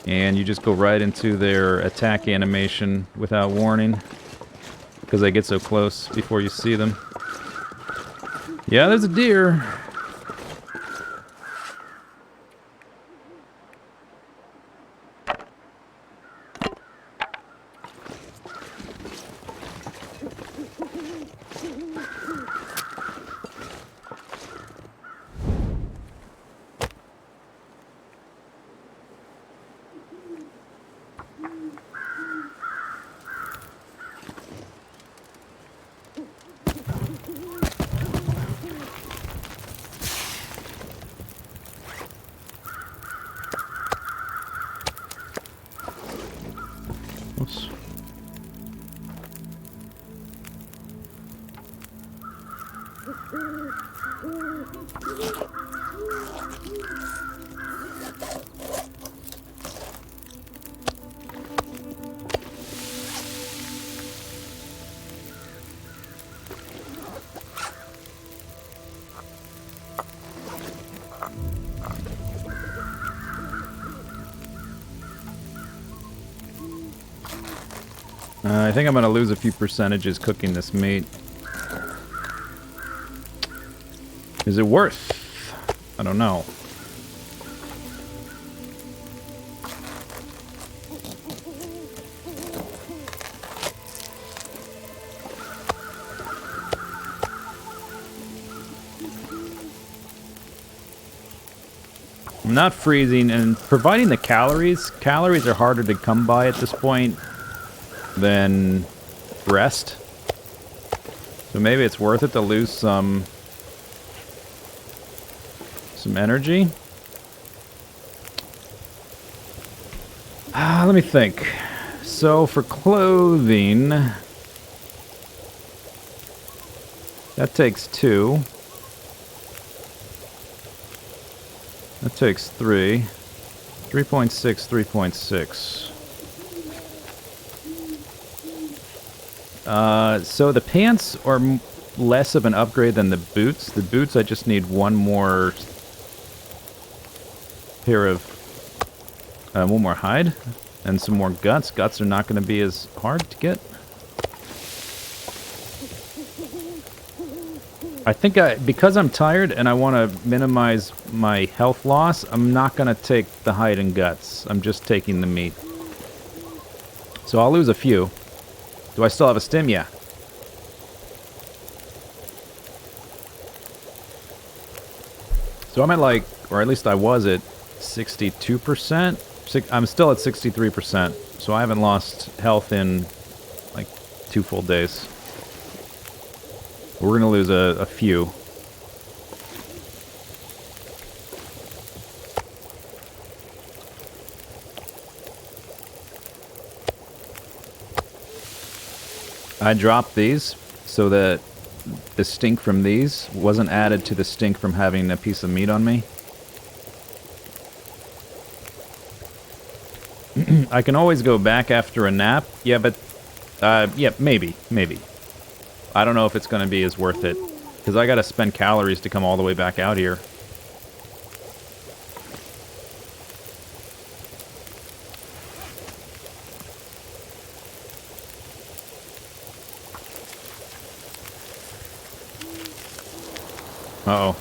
And you just go right into their attack animation without warning. Because they get so close before you see them. Yeah, there's a deer. Oops. I think I'm going to lose a few percentages cooking this meat. Is it worth? I don't know. I'm not freezing, and providing the calories. Calories are harder to come by at this point than rest. So maybe it's worth it to lose some energy. Let me think. So for clothing, that takes 2. That takes 3. 3.6, 3.6. So the pants are less of an upgrade than the boots. The boots, I just need one more pair of, one more hide and some more guts. Guts are not going to be as hard to get. I think because I'm tired and I want to minimize my health loss, I'm not going to take the hide and guts. I'm just taking the meat. So I'll lose a few. Do I still have a stim? Yeah. So I'm at like, or at least I was at 62%. I'm still at 63%. So I haven't lost health in like 2 full days. We're going to lose a few. I dropped these so that the stink from these wasn't added to the stink from having a piece of meat on me. I can always go back after a nap. Yeah, but... yeah, maybe. I don't know if it's going to be as worth it. Because I got to spend calories to come all the way back out here. Uh-oh.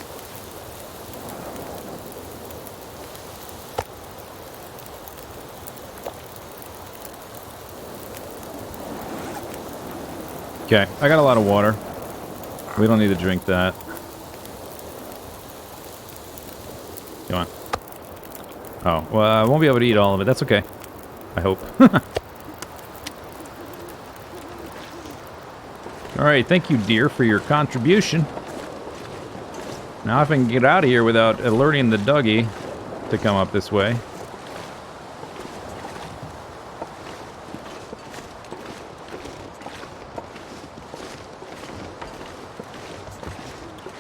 Okay, I got a lot of water. We don't need to drink that. Come on. Oh, well, I won't be able to eat all of it. That's okay. I hope. Alright, thank you, dear, for your contribution. Now if I can get out of here without alerting the doggy to come up this way.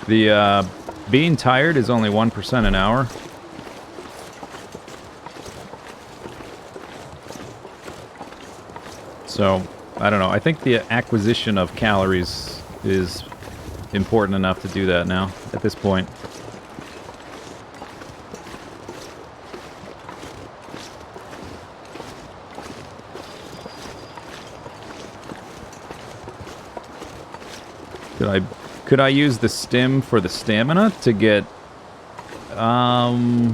The, being tired is only 1% an hour. So, I don't know. I think the acquisition of calories is important enough to do that now, at this point. Could I use the stim for the stamina to get... I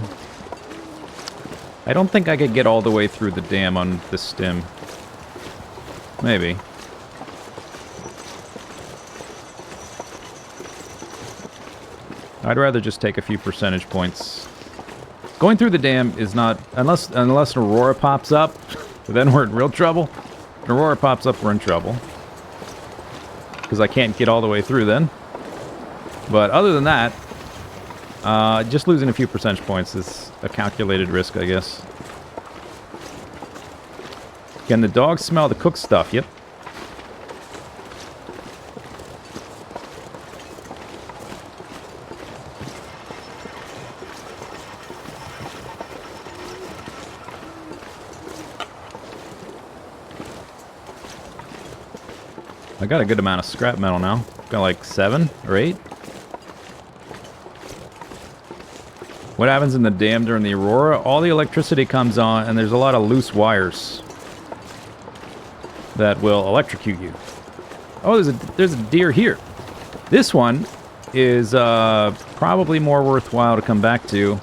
don't think I could get all the way through the dam on the stim. Maybe. I'd rather just take a few percentage points. Going through the dam is not... Unless an Aurora pops up, then we're in real trouble. If an Aurora pops up, we're in trouble. Because I can't get all the way through then. But other than that, just losing a few percentage points is a calculated risk, I guess. Can the dog smell the cooked stuff? Yep. I got a good amount of scrap metal now. Got like 7 or 8. What happens in the dam during the Aurora? All the electricity comes on and there's a lot of loose wires that will electrocute you. Oh, there's a deer here. This one is probably more worthwhile to come back to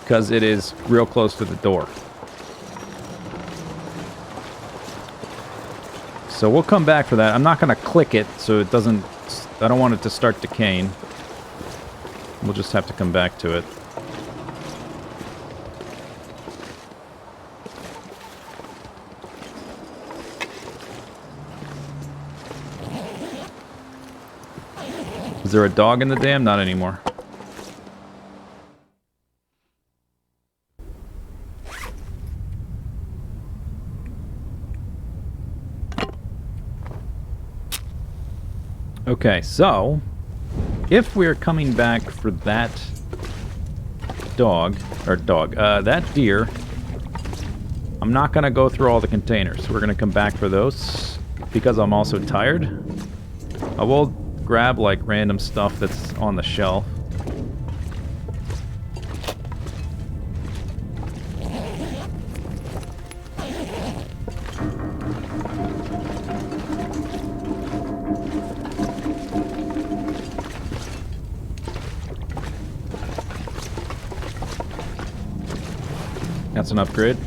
because it is real close to the door. So we'll come back for that. I'm not going to click it so it doesn't... I don't want it to start decaying. We'll just have to come back to it. Is there a dog in the dam? Not anymore. Okay, so if we're coming back for that that deer, I'm not going to go through all the containers. We're going to come back for those because I'm also tired. I will grab like random stuff that's on the shelf. That's an upgrade.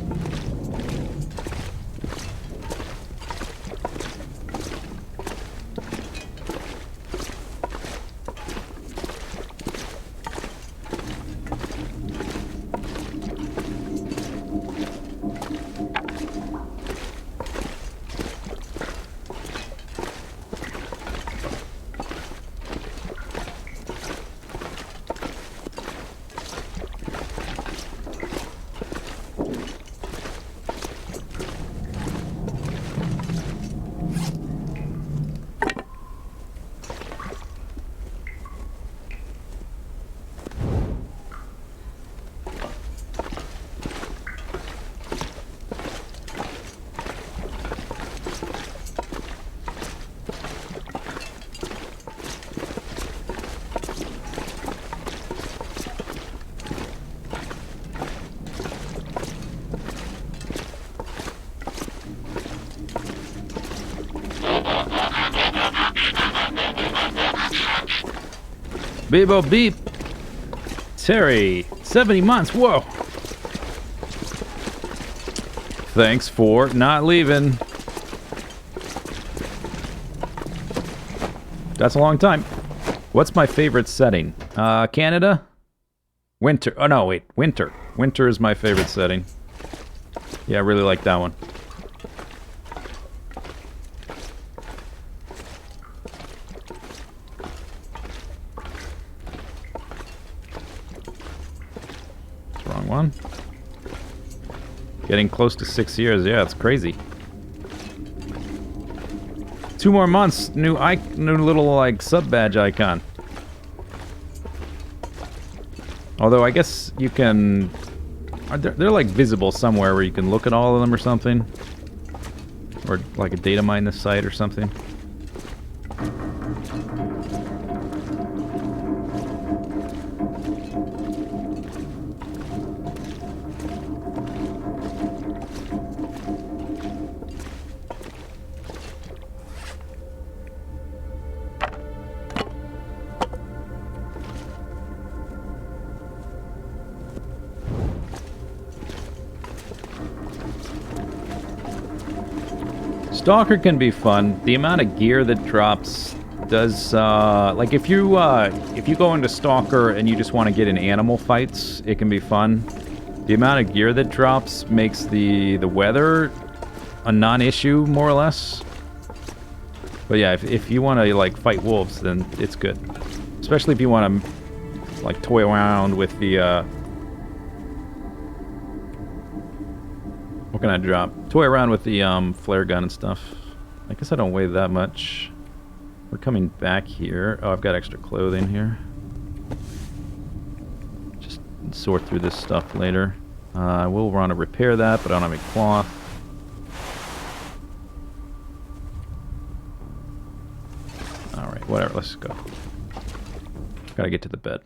Beep-o beep. Terry, 70 months, whoa. Thanks for not leaving. That's a long time. What's my favorite setting? Canada? Winter. Oh, no, wait. Winter. Winter is my favorite setting. Yeah, I really like that one. Wrong one. Getting close to 6 years. Yeah, it's crazy. 2 more months. New little like sub badge icon. Although I guess you can. They're like visible somewhere where you can look at all of them or something, or like a data mine this site or something. Stalker can be fun. The amount of gear that drops does, like if you go into Stalker and you just want to get in animal fights, it can be fun. The amount of gear that drops makes the weather a non-issue, more or less. But yeah, if you want to like fight wolves, then it's good. Especially if you want to like toy around with the what can I drop? Toy around with the flare gun and stuff. I guess I don't weigh that much. We're coming back here. Oh, I've got extra clothing here. Just sort through this stuff later. We'll want to repair that, but I don't have any cloth. Alright, whatever, let's go. Gotta get to the bed.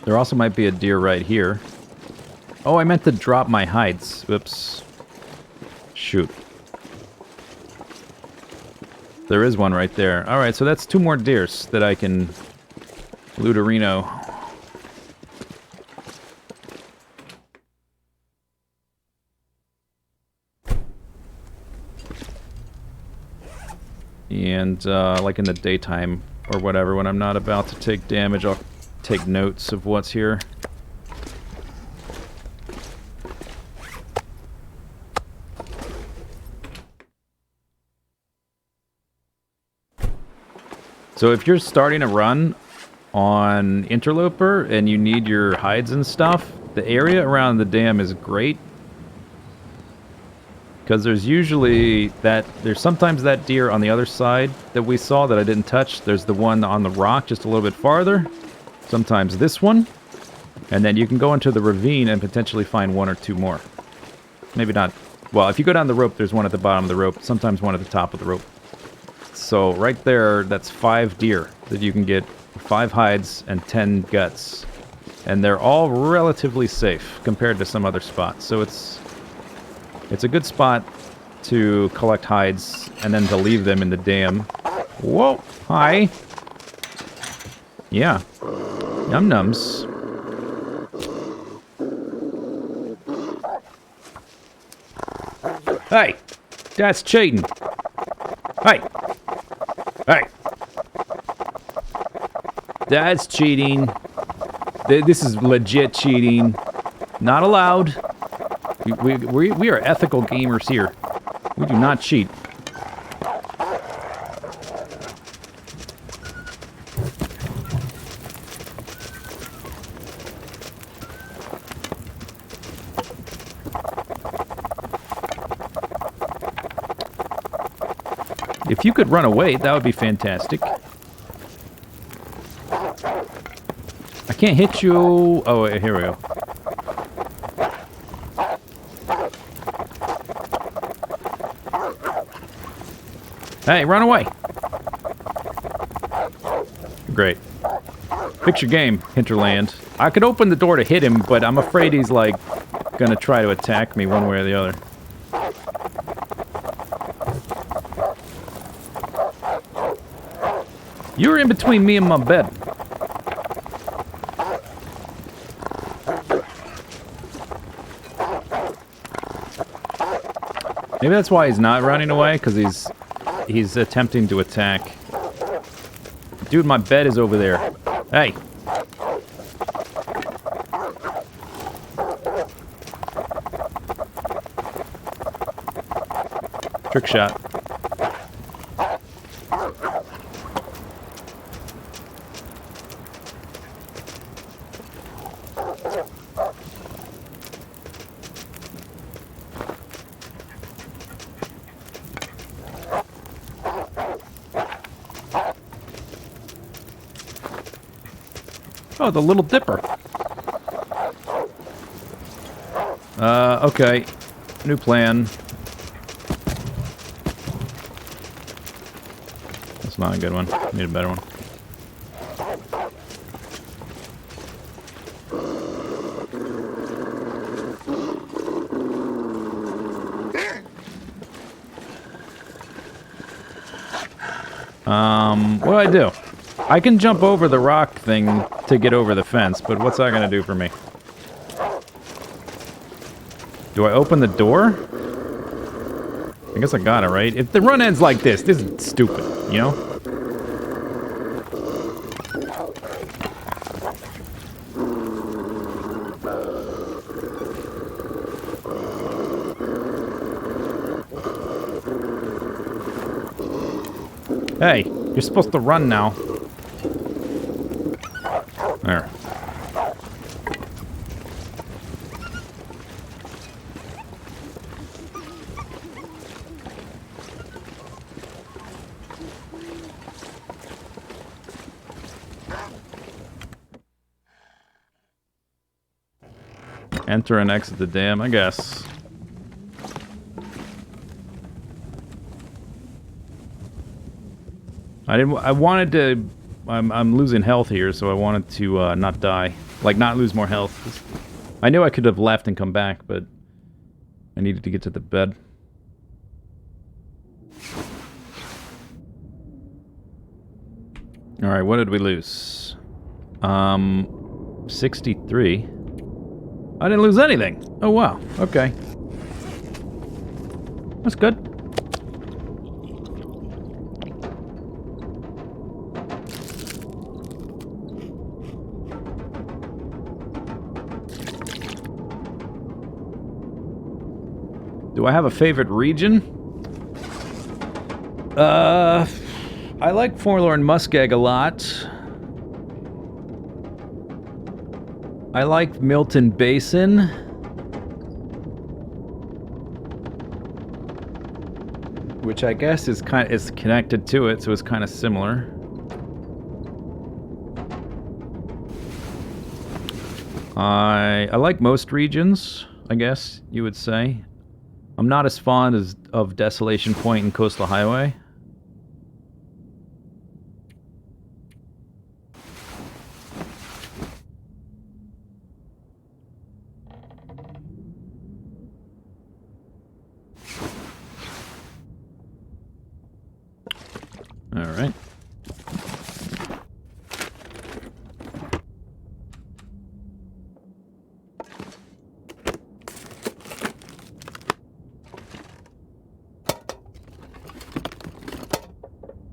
There also might be a deer right here. Oh, I meant to drop my hides. Oops. Shoot. There is one right there. Alright, so that's 2 more deers that I can looterino. And, like in the daytime or whatever, when I'm not about to take damage, I'll take notes of what's here. So if you're starting a run on Interloper and you need your hides and stuff, the area around the dam is great. Because there's sometimes that deer on the other side that we saw that I didn't touch. There's the one on the rock just a little bit farther. Sometimes this one. And then you can go into the ravine and potentially find 1 or 2 more. Maybe not. Well, if you go down the rope, there's one at the bottom of the rope. Sometimes one at the top of the rope. So right there, that's 5 deer that you can get. 5 hides and 10 guts. And they're all relatively safe compared to some other spots. So it's a good spot to collect hides and then to leave them in the dam Whoa. Hi. Yeah. Num-nums. Hey! That's cheating. Hey! Hey! That's cheating. This is legit cheating. Not allowed. We are ethical gamers here. We do not cheat. If you could run away, that would be fantastic. I can't hit you. Oh, wait, here we go. Hey, run away. Great. Fix your game, Hinterland. I could open the door to hit him, but I'm afraid he's, like, gonna try to attack me one way or the other. You're in between me and my bed. Maybe that's why he's not running away, because he's attempting to attack. Dude, my bed is over there. Hey. Trick shot. Oh, the Little Dipper. Okay. New plan. That's not a good one. Need a better one. What do I do? I can jump over the rock thing to get over the fence, but what's that gonna do for me? Do I open the door? I guess I got it, right? If the run ends like this is stupid, you know? Hey, you're supposed to run now. There. Enter and exit the dam, I guess. I wanted to... I'm losing health here, so I wanted to not die. Like, not lose more health. I knew I could have left and come back, but... I needed to get to the bed. Alright, what did we lose? 63. I didn't lose anything. Oh, wow. Okay. That's good. Do I have a favorite region? I like Forlorn Muskeg a lot. I like Milton Basin. Which I guess is connected to it, so it's kind of similar. I like most regions, I guess you would say. I'm not as fond of Desolation Point and Coastal Highway. Alright.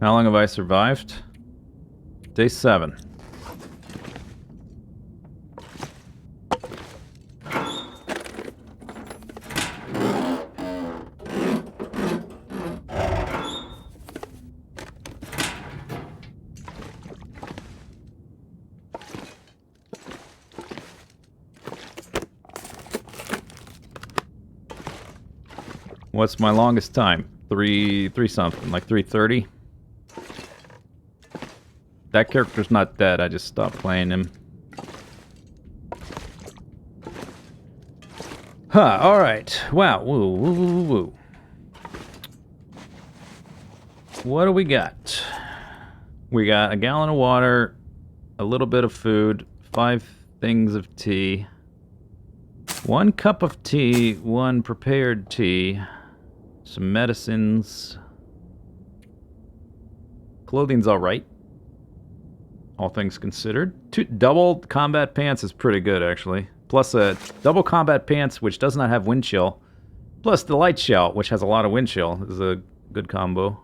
How long have I survived? Day 7. What's my longest time? 3 something, like 3:30. That character's not dead, I just stopped playing him. Huh, alright. Wow, woo, woo, woo, woo. What do we got? We got a gallon of water, a little bit of food, 5 things of tea, 1 cup of tea, 1 prepared tea, some medicines. Clothing's alright, all things considered. 2 double combat pants is pretty good, actually. Plus a double combat pants, which does not have wind chill. Plus the light shell, which has a lot of wind chill. This is a good combo.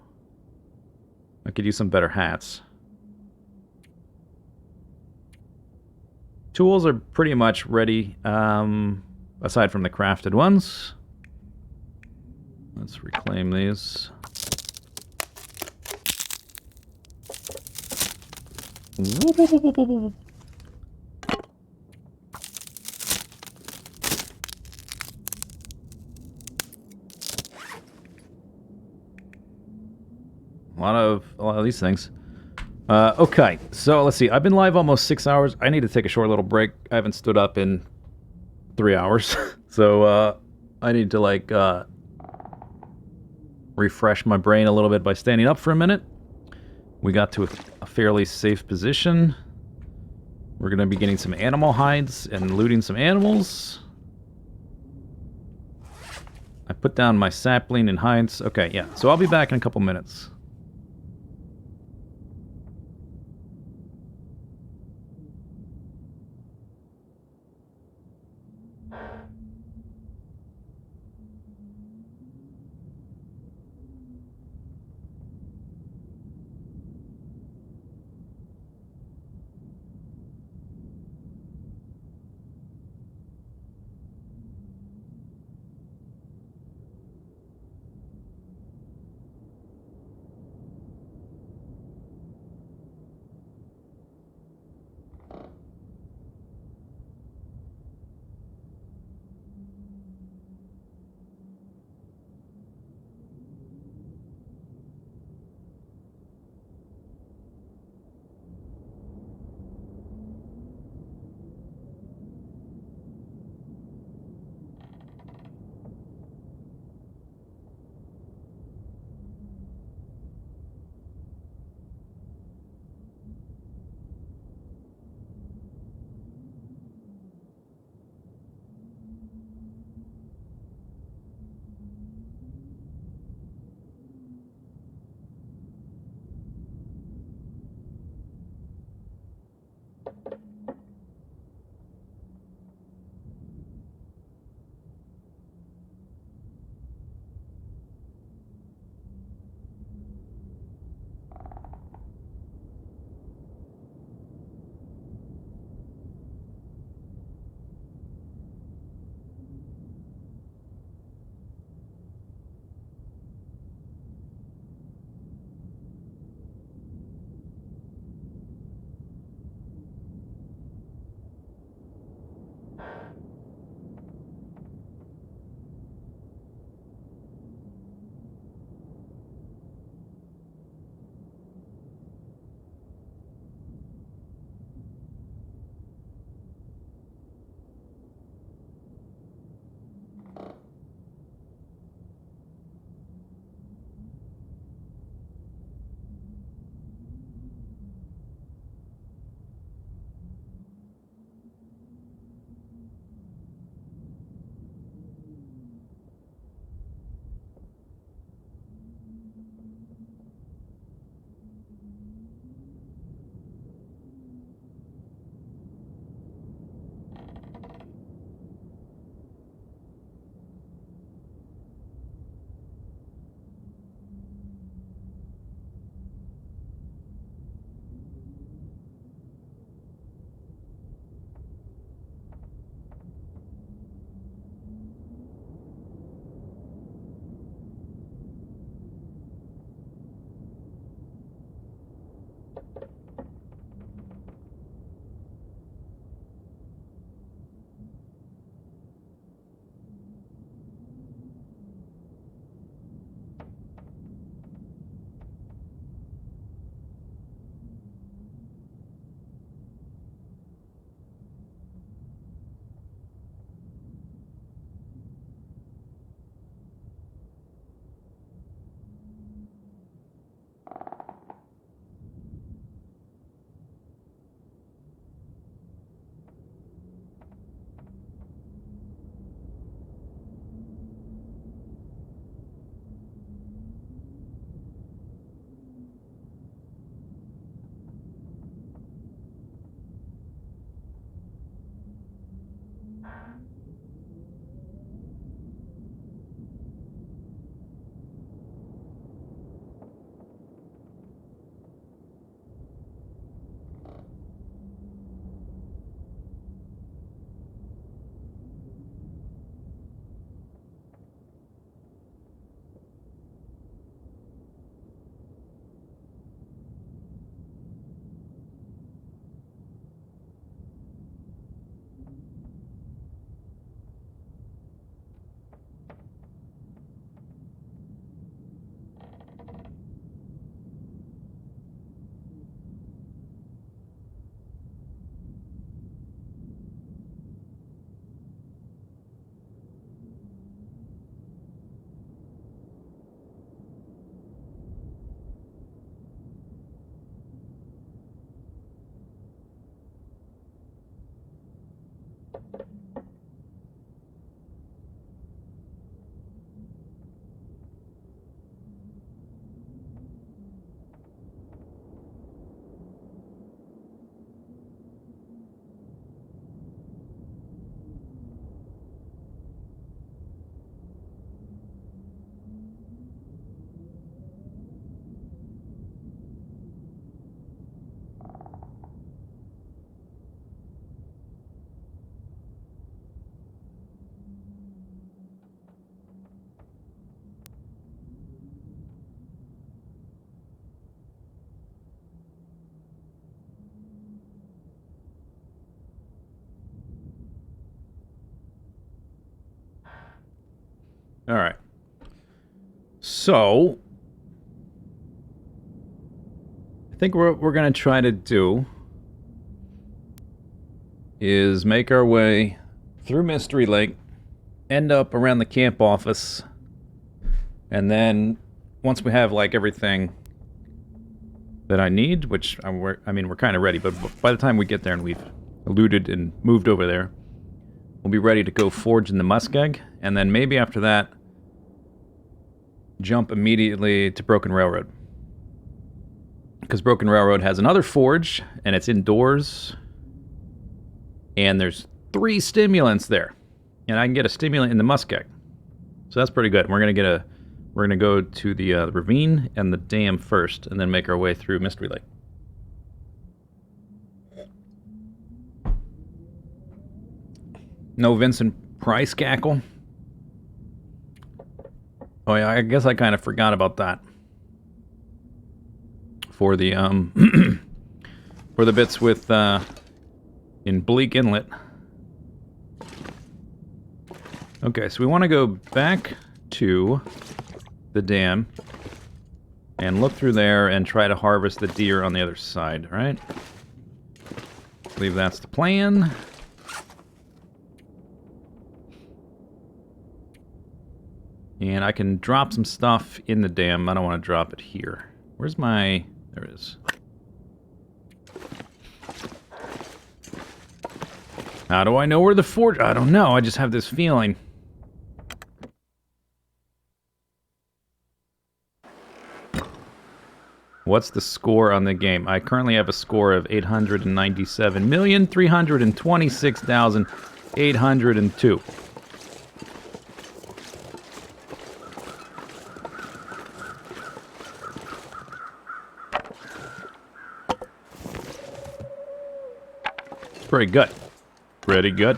I could use some better hats. Tools are pretty much ready, aside from the crafted ones. Let's reclaim these. Whoop, whoop, whoop, whoop, whoop, whoop. A lot of these things. Okay, so let's see. I've been live almost 6 hours. I need to take a short little break. I haven't stood up in 3 hours. So, I need to, like, refresh my brain a little bit by standing up for a minute. We got to a fairly safe position. We're going to be getting some animal hides and looting some animals. I put down my sapling and hides. Okay, yeah. So I'll be back in a couple minutes. Alright. So, I think what we're going to try to do is make our way through Mystery Lake, end up around the camp office, and then once we have like everything that I need, which we're kind of ready, but by the time we get there and we've looted and moved over there, we'll be ready to go forge in the muskeg, and then maybe after that, jump immediately to Broken Railroad. Because Broken Railroad has another forge, and it's indoors, and there's 3 stimulants there. And I can get a stimulant in the muskeg. So that's pretty good. We're gonna go to the ravine and the dam first, and then make our way through Mystery Lake. No Vincent Price cackle. Oh yeah, I guess I kind of forgot about that. For the for the bits with in Bleak Inlet. Okay, so we want to go back to the dam and look through there and try to harvest the deer on the other side, right? I believe that's the plan. And I can drop some stuff in the dam. I don't want to drop it here. Where's my... There it is. How do I know where the forge... I don't know. I just have this feeling. What's the score on the game? I currently have a score of 897,326,802. It's pretty good. Pretty good.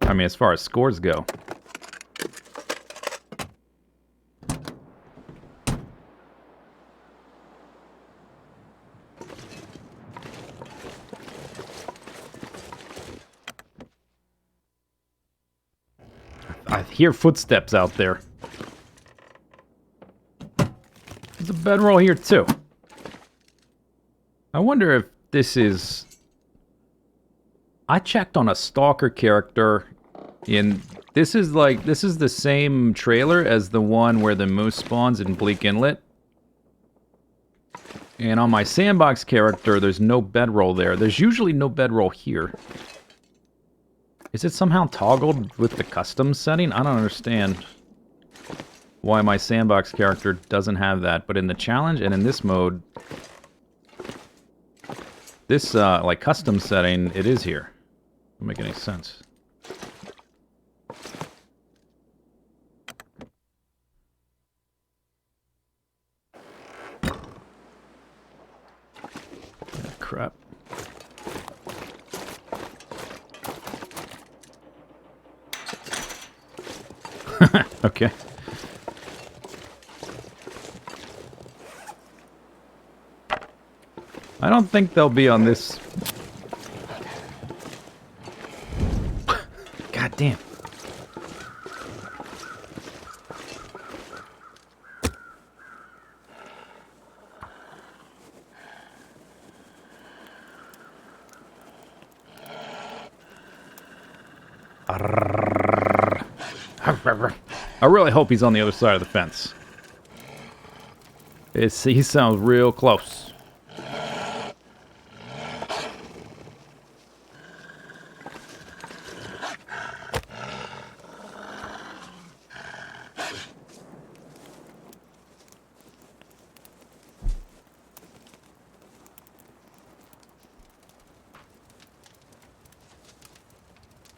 I mean, as far as scores go. I hear footsteps out there. There's a bedroll here, too. I wonder if this is... I checked on a stalker character in... This is the same trailer as the one where the moose spawns in Bleak Inlet. And on my sandbox character, there's no bedroll there. There's usually no bedroll here. Is it somehow toggled with the custom setting? I don't understand why my sandbox character doesn't have that. But in the challenge and in this mode, this, like, custom setting, it is here. Doesn't make any sense. Crap. Okay. I don't think they'll be on this. God damn. I really hope he's on the other side of the fence. He sounds real close.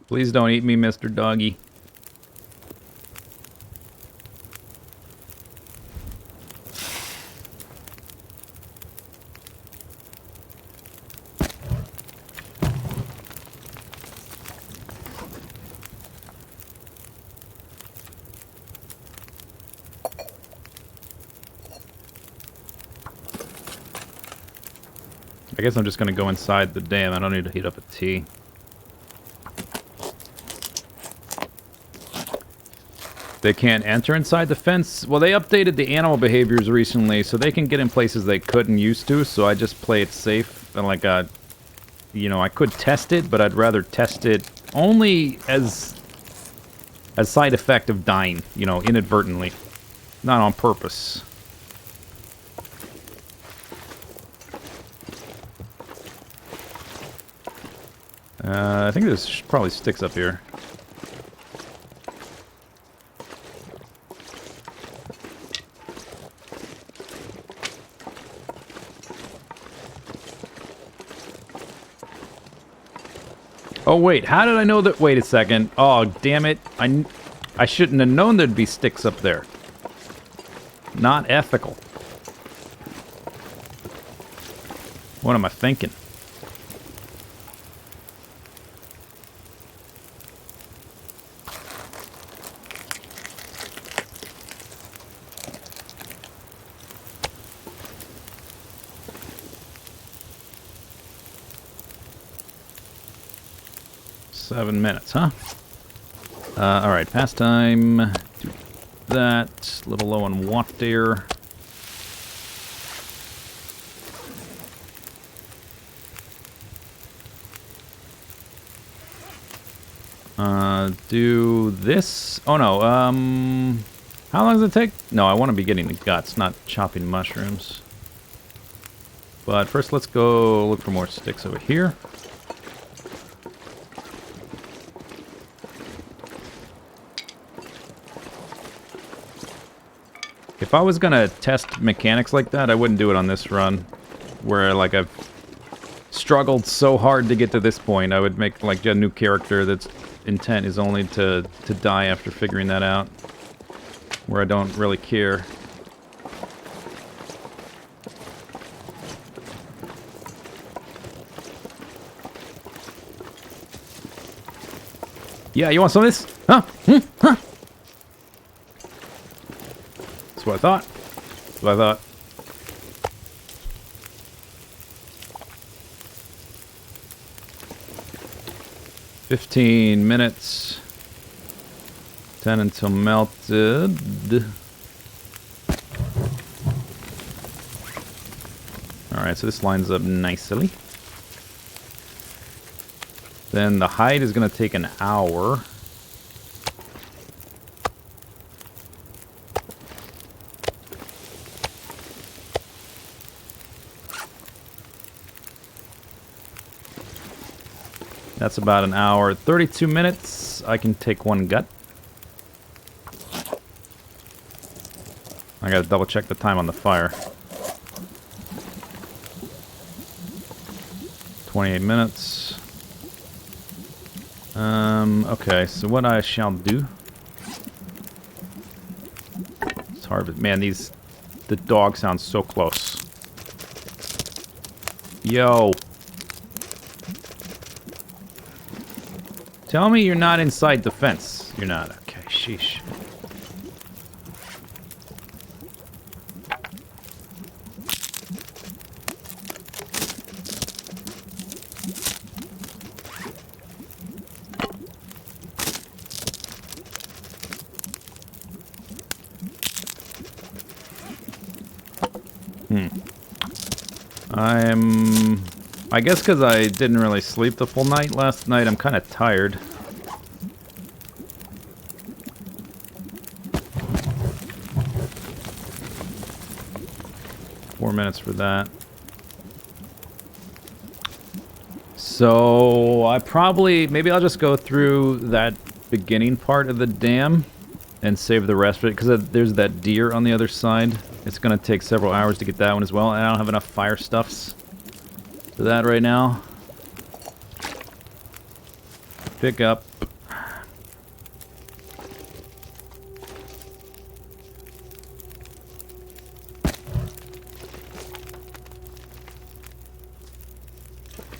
Please don't eat me, Mr. Doggy. I guess I'm just going to go inside the dam. I don't need to heat up a tea. They can't enter inside the fence. Well, they updated the animal behaviors recently, so they can get in places they couldn't used to, so I just play it safe. And like, you know, I could test it, but I'd rather test it only as a side effect of dying, you know, inadvertently. Not on purpose. I think there's probably sticks up here. Oh, wait, how did I know that? Wait a second. Oh, damn it. I shouldn't have known there'd be sticks up there. Not ethical. What am I thinking? Seven minutes, huh? Alright, pastime. Do that. A little low on water. Do this. Oh no, how long does it take? No, I want to be getting the guts, not chopping mushrooms. But first, let's go look for more sticks over here. If I was gonna test mechanics like that, I wouldn't do it on this run, where like I've struggled so hard to get to this point. I would make like a new character that's intent is only to die after figuring that out, where I don't really care. Yeah, you want some of this? Huh? Huh? That's what I thought. That's what I thought. $15 minutes. 10 until melted. Alright, so this lines up nicely. Then the hide is going to take an hour. That's about an hour. 32 minutes. I can take one gut. I gotta double check the time on the fire. 28 minutes. Okay, so what I shall do... It's hard, but man, the dog sounds so close. Yo. Tell me you're not inside the fence. You're not. Okay, sheesh. I guess because I didn't really sleep the full night last night, I'm kind of tired. Four minutes for that. So maybe I'll just go through that beginning part of the dam and save the rest of it, because there's that deer on the other side. It's going to take several hours to get that one as well, and I don't have enough fire stuffs for that right now. Pick up.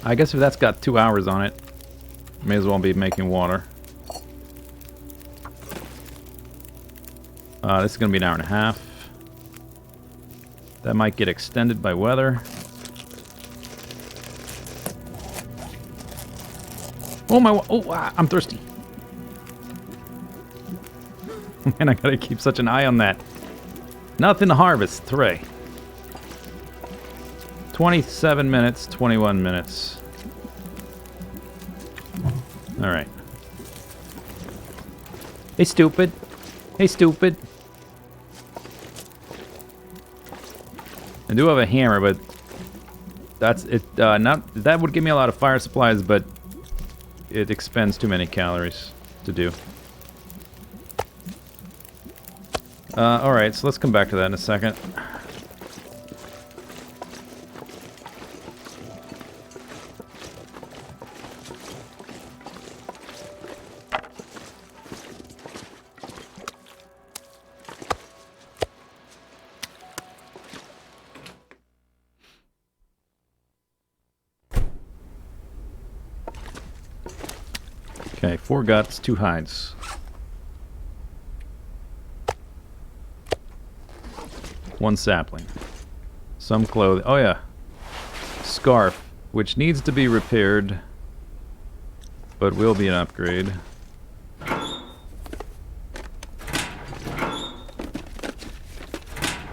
I guess if that's got 2 hours on it, may as well be making water. This is going to be an hour and a half. That might get extended by weather. Oh my! I'm thirsty. Man, I gotta keep such an eye on that. Nothing to harvest. 3. 27 minutes, 21 minutes. Alright. Hey, stupid. Hey, stupid. I do have a hammer, but that's it. That would give me a lot of fire supplies, but it expends too many calories to do. Alright, so let's come back to that in a second. Okay, 4 guts, 2 hides. One sapling. Some clothing. Oh yeah. Scarf, which needs to be repaired, but will be an upgrade.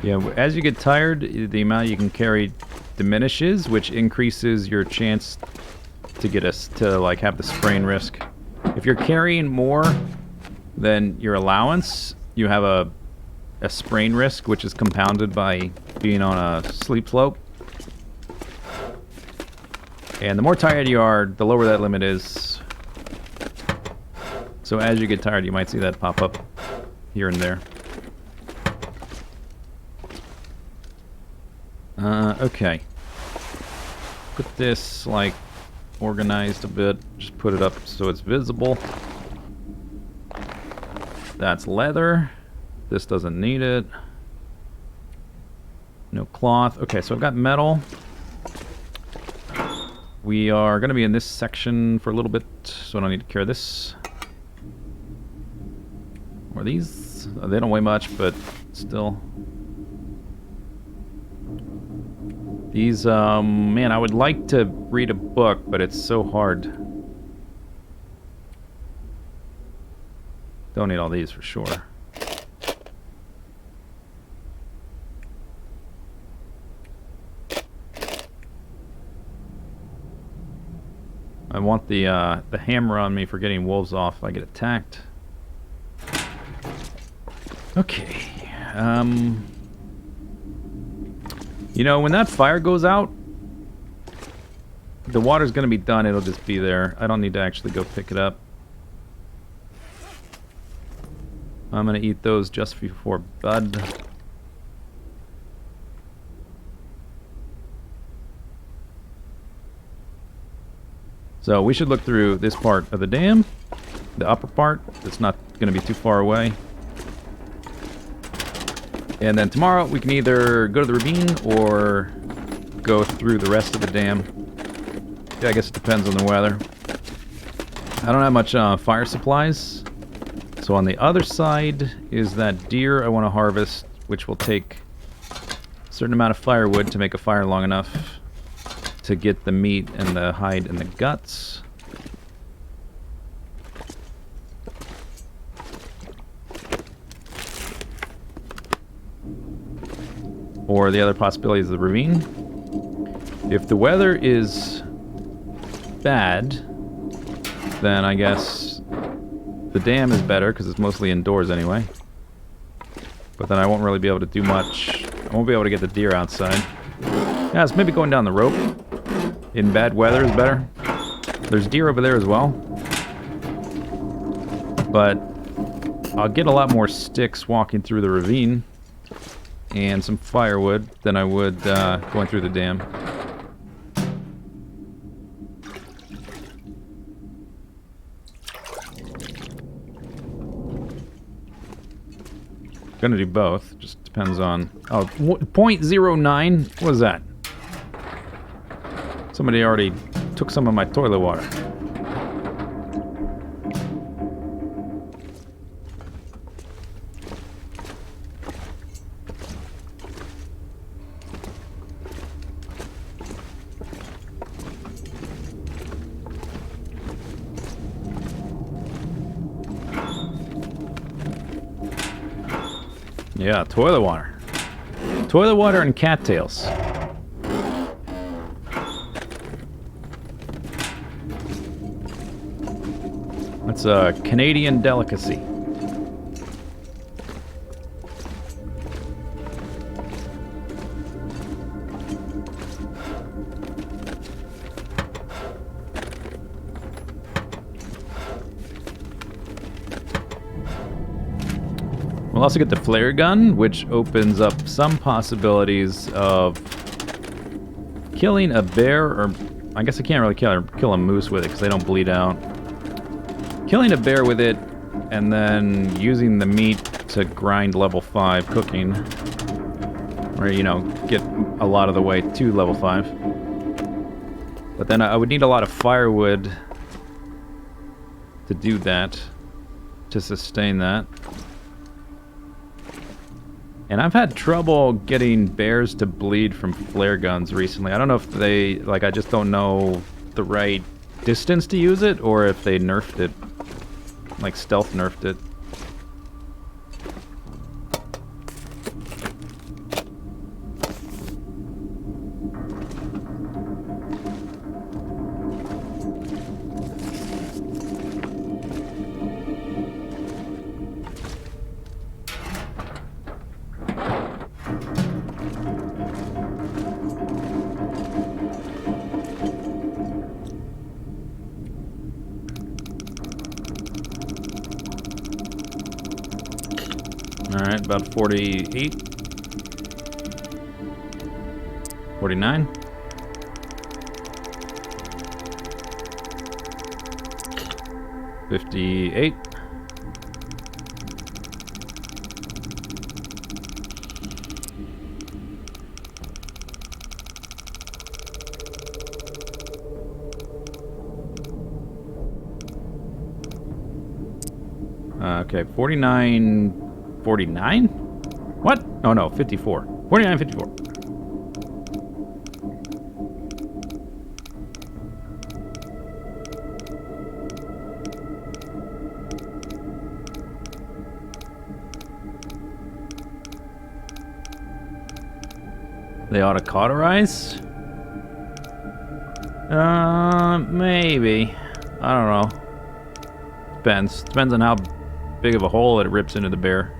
Yeah, as you get tired, the amount you can carry diminishes, which increases your chance to get us to like have the sprain risk. If you're carrying more than your allowance, you have a sprain risk, which is compounded by being on a sleep slope. And the more tired you are, the lower that limit is. So as you get tired, you might see that pop up here and there. Okay. Put this, like, organized a bit. Just put it up so it's visible. That's leather. This doesn't need it. No cloth. Okay, so I've got metal. We are going to be in this section for a little bit, so I don't need to carry this. Or these? They don't weigh much, but still. These, man, I would like to read a book, but it's so hard. Don't need all these for sure. I want the hammer on me for getting wolves off if I get attacked. Okay. You know, when that fire goes out, the water's going to be done. It'll just be there. I don't need to actually go pick it up. I'm going to eat those just before bed. So we should look through this part of the dam, the upper part. It's not going to be too far away. And then tomorrow we can either go to the ravine or go through the rest of the dam. Yeah, I guess it depends on the weather. I don't have much fire supplies. So on the other side is that deer I want to harvest, which will take a certain amount of firewood to make a fire long enough to get the meat and the hide and the guts. Or the other possibility is the ravine. If the weather is bad, then I guess the dam is better because it's mostly indoors anyway. But then I won't really be able to do much. I won't be able to get the deer outside. Yeah, so maybe going down the rope in bad weather is better. There's deer over there as well. But I'll get a lot more sticks walking through the ravine and some firewood than I would going through the dam. Gonna do both, just depends on... Oh, 0.09? What is that? Somebody already took some of my toilet water. Yeah, toilet water. Toilet water and cattails. That's a Canadian delicacy. We'll also get the flare gun, which opens up some possibilities of killing a bear, or I guess I can't really kill a moose with it because they don't bleed out. Killing a bear with it, and then using the meat to grind level 5 cooking, or, you know, get a lot of the way to level 5. But then I would need a lot of firewood to do that, to sustain that. And I've had trouble getting bears to bleed from flare guns recently. I don't know if they, like, I just don't know the right distance to use it, or if they nerfed it, like stealth nerfed it. Alright, about 48. 49. $58. Okay, 49. 49? What? Oh no, 54. 49, 54. They ought to cauterize? Maybe. I don't know. Depends. Depends on how big of a hole it rips into the bear.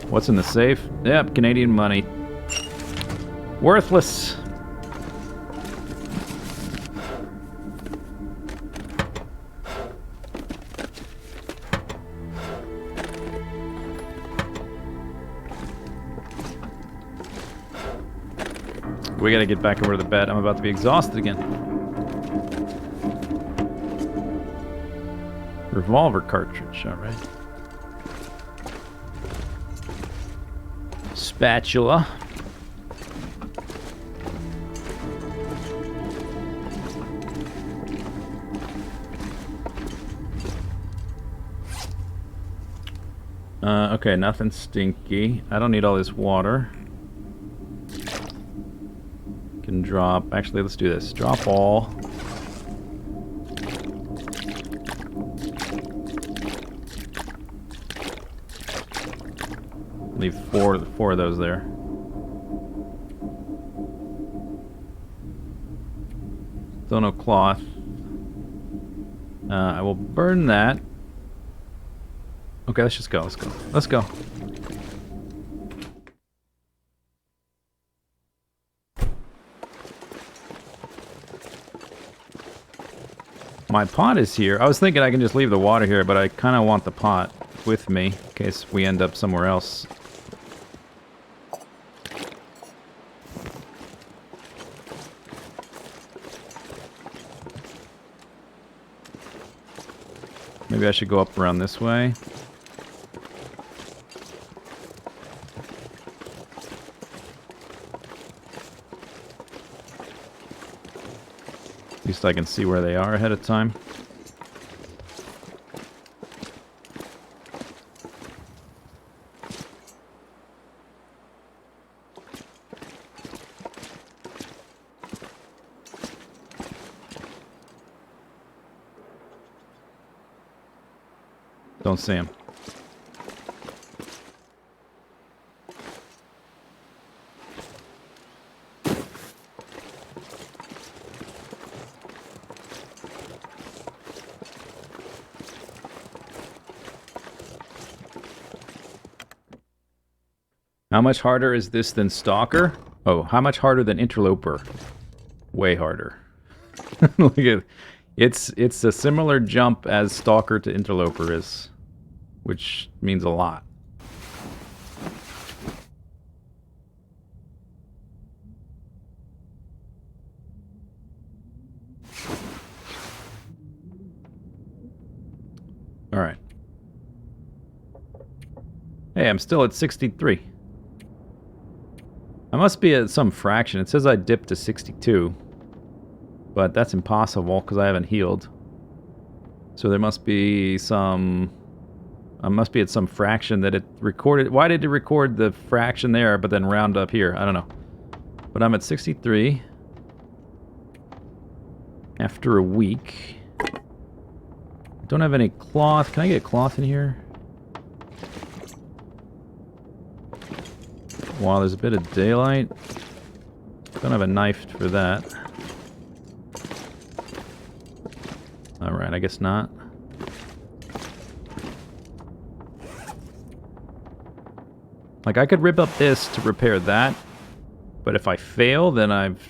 What's in the safe? Yep, Canadian money. Worthless. We gotta get back over to the bed. I'm about to be exhausted again. Revolver cartridge, alright. Spatula. Okay, nothing stinky. I don't need all this water. Can drop. Actually, let's do this. Drop all. Leave four of those there. Still no cloth. I will burn that. Okay, let's just go. Let's go. Let's go. My pot is here. I was thinking I can just leave the water here, but I kind of want the pot with me in case we end up somewhere else. Maybe I should go up around this way. At least I can see where they are ahead of time. Don't see him. How much harder is this than Stalker? Oh, how much harder than Interloper? Way harder. Look at it's a similar jump as Stalker to Interloper is, which means a lot. All right. Hey, I'm still at 63. I must be at some fraction. It says I dipped to 62. But that's impossible because I haven't healed. So there must be some... I must be at some fraction that it recorded. Why did it record the fraction there but then round up here? I don't know. But I'm at 63. After a week. I don't have any cloth. Can I get cloth in here? Wow, there's a bit of daylight. Don't have a knife for that. Alright, I guess not. Like, I could rip up this to repair that, but if I fail, then I've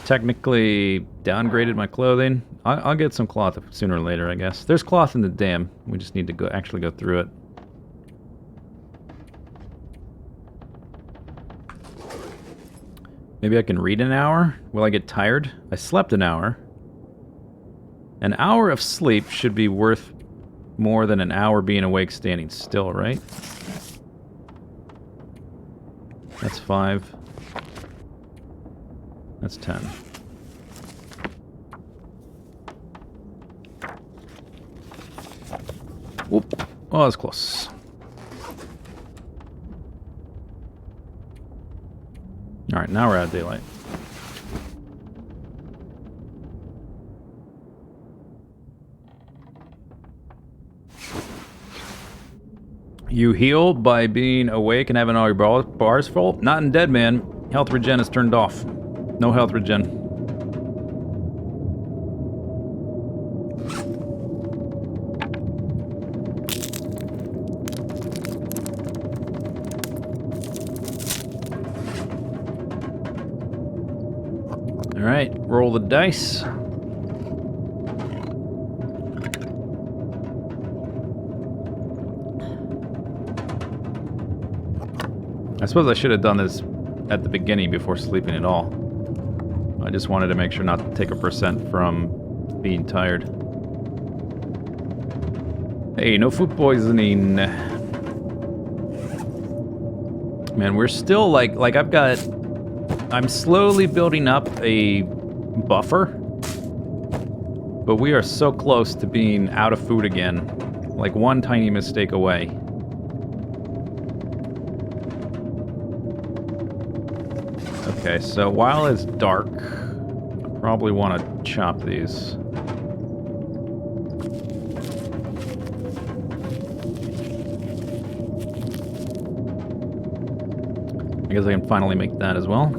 technically downgraded my clothing. I'll get some cloth sooner or later, I guess. There's cloth in the dam. We just need to actually go through it. Maybe I can read an hour? Will I get tired? I slept an hour. An hour of sleep should be worth more than an hour being awake standing still, right? That's 5. That's 10. Whoop. Oh, that's close. Alright, now we're out of daylight. You heal by being awake and having all your bars full? Not in Deadman. Health regen is turned off. No health regen. Alright, roll the dice. I suppose I should have done this at the beginning before sleeping at all. I just wanted to make sure not to take a percent from being tired. Hey, no food poisoning. Man, we're still like I'm slowly building up a buffer, but we are so close to being out of food again. Like one tiny mistake away. Okay, so while it's dark, I probably want to chop these. I guess I can finally make that as well.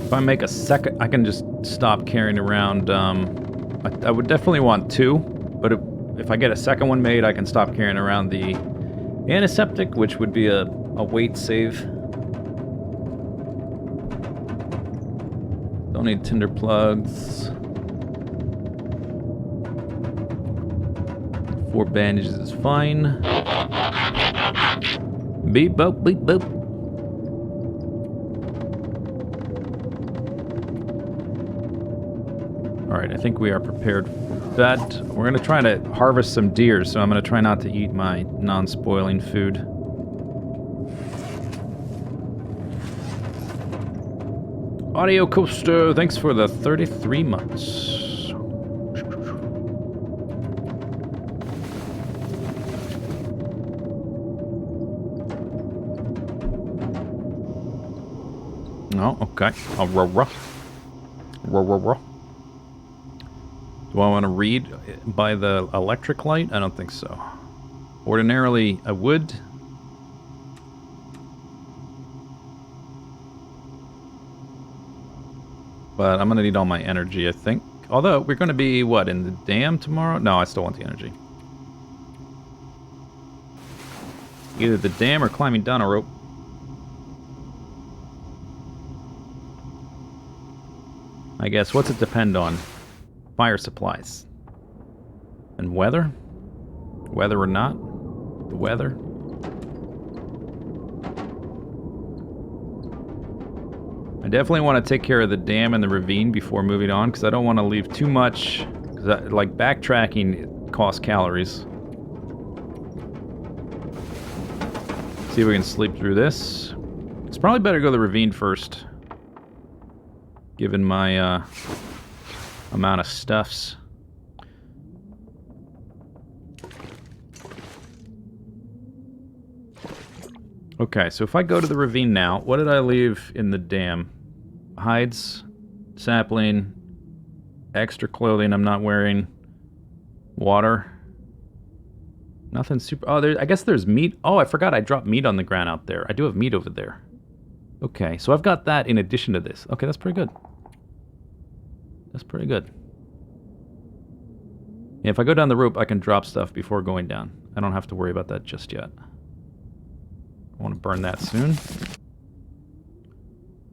If I make a second, I can just stop carrying around, I would definitely want 2, but if I get a second one made, I can stop carrying around the antiseptic, which would be a weight save. Don't need tinder plugs. 4 bandages is fine. Beep boop, beep boop. Alright, I think we are prepared for that. We're gonna try to harvest some deer, so I'm gonna try not to eat my non-spoiling food. Audio Coaster, thanks for the 33 months. Oh, okay. Row. Do I want to read by the electric light? I don't think so. Ordinarily, I would. But I'm going to need all my energy, I think. Although, we're going to be, what, in the dam tomorrow? No, I still want the energy. Either the dam or climbing down a rope. I guess, what's it depend on? Fire supplies. And weather? Weather or not? The weather? I definitely want to take care of the dam and the ravine before moving on, because I don't want to leave too much. Because like backtracking costs calories. See if we can sleep through this. It's probably better to go to the ravine first, given my amount of stuffs. Okay, so if I go to the ravine now, what did I leave in the dam? Hides, sapling, extra clothing I'm not wearing, water. Nothing super... Oh, I guess there's meat. Oh, I forgot I dropped meat on the ground out there. I do have meat over there. Okay, so I've got that in addition to this. Okay, that's pretty good. That's pretty good. Yeah, if I go down the rope, I can drop stuff before going down. I don't have to worry about that just yet. I want to burn that soon.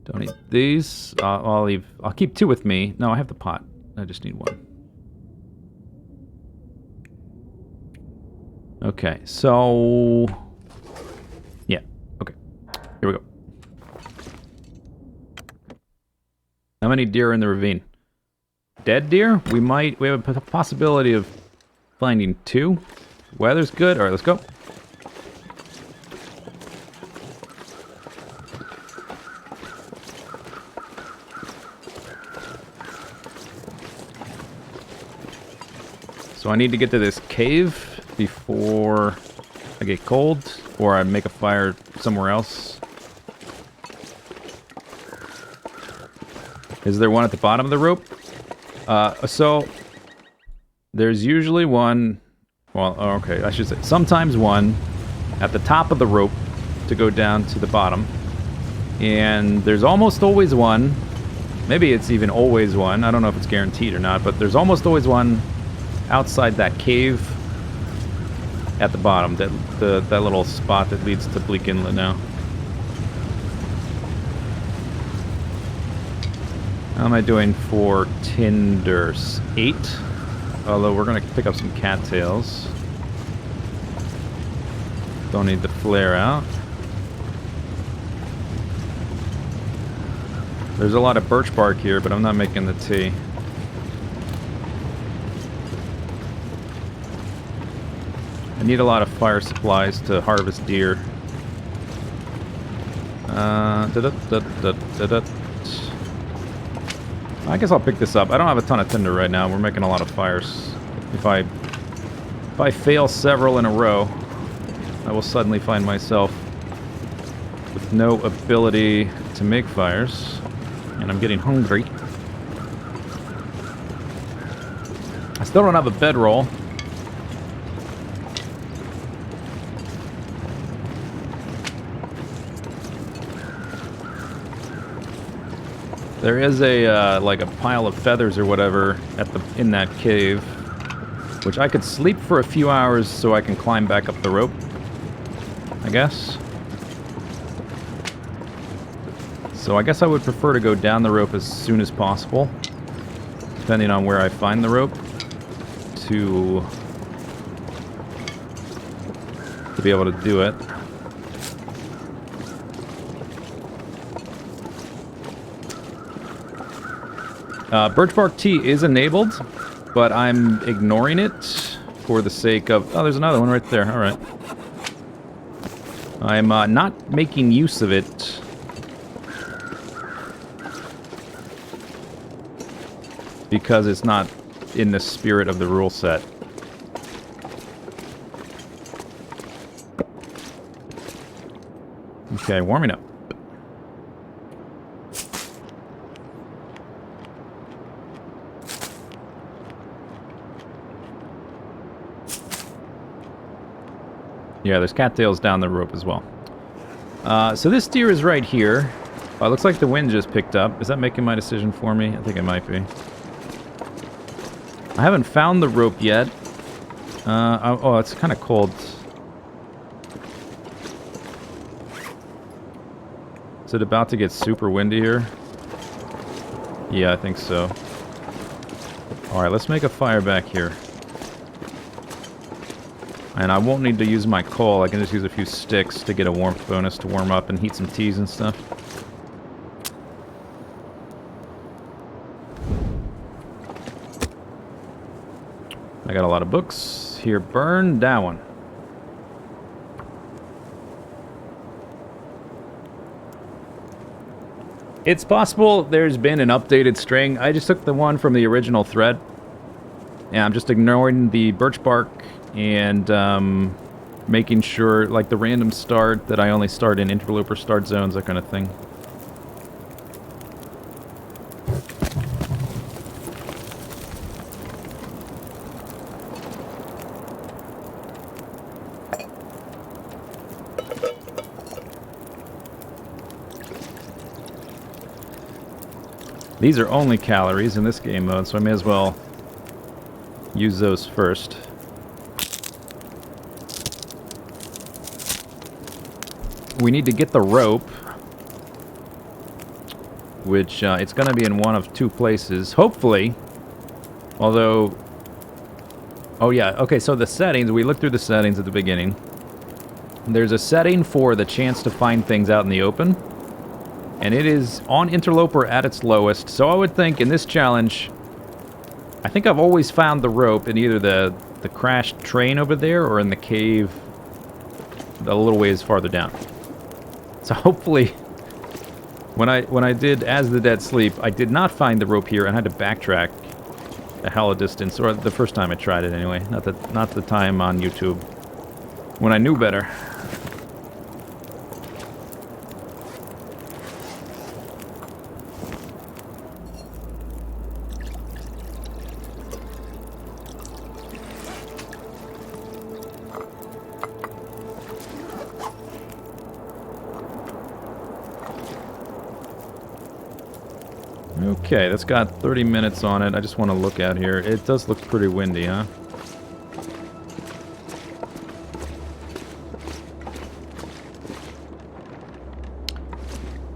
Don't need these. I'll keep 2 with me. No, I have the pot. I just need 1. Okay, so... Yeah, okay. Here we go. How many deer are in the ravine? Dead deer? We have a possibility of finding 2. Weather's good. Alright, let's go. So I need to get to this cave before I get cold, or I make a fire somewhere else. Is there one at the bottom of the rope? So there's usually one, well, okay, I should say, sometimes one at the top of the rope to go down to the bottom. And there's almost always one, maybe it's even always one, I don't know if it's guaranteed or not, but there's almost always one outside that cave at the bottom, that little spot that leads to Bleak Inlet now. How am I doing for tinders? 8. Although we're going to pick up some cattails. Don't need the flare out. There's a lot of birch bark here, but I'm not making the tea. I need a lot of fire supplies to harvest deer. I guess I'll pick this up. I don't have a ton of tinder right now. We're making a lot of fires. If I fail several in a row, I will suddenly find myself with no ability to make fires. And I'm getting hungry. I still don't have a bedroll. There is a like a pile of feathers or whatever in that cave, which I could sleep for a few hours so I can climb back up the rope, I guess. So I guess I would prefer to go down the rope as soon as possible, depending on where I find the rope, to be able to do it. Birch bark tea is enabled, but I'm ignoring it for the sake of... Oh, there's another one right there. All right. I'm not making use of it because it's not in the spirit of the rule set. Okay, warming up. Yeah, there's cattails down the rope as well. So this deer is right here. It looks like the wind just picked up. Is that making my decision for me? I think it might be. I haven't found the rope yet. Oh, it's kind of cold. Is it about to get super windy here? Yeah, I think so. Alright, let's make a fire back here. And I won't need to use my coal. I can just use a few sticks to get a warmth bonus to warm up and heat some teas and stuff. I got a lot of books. Here, burn that one. It's possible there's been an updated string. I just took the one from the original thread. And I'm just ignoring the birch bark and making sure, like the random start, that I only start in interloper start zones, that kind of thing. These are only calories in this game mode, so I may as well use those first. We need to get the rope, which it's going to be in one of two places, hopefully. Although, oh yeah, okay, so the settings, we looked through the settings at the beginning. There's a setting for the chance to find things out in the open. And it is on interloper at its lowest, so I would think in this challenge, I think I've always found the rope in either the crashed train over there or in the cave a little ways farther down. So hopefully, when I did As the Dead Sleep, I did not find the rope here and had to backtrack a hell of a distance, or the first time I tried it anyway, not the time on YouTube when I knew better. Okay, that's got 30 minutes on it. I just want to look out here. It does look pretty windy, huh?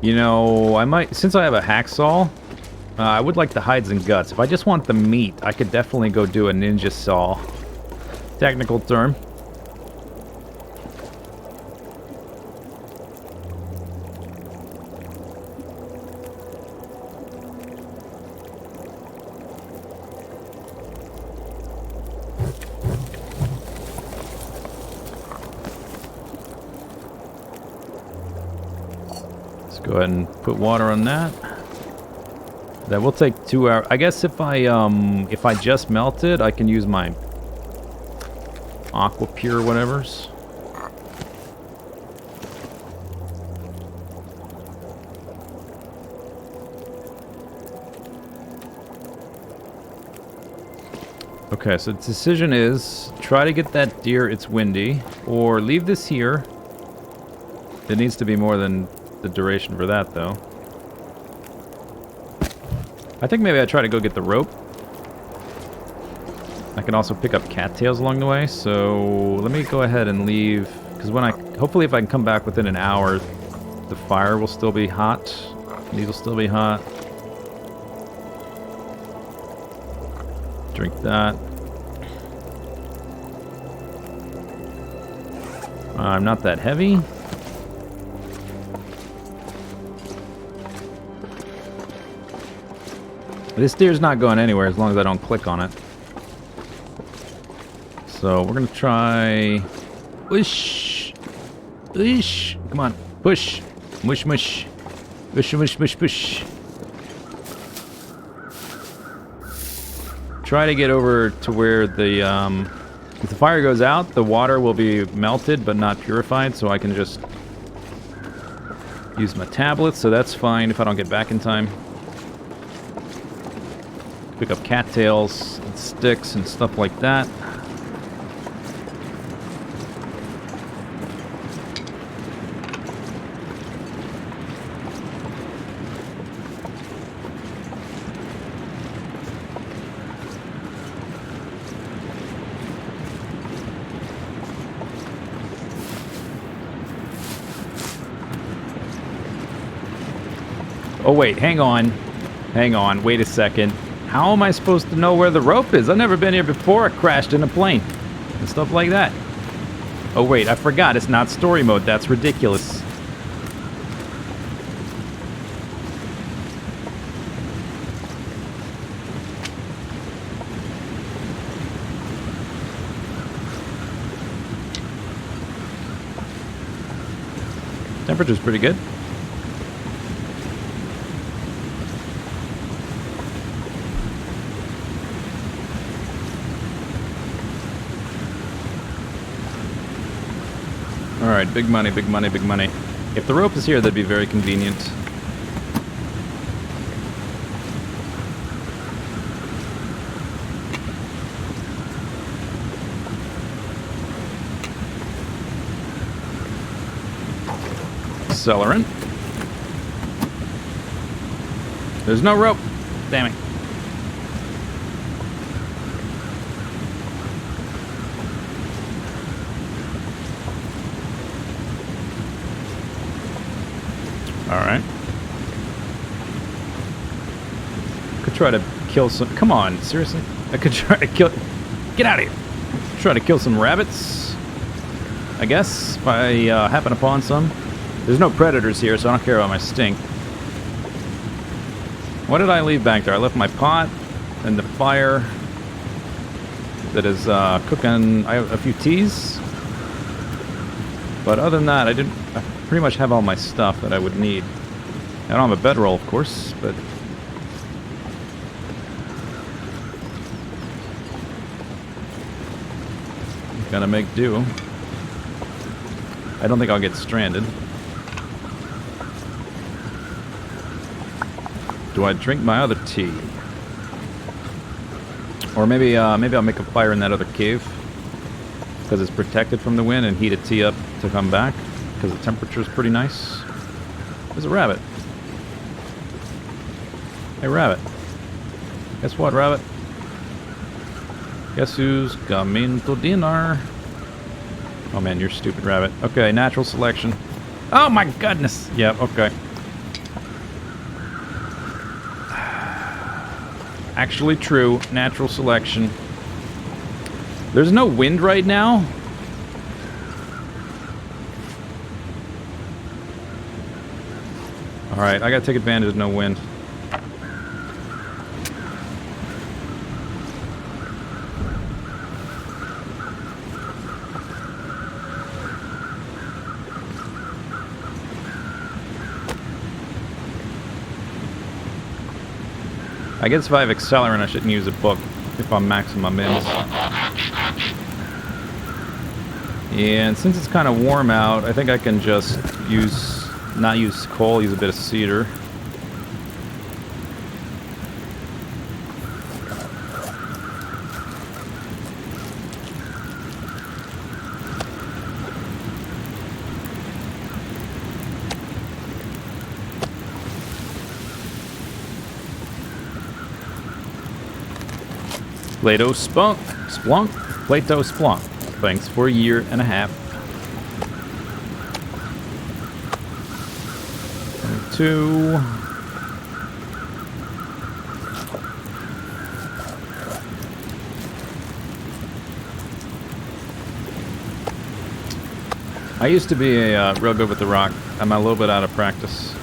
You know, I might, since I have a hacksaw, I would like the hides and guts. If I just want the meat, I could definitely go do a ninja saw. Technical term. Go ahead and put water on that. That will take 2 hours. I guess if I just melt it, I can use my Aqua Pure whatevers. Okay, so the decision is try to get that deer, it's windy, or leave this here. It needs to be more than the duration for that, though. I think maybe I try to go get the rope. I can also pick up cattails along the way, so let me go ahead and leave, because when hopefully if I can come back within an hour, the fire will still be hot. These will still be hot. Drink that. I'm not that heavy. This deer's not going anywhere as long as I don't click on it. So we're gonna try... Whoosh! Whoosh! Come on, push! Mush mush! Push mush mush push! Try to get over to where the, if the fire goes out, the water will be melted but not purified, so I can just use my tablets, so that's fine if I don't get back in time. Pick up cattails and sticks and stuff like that. Oh, wait, hang on. Hang on, wait a second. How am I supposed to know where the rope is? I've never been here before. I crashed in a plane and stuff like that. Oh, wait, I forgot. It's not story mode. That's ridiculous. Temperature's pretty good. Alright, big money, big money, big money. If the rope is here, that'd be very convenient. Accelerant. There's no rope. Damn it. Alright. Could try to kill some... Come on, seriously? I could try to kill... Get out of here! Try to kill some rabbits, I guess, if I happen upon some. There's no predators here, so I don't care about my stink. What did I leave back there? I left my pot and the fire that is cooking a few teas. But other than that, I pretty much have all my stuff that I would need. I don't have a bedroll, of course, but... Gotta make do. I don't think I'll get stranded. Do I drink my other tea? Or maybe I'll make a fire in that other cave. Because it's protected from the wind, and heat a tea up to come back. Because the temperature's pretty nice. There's a rabbit. Hey, rabbit. Guess what, rabbit? Guess who's coming to dinner? Oh man, you're stupid, rabbit. Okay, natural selection. Oh my goodness! Yeah, okay. Actually true, natural selection. There's no wind right now. Alright, I gotta take advantage of no wind. I guess if I have accelerant, I shouldn't use a book if I'm maxing my mims. And since it's kind of warm out, I think I can just not use coal, use a bit of cedar. Plato Splunk. Plato Splunk. Thanks for a year and a half. 2. I used to be a real good with the rock. I'm a little bit out of practice.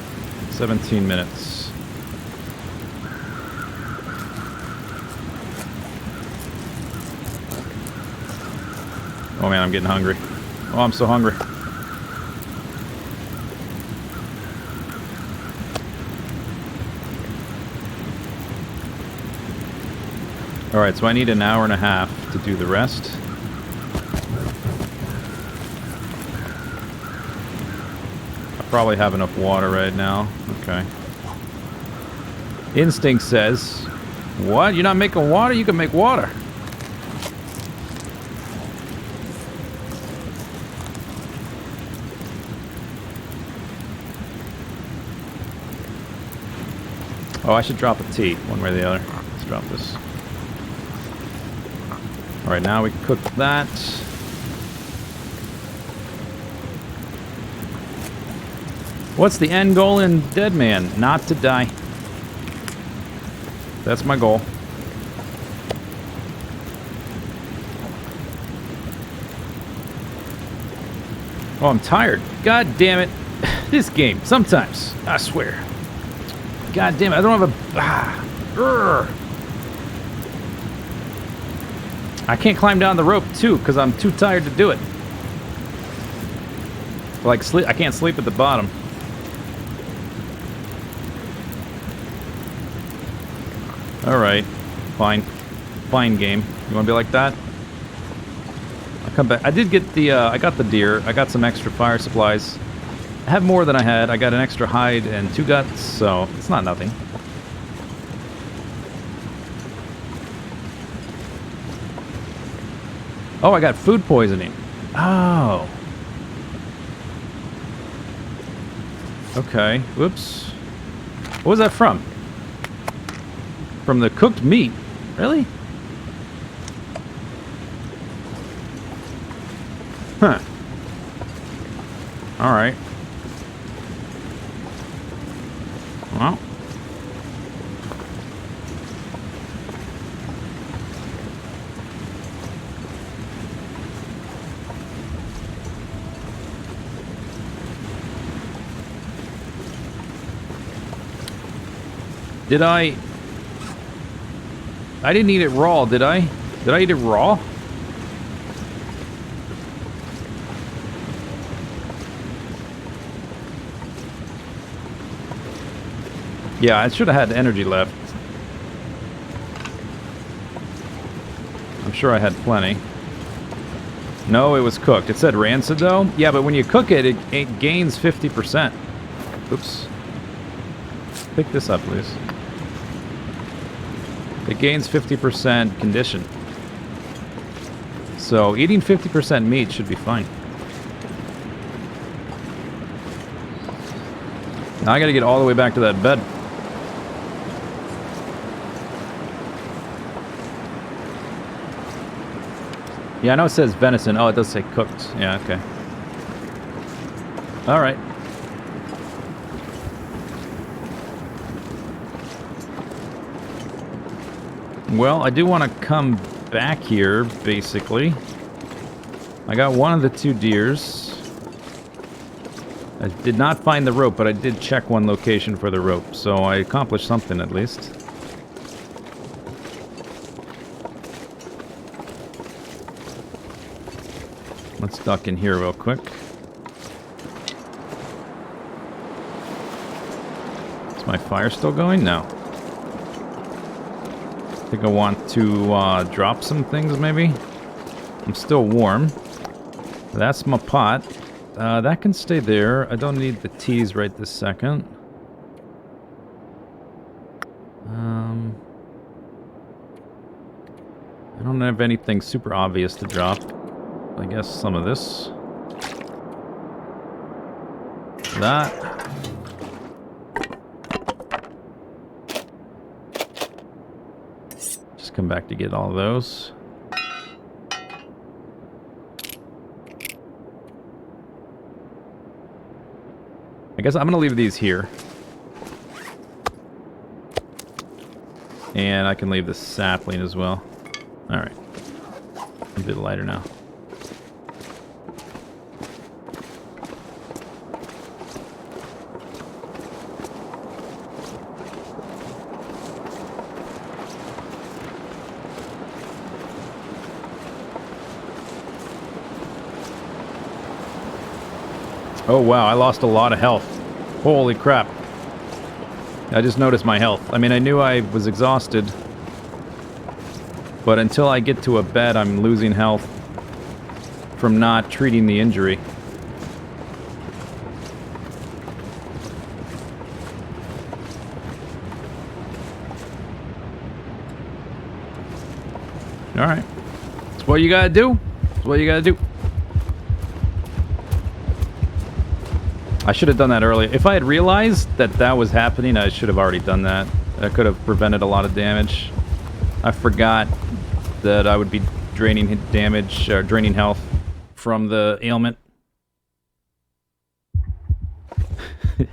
17 minutes. Oh man, I'm getting hungry. Oh, I'm so hungry. Alright, so I need an hour and a half to do the rest. I probably have enough water right now. Okay. Instinct says, what? You're not making water? You can make water. Oh, I should drop a tea, one way or the other. Let's drop this. Alright, now we can cook that. What's the end goal in Deadman? Not to die. That's my goal. Oh, I'm tired. God damn it. This game, sometimes, I swear. God damn it, I don't have a... I can't climb down the rope, too, because I'm too tired to do it. Like, I can't sleep at the bottom. Alright. Fine. Fine game. You want to be like that? I'll come back. I did get the, I got the deer. I got some extra fire supplies. I have more than I had. I got an extra hide and 2 guts, so it's not nothing. Oh, I got food poisoning. Oh. Okay. Whoops. What was that from? From the cooked meat. Really? Huh. Alright. Well. Did I didn't eat it raw, did I? Did I eat it raw? Yeah, I should have had energy left. I'm sure I had plenty. No, it was cooked. It said rancid, though. Yeah, but when you cook it, it gains 50%. Oops. Pick this up, please. It gains 50% condition. So, eating 50% meat should be fine. Now I gotta get all the way back to that bed. Yeah, I know it says venison. Oh, it does say cooked. Yeah, okay. Alright. Well, I do want to come back here, basically. I got one of the 2 deers. I did not find the rope, but I did check one location for the rope, so I accomplished something at least. Let's duck in here real quick. Is my fire still going? No. I think I want to drop some things, maybe. I'm still warm. That's my pot. That can stay there. I don't need the teas right this second. I don't have anything super obvious to drop. I guess some of this. That. Just come back to get all those. I guess I'm gonna leave these here. And I can leave the sapling as well. Alright. I'll do the lighter now. Oh wow, I lost a lot of health. Holy crap. I just noticed my health. I mean, I knew I was exhausted. But until I get to a bed, I'm losing health from not treating the injury. Alright. That's what you gotta do. That's what you gotta do. I should have done that earlier. If I had realized that that was happening, I should have already done that. That could have prevented a lot of damage. I forgot that I would be draining damage, or draining health from the ailment.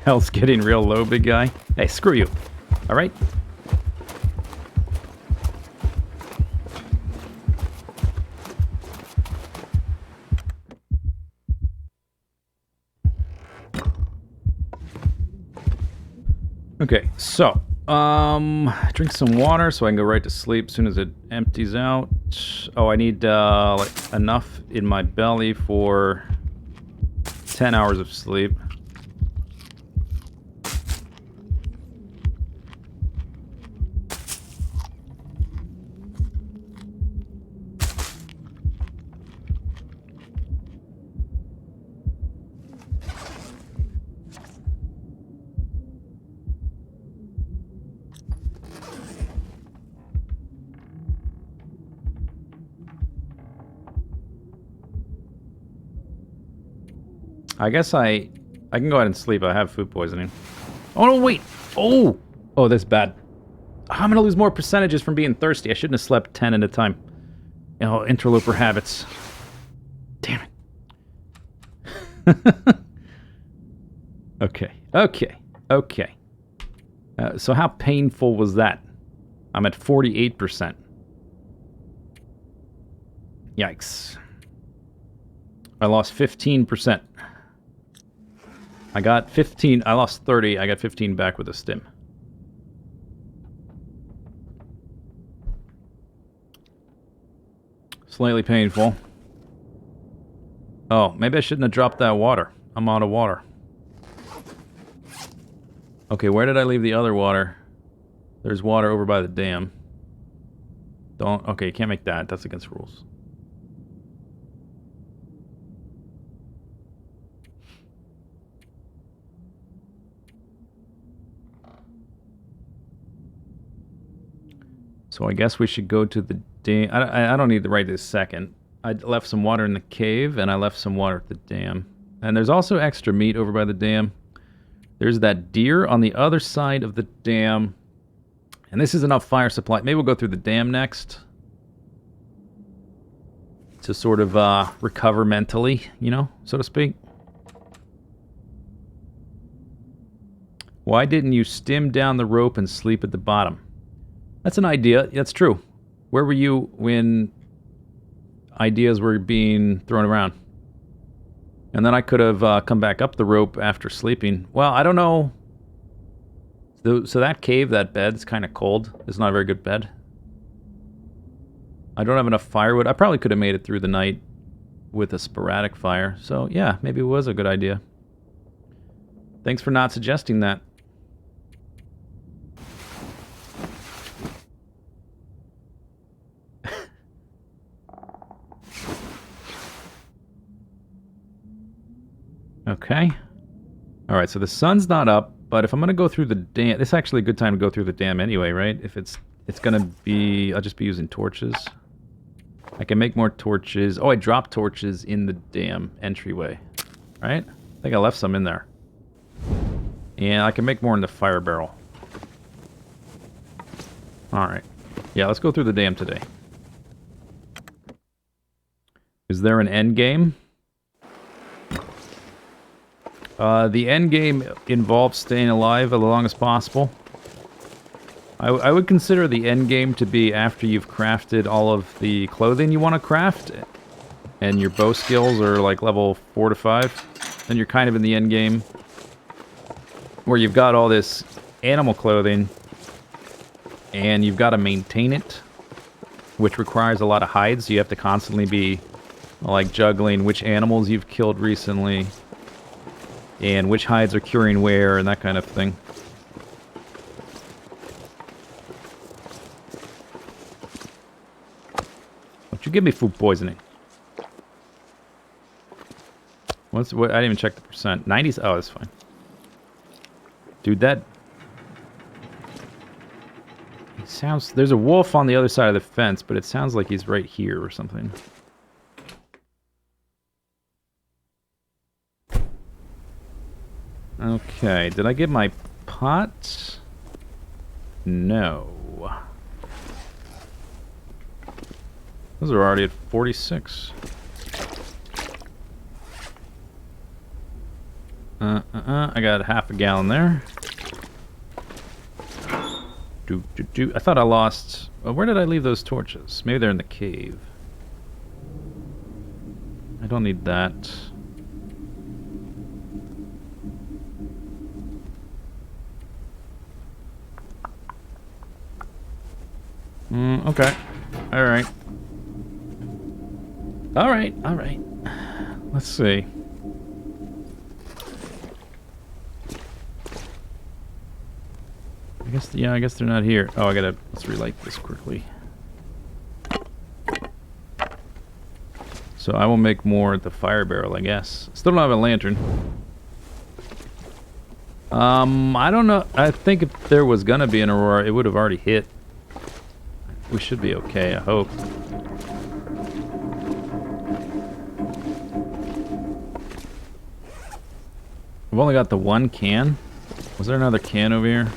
Health's getting real low, big guy. Hey, screw you. All right? Okay, so, drink some water so I can go right to sleep as soon as it empties out. Oh, I need, like, enough in my belly for 10 hours of sleep. I guess I can go ahead and sleep. I have food poisoning. Oh, no, wait. Oh, that's bad. I'm going to lose more percentages from being thirsty. I shouldn't have slept 10 at a time. You know, interloper habits. Damn it. Okay. So how painful was that? I'm at 48%. Yikes. I lost 15%. I got 15. I lost 30. I got 15 back with a stim. Slightly painful. Oh, maybe I shouldn't have dropped that water. I'm out of water. Okay, where did I leave the other water? There's water over by the dam. Don't... Okay, you can't make that. That's against rules. So I guess we should go to the dam. I don't need to right this second. I left some water in the cave, and I left some water at the dam. And there's also extra meat over by the dam. There's that deer on the other side of the dam. And this is enough fire supply. Maybe we'll go through the dam next. To sort of recover mentally, you know, so to speak. Why didn't you stim down the rope and sleep at the bottom? That's an idea. That's true. Where were you when ideas were being thrown around? And then I could have come back up the rope after sleeping. Well, I don't know. So that cave, that bed's kind of cold. It's not a very good bed. I don't have enough firewood. I probably could have made it through the night with a sporadic fire. So, yeah, maybe it was a good idea. Thanks for not suggesting that. Okay. Alright, so the sun's not up, but if I'm going to go through the dam... This is actually a good time to go through the dam anyway, right? If it's going to be... I'll just be using torches. I can make more torches. Oh, I dropped torches in the dam entryway. Right? I think I left some in there. And I can make more in the fire barrel. Alright. Yeah, let's go through the dam today. Is there an end game? The end game involves staying alive as long as possible. I would consider the end game to be after you've crafted all of the clothing you want to craft, and your bow skills are like level 4 to 5. Then you're kind of in the end game, where you've got all this animal clothing, and you've got to maintain it, which requires a lot of hides, so you have to constantly be like juggling which animals you've killed recently, and which hides are curing where, and that kind of thing. Don't you give me food poisoning. What? I didn't even check the percent. 90s? Oh, that's fine. Dude, that... It sounds... There's a wolf on the other side of the fence, but it sounds like he's right here or something. Okay, did I get my pot? No. Those are already at 46. I got half a gallon there. I thought I lost... where did I leave those torches? Maybe they're in the cave. I don't need that. Okay. Alright. Alright. Let's see. I guess they're not here. Oh, let's relight this quickly. So I will make more at the fire barrel, I guess. Still don't have a lantern. I don't know. I think if there was gonna be an aurora, it would have already hit. We should be okay, I hope. I've only got the one can. Was there another can over here?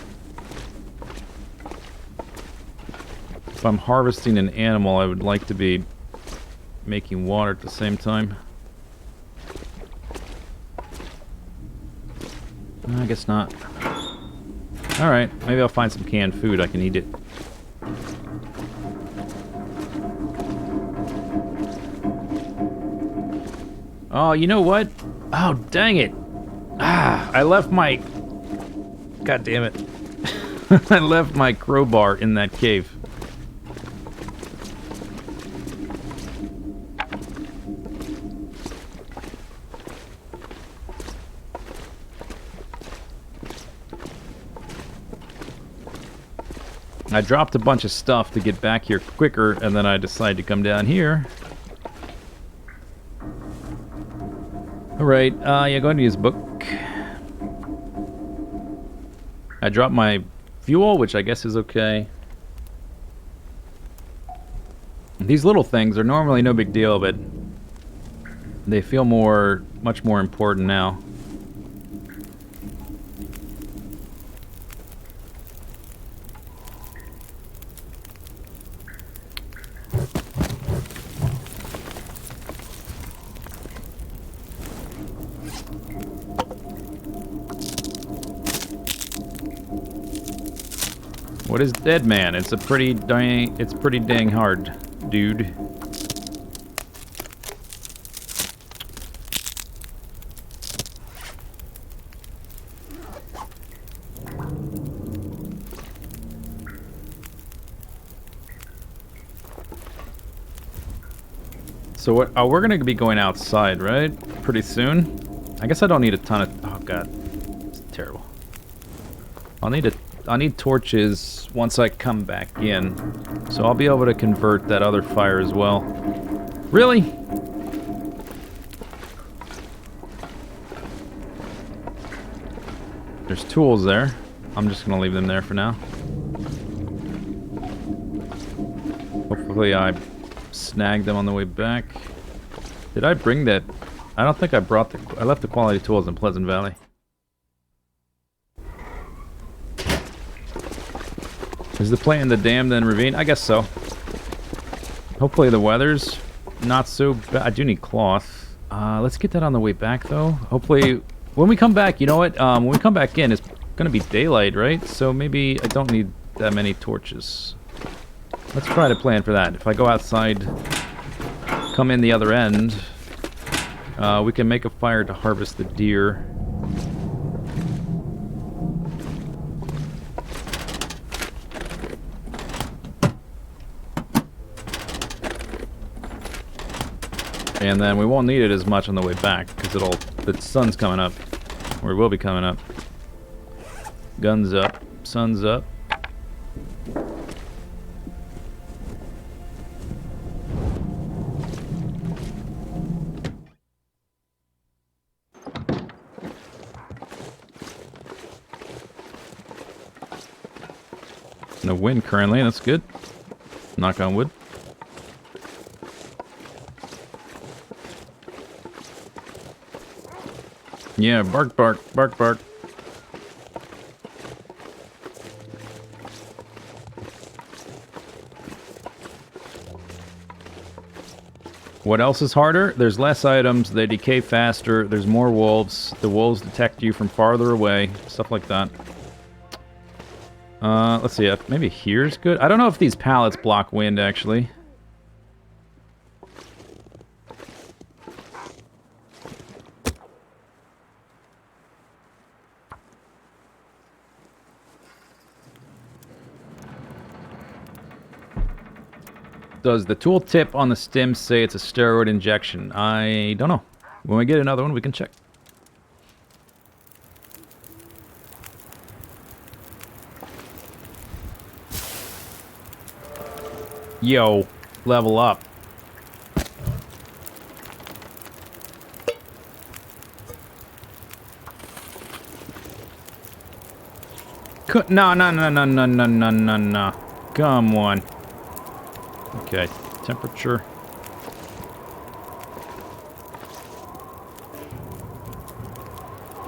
If I'm harvesting an animal, I would like to be making water at the same time. I guess not. Alright, maybe I'll find some canned food. I can eat it. Oh, you know what? Oh, dang it. I left my... God damn it. I left my crowbar in that cave. I dropped a bunch of stuff to get back here quicker, and then I decided to come down here. Alright, yeah, go ahead and use book. I dropped my fuel, which I guess is okay. These little things are normally no big deal, but they feel much more important now. What is Deadman? It's pretty dang hard, dude. So what? Oh, we're gonna be going outside, right? Pretty soon. I guess I don't need a ton of. Oh god, it's terrible. I'll need torches once I come back in, so I'll be able to convert that other fire as well. Really? There's tools there. I'm just gonna leave them there for now. Hopefully I snagged them on the way back. Did I bring that? I don't think I brought I left the quality tools in Pleasant Valley. Is the plant in the dam then ravine? I guess so. Hopefully the weather's not so bad. I do need cloth. Let's get that on the way back though. Hopefully, when we come back, you know what? When we come back in, it's gonna be daylight, right? So maybe I don't need that many torches. Let's try to plan for that. If I go outside, come in the other end, we can make a fire to harvest the deer. And then we won't need it as much on the way back, because the sun's coming up. Or it will be coming up. Guns up. Sun's up. No wind currently, that's good. Knock on wood. Yeah, bark, bark, bark, bark. What else is harder? There's less items, they decay faster, there's more wolves, the wolves detect you from farther away, stuff like that. Let's see, maybe here's good? I don't know if these pallets block wind, actually. Does the tooltip on the stim say it's a steroid injection? I don't know. When we get another one, we can check. Yo, level up. No, no, no, no, no, no, no, no, no. Come on. Okay, temperature.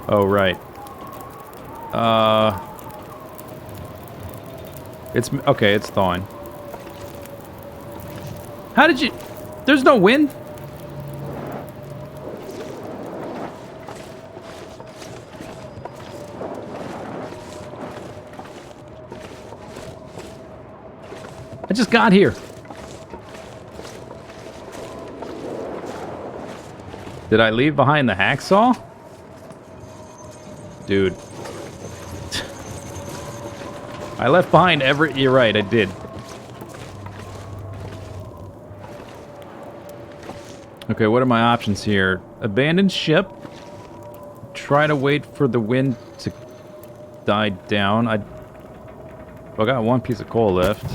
Oh, right. It's, okay, it's thawing. How did you... There's no wind? I just got here. Did I leave behind the hacksaw? Dude. I left behind every... You're right, I did. Okay, what are my options here? Abandon ship. Try to wait for the wind to die down. I got one piece of coal left.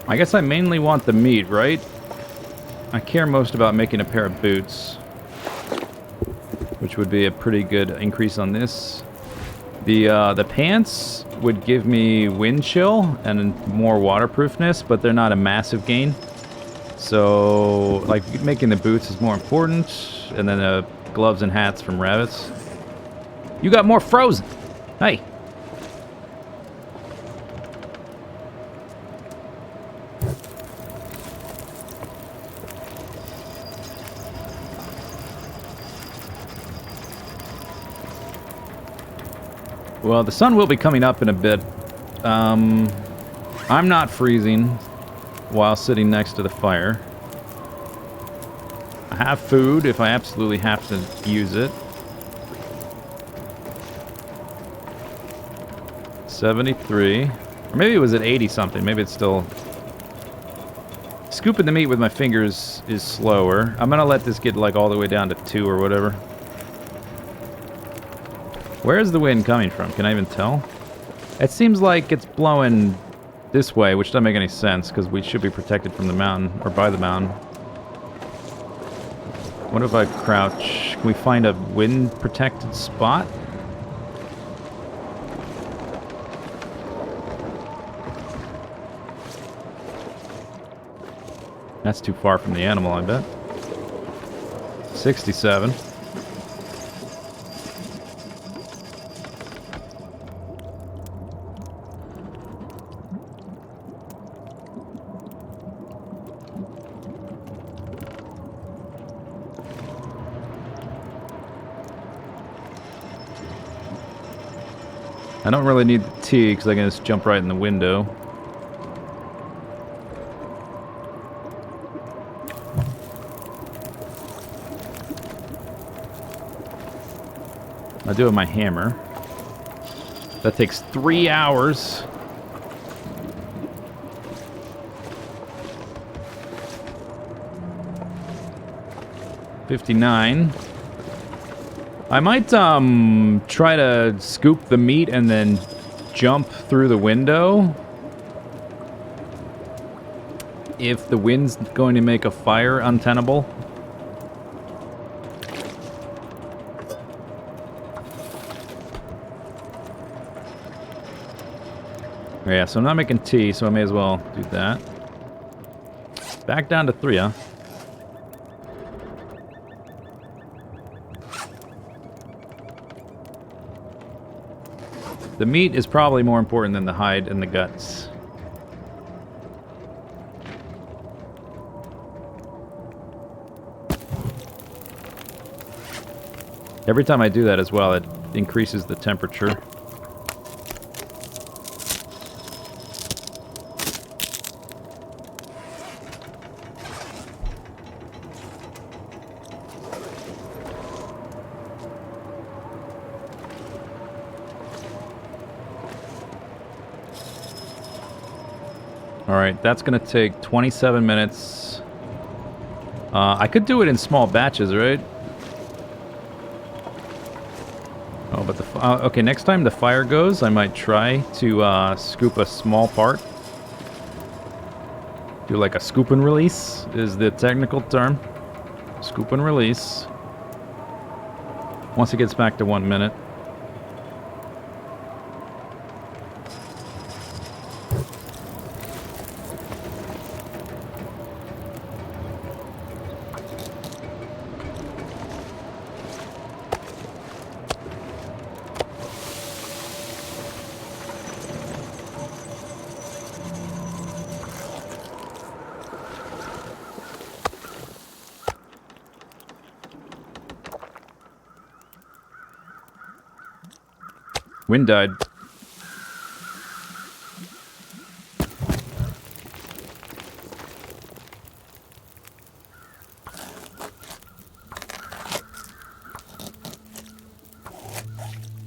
I guess I mainly want the meat, right? I care most about making a pair of boots, which would be a pretty good increase on this. The pants would give me wind chill and more waterproofness, but they're not a massive gain. So, like, making the boots is more important, and then the gloves and hats from rabbits. You got more frozen! Hey! Well, the sun will be coming up in a bit. I'm not freezing while sitting next to the fire. I have food if I absolutely have to use it. 73. Or maybe it was at 80 something. Maybe it's still... Scooping the meat with my fingers is slower. I'm gonna let this get like all the way down to 2 or whatever. Where's the wind coming from? Can I even tell? It seems like it's blowing this way, which doesn't make any sense, because we should be protected from the mountain, or by the mountain. What if I crouch? Can we find a wind-protected spot? That's too far from the animal, I bet. 67. I don't really need the tea because I can just jump right in the window. I'll do it with my hammer. That takes 3 hours. $59. I might try to scoop the meat and then jump through the window. If the wind's going to make a fire untenable. Yeah, so I'm not making tea, so I may as well do that. Back down to 3, huh? The meat is probably more important than the hide and the guts. Every time I do that as well, it increases the temperature. Alright, that's going to take 27 minutes. I could do it in small batches, right? Oh, but okay, next time the fire goes, I might try to scoop a small part. Do like a scoop and release is the technical term. Scoop and release. Once it gets back to 1 minute. Wind died.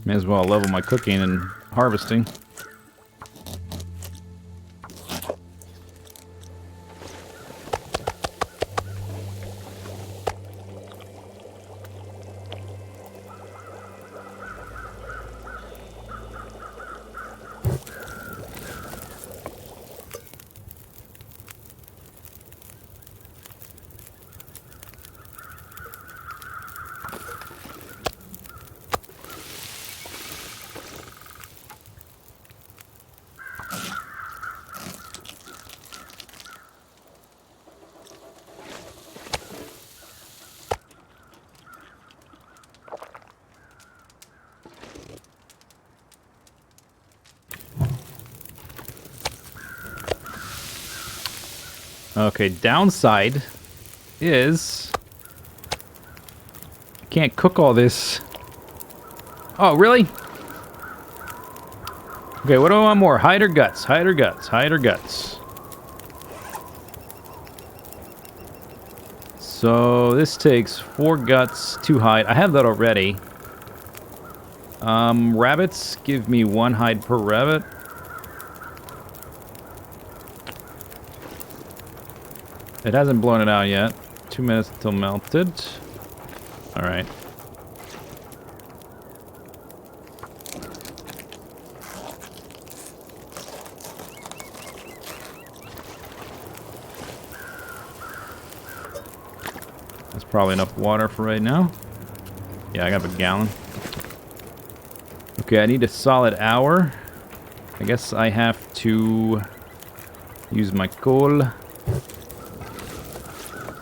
May as well level my cooking and harvesting. Okay, downside is I can't cook all this. Oh, really? Okay, what do I want more? Hide or guts? Hide or guts? Hide or guts? So this takes 4 guts, 2 hide. I have that already. Rabbits give me 1 hide per rabbit. It hasn't blown it out yet. 2 minutes until melted. Alright. That's probably enough water for right now. Yeah, I got a gallon. Okay, I need a solid hour. I guess I have to use my coal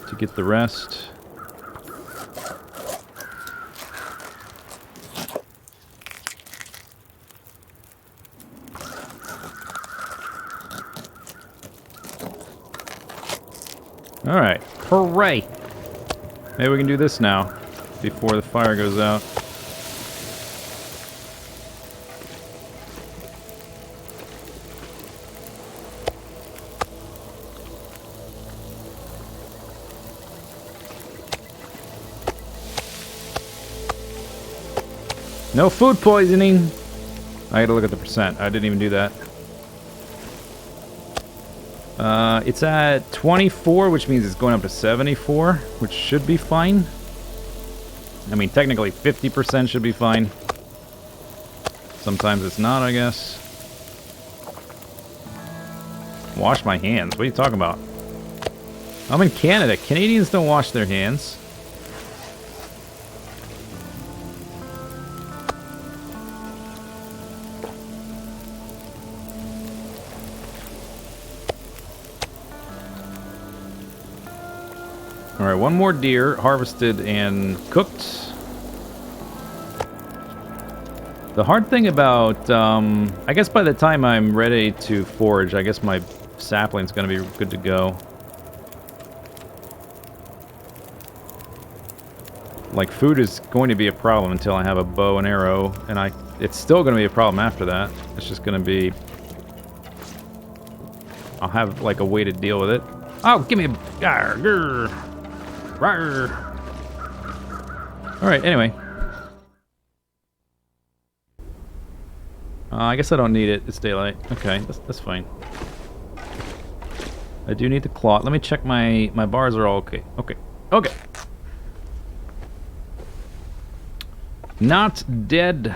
to get the rest. All right, hooray! Maybe we can do this now before the fire goes out. No food poisoning! I gotta look at the percent. I didn't even do that. It's at 24, which means it's going up to 74, which should be fine. I mean, technically 50% should be fine. Sometimes it's not, I guess. Wash my hands. What are you talking about? I'm in Canada. Canadians don't wash their hands. Alright, 1 more deer, harvested and cooked. The hard thing about, I guess by the time I'm ready to forge, I guess my sapling's gonna be good to go. Like, food is going to be a problem until I have a bow and arrow, and it's still gonna be a problem after that. It's just gonna be... I'll have, like, a way to deal with it. Oh, give me a... Alright, anyway. I guess I don't need it. It's daylight. Okay, that's fine. I do need the cloth. Let me check my bars are all okay. Okay. Not dead.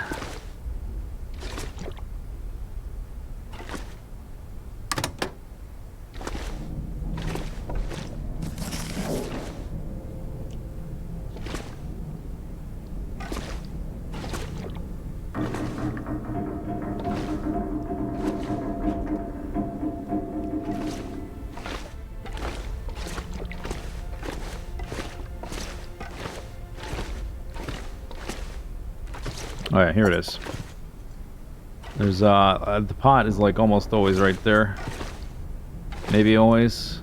Oh yeah, here it is. There's the pot is like almost always right there. Maybe always.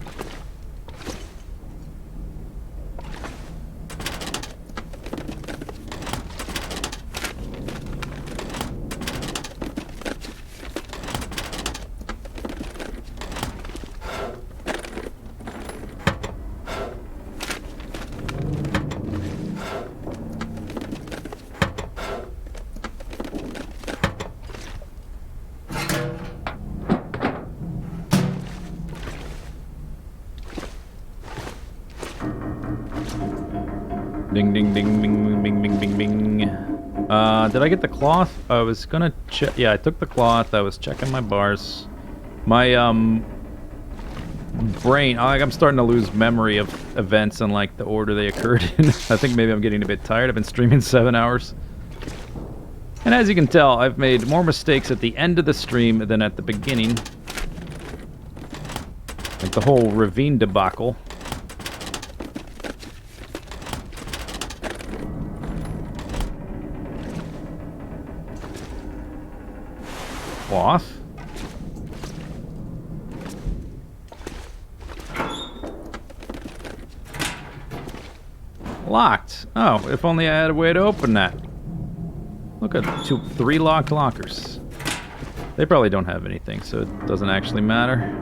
Ding, ding, ding, bing, bing, bing, bing, bing. Did I get the cloth? I was gonna check. Yeah, I took the cloth. I was checking my bars. My, brain, I'm starting to lose memory of events and, like, the order they occurred in. I think maybe I'm getting a bit tired. I've been streaming 7 hours. And as you can tell, I've made more mistakes at the end of the stream than at the beginning. Like the whole ravine debacle. Cloth. Locked. Oh, if only I had a way to open that. Look at 3 locked lockers. They probably don't have anything, so it doesn't actually matter.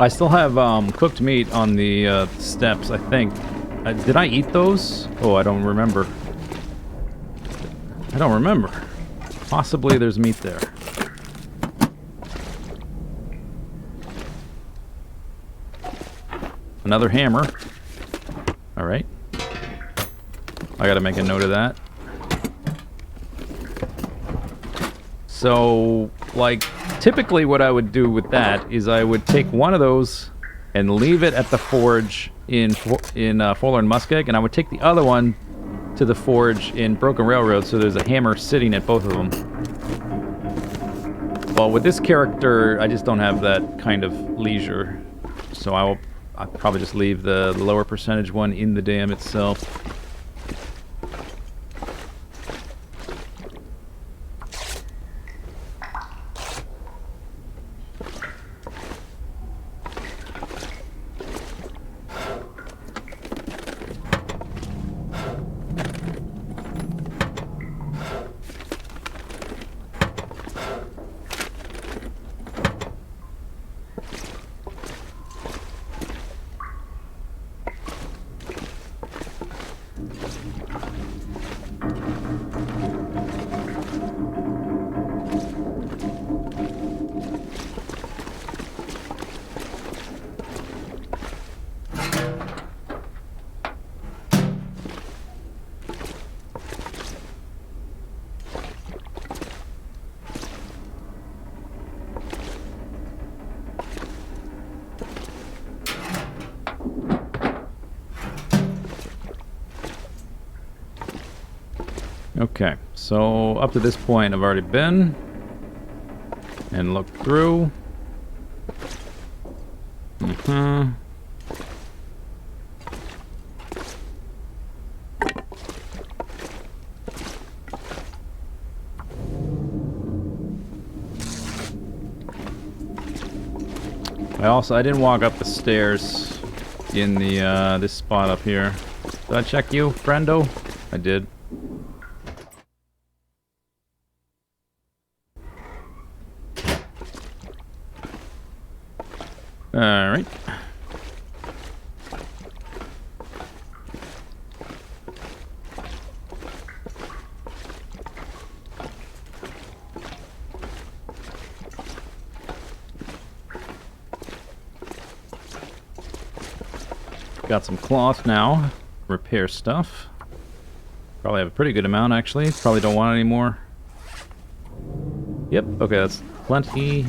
I still have cooked meat on the steps, I think. Did I eat those? Oh, I don't remember. I don't remember. Possibly there's meat there. Another hammer. Alright. I gotta make a note of that. So, like, typically what I would do with that is I would take one of those and leave it at the forge in Forlorn Muskeg, and I would take the other one to the forge in Broken Railroad, so there's a hammer sitting at both of them. Well, with this character, I just don't have that kind of leisure, so I'll probably just leave the lower percentage one in the dam itself. Okay, so up to this point I've already been and looked through. I didn't walk up the stairs in the this spot up here. Did I check you, friendo? I did. Alright. Got some cloth now. Repair stuff. Probably have a pretty good amount, actually. Probably don't want any more. Yep, okay, that's plenty.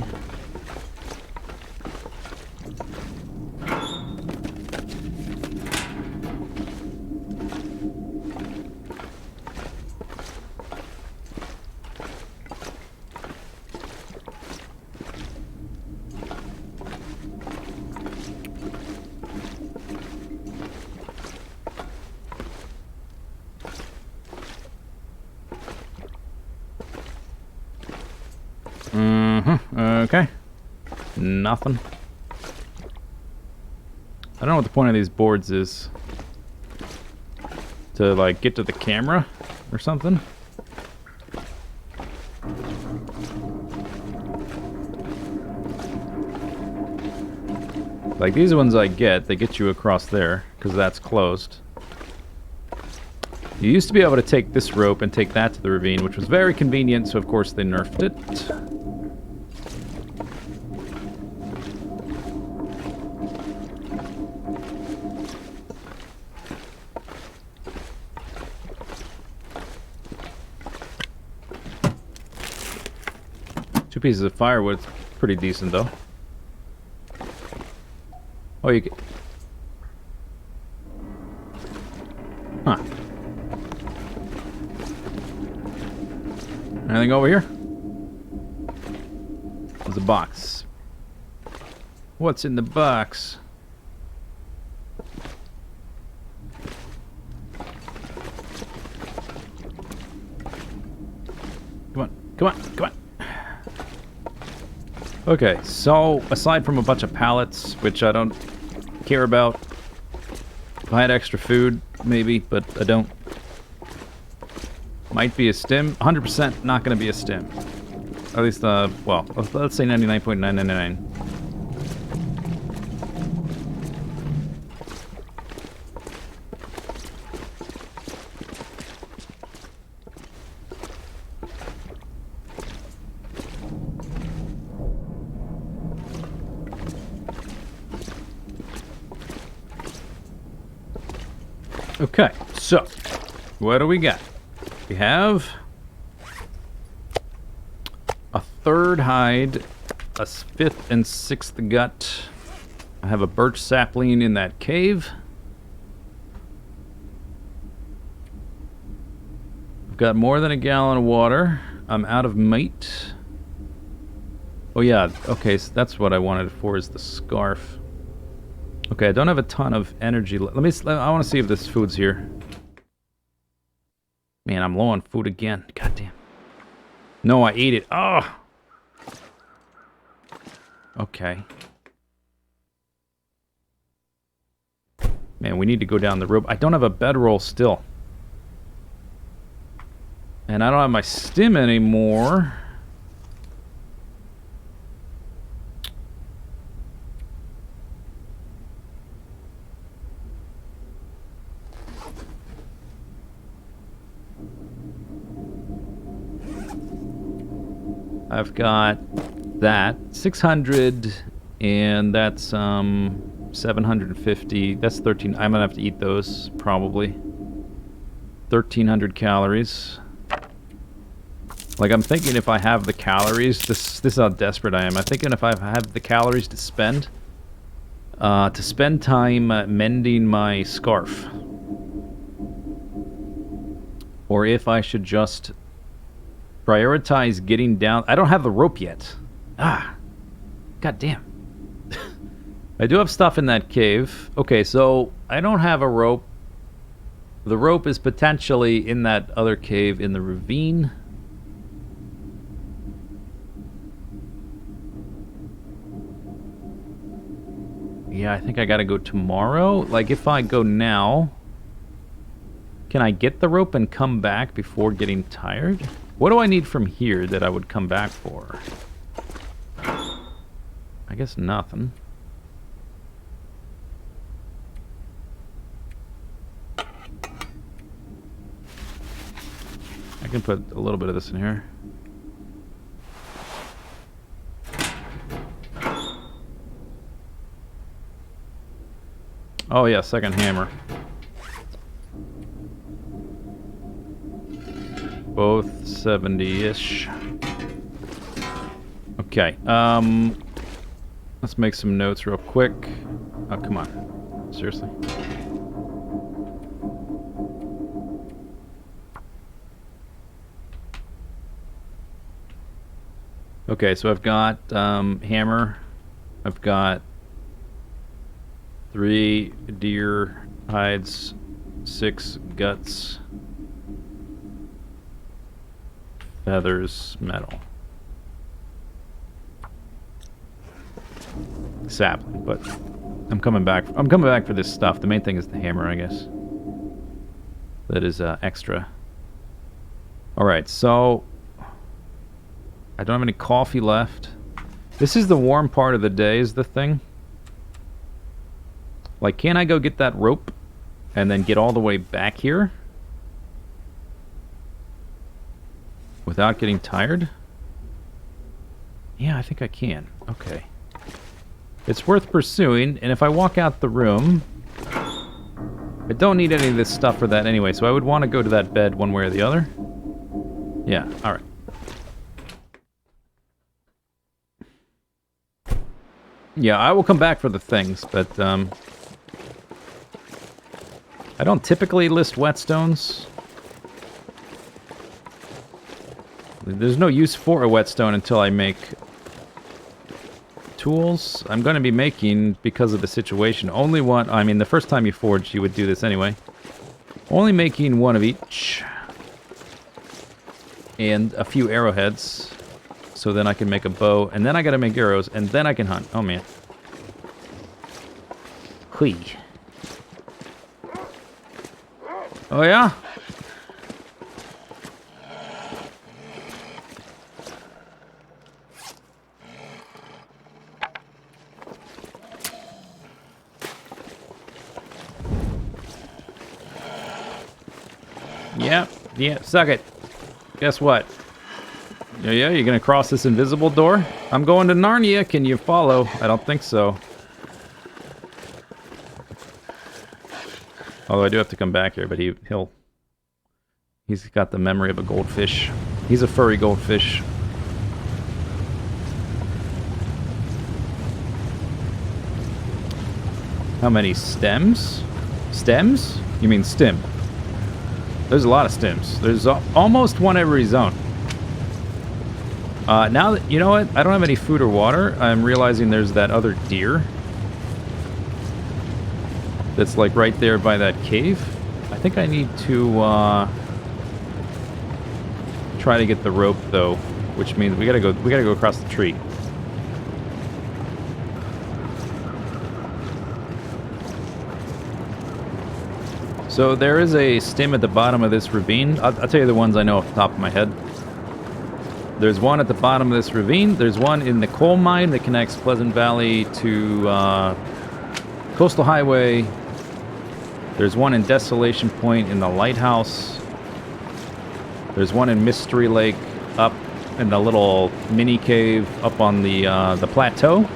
Okay. Nothing. I don't know what the point of these boards is. To, like, get to the camera or something? Like, these ones they get you across there, because that's closed. You used to be able to take this rope and take that to the ravine, which was very convenient, so of course they nerfed it. Two pieces of firewood's pretty decent, though. Oh, you can... Huh. Anything over here? There's a box. What's in the box? Come on, come on, come on. Okay, so aside from a bunch of pallets, which I don't care about, if I had extra food, maybe, but I don't. Might be a stim. 100% not going to be a stim. At least, well, let's say 99.999. Okay, so, what do we got? We have a third hide, a fifth and sixth gut. I have a birch sapling in that cave. I've got more than a gallon of water. I'm out of meat. Oh yeah, okay, so that's what I wanted it for, is the scarf. Okay, I don't have a ton of energy. I want to see if this food's here. Man, I'm low on food again. Goddamn. No, I ate it. Oh! Okay. Man, we need to go down the rope. I don't have a bedroll still. And I don't have my stim anymore. I've got that 600, and that's 750. That's 13. I'm gonna have to eat those probably. 1,300 calories. Like, I'm thinking if I have the calories, this is how desperate I am. I'm thinking if I have the calories to spend time mending my scarf, or if I should just prioritize getting down. I don't have the rope yet. Ah, god damn. I do have stuff in that cave. Okay, so I don't have a rope. The rope is potentially in that other cave in the ravine. Yeah, I think I gotta go tomorrow. Like, if I go now, can I get the rope and come back before getting tired? What do I need from here that I would come back for? I guess nothing. I can put a little bit of this in here. Oh yeah, second hammer. Both 70-ish. Okay, let's make some notes real quick. Oh, come on. Seriously? Okay, so I've got hammer. I've got 3 deer hides, 6 guts, feathers, metal. Sapling, but I'm coming back. I'm coming back for this stuff. The main thing is the hammer, I guess. That is extra. Alright, so I don't have any coffee left. This is the warm part of the day, is the thing. Like, can I go get that rope and then get all the way back here without getting tired? Yeah, I think I can. Okay. It's worth pursuing, and if I walk out the room, I don't need any of this stuff for that anyway, so I would want to go to that bed one way or the other. Yeah, alright. Yeah, I will come back for the things, but I don't typically list whetstones. There's no use for a whetstone until I make tools. I'm going to be making, because of the situation, only one. I mean, the first time you forge, you would do this anyway. Only making one of each. And a few arrowheads. So then I can make a bow, and then I gotta make arrows, and then I can hunt. Oh man. Hui. Oh yeah? Yeah, suck it. Guess what? Yeah, you're gonna cross this invisible door? I'm going to Narnia, can you follow? I don't think so. Although I do have to come back here, but he's got the memory of a goldfish. He's a furry goldfish. How many stems? Stems? You mean stem? There's a lot of stems. There's almost one every zone. Now that, you know what? I don't have any food or water. I'm realizing there's that other deer. That's like right there by that cave. I think I need to try to get the rope though, which means we gotta go across the tree. So there is a stem at the bottom of this ravine. I'll tell you the ones I know off the top of my head. There's one at the bottom of this ravine. There's one in the coal mine that connects Pleasant Valley to Coastal Highway. There's one in Desolation Point in the lighthouse. There's one in Mystery Lake up in the little mini cave up on the plateau.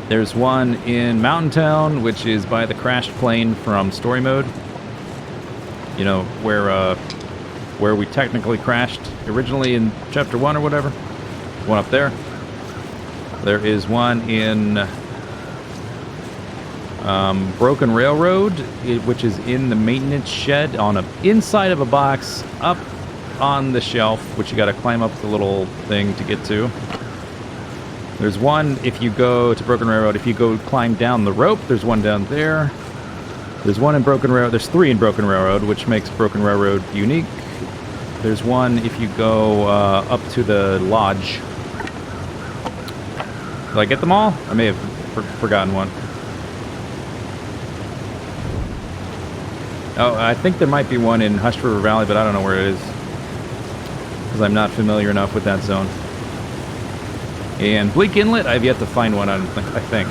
There's one in Mountain Town, which is by the crashed plane from Story Mode. You know, where we technically crashed originally in Chapter 1 or whatever. One up there. There is one in Broken Railroad, which is in the maintenance shed on inside of a box up on the shelf, which you got to climb up the little thing to get to. There's one if you go to Broken Railroad. If you go climb down the rope, there's one down there. There's one in Broken Railroad. There's 3 in Broken Railroad, which makes Broken Railroad unique. There's one if you go up to the lodge. Did I get them all? I may have forgotten one. Oh, I think there might be one in Hush River Valley, but I don't know where it is. Because I'm not familiar enough with that zone. And Bleak Inlet, I've yet to find one, I think.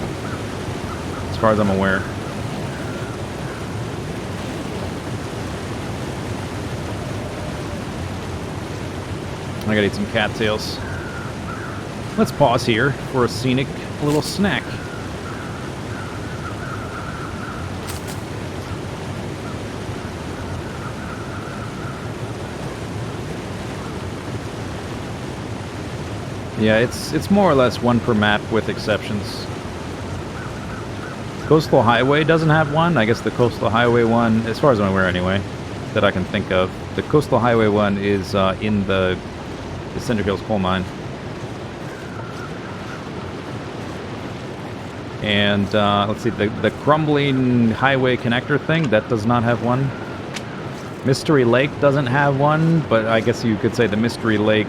As far as I'm aware. I gotta eat some cattails. Let's pause here for a scenic little snack. Yeah, it's more or less one per map with exceptions. Coastal Highway doesn't have one. I guess the Coastal Highway one, as far as I'm aware anyway, that I can think of. The Coastal Highway one is in the Cinder Hills coal mine. And let's see, the Crumbling Highway Connector thing, that does not have one. Mystery Lake doesn't have one, but I guess you could say the Mystery Lake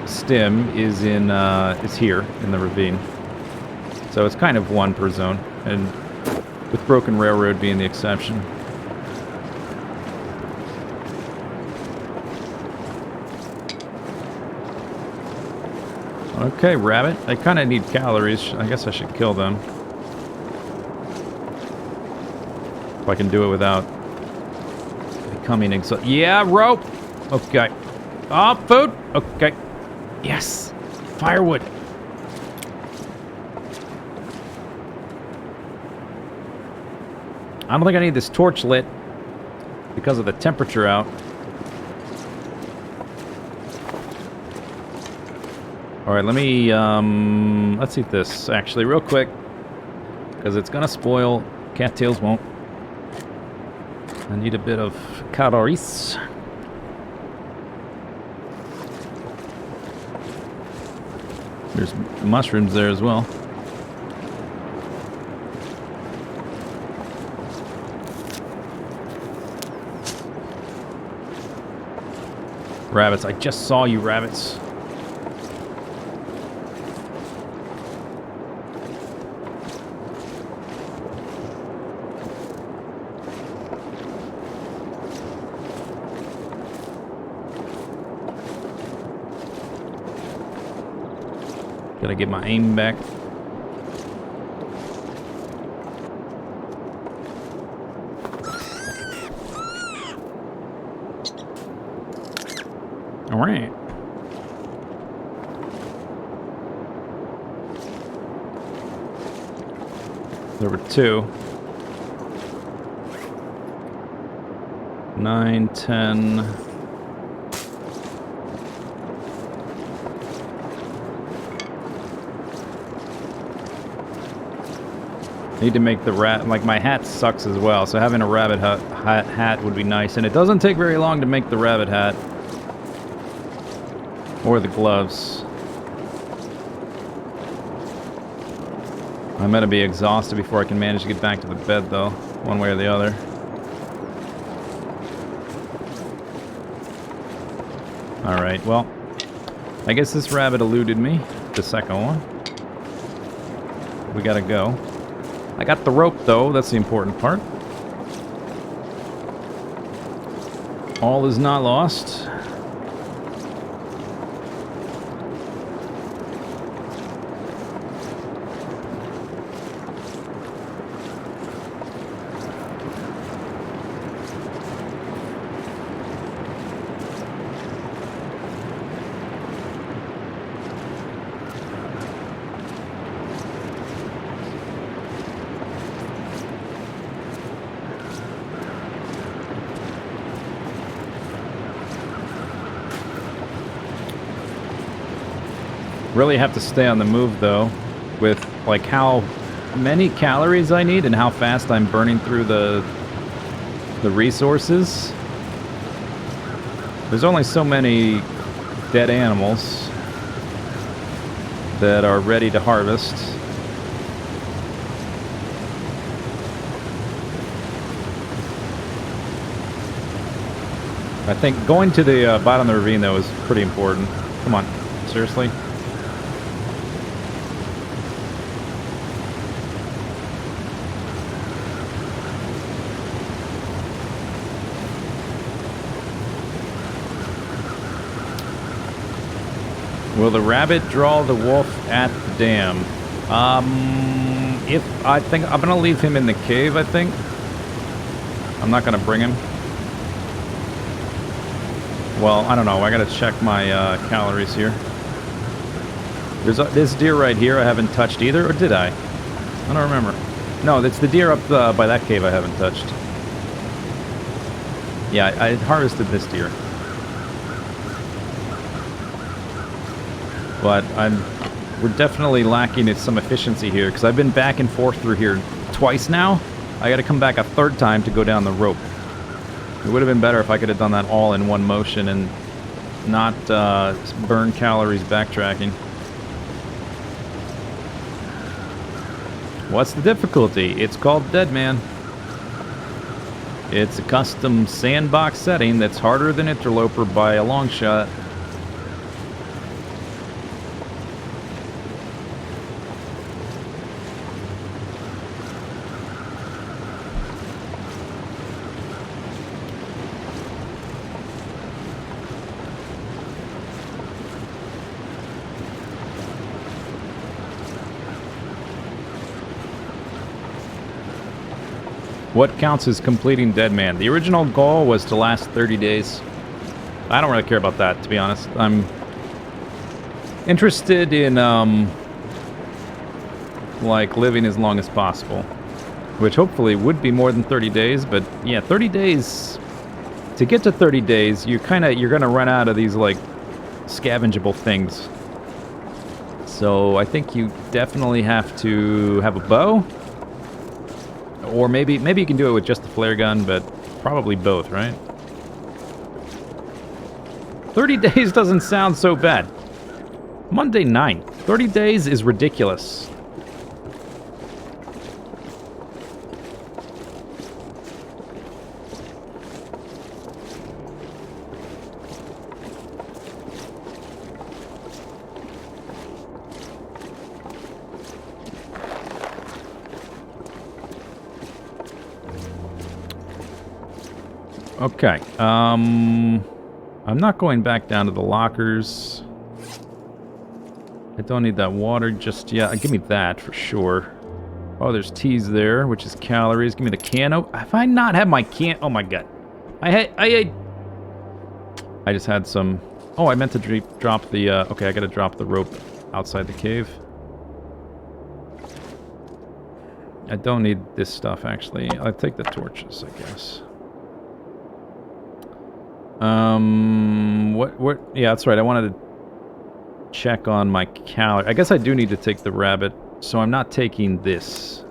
stem is here in the ravine. So it's kind of one per zone, and with Broken Railroad being the exception. Okay, rabbit. I kind of need calories. I guess I should kill them. If I can do it without becoming exhausted. Yeah, rope! Okay. Oh, food! Okay. Yes! Firewood! I don't think I need this torch lit because of the temperature out. Alright, let me, let's eat this, actually, real quick. Because it's gonna spoil. Cattails won't. I need a bit of calories. There's mushrooms there as well. Rabbits, I just saw you, rabbits. Gotta get my aim back. All right. There were 2. 9, 10. Need to make the rat, like my hat sucks as well, so having a rabbit hat would be nice, and it doesn't take very long to make the rabbit hat. Or the gloves. I'm gonna be exhausted before I can manage to get back to the bed though, one way or the other. Alright, well, I guess this rabbit eluded me, the second one. We gotta go. I got the rope, though. That's the important part. All is not lost. Really have to stay on the move though, with like how many calories I need and how fast I'm burning through the resources. There's only so many dead animals that are ready to harvest. I think going to the bottom of the ravine, though, is pretty important. Come on. Seriously? Will the rabbit draw the wolf at the dam? I think I'm gonna leave him in the cave, I think. I'm not gonna bring him. Well, I don't know. I gotta check my calories here. There's this deer right here I haven't touched either, or did I? I don't remember. No, it's the deer up by that cave I haven't touched. Yeah, I harvested this deer. But we're definitely lacking in some efficiency here, because I've been back and forth through here twice now. I gotta come back a third time to go down the rope. It would have been better if I could have done that all in one motion and not burn calories backtracking. What's the difficulty? It's called Deadman. It's a custom sandbox setting that's harder than Interloper by a long shot. What counts as completing Deadman? The original goal was to last 30 days. I don't really care about that, to be honest. I'm interested in, like, living as long as possible. Which hopefully would be more than 30 days, but yeah, 30 days... To get to 30 days, you're gonna run out of these, like, scavengeable things. So I think you definitely have to have a bow. Or maybe you can do it with just the flare gun, but probably both, right? 30 days doesn't sound so bad. Monday 9. 30 days is ridiculous. Okay, I'm not going back down to the lockers. I don't need that water just yet. Give me that for sure. Oh, there's teas there, which is calories. Give me the can. Oh, have I not had my can? Oh my god. I just had some... Oh, I meant to drop the... Okay, I gotta drop the rope outside the cave. I don't need this stuff, actually. I'll take the torches, I guess. What? Yeah, that's right. I wanted to check on my calorie. I guess I do need to take the rabbit, so I'm not taking this.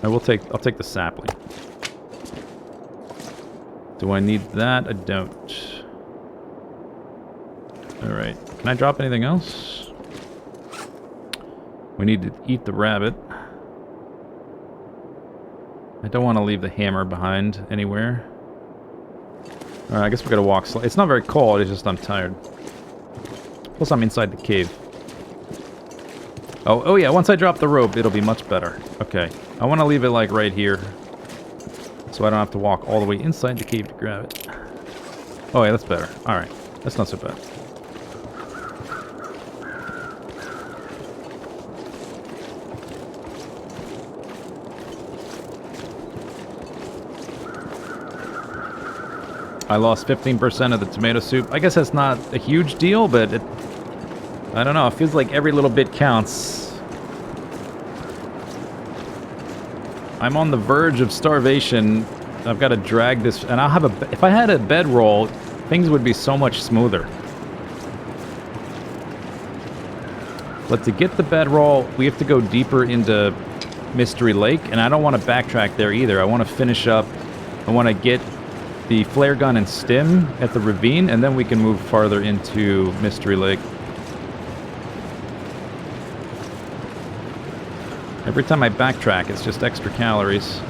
I'll take the sapling. Do I need that? I don't. Alright. Can I drop anything else? We need to eat the rabbit. I don't want to leave the hammer behind anywhere. Alright, I guess we gotta walk slow. It's not very cold, it's just I'm tired. Plus I'm inside the cave. Oh yeah, once I drop the rope, it'll be much better. Okay. I want to leave it like right here. So I don't have to walk all the way inside the cave to grab it. Oh yeah, that's better. Alright. That's not so bad. I lost 15% of the tomato soup. I guess that's not a huge deal, but it... I don't know, it feels like every little bit counts. I'm on the verge of starvation. I've got to drag this... And I'll have a... If I had a bedroll, things would be so much smoother. But to get the bedroll, we have to go deeper into Mystery Lake, and I don't want to backtrack there either. I want to finish up. I want to get the flare gun and stim at the ravine, and then we can move farther into Mystery Lake. Every time I backtrack, it's just extra calories.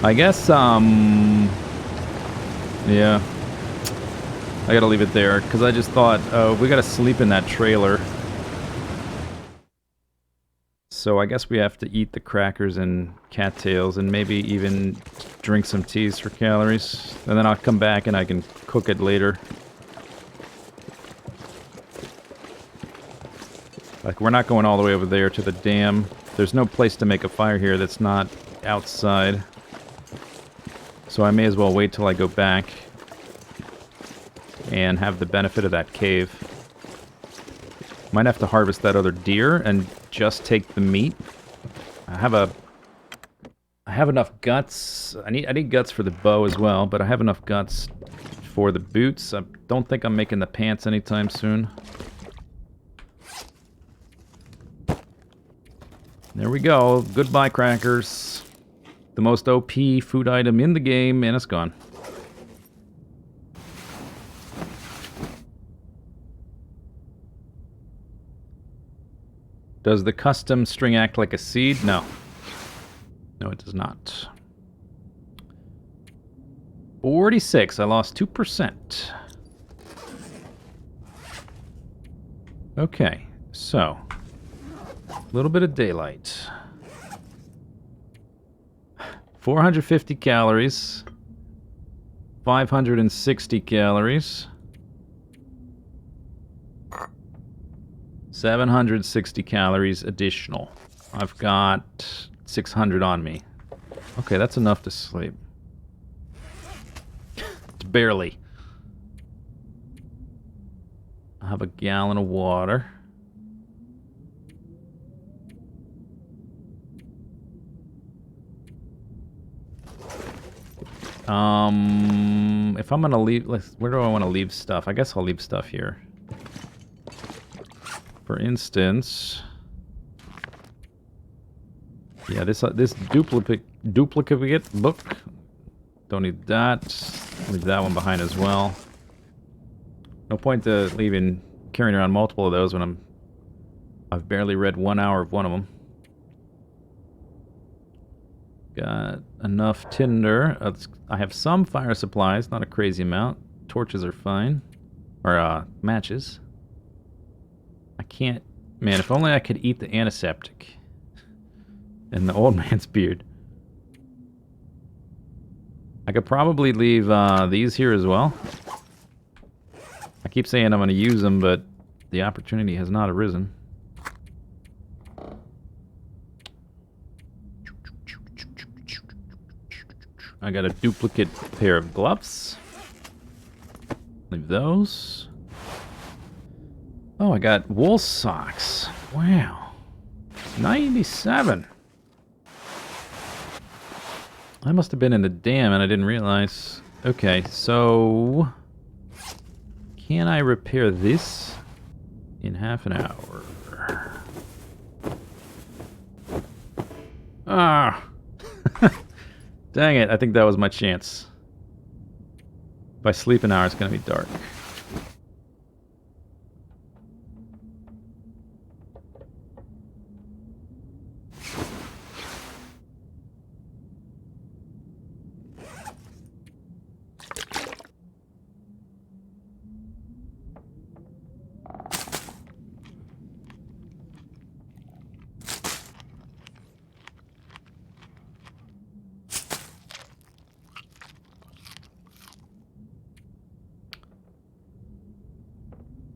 I guess, yeah. I gotta leave it there, because I just thought, oh, we gotta sleep in that trailer. So I guess we have to eat the crackers and cattails, and maybe even drink some teas for calories. And then I'll come back and I can cook it later. Like, we're not going all the way over there to the dam. There's no place to make a fire here that's not outside. So I may as well wait till I go back and have the benefit of that cave. Might have to harvest that other deer and just take the meat. I have enough guts. I need guts for the bow as well, but I have enough guts for the boots. I don't think I'm making the pants anytime soon. There we go. Goodbye, crackers. The most OP food item in the game, and it's gone. Does the custom string act like a seed? No. No, it does not. 46. I lost 2%. Okay, so a little bit of daylight. 450 calories, 560 calories, 760 calories additional. I've got 600 on me. Okay, that's enough to sleep. It's barely. I have a gallon of water. If I'm gonna leave, where do I want to leave stuff? I guess I'll leave stuff here. For instance, yeah, this duplicate book. Don't need that. Leave that one behind as well. No point to leaving carrying around multiple of those when I've barely read 1 hour of one of them. Got enough tinder. I have some fire supplies, not a crazy amount. Torches are fine. Or, matches. I can't... Man, if only I could eat the antiseptic. And the old man's beard. I could probably leave these here as well. I keep saying I'm going to use them, but the opportunity has not arisen. I got a duplicate pair of gloves. Leave those. Oh, I got wool socks. Wow. 97. I must have been in the dam and I didn't realize. Okay, so... Can I repair this in half an hour? Ah! Dang it, I think that was my chance. If I sleep an hour, it's going to be dark.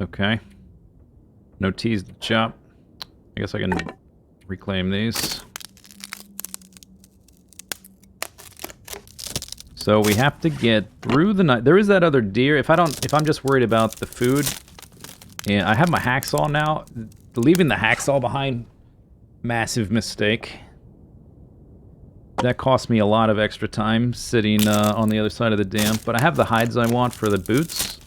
Okay. No teas to chop. I guess I can reclaim these. So we have to get through the night. There is that other deer. If I'm just worried about the food, and I have my hacksaw now. Leaving the hacksaw behind, massive mistake. That cost me a lot of extra time sitting on the other side of the dam. But I have the hides I want for the boots.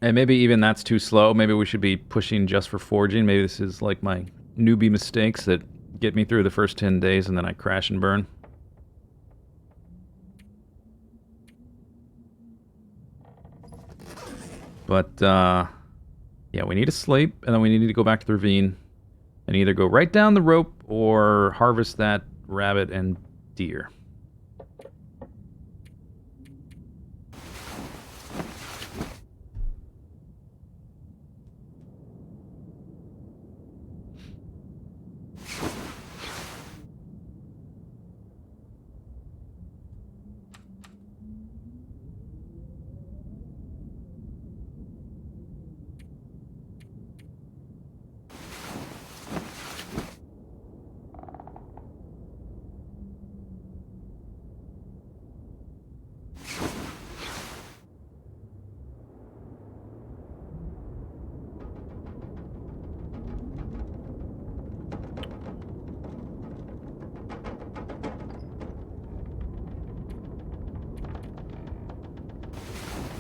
And maybe even that's too slow. Maybe we should be pushing just for forging. Maybe this is like my newbie mistakes that get me through the first 10 days and then I crash and burn. But, yeah, we need to sleep, and then we need to go back to the ravine and either go right down the rope or harvest that rabbit and deer.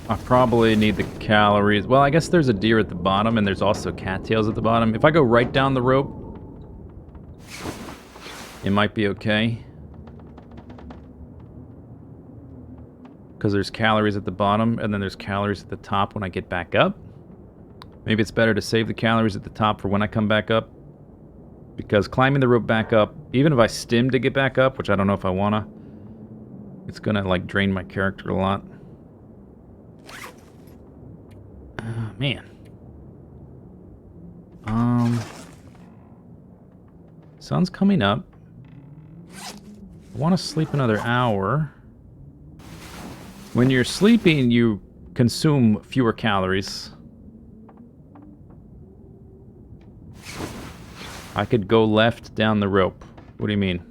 I probably need the calories. Well, I guess there's a deer at the bottom, and there's also cattails at the bottom. If I go right down the rope, it might be okay. Because there's calories at the bottom, and then there's calories at the top when I get back up. Maybe it's better to save the calories at the top for when I come back up. Because climbing the rope back up, even if I stim to get back up, which I don't know if I wanna, it's gonna, like, drain my character a lot. Man. Sun's coming up. I want to sleep another hour. When you're sleeping, you consume fewer calories. I could go left down the rope. What do you mean?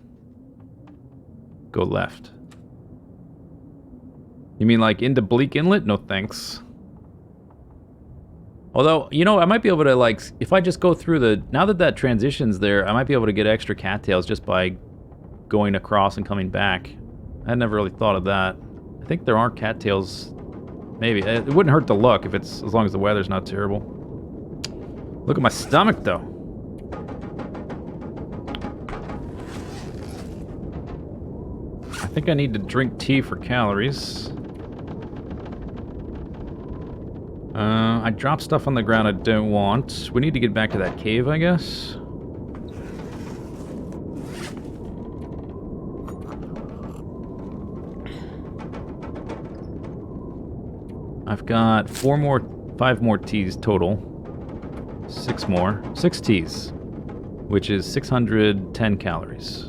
Go left. You mean like into Bleak Inlet? No thanks. Although, you know, I might be able to, like, if I just go through the... Now that that transition's there, I might be able to get extra cattails just by going across and coming back. I never really thought of that. I think there are cattails. Maybe. It wouldn't hurt to look if it's... as long as the weather's not terrible. Look at my stomach, though. I think I need to drink tea for calories. I dropped stuff on the ground I don't want. We need to get back to that cave, I guess. I've got 5 more teas total. 6 more. 6 teas. Which is 610 calories.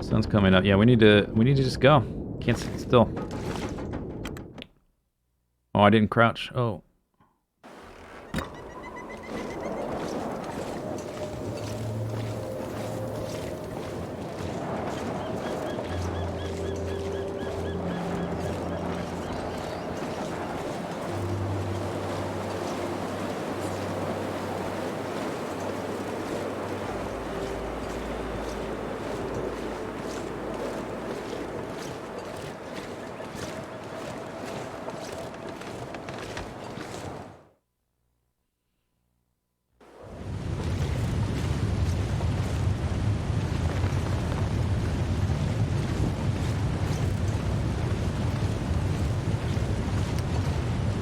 Sun's coming up. Yeah, we need to just go. Can't sit still. Oh, I didn't crouch. Oh.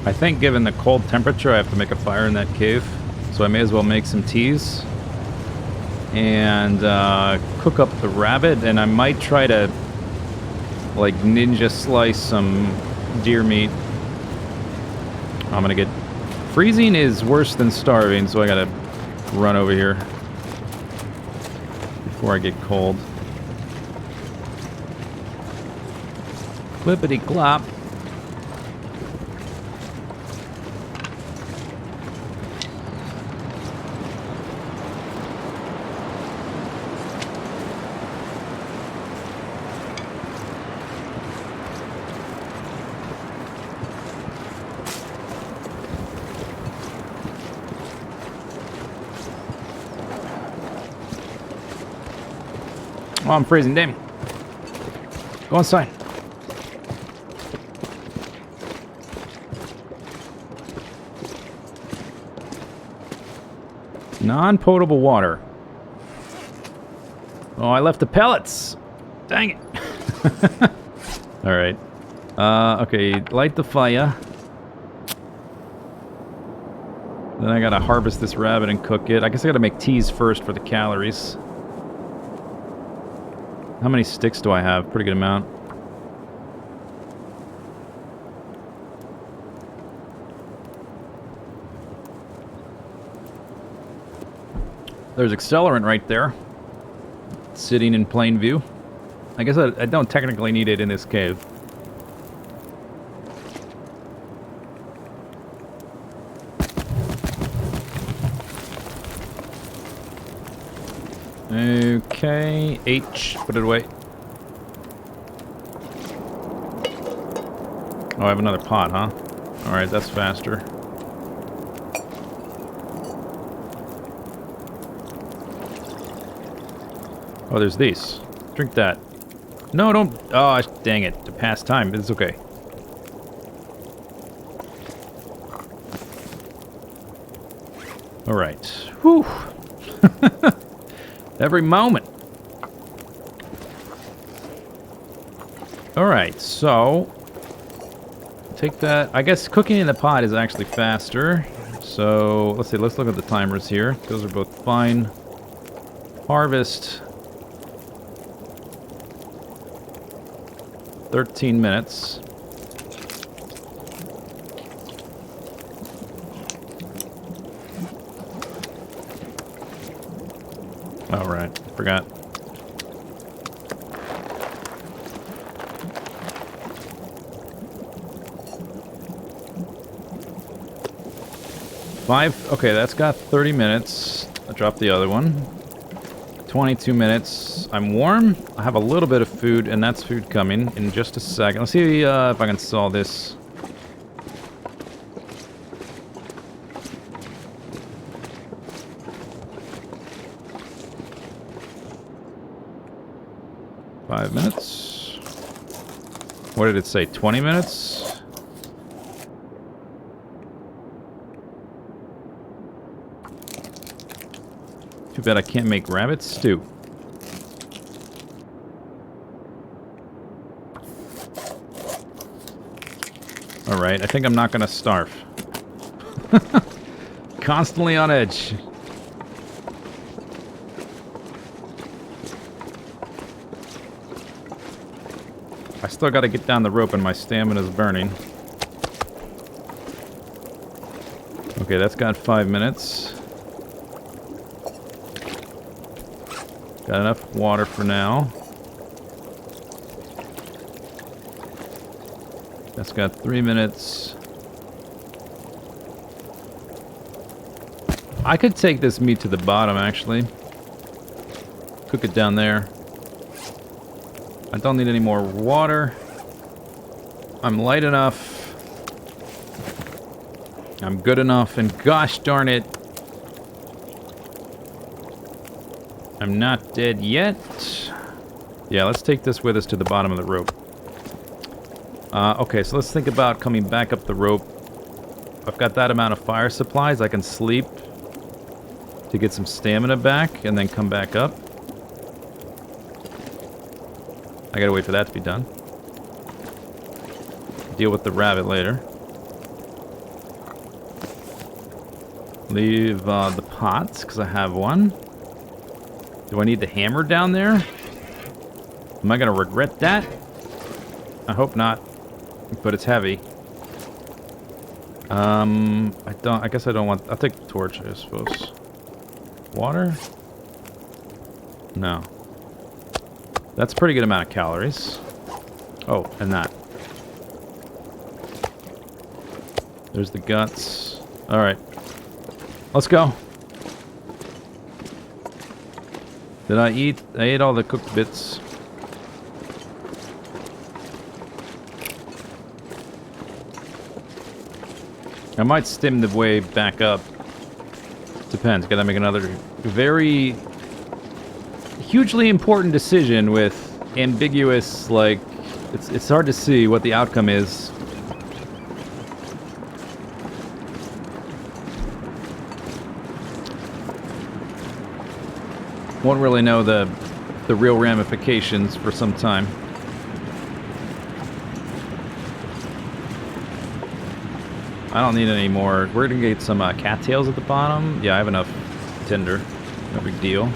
I think given the cold temperature, I have to make a fire in that cave. So I may as well make some teas. And cook up the rabbit. And I might try to, like, ninja slice some deer meat. I'm gonna get... Freezing is worse than starving, so I gotta run over here before I get cold. Clippity clop. Oh, I'm freezing. Damn. Go inside. Non-potable water. Oh, I left the pellets. Dang it. Alright. Okay, light the fire. Then I gotta harvest this rabbit and cook it. I guess I gotta make teas first for the calories. How many sticks do I have? Pretty good amount. There's accelerant right there. Sitting in plain view. I guess I don't technically need it in this cave. Okay, H, put it away. Oh, I have another pot, huh? Alright, that's faster. Oh, there's these. Drink that. No, don't... Oh, dang it. To pass time, but it's okay. Alright. Whew. Every moment. Alright, so... Take that... I guess cooking in the pot is actually faster. So, let's see, let's look at the timers here. Those are both fine. Harvest. 13 minutes. Oh, right. Forgot. Okay, that's got 30 minutes. I dropped the other one. 22 minutes. I'm warm. I have a little bit of food, and that's food coming in just a second. Let's see if I can solve this. Five minutes. What did it say? 20 minutes? Too bad I can't make rabbit stew. Alright, I think I'm not gonna starve. Constantly on edge. I still gotta get down the rope and my stamina's burning. Okay, that's got 5 minutes. Got enough water for now. That's got 3 minutes. I could take this meat to the bottom, actually. Cook it down there. I don't need any more water. I'm light enough. I'm good enough, and gosh darn it, I'm not dead yet. Yeah, let's take this with us to the bottom of the rope. Okay, so let's think about coming back up the rope. I've got that amount of fire supplies. I can sleep to get some stamina back and then come back up. I gotta wait for that to be done. Deal with the rabbit later. Leave the pots, because I have one. Do I need the hammer down there? Am I gonna regret that? I hope not. But it's heavy. I guess I don't want... I'll take the torch, I suppose. Water? No. That's a pretty good amount of calories. Oh, and that. There's the guts. Alright. Let's go. Did I eat? I ate all the cooked bits. I might stim the way back up. Depends. Gotta make another very hugely important decision with ambiguous, like, it's hard to see what the outcome is. Won't really know the real ramifications for some time. I don't need any more. We're gonna get some cattails at the bottom. Yeah, I have enough tinder. No big deal.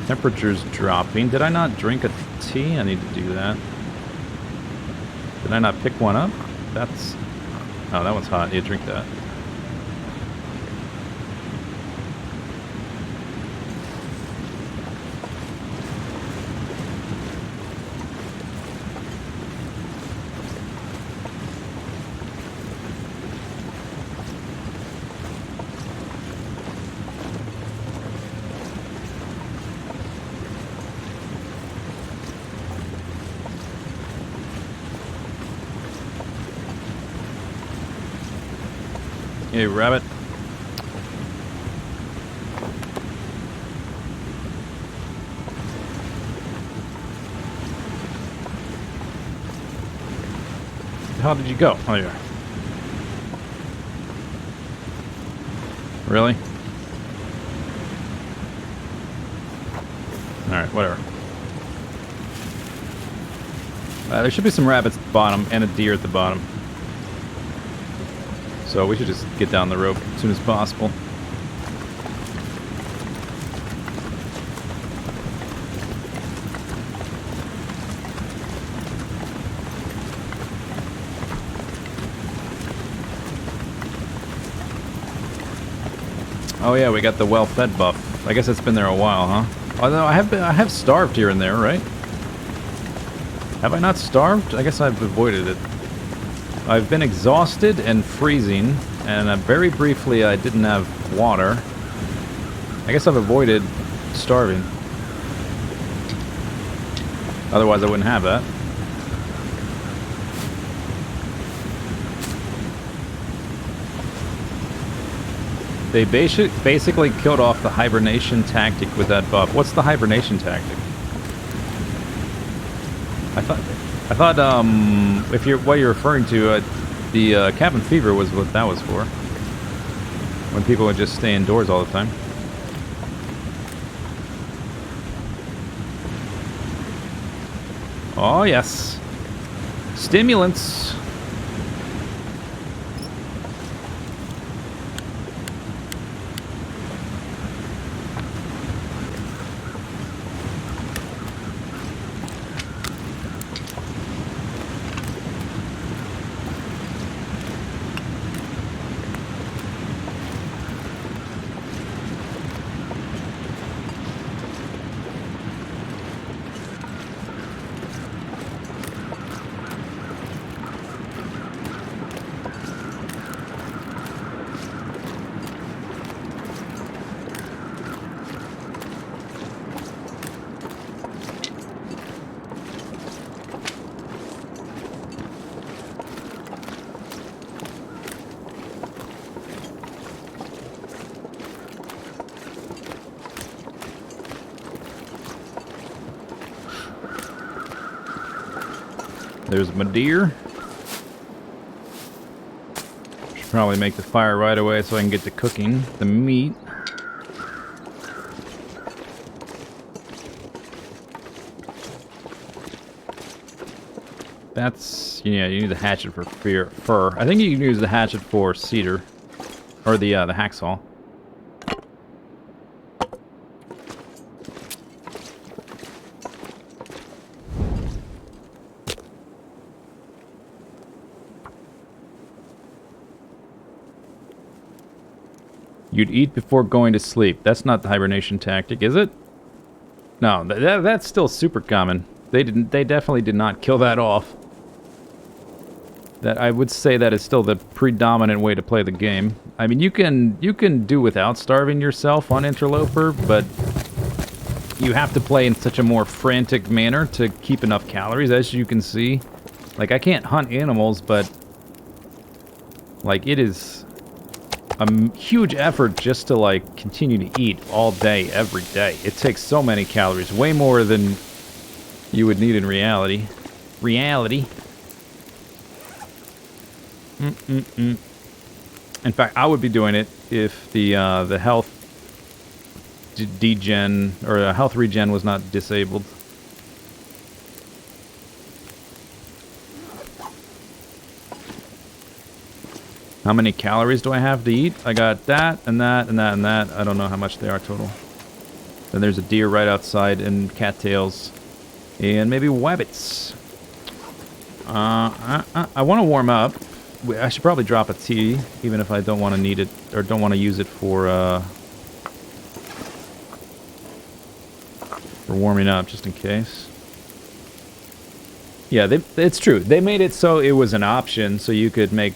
Temperature's dropping. Did I not drink a tea? I need to do that. Did I not pick one up? That's... Oh, that one's hot. Yeah, drink that. Hey, rabbit. How did you go? Oh, yeah. Really? Alright, whatever. There should be some rabbits at the bottom and a deer at the bottom. So we should just get down the rope as soon as possible. Oh yeah, we got the well-fed buff. I guess it's been there a while, huh? Although I have starved here and there, right? Have I not starved? I guess I've avoided it. I've been exhausted and freezing, and very briefly I didn't have water. I guess I've avoided starving. Otherwise I wouldn't have that. They basically killed off the hibernation tactic with that buff. What's the hibernation tactic? I thought if you're what you're referring to, the cabin fever was what that was for. When people would just stay indoors all the time. Oh yes, stimulants. There's my deer. Should probably make the fire right away so I can get to cooking the meat. That's, yeah, you need the hatchet for fur. I think you can use the hatchet for cedar. Or the hacksaw. You'd eat before going to sleep. That's not the hibernation tactic, is it? No, that's still super common. They definitely did not kill that off. That I would say that is still the predominant way to play the game. I mean, you can do without starving yourself on Interloper, but you have to play in such a more frantic manner to keep enough calories, as you can see. Like, I can't hunt animals, but like, it is a huge effort just to, like, continue to eat all day, every day. It takes so many calories, way more than you would need in reality. In fact, I would be doing it if the health degen or health regen was not disabled. How many calories do I have to eat? I got that and that and that and that. I don't know how much they are total. Then there's a deer right outside and cattails and maybe wabbits. I want to warm up. I should probably drop a tea, even if I don't want to need it, or don't want to use it for warming up, just in case. Yeah, it's true. They made it so it was an option, so you could make,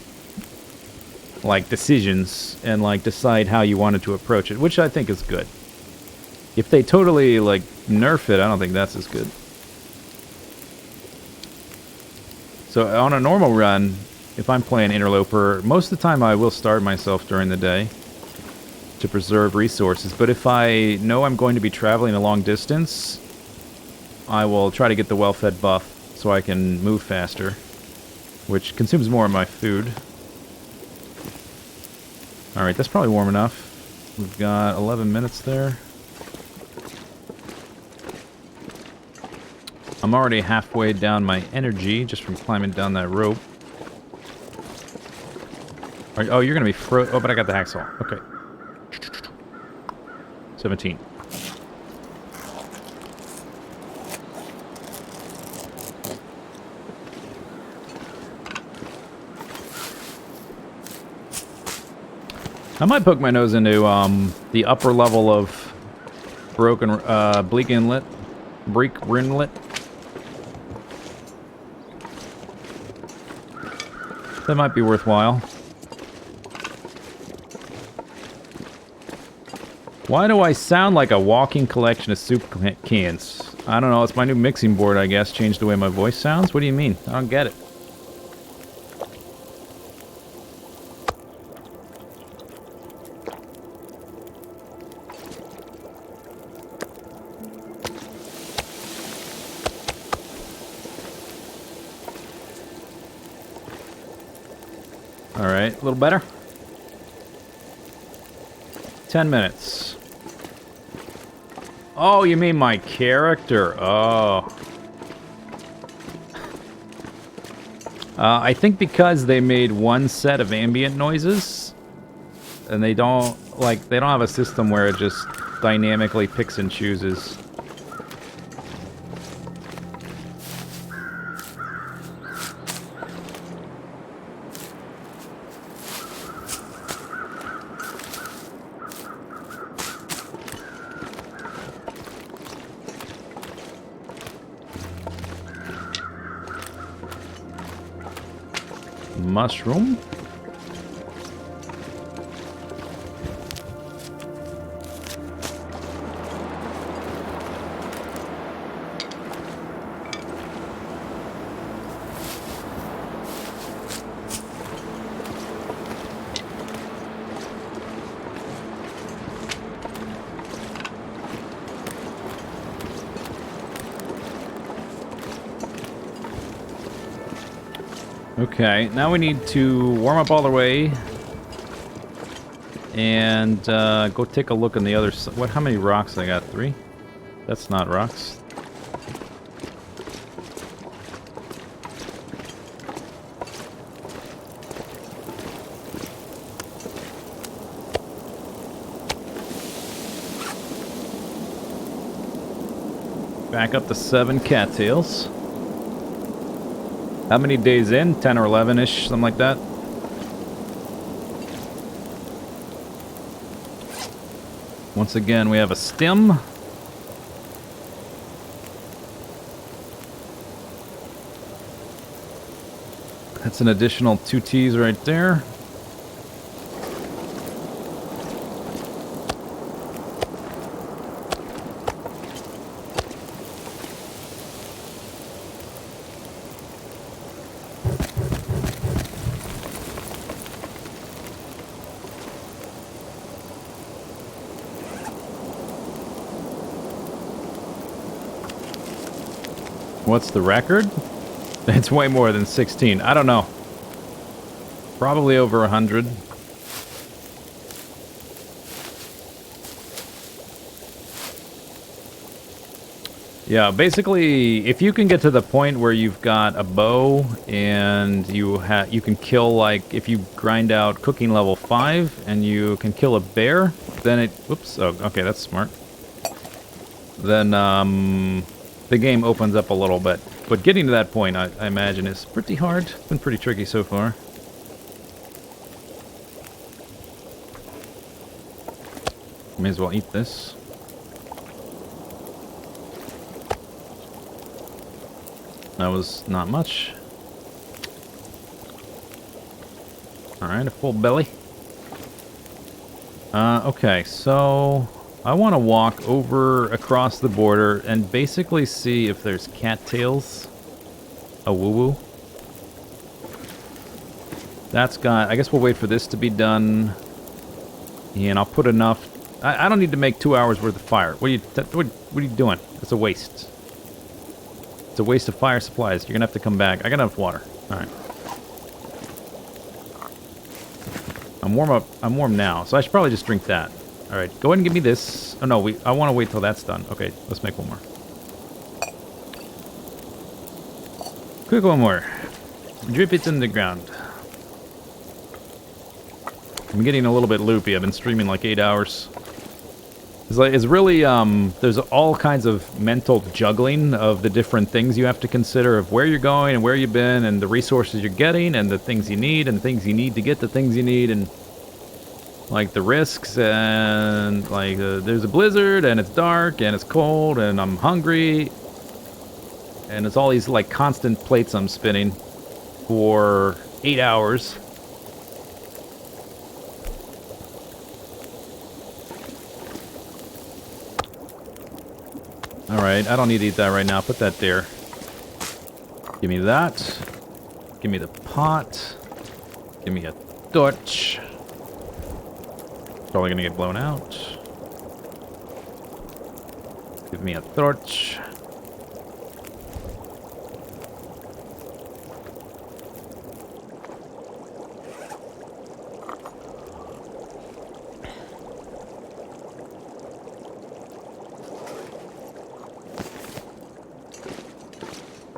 like, decisions and, like, decide how you wanted to approach it, which I think is good. If they totally, like, nerf it, I don't think that's as good. So on a normal run, if I'm playing Interloper, most of the time I will starve myself during the day to preserve resources. But if I know I'm going to be traveling a long distance, I will try to get the well-fed buff so I can move faster, which consumes more of my food. Alright, that's probably warm enough. We've got 11 minutes there. I'm already halfway down my energy just from climbing down that rope. Oh, you're gonna be oh, but I got the hacksaw. Okay. 17. I might poke my nose into the upper level of Bleak Inlet. That might be worthwhile. Why do I sound like a walking collection of soup cans? I don't know, it's my new mixing board, I guess, changed the way my voice sounds? What do you mean? I don't get it. Alright, a little better. 10 minutes. Oh, you mean my character? Oh. I think because they made one set of ambient noises, and they don't have a system where it just dynamically picks and chooses. Mushroom. Okay, now we need to warm up all the way and go take a look on the other side. What? How many rocks I got? 3? That's not rocks. Back up to 7 cattails. How many days in? 10 or 11-ish, something like that. Once again, we have a stem. That's an additional 2 Ts right there. What's the record? It's way more than 16. I don't know. Probably over 100. Yeah, basically, if you can get to the point where you've got a bow and you can kill, like, if you grind out cooking level 5 and you can kill a bear, then it... Whoops. Oh, okay, that's smart. Then, the game opens up a little bit. But getting to that point, I imagine, is pretty hard. It's been pretty tricky so far. May as well eat this. That was not much. Alright, a full belly. Okay, so... I want to walk over across the border and basically see if there's cattails. A woo-woo. That's got... I guess we'll wait for this to be done. And I'll put enough... I don't need to make 2 hours worth of fire. What are you doing? It's a waste. It's a waste of fire supplies. You're gonna have to come back. I got enough water. Alright. I'm warm now, so I should probably just drink that. Alright, go ahead and give me this. Oh no, I want to wait till that's done. Okay, let's make one more. Quick one more. Drip it in the ground. I'm getting a little bit loopy. I've been streaming like 8 hours. It's really, there's all kinds of mental juggling of the different things you have to consider of where you're going and where you've been and the resources you're getting and the things you need and the things you need to get the things you need and like the risks and like there's a blizzard and it's dark and it's cold and I'm hungry and it's all these like constant plates I'm spinning for 8 hours. Alright, I don't need to eat that right now. Put that there. Give me that. Give me the pot. Give me a torch. Probably gonna get blown out. Give me a torch.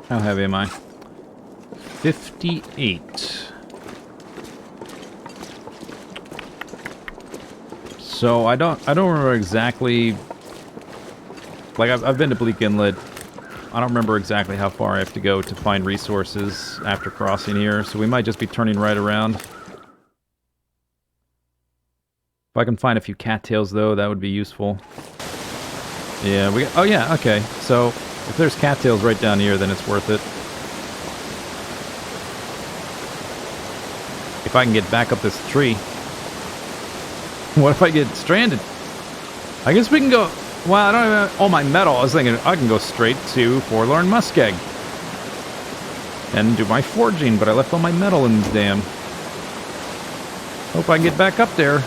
How heavy am I? 58. So I don't remember exactly. Like I've been to Bleak Inlet. I don't remember exactly how far I have to go to find resources after crossing here. So we might just be turning right around. If I can find a few cattails though, that would be useful. Yeah, oh yeah, okay. So if there's cattails right down here, then it's worth it. If I can get back up this tree. What if I get stranded? I guess we can go... Well, I don't have all my metal. I was thinking I can go straight to Forlorn Muskeg. And do my forging, but I left all my metal in this dam. Hope I can get back up there.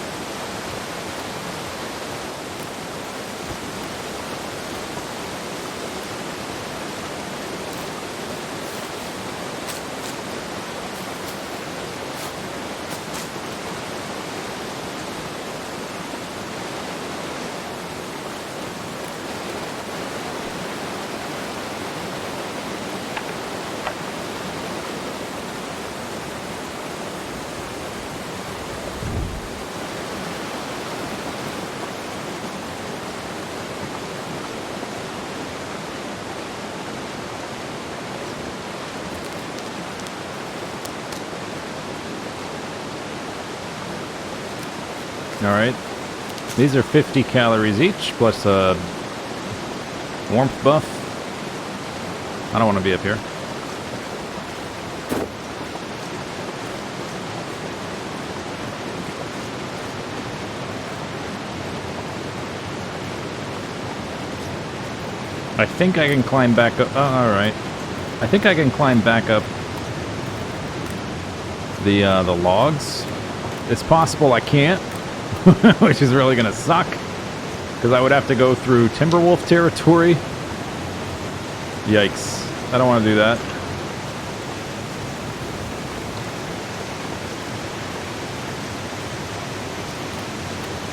Alright. These are 50 calories each, plus a warmth buff. I don't want to be up here. I think I can climb back up. Oh, alright. I think I can climb back up the logs. It's possible I can't, which is really gonna suck. Because I would have to go through Timberwolf territory. Yikes. I don't want to do that.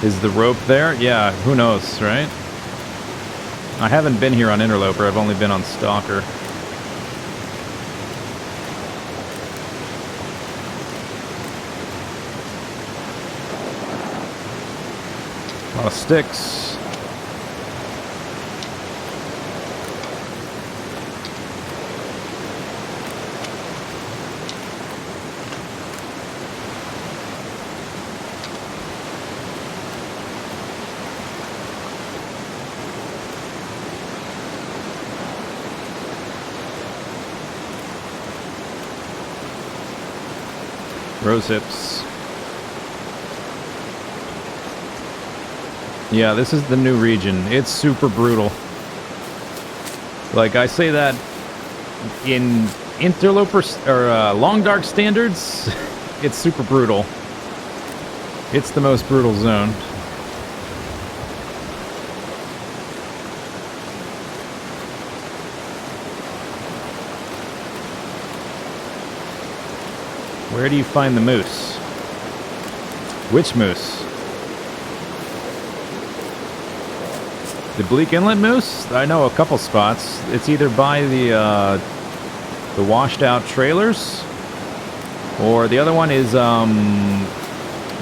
Is the rope there? Yeah, who knows, right? I haven't been here on Interloper, I've only been on Stalker. A lot of sticks. Rose hips. Yeah, this is the new region. It's super brutal. Like, I say that in Interloper or Long Dark standards, it's super brutal. It's the most brutal zone. Where do you find the moose? Which moose? The Bleak Inlet moose? I know a couple spots. It's either by the washed out trailers, or the other one is,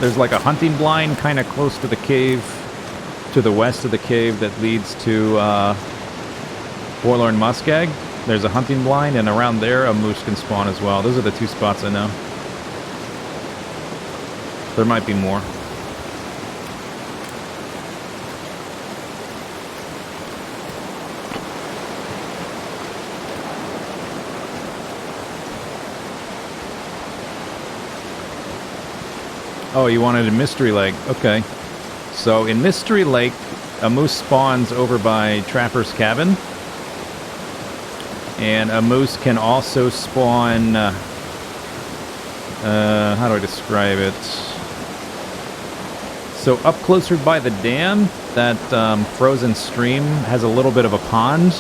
there's like a hunting blind kind of close to the cave, to the west of the cave that leads to Forlorn Muskeg. There's a hunting blind, and around there a moose can spawn as well. Those are the two spots I know. There might be more. Oh, you wanted a Mystery Lake. Okay. So in Mystery Lake, a moose spawns over by Trapper's Cabin. And a moose can also spawn... how do I describe it? So up closer by the dam, that frozen stream has a little bit of a pond.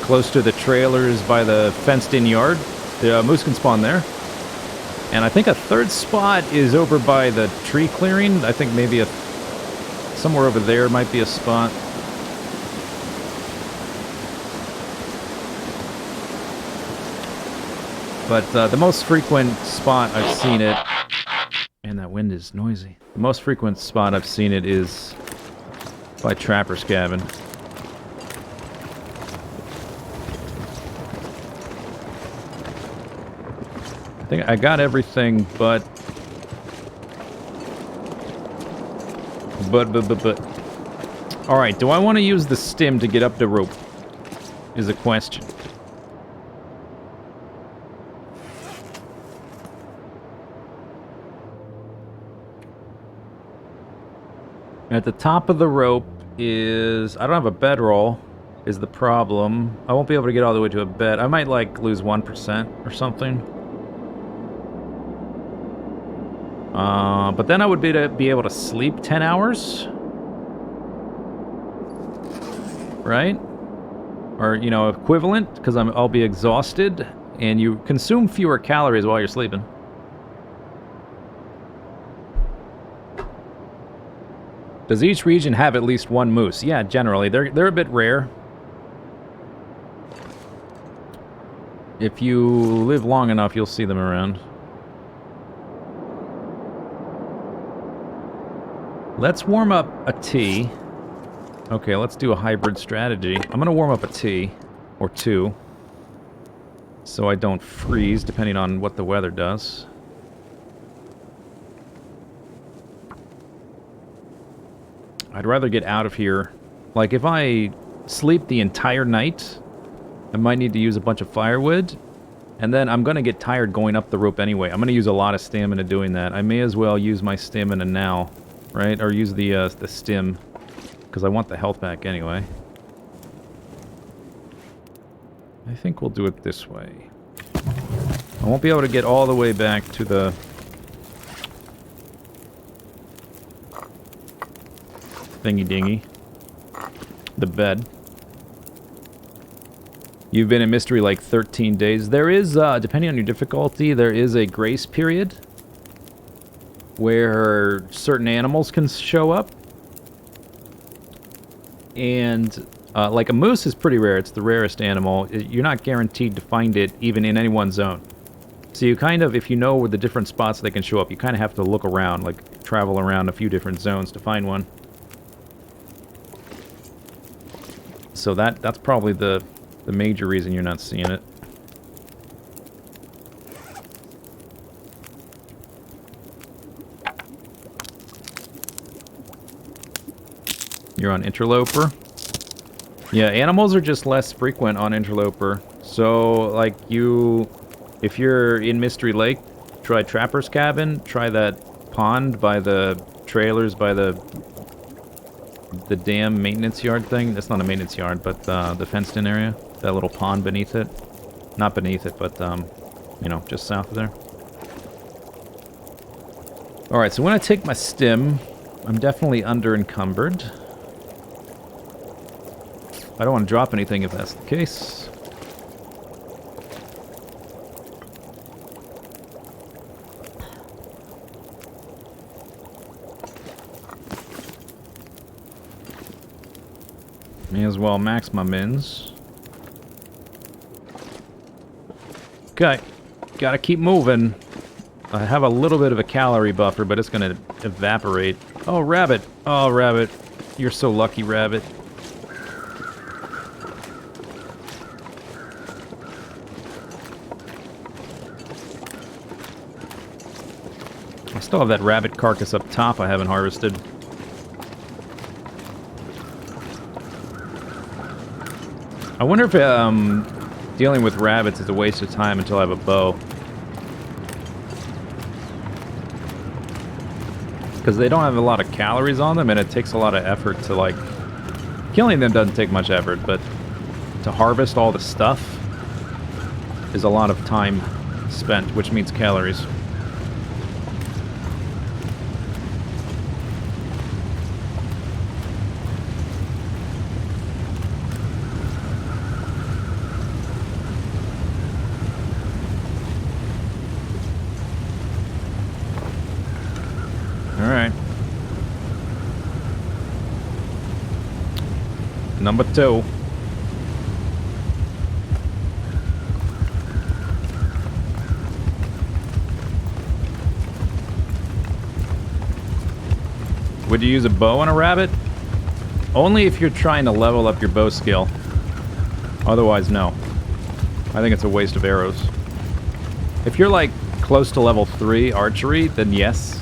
Close to the trailers by the fenced-in yard. The moose can spawn there. And I think a third spot is over by the tree clearing. I think maybe somewhere over there might be a spot. But the most frequent spot I've seen it... Man, that wind is noisy. The most frequent spot I've seen it is by Trapper's Cabin. I think I got everything, but... Alright, do I want to use the stim to get up the rope? Is a question. At the top of the rope is... I don't have a bedroll, is the problem. I won't be able to get all the way to a bed. I might, like, lose 1% or something. But then I would be able to sleep 10 hours? Right? Or, you know, equivalent, because I'll be exhausted, and you consume fewer calories while you're sleeping. Does each region have at least one moose? Yeah, generally. They're a bit rare. If you live long enough, you'll see them around. Let's warm up a tea. Okay, let's do a hybrid strategy. I'm gonna warm up a tea, or two, so I don't freeze, depending on what the weather does. I'd rather get out of here. Like, if I sleep the entire night, I might need to use a bunch of firewood, and then I'm gonna get tired going up the rope anyway. I'm gonna use a lot of stamina doing that. I may as well use my stamina now, right? Or use the stim, because I want the health back anyway. I think we'll do it this way. I won't be able to get all the way back to the thingy-dingy. The bed. You've been in mystery like 13 days. There is, depending on your difficulty, there is a grace period where certain animals can show up. And, like a moose is pretty rare. It's the rarest animal. You're not guaranteed to find it even in any one zone. So you kind of, if you know where the different spots they can show up, you kind of have to look around, like travel around a few different zones to find one. So that's probably the major reason you're not seeing it. You're on Interloper. Yeah, animals are just less frequent on Interloper. So, like, if you're in Mystery Lake, try Trapper's Cabin, try that pond by the trailers, by the dam maintenance yard thing. That's not a maintenance yard, but the fenced-in area. That little pond beneath it. Not beneath it, but, you know, just south of there. Alright, so when I take my stim, I'm definitely under-encumbered. I don't want to drop anything if that's the case. May as well max my mins. Okay, gotta keep moving. I have a little bit of a calorie buffer, but it's gonna evaporate. Oh, rabbit! Oh, rabbit. You're so lucky, rabbit. I still have that rabbit carcass up top I haven't harvested. I wonder if dealing with rabbits is a waste of time until I have a bow. Because they don't have a lot of calories on them, and it takes a lot of effort to, like... Killing them doesn't take much effort, but to harvest all the stuff is a lot of time spent, which means calories. Number 2. Would you use a bow on a rabbit? Only if you're trying to level up your bow skill. Otherwise, no. I think it's a waste of arrows. If you're like close to level 3 archery, then yes.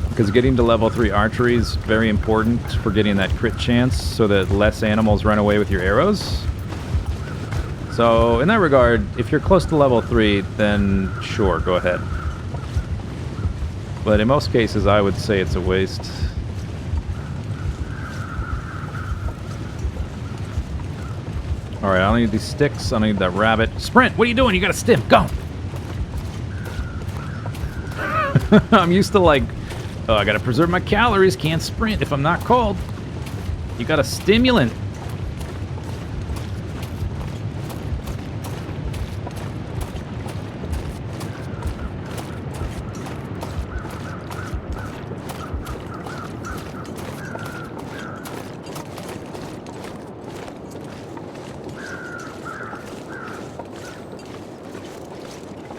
Because getting to level 3 archery is very important for getting that crit chance so that less animals run away with your arrows. So, in that regard, if you're close to level 3, then sure, go ahead. But in most cases, I would say it's a waste. Alright, I don't need these sticks, I don't need that rabbit. Sprint! What are you doing? You gotta stim! Go! I'm used to, like... Oh, I gotta preserve my calories, can't sprint if I'm not cold. You got a stimulant.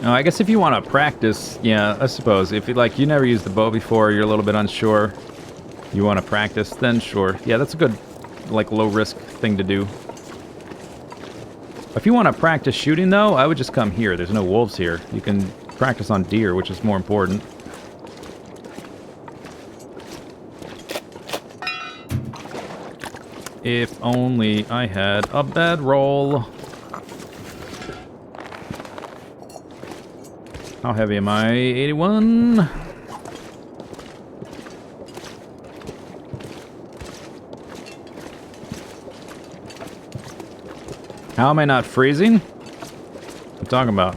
I guess if you want to practice, yeah, I suppose. If you, like, you never used the bow before, you're a little bit unsure, you want to practice, then sure. Yeah, that's a good, like, low-risk thing to do. If you want to practice shooting, though, I would just come here. There's no wolves here. You can practice on deer, which is more important. If only I had a bedroll. How heavy am I? 81. How am I not freezing? What I'm talking about.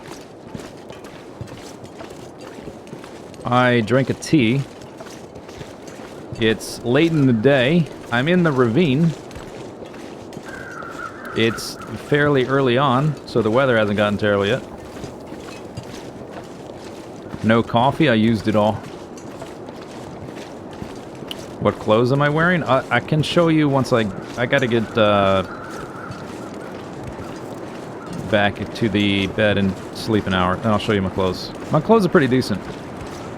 I drank a tea. It's late in the day. I'm in the ravine. It's fairly early on, so the weather hasn't gotten terrible yet. No coffee, I used it all. What clothes am I wearing? I can show you once I gotta get back to the bed and sleep an hour. Then I'll show you my clothes. My clothes are pretty decent.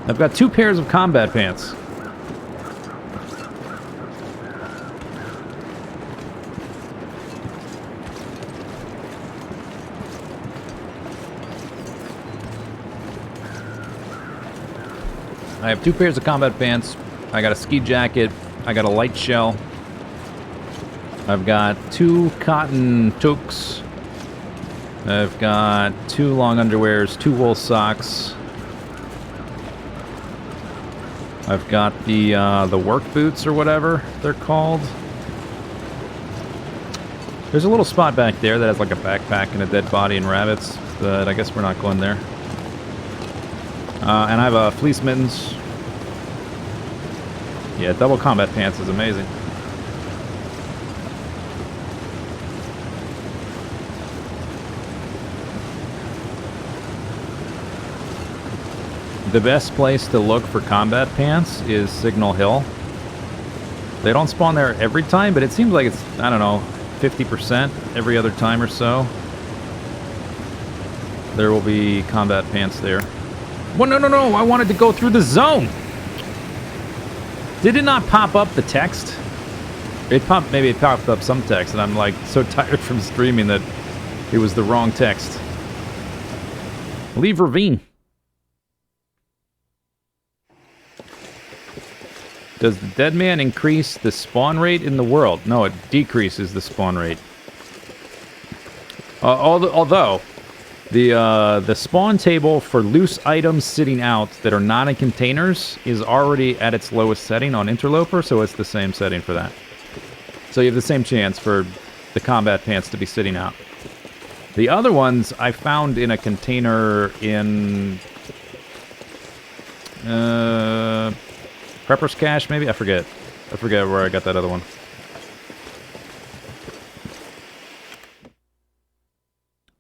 I've got 2 pairs of combat pants. I have 2 pairs of combat pants. I got a ski jacket. I got a light shell. I've got 2 cotton toques. I've got 2 long underwears, 2 wool socks. I've got the work boots or whatever they're called. There's a little spot back there that has like a backpack and a dead body and rabbits, but I guess we're not going there. And I have fleece mittens. Yeah, double combat pants is amazing. The best place to look for combat pants is Signal Hill. They don't spawn there every time, but it seems like it's, I don't know, 50% every other time or so. There will be combat pants there. Well, no, I wanted to go through the zone! Did it not pop up the text? Maybe it popped up some text, and I'm like so tired from streaming that it was the wrong text. Leave ravine. Does the Deadman increase the spawn rate in the world? No, it decreases the spawn rate. Although the spawn table for loose items sitting out that are not in containers is already at its lowest setting on Interloper, so it's the same setting for that. So you have the same chance for the combat pants to be sitting out. The other ones I found in a container in Prepper's Cache, maybe? I forget where I got that other one.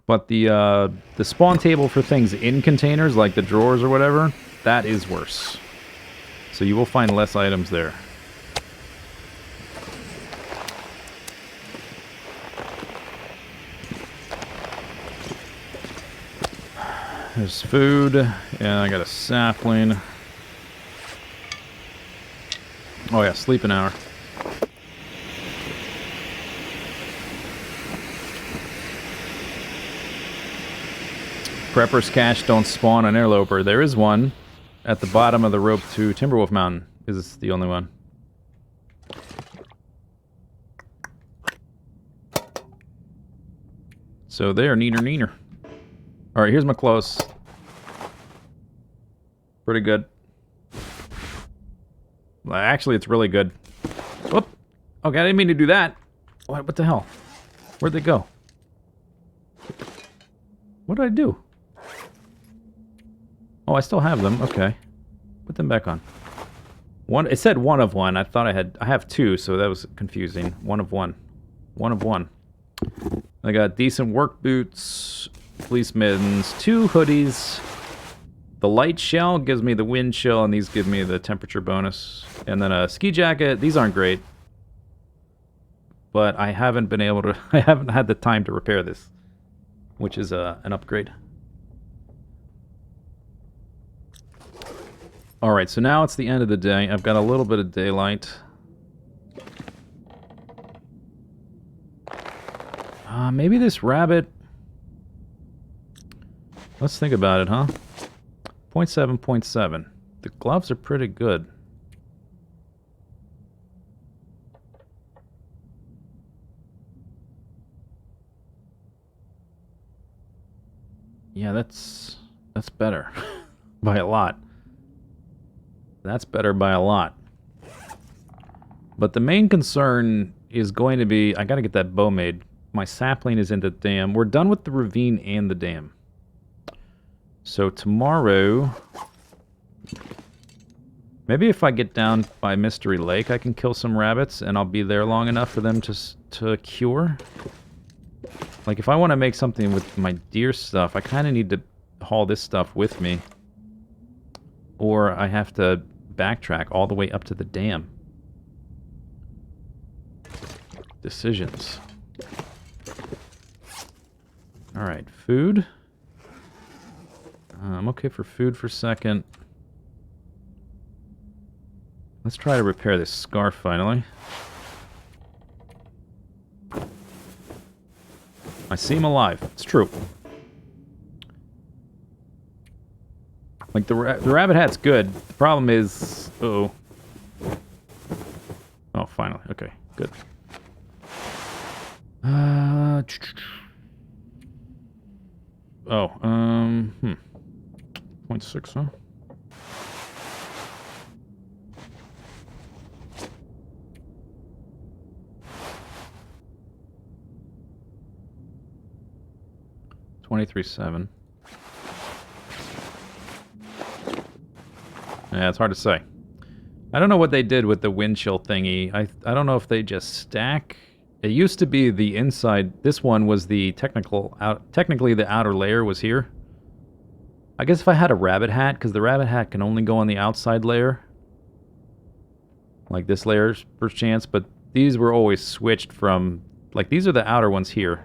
But the spawn table for things in containers, like the drawers or whatever, that is worse. So you will find less items there. There's food, and I got a sapling. Oh yeah, sleep an hour. Prepper's Cache don't spawn on Interloper. There is one at the bottom of the rope to Timberwolf Mountain. Is the only one. So there, neener. Alright, here's my clothes. Pretty good. Well, actually, it's really good. Whoop! Okay, I didn't mean to do that. What the hell? Where'd they go? What did I do? Oh, I still have them. Okay. Put them back on. One. It said 1 of 1. I thought I have 2, so that was confusing. 1 of 1. 1 of 1. I got decent work boots, fleece mittens, 2 hoodies. The light shell gives me the wind chill, and these give me the temperature bonus. And then a ski jacket. These aren't great, but I haven't been able to. I haven't had the time to repair this, which is an upgrade. Alright, so now it's the end of the day. I've got a little bit of daylight. Maybe this rabbit... Let's think about it, huh? 0.7, 0.7. The gloves are pretty good. Yeah, that's better. By a lot. That's better by a lot. But the main concern is going to be... I gotta get that bow made. My sapling is in the dam. We're done with the ravine and the dam. So tomorrow... Maybe if I get down by Mystery Lake, I can kill some rabbits, and I'll be there long enough for them to cure. Like, if I want to make something with my deer stuff, I kind of need to haul this stuff with me. Or I have to backtrack all the way up to the dam. Decisions. Alright, food. I'm okay for food for a second. Let's try to repair this scarf finally. I seem alive. It's true. Like, the rabbit hat's good. The problem is... Uh-oh. Oh, finally. Okay, good. 0.6, huh? $23.7. Yeah, it's hard to say. I don't know what they did with the wind chill thingy. I don't know if they just stack. It used to be the inside. This one was the technically the outer layer was here. I guess if I had a rabbit hat, because the rabbit hat can only go on the outside layer. Like this layer's first chance, but these were always switched from, like, these are the outer ones here.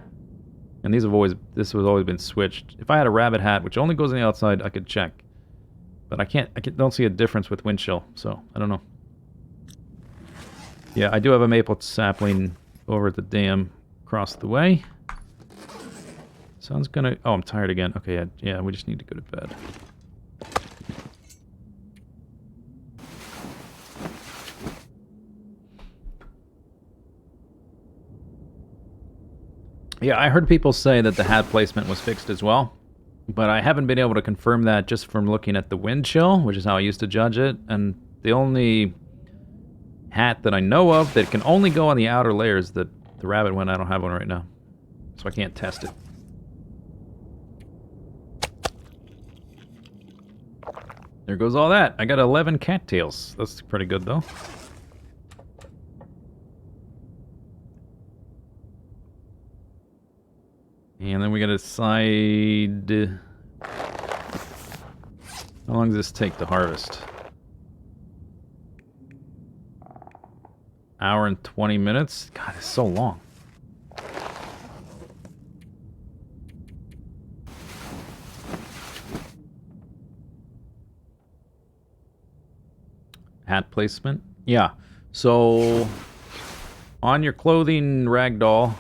And this has always been switched. If I had a rabbit hat, which only goes on the outside, I could check. But I don't see a difference with wind chill, so I don't know. Yeah, I do have a maple sapling over at the dam across the way. Sun's gonna... Oh, I'm tired again. Okay, yeah, we just need to go to bed. Yeah, I heard people say that the hat placement was fixed as well, but I haven't been able to confirm that just from looking at the wind chill, which is how I used to judge it, and the only hat that I know of that can only go on the outer layer is the rabbit one. I don't have one right now, so I can't test it. There goes all that. I got 11 cattails. That's pretty good, though. And then we gotta decide... How long does this take to harvest? Hour and 20 minutes? God, it's so long. Hat placement? Yeah. So, on your clothing ragdoll,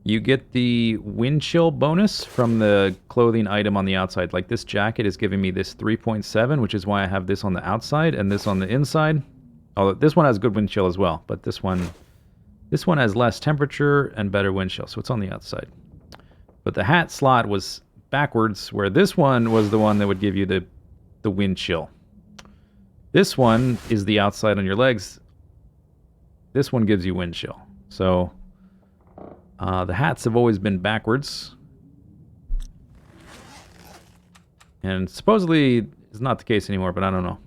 you get the wind chill bonus from the clothing item on the outside. Like, this jacket is giving me this 3.7, which is why I have this on the outside and this on the inside. Although this one has good wind chill as well, but this one has less temperature and better wind chill, so it's on the outside. But the hat slot was backwards, where this one was the one that would give you the wind chill. This one is the outside on your legs. This one gives you wind chill. So... the hats have always been backwards. And supposedly it's not the case anymore, but I don't know.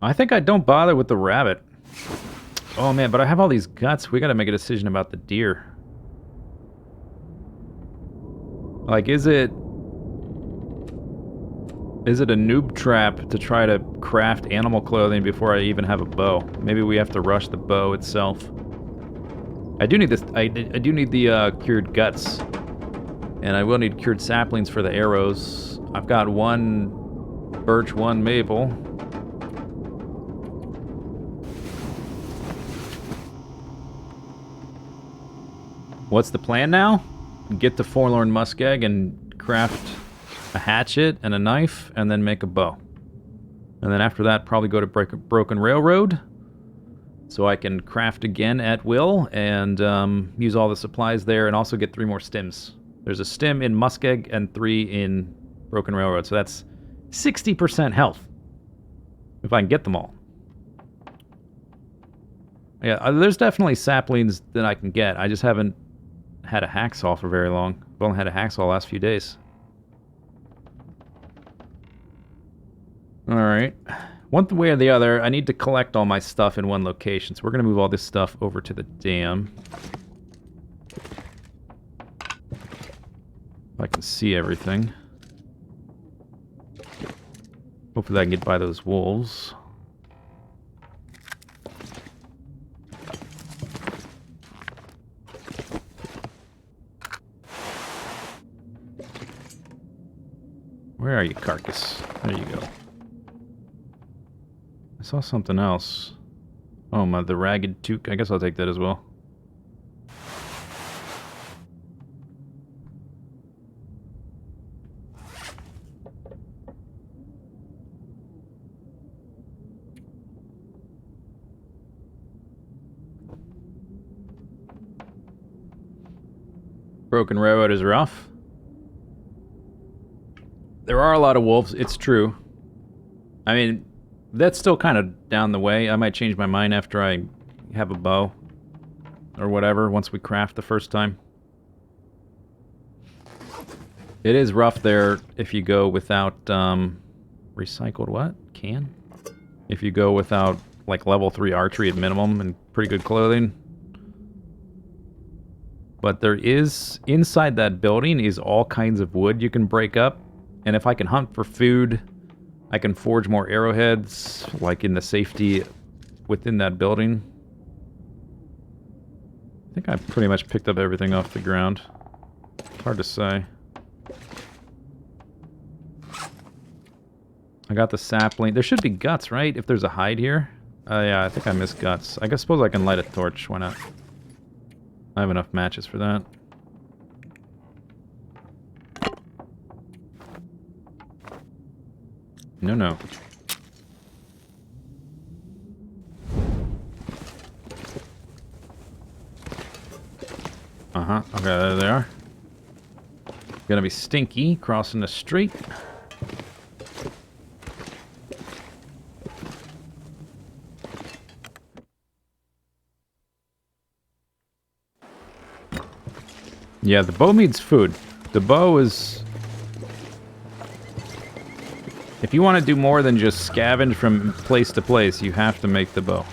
I think I don't bother with the rabbit. Oh man, but I have all these guts. We gotta make a decision about the deer. Like, is it a noob trap to try to craft animal clothing before I even have a bow? Maybe we have to rush the bow itself. I do need this. I do need the cured guts, and I will need cured saplings for the arrows. I've got one birch, one maple. What's the plan now? Get the forlorn muskeg and craft a hatchet and a knife, and then make a bow. And then after that, probably go to Broken Railroad, so I can craft again at will, and use all the supplies there, and also get 3 more stims. There's a stim in Muskeg and 3 in Broken Railroad, so that's 60% health. If I can get them all. Yeah, there's definitely saplings that I can get. I just haven't had a hacksaw for very long. I've only had a hacksaw the last few days. Alright. One way or the other, I need to collect all my stuff in one location. So we're going to move all this stuff over to the dam. If I can see everything. Hopefully I can get by those wolves. Where are you, carcass? There you go. I saw something else. Oh, the ragged toque. I guess I'll take that as well. Broken railroad is rough. There are a lot of wolves, it's true. I mean, that's still kind of down the way. I might change my mind after I have a bow. Or whatever, once we craft the first time. It is rough there if you go without, recycled what? Can? If you go without, like, level 3 archery at minimum and pretty good clothing. But there is, inside that building is all kinds of wood you can break up. And if I can hunt for food, I can forge more arrowheads, like in the safety within that building. I think I pretty much picked up everything off the ground. It's hard to say. I got the sapling. There should be guts, right? If there's a hide here. Yeah, I think I missed guts. I suppose I can light a torch. Why not? I have enough matches for that. No. Okay, there they are. Gonna be stinky crossing the street. Yeah, the bow needs food. The bow is... If you want to do more than just scavenge from place to place, you have to make the bow.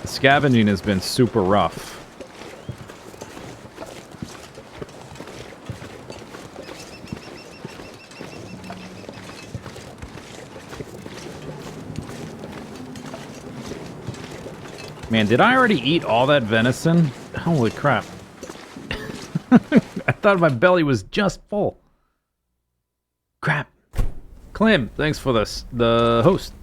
The scavenging has been super rough. Man, did I already eat all that venison? Holy crap. I thought my belly was just full. Crap. Clem, thanks for the host.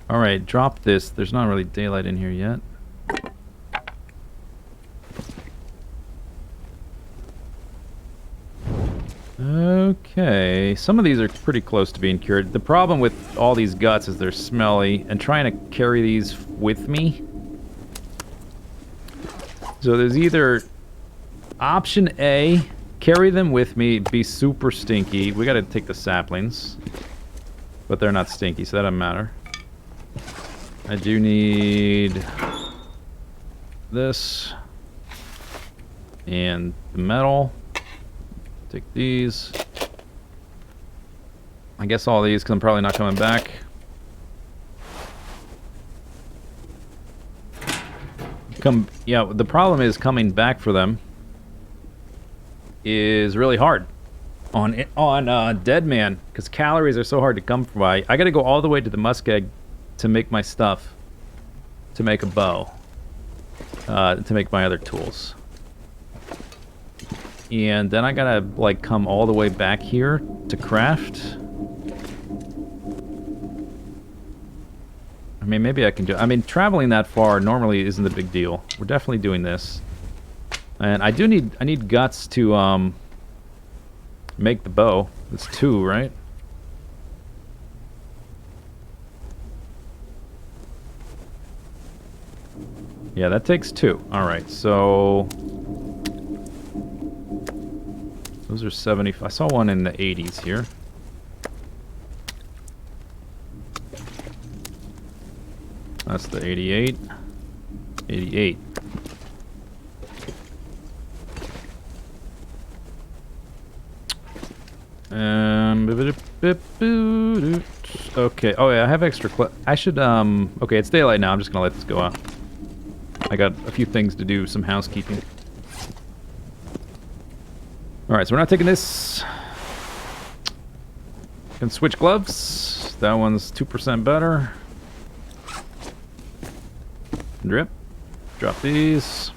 Alright, drop this. There's not really daylight in here yet. Okay, some of these are pretty close to being cured. The problem with all these guts is they're smelly, and trying to carry these with me. So there's either option A, carry them with me, be super stinky. We gotta take the saplings, but they're not stinky, so that doesn't matter. I do need this and the metal. Take these. I guess all these, because I'm probably not coming back. Yeah, the problem is coming back for them is really hard on Deadman, because calories are so hard to come by. I got to go all the way to the muskeg to make my stuff, to make a bow, to make my other tools. And then I gotta, like, come all the way back here to craft. I mean, maybe I can do... I mean, traveling that far normally isn't a big deal. We're definitely doing this. And I need guts to, make the bow. It's 2, right? Yeah, that takes 2. Alright, so... Those are 70... I saw one in the 80s here. That's the 88. 88. Okay. Oh yeah, I have extra I should, okay, it's daylight now. I'm just gonna let this go out. I got a few things to do, some housekeeping. Alright, so we're not taking this. Can switch gloves. That one's 2% better. Drip. Drop these.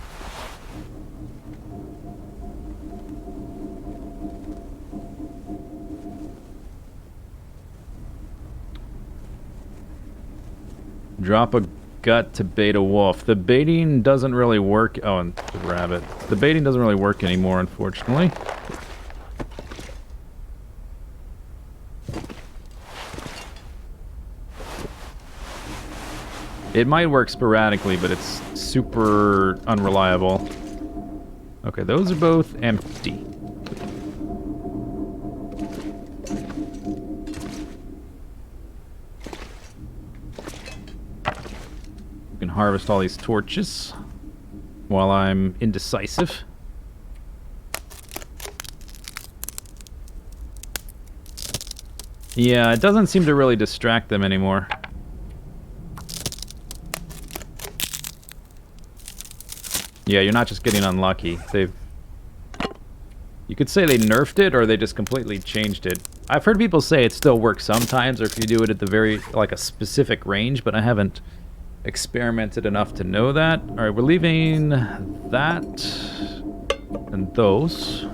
Drop a gut to bait a wolf. The baiting doesn't really work. Oh, and the rabbit. The baiting doesn't really work anymore, unfortunately. It might work sporadically, but it's super unreliable. Okay, those are both empty. We can harvest all these torches while I'm indecisive. Yeah, it doesn't seem to really distract them anymore. Yeah, you're not just getting unlucky. They've... You could say they nerfed it, or they just completely changed it. I've heard people say it still works sometimes, or if you do it at the very, like, a specific range, but I haven't experimented enough to know that. Alright, we're leaving that and those.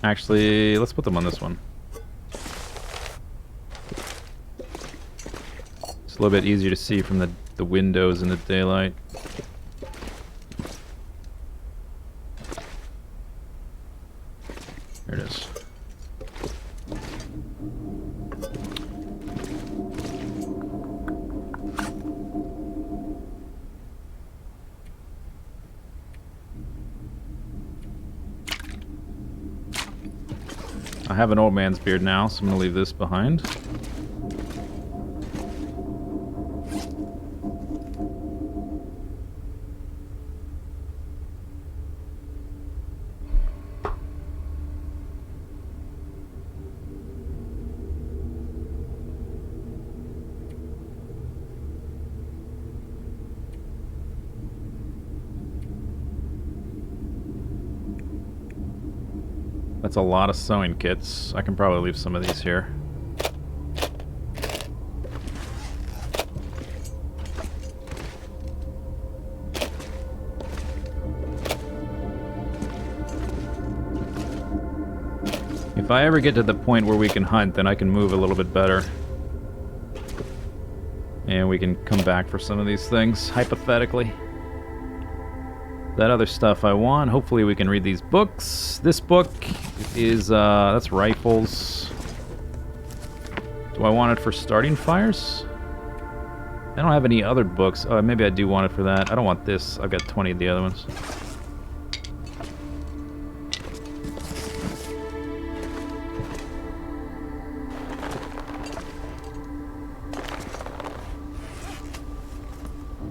Actually, let's put them on this one. It's a little bit easier to see from the windows in the daylight. There it is. I have an old man's beard now, so I'm going to leave this behind. That's a lot of sewing kits. I can probably leave some of these here. If I ever get to the point where we can hunt, then I can move a little bit better. And we can come back for some of these things, hypothetically. That other stuff I want. Hopefully we can read these books. This book is, that's rifles. Do I want it for starting fires? I don't have any other books. Oh, maybe I do want it for that. I don't want this. I've got 20 of the other ones.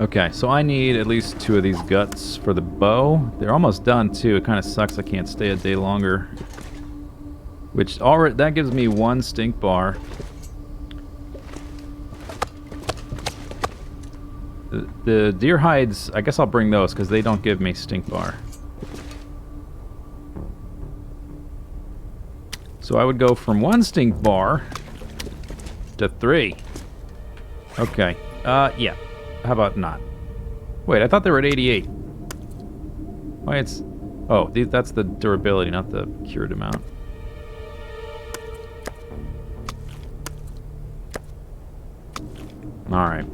Okay, so I need at least 2 of these guts for the bow. They're almost done too. It kind of sucks I can't stay a day longer. Which already that gives me 1 stink bar. The deer hides, I guess I'll bring those because they don't give me stink bar. So I would go from 1 stink bar to 3. Okay. Yeah. How about not? Wait, I thought they were at 88. Why it's... Oh, that's the durability, not the cured amount. Alright.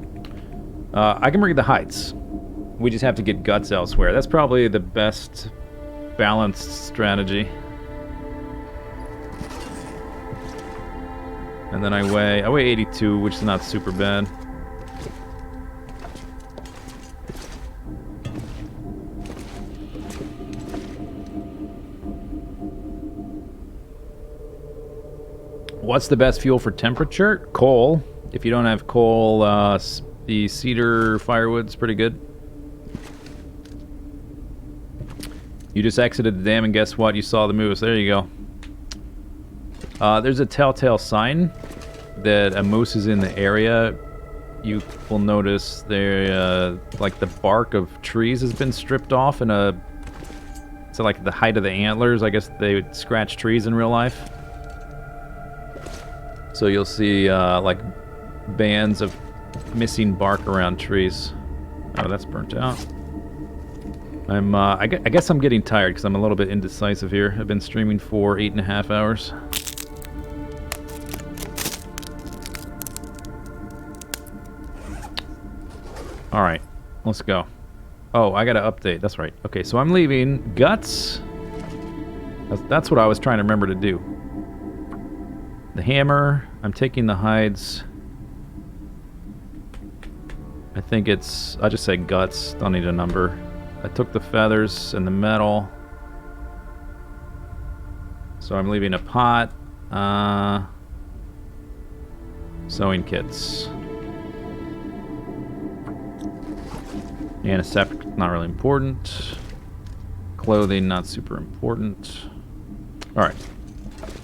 I can bring the hides. We just have to get guts elsewhere. That's probably the best balanced strategy. And then I weigh 82, which is not super bad. What's the best fuel for temperature? Coal. If you don't have coal, the cedar firewood's pretty good. You just exited the dam and guess what? You saw the moose. There you go. There's a telltale sign that a moose is in the area. You will notice there, like the bark of trees has been stripped off in a... So like the height of the antlers. I guess they would scratch trees in real life. So you'll see like bands of missing bark around trees. Oh, that's burnt out. I guess I'm getting tired because I'm a little bit indecisive here. I've been streaming for 8.5 hours. Alright, let's go. Oh, I gotta update. That's right. Okay, so I'm leaving guts. That's what I was trying to remember to do. The hammer. I'm taking the hides. I think it's... I just say guts. Don't need a number. I took the feathers and the metal. So I'm leaving a pot. Sewing kits. Antiseptic, not really important. Clothing, not super important. Alright.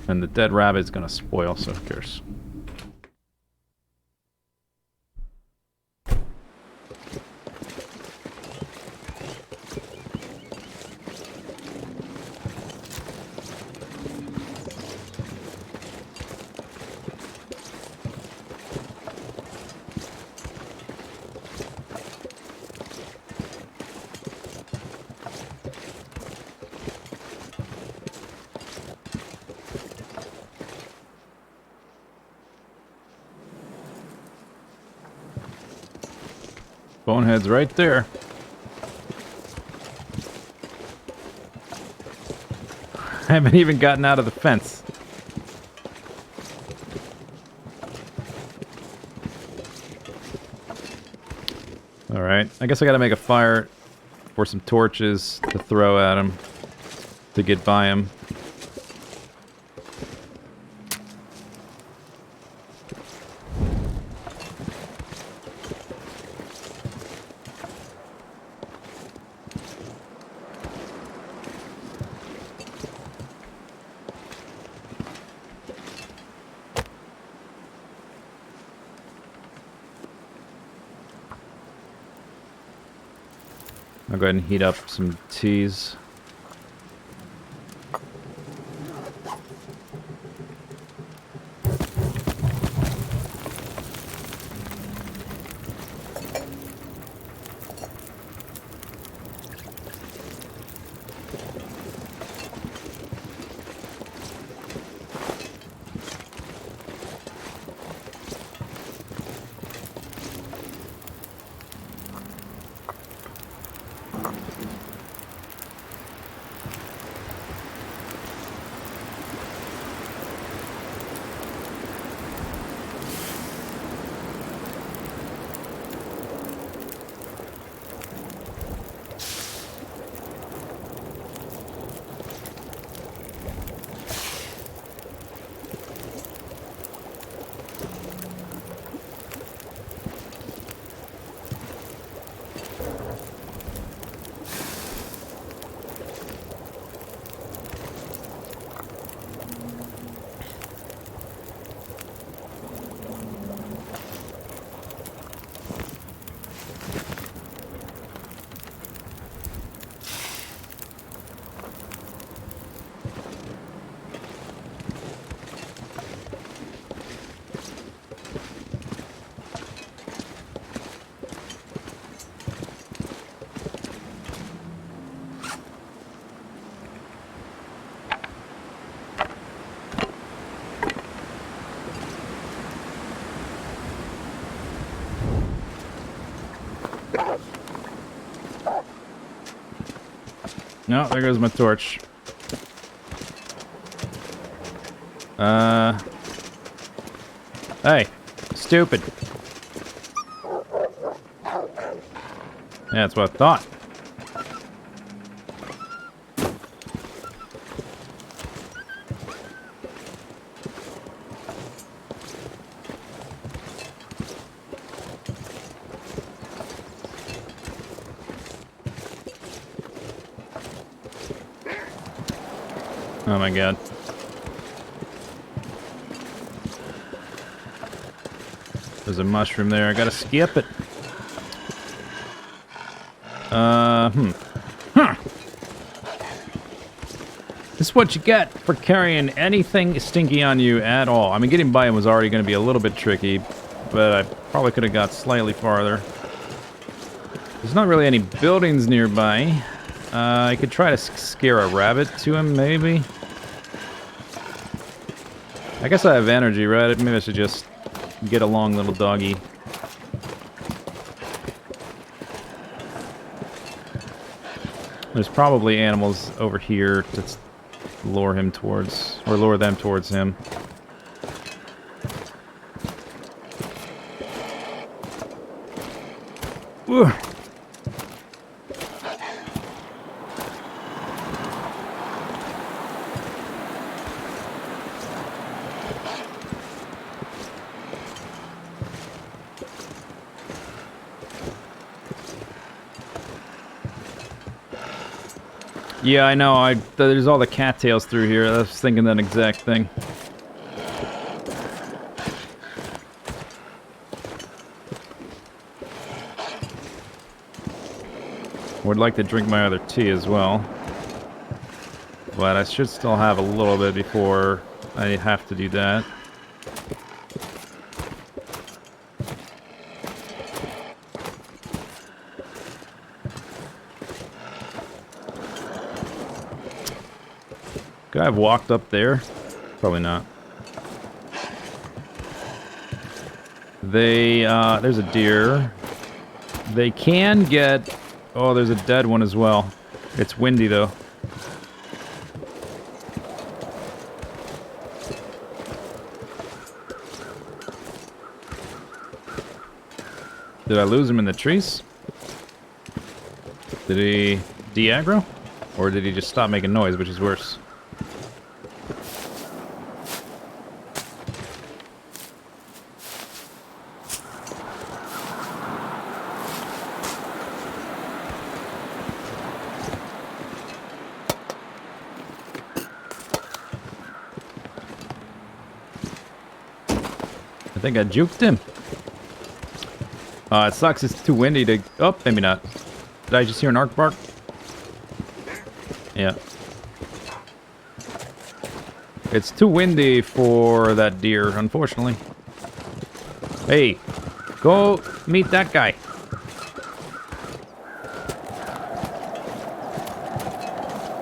And the dead rabbit is going to spoil, so who cares? Bonehead's right there. I haven't even gotten out of the fence. Alright, I guess I gotta make a fire for some torches to throw at him to get by him. I'll go ahead and heat up some teas. No, there goes my torch. Hey, stupid. Yeah, that's what I thought. Oh my god. There's a mushroom there. I gotta skip it. Huh. This is what you get for carrying anything stinky on you at all. I mean, getting by him was already going to be a little bit tricky, but I probably could have got slightly farther. There's not really any buildings nearby. I could try to scare a rabbit to him, maybe. I guess I have energy, right? Maybe I should just get along, little doggy. There's probably animals over here to lure him towards, or lure them towards him. Ugh. Yeah, I know. There's all the cattails through here. I was thinking that exact thing. Would like to drink my other tea as well. But I should still have a little bit before I have to do that. Could I have walked up there? Probably not. There's a deer. They can get... Oh, there's a dead one as well. It's windy, though. Did I lose him in the trees? Did he de-aggro? Or did he just stop making noise, which is worse? I think I juked him. It sucks, it's too windy to... Oh, maybe not. Did I just hear an arc bark? Yeah. It's too windy for that deer, unfortunately. Hey, go meet that guy.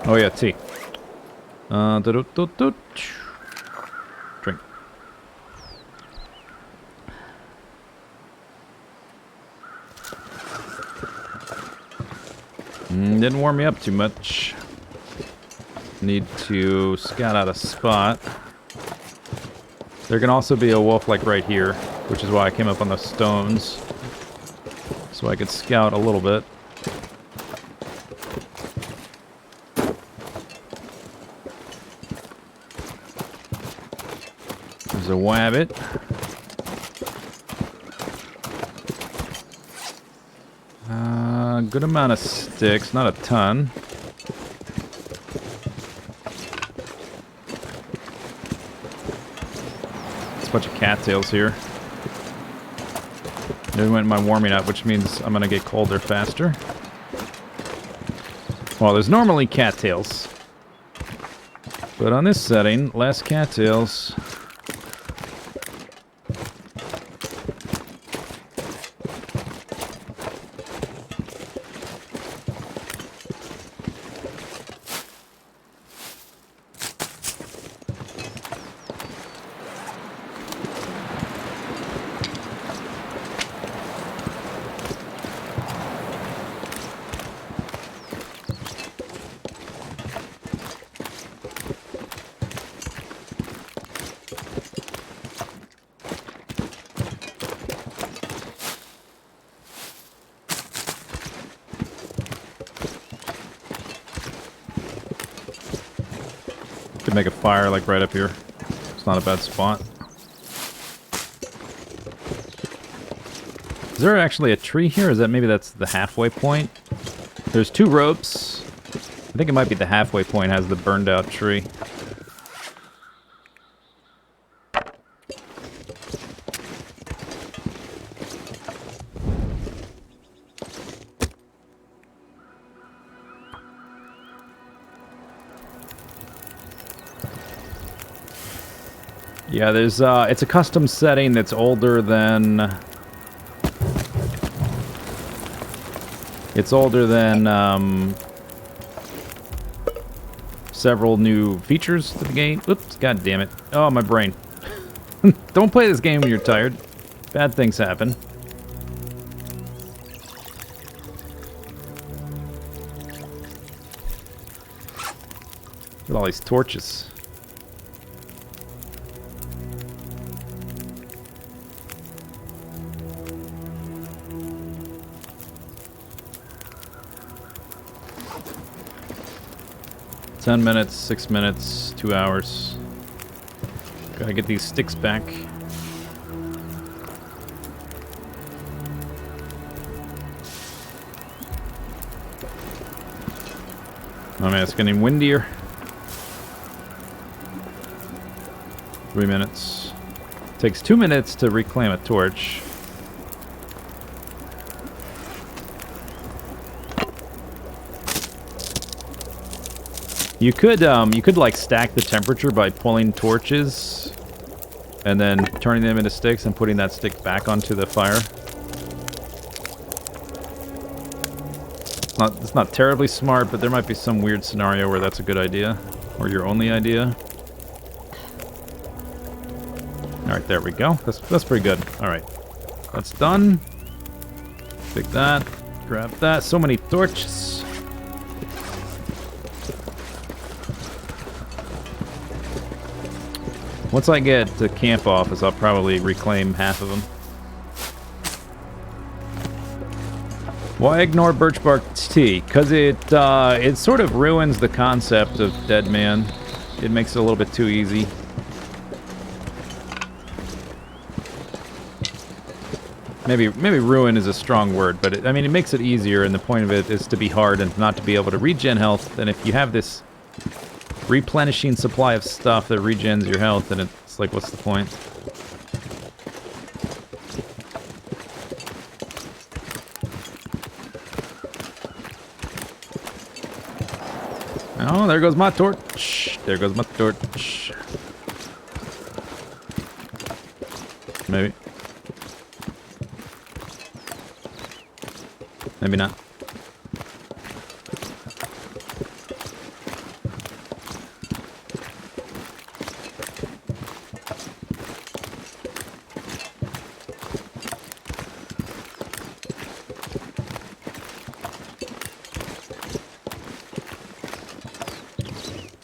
Oh yeah, tea. Drink. Didn't warm me up too much. Need to scout out a spot. There can also be a wolf like right here, which is why I came up on the stones. So I could scout a little bit. There's a wabbit. Good amount of sticks, not a ton. There's a bunch of cattails here. There went my warming up, which means I'm gonna get colder faster. Well, there's normally cattails. But on this setting, less cattails. Could make a fire like right up here. It's not a bad spot. Is there actually a tree here? Is that maybe that's the halfway point? There's 2 ropes. I think it might be the halfway point has the burned out tree. Yeah, there's it's a custom setting that's older than several new features to the game. Oops, god damn it. Oh, my brain. Don't play this game when you're tired. Bad things happen. Look at all these torches. Ten minutes, 6 minutes, 2 hours. Gotta get these sticks back. Oh man, it's getting windier. 3 minutes. Takes 2 minutes to reclaim a torch. You could like stack the temperature by pulling torches and then turning them into sticks and putting that stick back onto the fire. It's not terribly smart, but there might be some weird scenario where that's a good idea, or your only idea. All right, there we go. That's pretty good. All right, that's done. Pick that, grab that. So many torches. Once I get to camp office, I'll probably reclaim half of them. Why ignore birch bark tea? Because it sort of ruins the concept of Deadman. It makes it a little bit too easy. Maybe ruin is a strong word, but I mean, it makes it easier, and the point of it is to be hard and not to be able to regen health. And if you have this replenishing supply of stuff that regens your health, and it's like, what's the point? Oh, there goes my torch. There goes my torch. Maybe. Maybe not.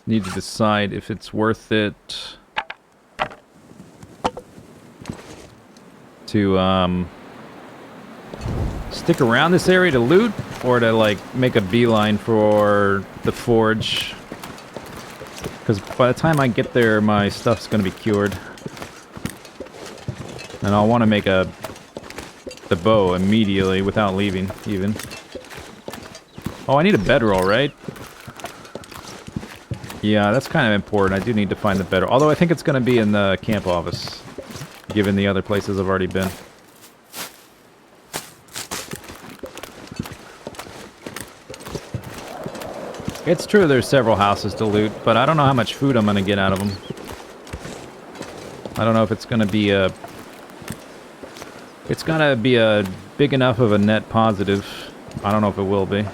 Need to decide if it's worth it to stick around this area to loot, or to like make a beeline for the forge. Because by the time I get there, my stuff's gonna be cured, and I'll want to make the bow immediately without leaving even. Oh, I need a bedroll, right? Yeah, that's kind of important. I do need to find the bedroll. Although I think it's going to be in the camp office, given the other places I've already been. It's true there's several houses to loot, but I don't know how much food I'm going to get out of them. I don't know if it's going to be a... It's going to be a big enough of a net positive. I don't know if it will be.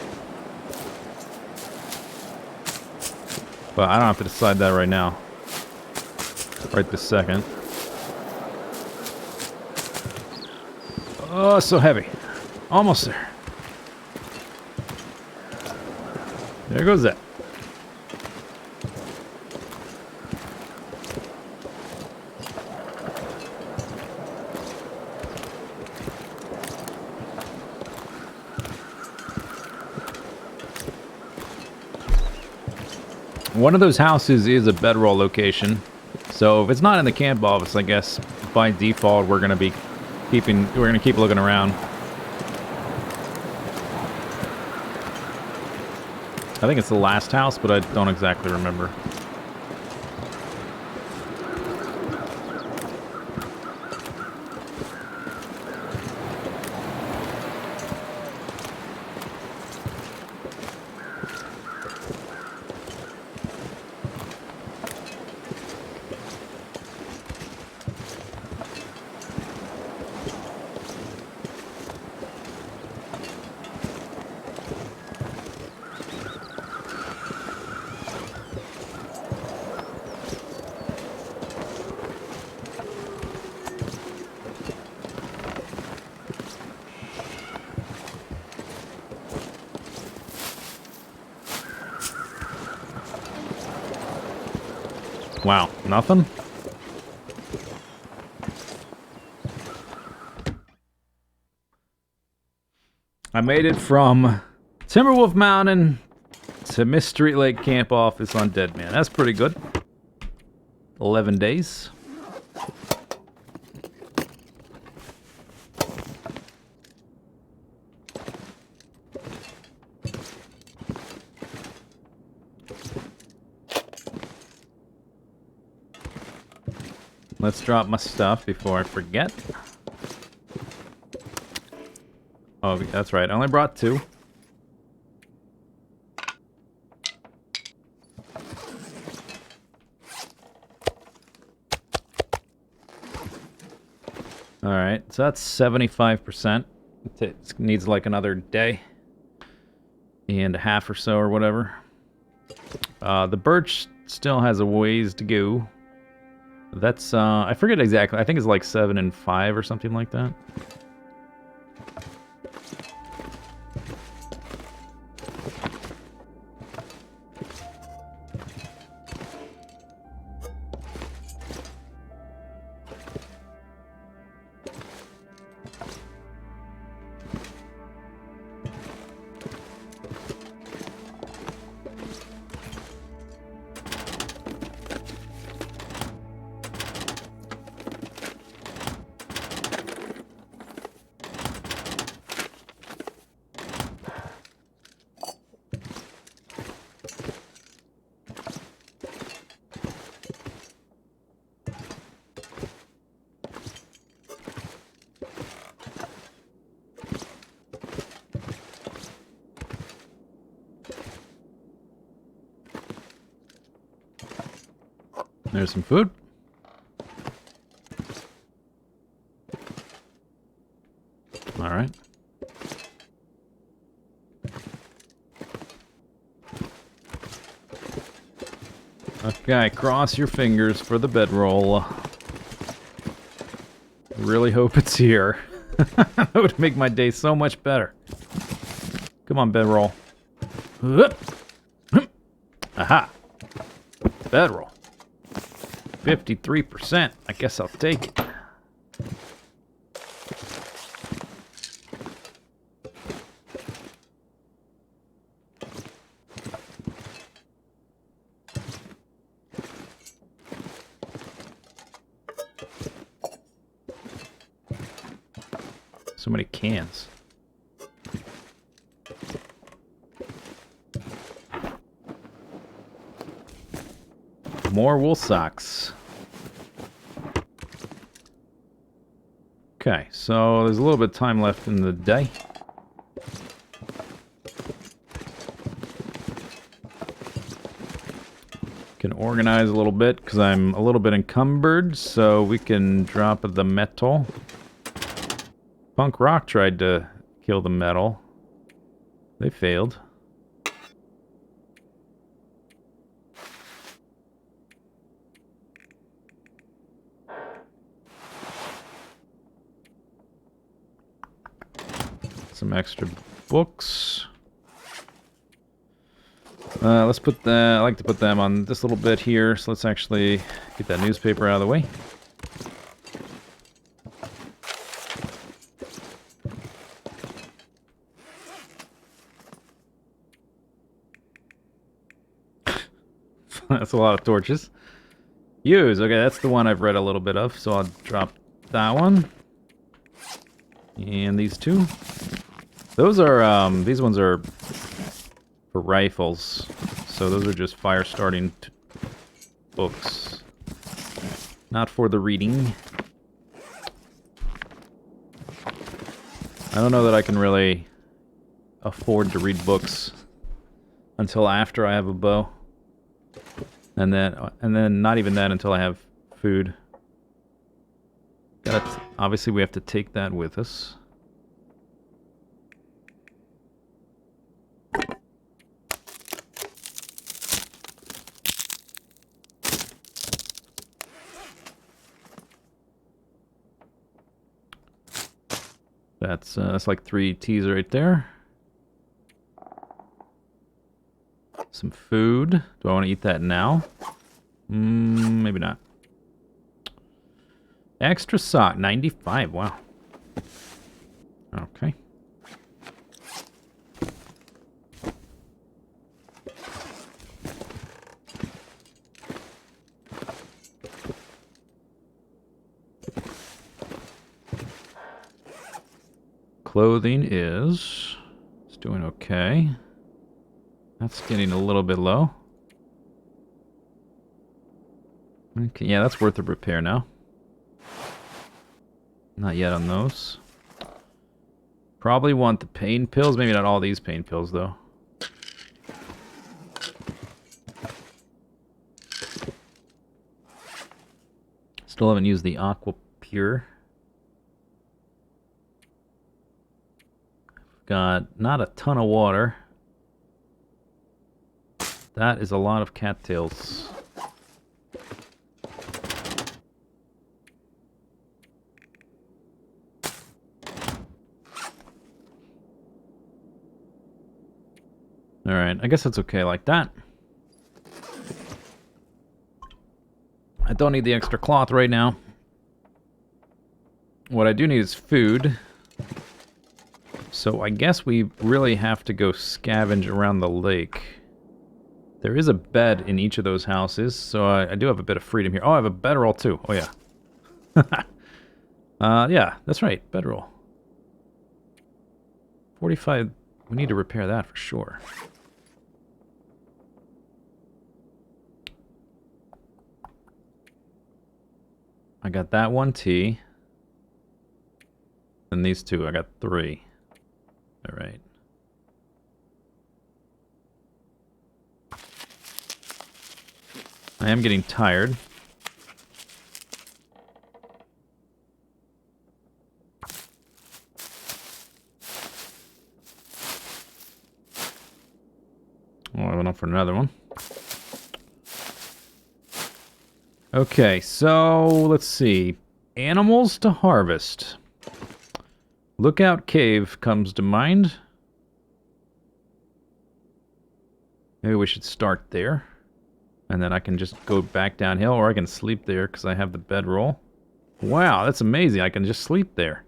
But I don't have to decide that right now. Right this second. Oh, so heavy. Almost there. There goes that. One of those houses is a bedroll location. So if it's not in the camp office, I guess by default we're gonna keep looking around. I think it's the last house, but I don't exactly remember. Wow, nothing? I made it from Timberwolf Mountain to Mystery Lake Camp Office on Deadman. That's pretty good. 11 days. Let's drop my stuff before I forget. Oh, that's right. I only brought 2. Alright, so that's 75%. It needs like another day and a half or so or whatever. The birch still has a ways to go. That's, I forget exactly. I think it's like 7 and 5 or something like that. There's some food. All right. Okay, cross your fingers for the bedroll. Really hope it's here. That would make my day so much better. Come on, bedroll. Aha. Bedroll. 53%. I guess I'll take it. So many cans. More wool socks. Okay, so there's a little bit of time left in the day. Can organize a little bit because I'm a little bit encumbered, so we can drop the metal. Punk Rock tried to kill the metal. They failed. Some extra books. Let's put the. I like to put them on this little bit here. So let's actually get that newspaper out of the way. That's a lot of torches. Use. Okay, that's the one I've read a little bit of, so I'll drop that one. And these two. Those are, these ones are for rifles. So those are just fire starting books. Not for the reading. I don't know that I can really afford to read books until after I have a bow. And then not even that until I have food. Obviously we have to take that with us. That's like 3 teas right there. Some food. Do I want to eat that now? Maybe not. Extra sock, 95. Wow. Okay. Clothing is... It's doing okay. That's getting a little bit low. Okay, yeah, that's worth a repair now. Not yet on those. Probably want the pain pills. Maybe not all these pain pills, though. Still haven't used the Aqua Pure. Got not a ton of water. That is a lot of cattails. Alright, I guess that's okay like that. I don't need the extra cloth right now. What I do need is food. So I guess we really have to go scavenge around the lake. There is a bed in each of those houses, so I do have a bit of freedom here. Oh, I have a bedroll too. Oh, yeah. Yeah, that's right. Bedroll. 45. We need to repair that for sure. I got that 1 tea. And these 2, I got 3. All right. I am getting tired. Oh, I have enough for another one. Okay, so let's see. Animals to harvest. Lookout Cave comes to mind. Maybe we should start there. And then I can just go back downhill, or I can sleep there because I have the bedroll. Wow, that's amazing. I can just sleep there.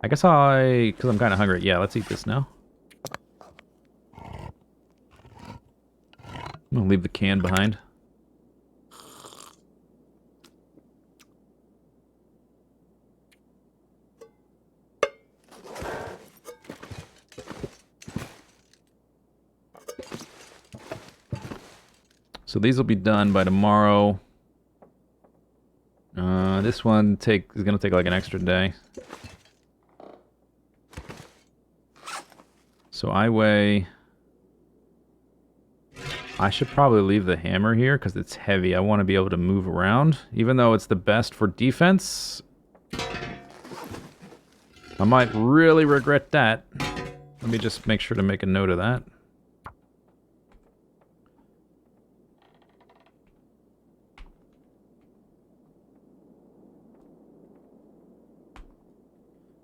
I guess because I'm kind of hungry. Yeah, let's eat this now. I'm gonna leave the can behind. So these will be done by tomorrow. This one is gonna take like an extra day. So I should probably leave the hammer here because it's heavy. I want to be able to move around. Even though it's the best for defense, I might really regret that. Let me just make sure to make a note of that.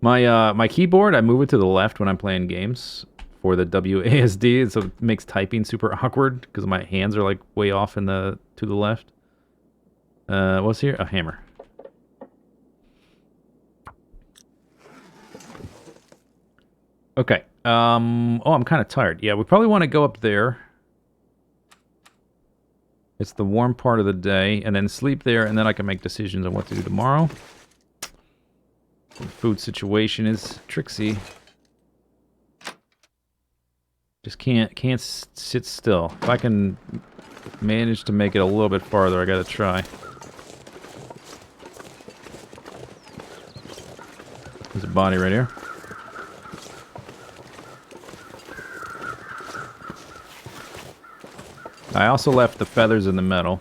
My keyboard, I move it to the left when I'm playing games for the WASD, so it makes typing super awkward because my hands are like way off to the left. What's here? A hammer. Okay. Oh, I'm kind of tired. Yeah, we probably want to go up there. It's the warm part of the day, and then sleep there, and then I can make decisions on what to do tomorrow. The food situation is tricksy. Just can't sit still. If I can manage to make it a little bit farther, I gotta try. There's a body right here. I also left the feathers in the metal.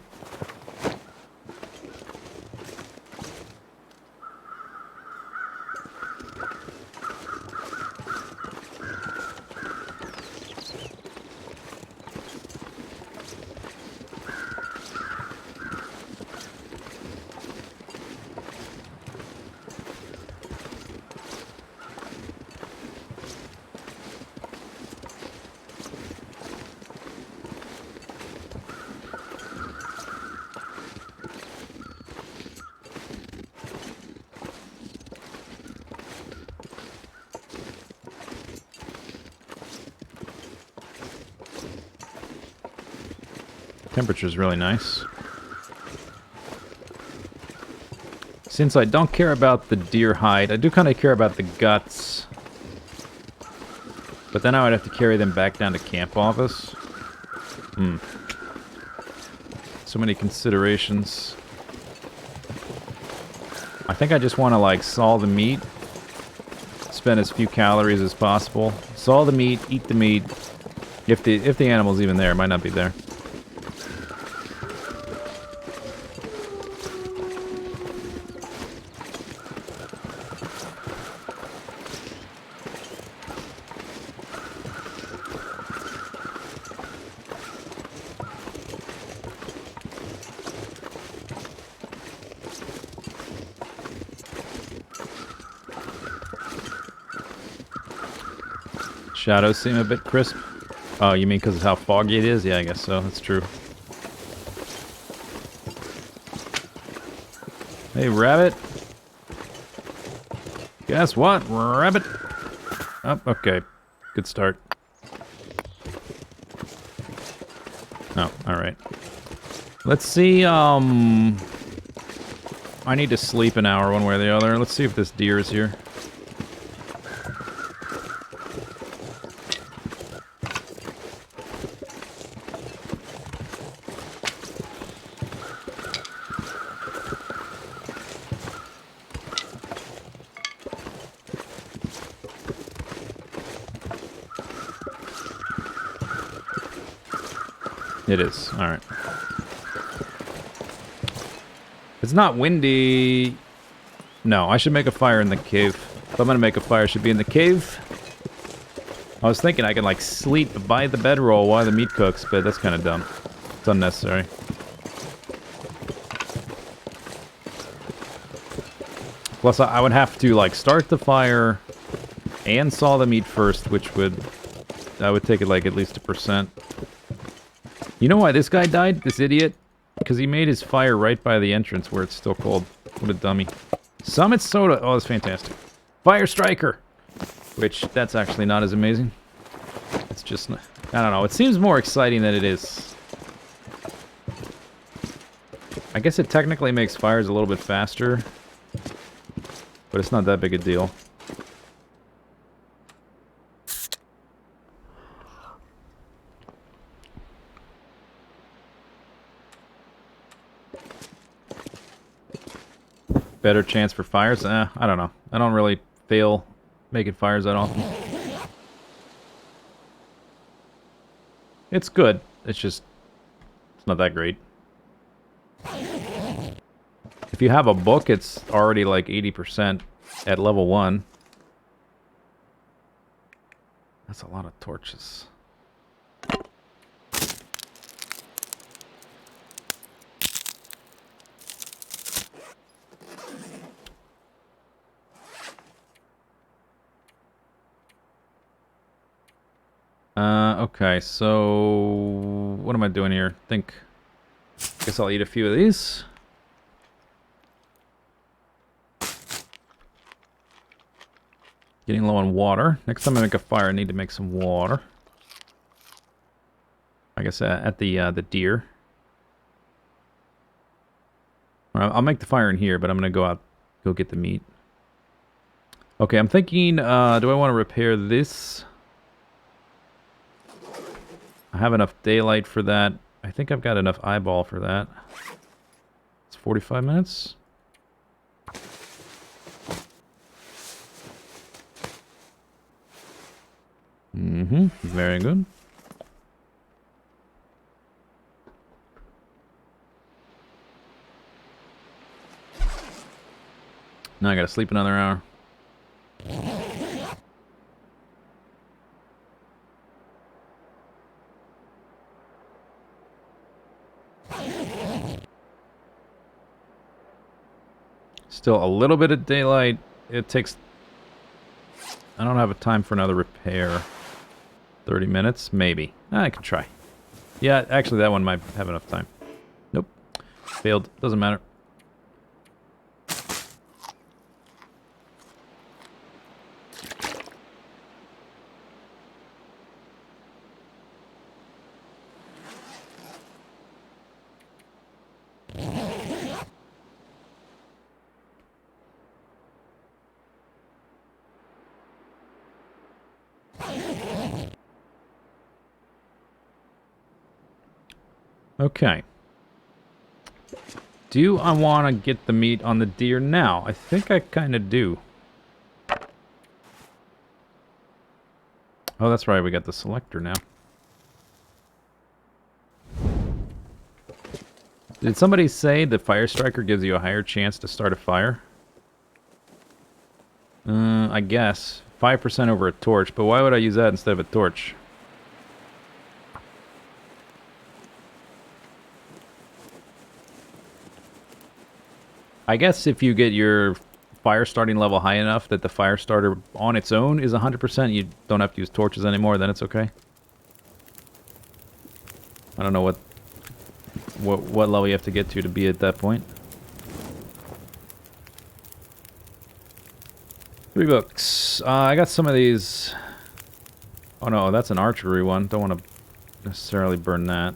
Temperature's really nice. Since I don't care about the deer hide, I do kind of care about the guts. But then I would have to carry them back down to camp office. So many considerations. I think I just want to, like, saw the meat. Spend as few calories as possible. Saw the meat, eat the meat. If the animal's even there, it might not be there. Shadows seem a bit crisp. Oh, you mean because of how foggy it is? Yeah, I guess so. That's true. Hey, rabbit. Guess what, rabbit? Oh, okay. Good start. Oh, alright. Let's see, I need to sleep an hour one way or the other. Let's see if this deer is here. It is. Alright. It's not windy. No, I should make a fire in the cave. If I'm gonna make a fire, it should be in the cave. I was thinking I could, like, sleep by the bedroll while the meat cooks, but that's kind of dumb. It's unnecessary. Plus, I would have to, like, start the fire and saw the meat first, which would... That would take it, like, at least 1%. You know why this guy died? This idiot? Because he made his fire right by the entrance where it's still cold. What a dummy. Summit Soda. Oh, that's fantastic. Fire Striker! Which, that's actually not as amazing. It's just... I don't know. It seems more exciting than it is. I guess it technically makes fires a little bit faster. But it's not that big a deal. Better chance for fires? I don't know. I don't really fail making fires that often. It's good. It's just... It's not that great. If you have a book, it's already like 80% at level 1. That's a lot of torches. Okay, so... What am I doing here? Guess I'll eat a few of these. Getting low on water. Next time I make a fire, I need to make some water. I guess at the deer. I'll make the fire in here, but I'm gonna go get the meat. Okay, I'm thinking, do I want to repair this? I have enough daylight for that. I think I've got enough eyeball for that. It's 45 minutes. Mm-hmm, very good. Now I gotta sleep another hour. Still a little bit of daylight. It takes... I don't have a time for another repair. 30 minutes? Maybe. I can try. Yeah, actually that one might have enough time. Nope. Failed. Doesn't matter. Okay. Do I want to get the meat on the deer now? I think I kind of do. Oh, that's right. We got the selector now. Did somebody say the fire striker gives you a higher chance to start a fire? I guess. 5% over a torch, but why would I use that instead of a torch? I guess if you get your fire starting level high enough that the fire starter on its own is 100%, you don't have to use torches anymore, then it's okay. I don't know what level you have to get to be at that point. 3 books. I got some of these. Oh no, that's an archery one. Don't want to necessarily burn that.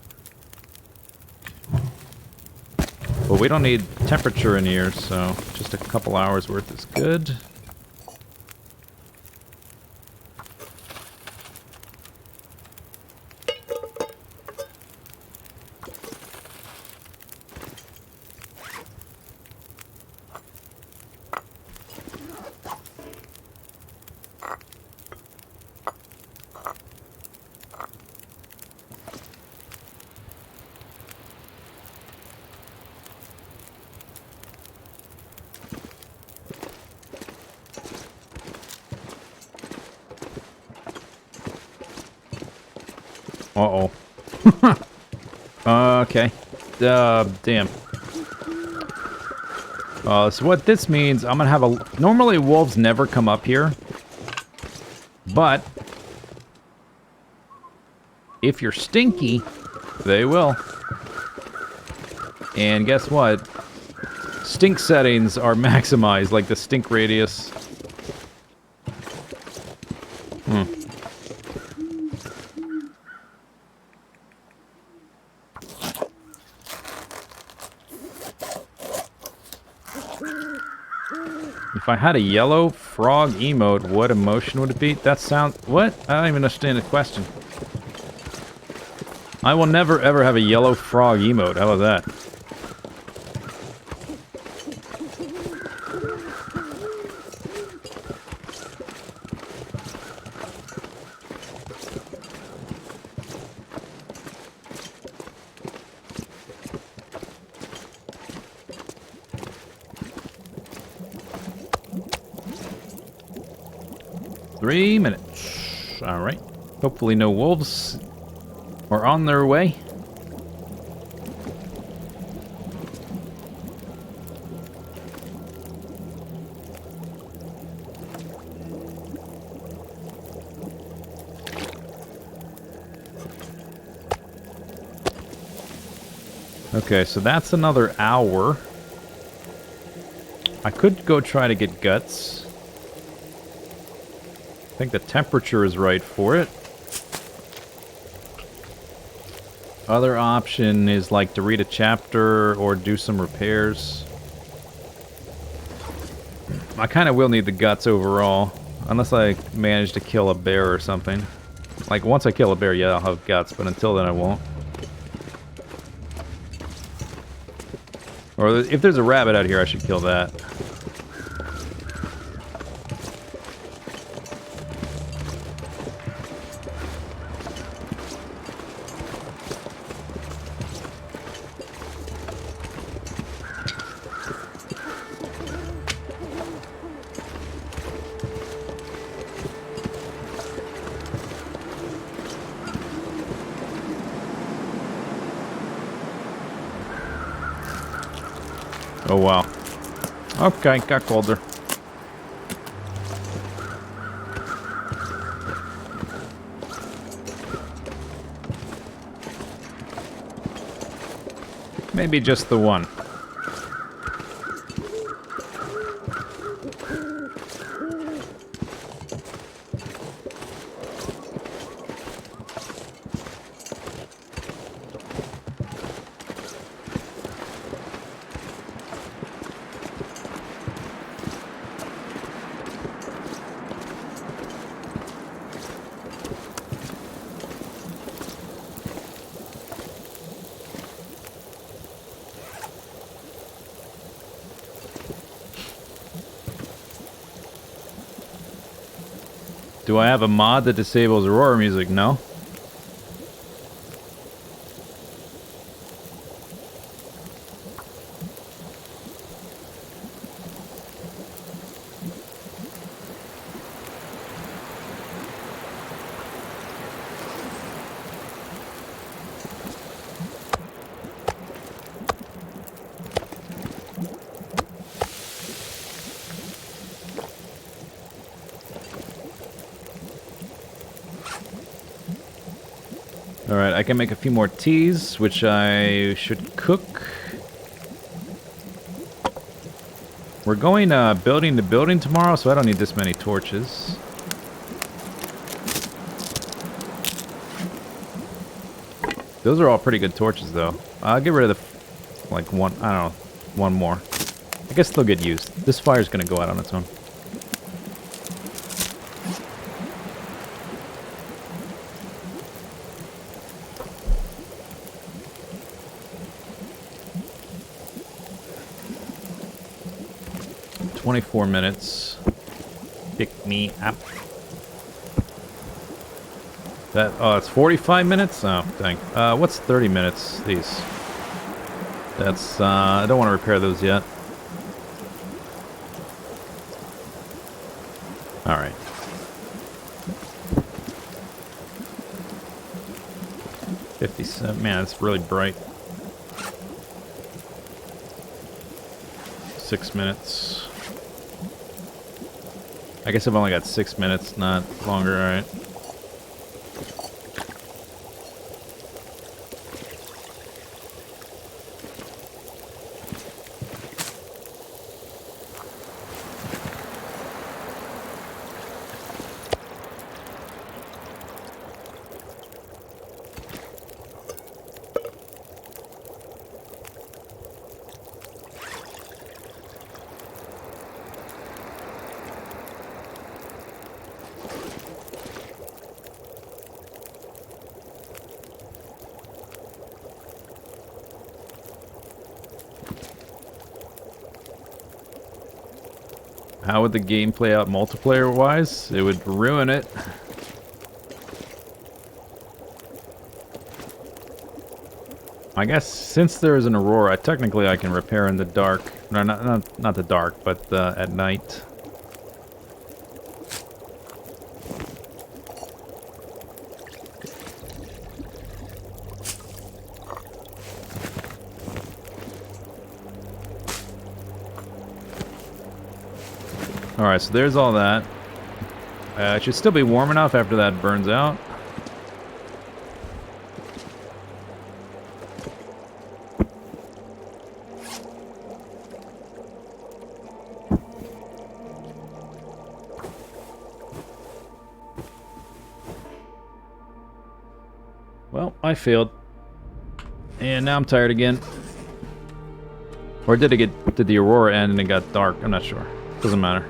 But we don't need temperature in here, so just a couple hours worth is good. Uh-oh. Okay. Damn. So what this means, I'm gonna have a... Normally wolves never come up here. But... if you're stinky, they will. And guess what? Stink settings are maximized, like the stink radius. If I had a yellow frog emote, what emotion would it be? That sounds... What? I don't even understand the question. I will never ever have a yellow frog emote. How about that? Three minutes. Alright. Hopefully no wolves are on their way. Okay, so that's another hour. I could go try to get guts. I think the temperature is right for it. Other option is like to read a chapter or do some repairs. I kind of will need the guts overall. Unless I manage to kill a bear or something. Like, once I kill a bear, yeah, I'll have guts, but until then I won't. Or if there's a rabbit out here, I should kill that. Oh, wow. Okay, got colder. Maybe just the one. Do I have a mod that disables Aurora music? No. Alright, I can make a few more teas, which I should cook. We're going building to building tomorrow, so I don't need this many torches. Those are all pretty good torches, though. I'll get rid of the, like, one, I don't know, one more. I guess they'll get used. This fire's gonna go out on its own. "24 minutes. Pick me up." That, oh, it's 45 minutes? Oh, dang. What's 30 minutes? These. That's, I don't want to repair those yet. Alright. "57, man, it's really bright. 6 minutes. I guess I've only got 6 minutes, not longer, alright. How would the game play out multiplayer-wise? It would ruin it. I guess since there is an aurora, technically I can repair in the dark. No, not the dark, but at night. Alright, so there's all that. It should still be warm enough after that burns out. Well, I failed. And now I'm tired again. Or did the aurora end and it got dark? I'm not sure. Doesn't matter.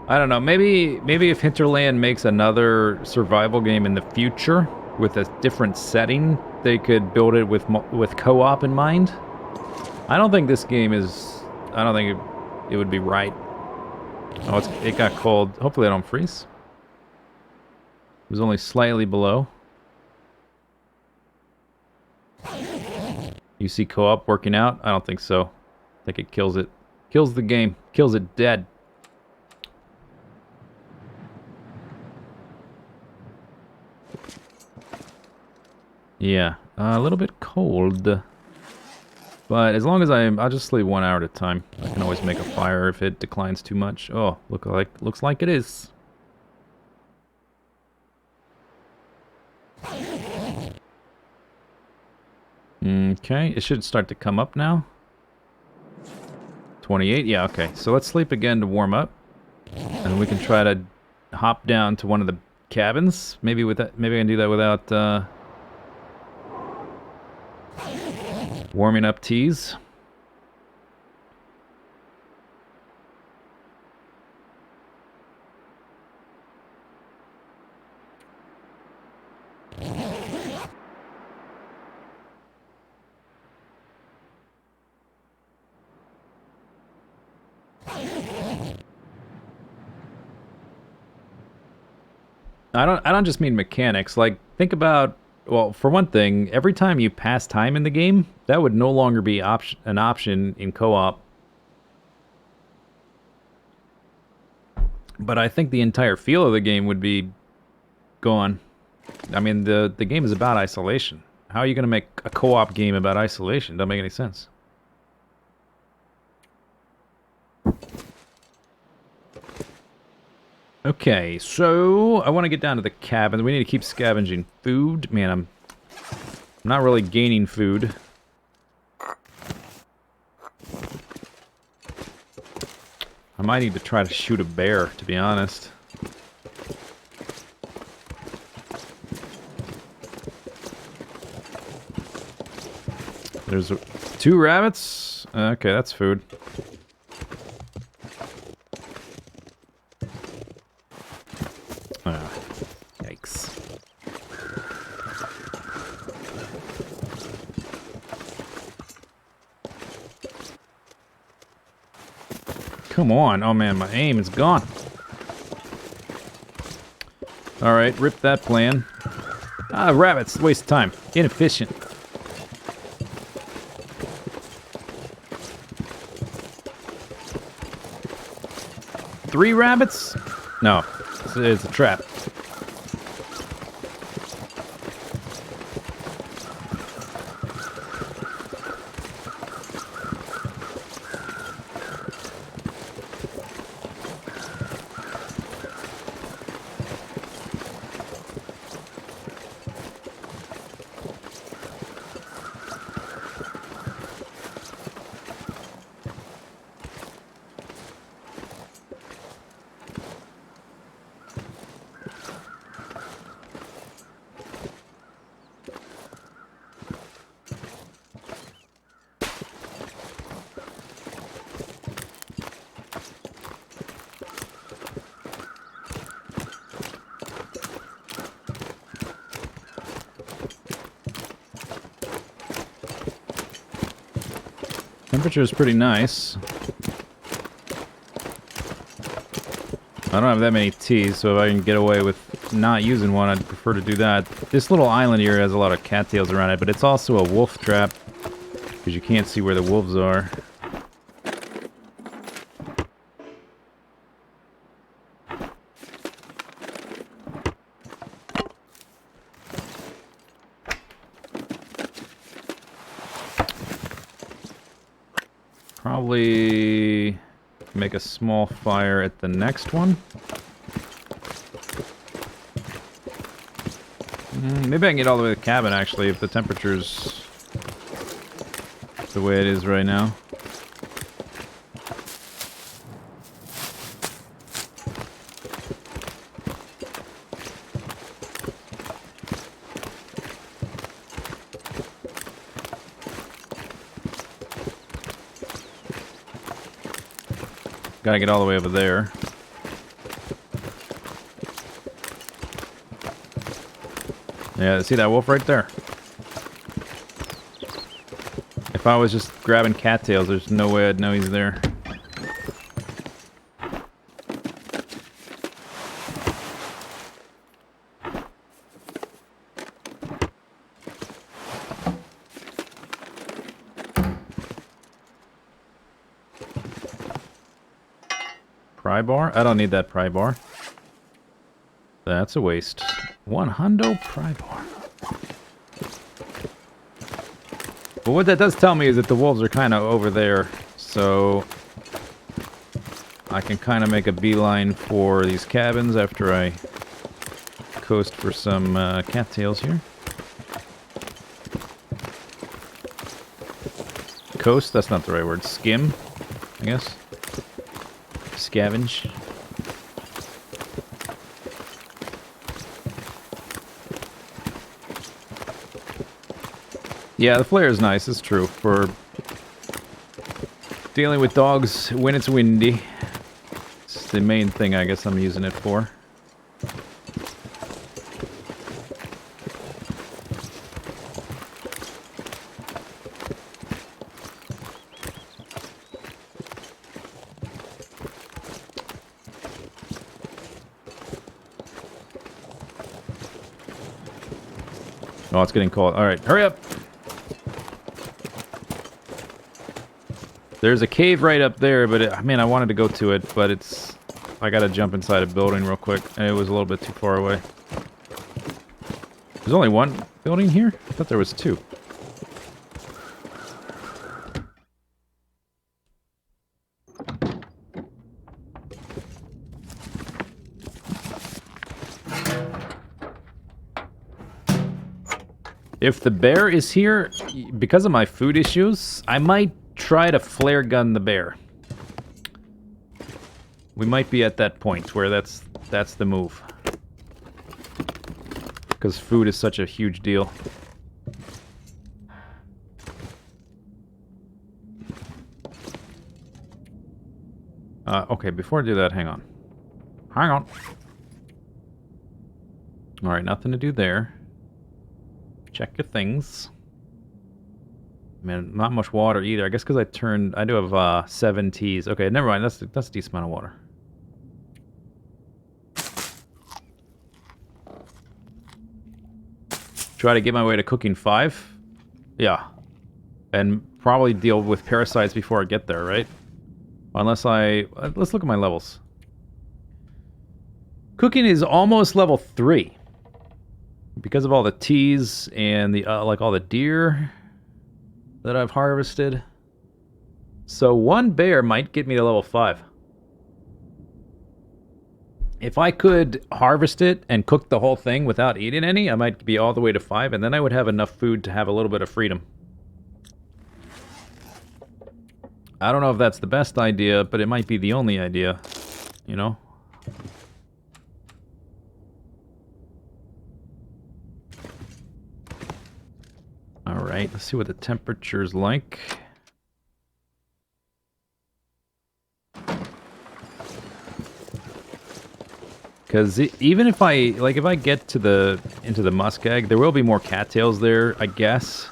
I don't know. Maybe if Hinterland makes another survival game in the future with a different setting, they could build it with co-op in mind. I don't think this game is. I don't think it would be right. Oh, it got cold. Hopefully, I don't freeze. It was only slightly below. You see co-op working out? I don't think so. I think it kills it. Kills the game. Kills it dead. Yeah, a little bit cold. But as long as I'll just sleep 1 hour at a time. I can always make a fire if it declines too much. Oh, looks like it is. Okay, it should start to come up now. 28, yeah, okay. So let's sleep again to warm up. And we can try to hop down to one of the cabins. Maybe I can do that without warming up teas. I don't just mean mechanics. Like, think about, well, for one thing, every time you pass time in the game, that would no longer be an option in co-op. But I think the entire feel of the game would be gone. I mean, the game is about isolation. How are you going to make a co-op game about isolation? Doesn't make any sense. Okay, so I want to get down to the cabin. We need to keep scavenging food. Man, I'm not really gaining food. I might need to try to shoot a bear, to be honest. There's 2 rabbits. Okay, that's food. Yikes. Come on. Oh man, my aim is gone. Alright, rip that plan. Ah, rabbits. Waste of time. Inefficient. Three rabbits? No. It's a trap. Temperature is pretty nice. I don't have that many teas, so if I can get away with not using one, I'd prefer to do that. This little island here has a lot of cattails around it, but it's also a wolf trap, because you can't see where the wolves are. Probably make a small fire at the next one. Maybe I can get all the way to the cabin, actually, if the temperature's the way it is right now. Gotta get all the way over there. Yeah, see that wolf right there? If I was just grabbing cattails, there's no way I'd know he's there. Pry bar? I don't need that pry bar. That's a waste. 100 pry bar. But what that does tell me is that the wolves are kind of over there, so I can kind of make a beeline for these cabins after I coast for some cattails here. Coast? That's not the right word. Skim, I guess. Scavenge. Yeah, the flare is nice, it's true. For dealing with dogs when it's windy. It's the main thing I guess I'm using it for. Oh, it's getting cold. Alright, hurry up! There's a cave right up there, but I mean, I wanted to go to it, but it's... I gotta jump inside a building real quick, and it was a little bit too far away. There's only one building here? I thought there was two. If the bear is here, because of my food issues, I might try to flare gun the bear. We might be at that point where that's the move. Because food is such a huge deal. Okay, before I do that, hang on. Hang on. Alright, nothing to do there. Check your things. Man, not much water either. I guess because I do have 7 teas. Okay, never mind. That's a decent amount of water. Try to get my way to cooking 5. Yeah. And probably deal with parasites before I get there, right? Unless let's look at my levels. Cooking is almost level 3. Because of all the teas and the like all the deer that I've harvested. So one bear might get me to level 5. If I could harvest it and cook the whole thing without eating any, I might be all the way to 5, and then I would have enough food to have a little bit of freedom. I don't know if that's the best idea, but it might be the only idea, you know? Alright, let's see what the temperature's like. Because even if I get to into the muskeg, there will be more cattails there, I guess.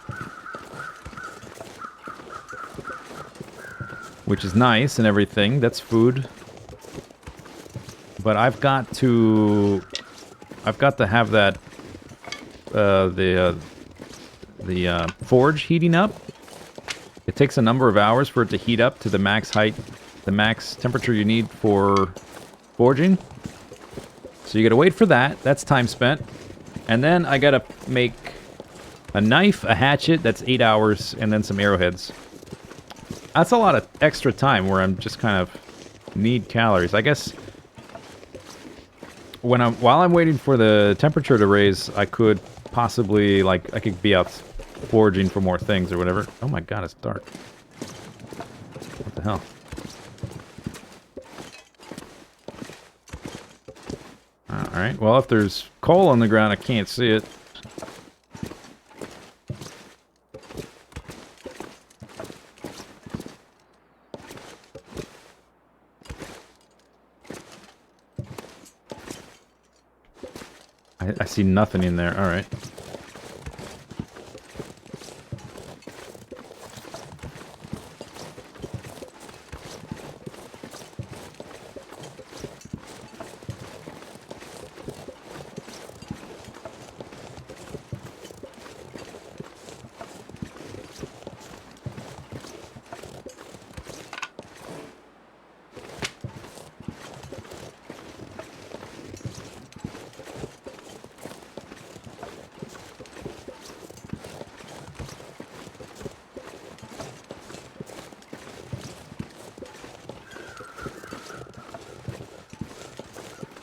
Which is nice and everything. That's food. But I've got to have that the forge heating up. It takes a number of hours for it to heat up to the max height, the max temperature you need for forging. So you gotta wait for that. That's time spent. And then I gotta make a knife, a hatchet, that's 8 hours, and then some arrowheads. That's a lot of extra time where I'm just kind of need calories. I guess while I'm waiting for the temperature to raise, I could possibly, like, I could be foraging for more things or whatever. Oh my god, it's dark. What the hell? Alright, well if there's coal on the ground, I can't see it. I see nothing in there. Alright.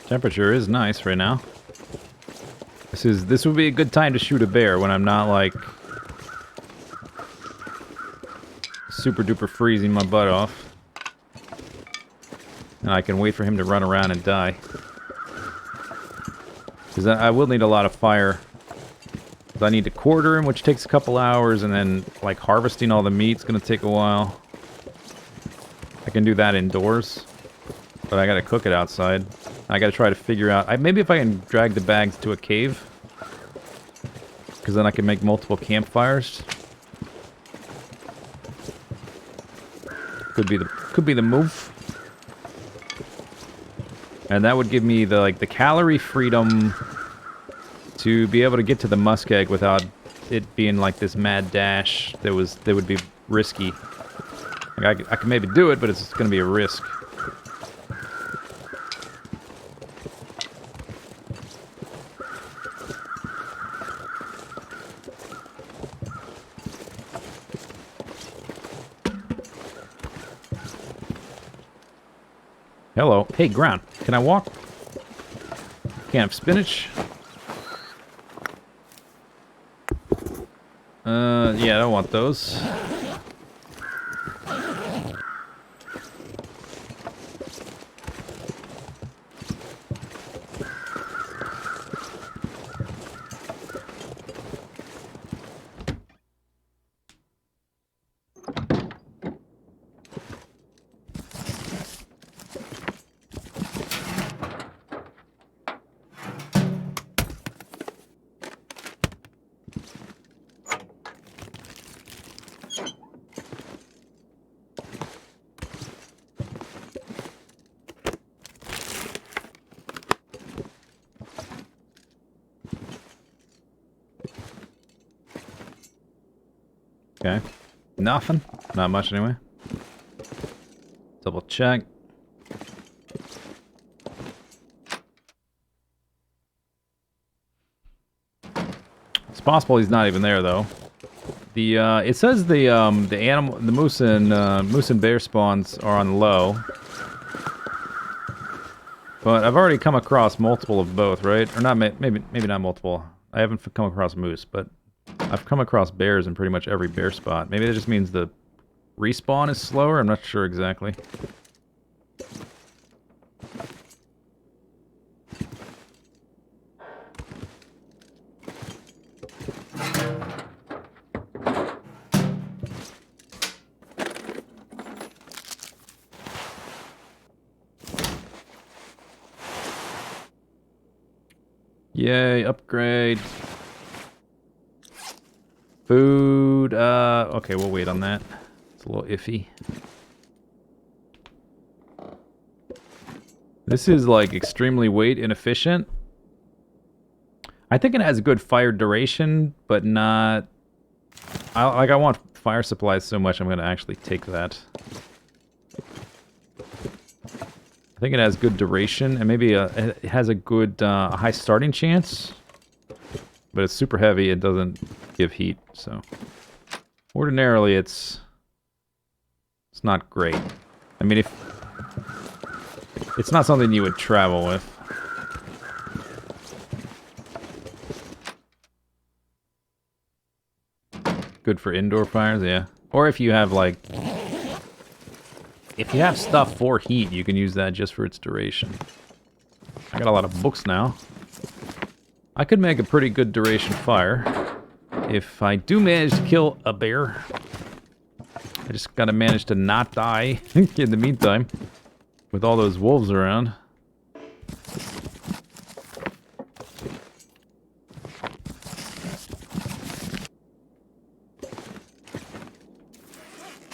Temperature is nice right now. This would be a good time to shoot a bear when I'm not like super duper freezing my butt off. And I can wait for him to run around and die. Because I will need a lot of fire. I need to quarter him, which takes a couple hours, and then like harvesting all the meat's gonna take a while. I can do that indoors, but I gotta cook it outside. I gotta try to figure out... maybe if I can drag the bags to a cave. Because then I can make multiple campfires. Could be the move. And that would give me the calorie freedom to be able to get to the muskeg without it being like this mad dash that would be risky. Like I can maybe do it, but it's gonna be a risk. Hello. Hey, ground. Can I walk? Can't have spinach? Yeah, I don't want those. Okay. Nothing. Not much anyway. Double check. It's possible he's not even there though. The it says the moose and bear spawns are on low. But I've already come across multiple of both, right? Or not, maybe not multiple. I haven't come across moose, but I've come across bears in pretty much every bear spot. Maybe that just means the respawn is slower? I'm not sure exactly. Yay, upgrade. Food, okay, we'll wait on that. It's a little iffy. This is, like, extremely weight inefficient. I think it has good fire duration, but not... I want fire supplies so much I'm gonna actually take that. I think it has good duration, and maybe it has a good high starting chance. But it's super heavy, it doesn't give heat, so... Ordinarily, it's not great. I mean, it's not something you would travel with. good for indoor fires, yeah. Or if you have, like... If you have stuff for heat, you can use that just for its duration. I got a lot of books now. I could make a pretty good duration fire. If I do manage to kill a bear. I just gotta manage to not die in the meantime. With all those wolves around.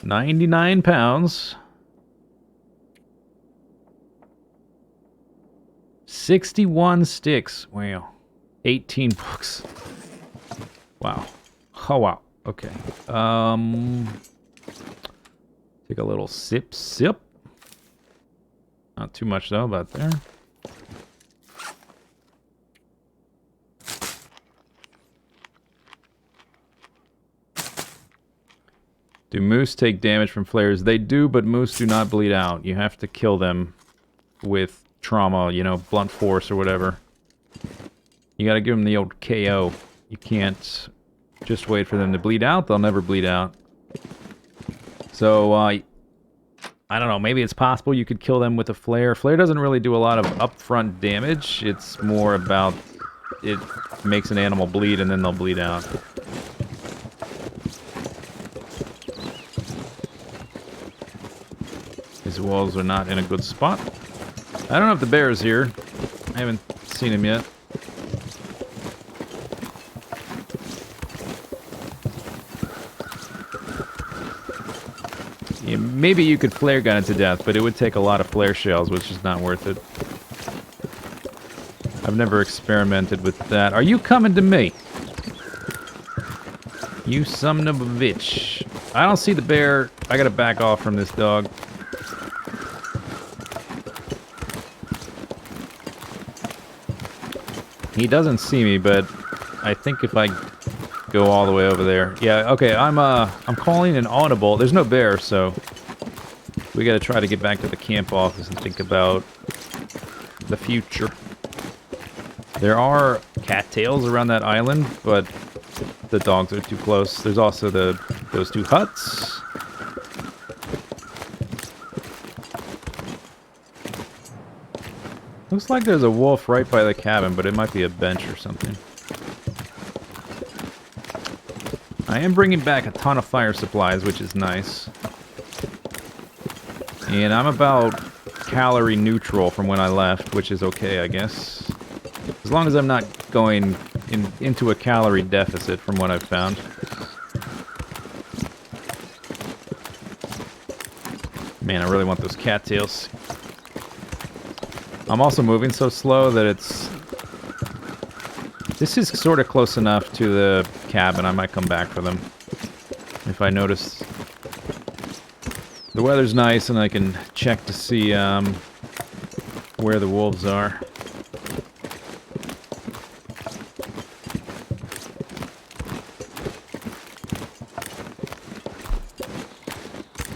£99. 61 sticks. Wow. 18 books. Wow. Oh, wow. Okay. Take a little sip. Not too much, though, about there. Do moose take damage from flares? They do, but moose do not bleed out. You have to kill them with trauma, you know, blunt force or whatever. You gotta give them the old KO. You can't just wait for them to bleed out. They'll never bleed out. So, I don't know. Maybe it's possible you could kill them with a flare. Flare doesn't really do a lot of upfront damage. It's more about it makes an animal bleed and then they'll bleed out. These walls are not in a good spot. I don't know if the bear is here. I haven't seen him yet. Yeah, maybe you could flare gun it to death, but it would take a lot of flare shells, which is not worth it. I've never experimented with that. Are you coming to me? You son of a bitch. I don't see the bear. I gotta back off from this dog. He doesn't see me, but I think if I go all the way over there... Yeah, okay, I'm calling an audible. There's no bear, so... We gotta try to get back to the camp office and think about the future. There are cattails around that island, but the dogs are too close. There's also those two huts. Looks like there's a wolf right by the cabin, but it might be a bench or something. I am bringing back a ton of fire supplies, which is nice. And I'm about calorie neutral from when I left, which is okay, I guess. As long as I'm not going into a calorie deficit from what I've found. Man, I really want those cattails. I'm also moving so slow that it's... This is sort of close enough to the cabin. I might come back for them. If I notice... The weather's nice and I can check to see where the wolves are.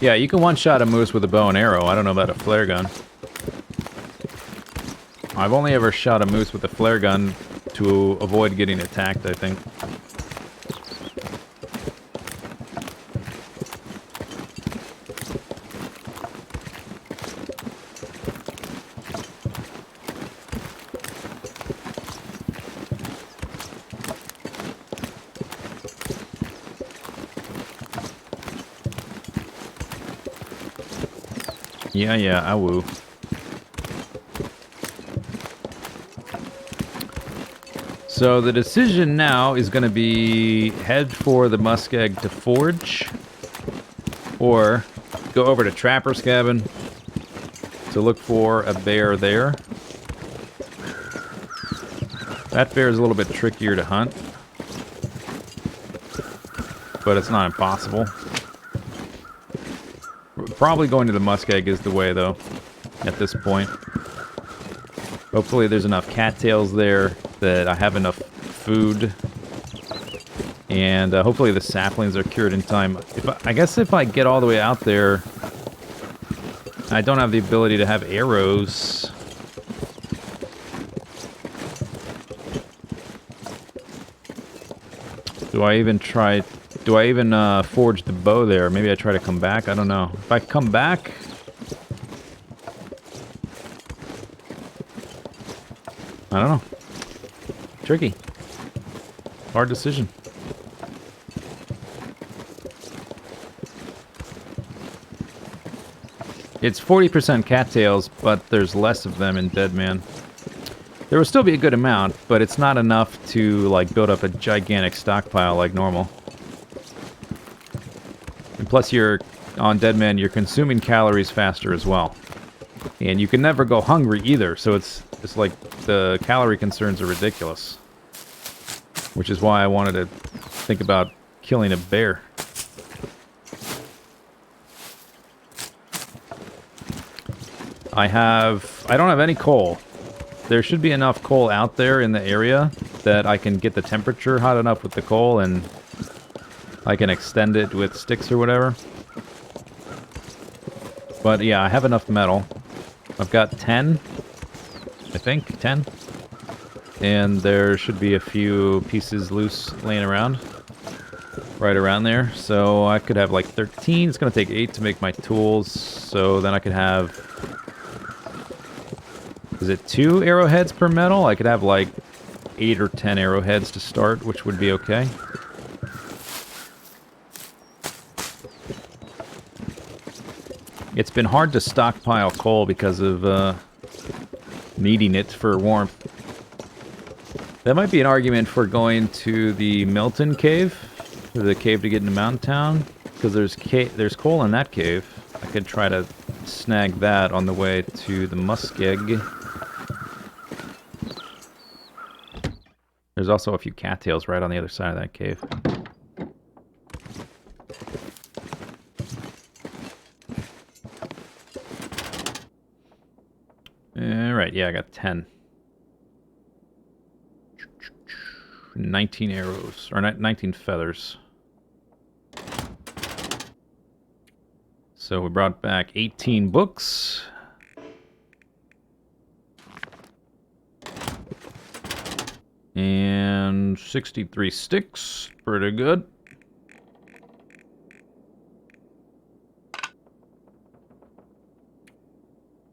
Yeah, you can one-shot a moose with a bow and arrow. I don't know about a flare gun. I've only ever shot a moose with a flare gun to avoid getting attacked, I think. Yeah, I woo. So the decision now is going to be head for the muskeg to forge, or go over to Trapper's cabin to look for a bear there. That bear is a little bit trickier to hunt, but it's not impossible. Probably going to the muskeg is the way, though, at this point. Hopefully there's enough cattails there that I have enough food. And hopefully the saplings are cured in time. I guess if I get all the way out there, I don't have the ability to have arrows. Do I even try... Do I even forge the bow there? Maybe I try to come back? I don't know. If I come back... I don't know. Tricky. Hard decision. It's 40% cattails, but there's less of them in Deadman. There will still be a good amount, but it's not enough to, like, build up a gigantic stockpile like normal. And plus, on Deadman, you're consuming calories faster as well. And you can never go hungry either, so it's like the calorie concerns are ridiculous. Which is why I wanted to think about killing a bear. I don't have any coal. There should be enough coal out there in the area that I can get the temperature hot enough with the coal and I can extend it with sticks or whatever. But yeah, I have enough metal. I've got 10. I think 10. And there should be a few pieces loose laying around. Right around there. So I could have like 13. It's going to take 8 to make my tools. So then I could have... Is it 2 arrowheads per metal? I could have like 8 or 10 arrowheads to start, which would be okay. It's been hard to stockpile coal because of needing it for warmth. That might be an argument for going to the Milton Cave, the cave to get into Mountain Town, because there's coal in that cave. I could try to snag that on the way to the Muskeg. There's also a few cattails right on the other side of that cave. Alright, yeah, I got 10. 19 arrows, or 19 feathers. So we brought back 18 books. And 63 sticks. Pretty good.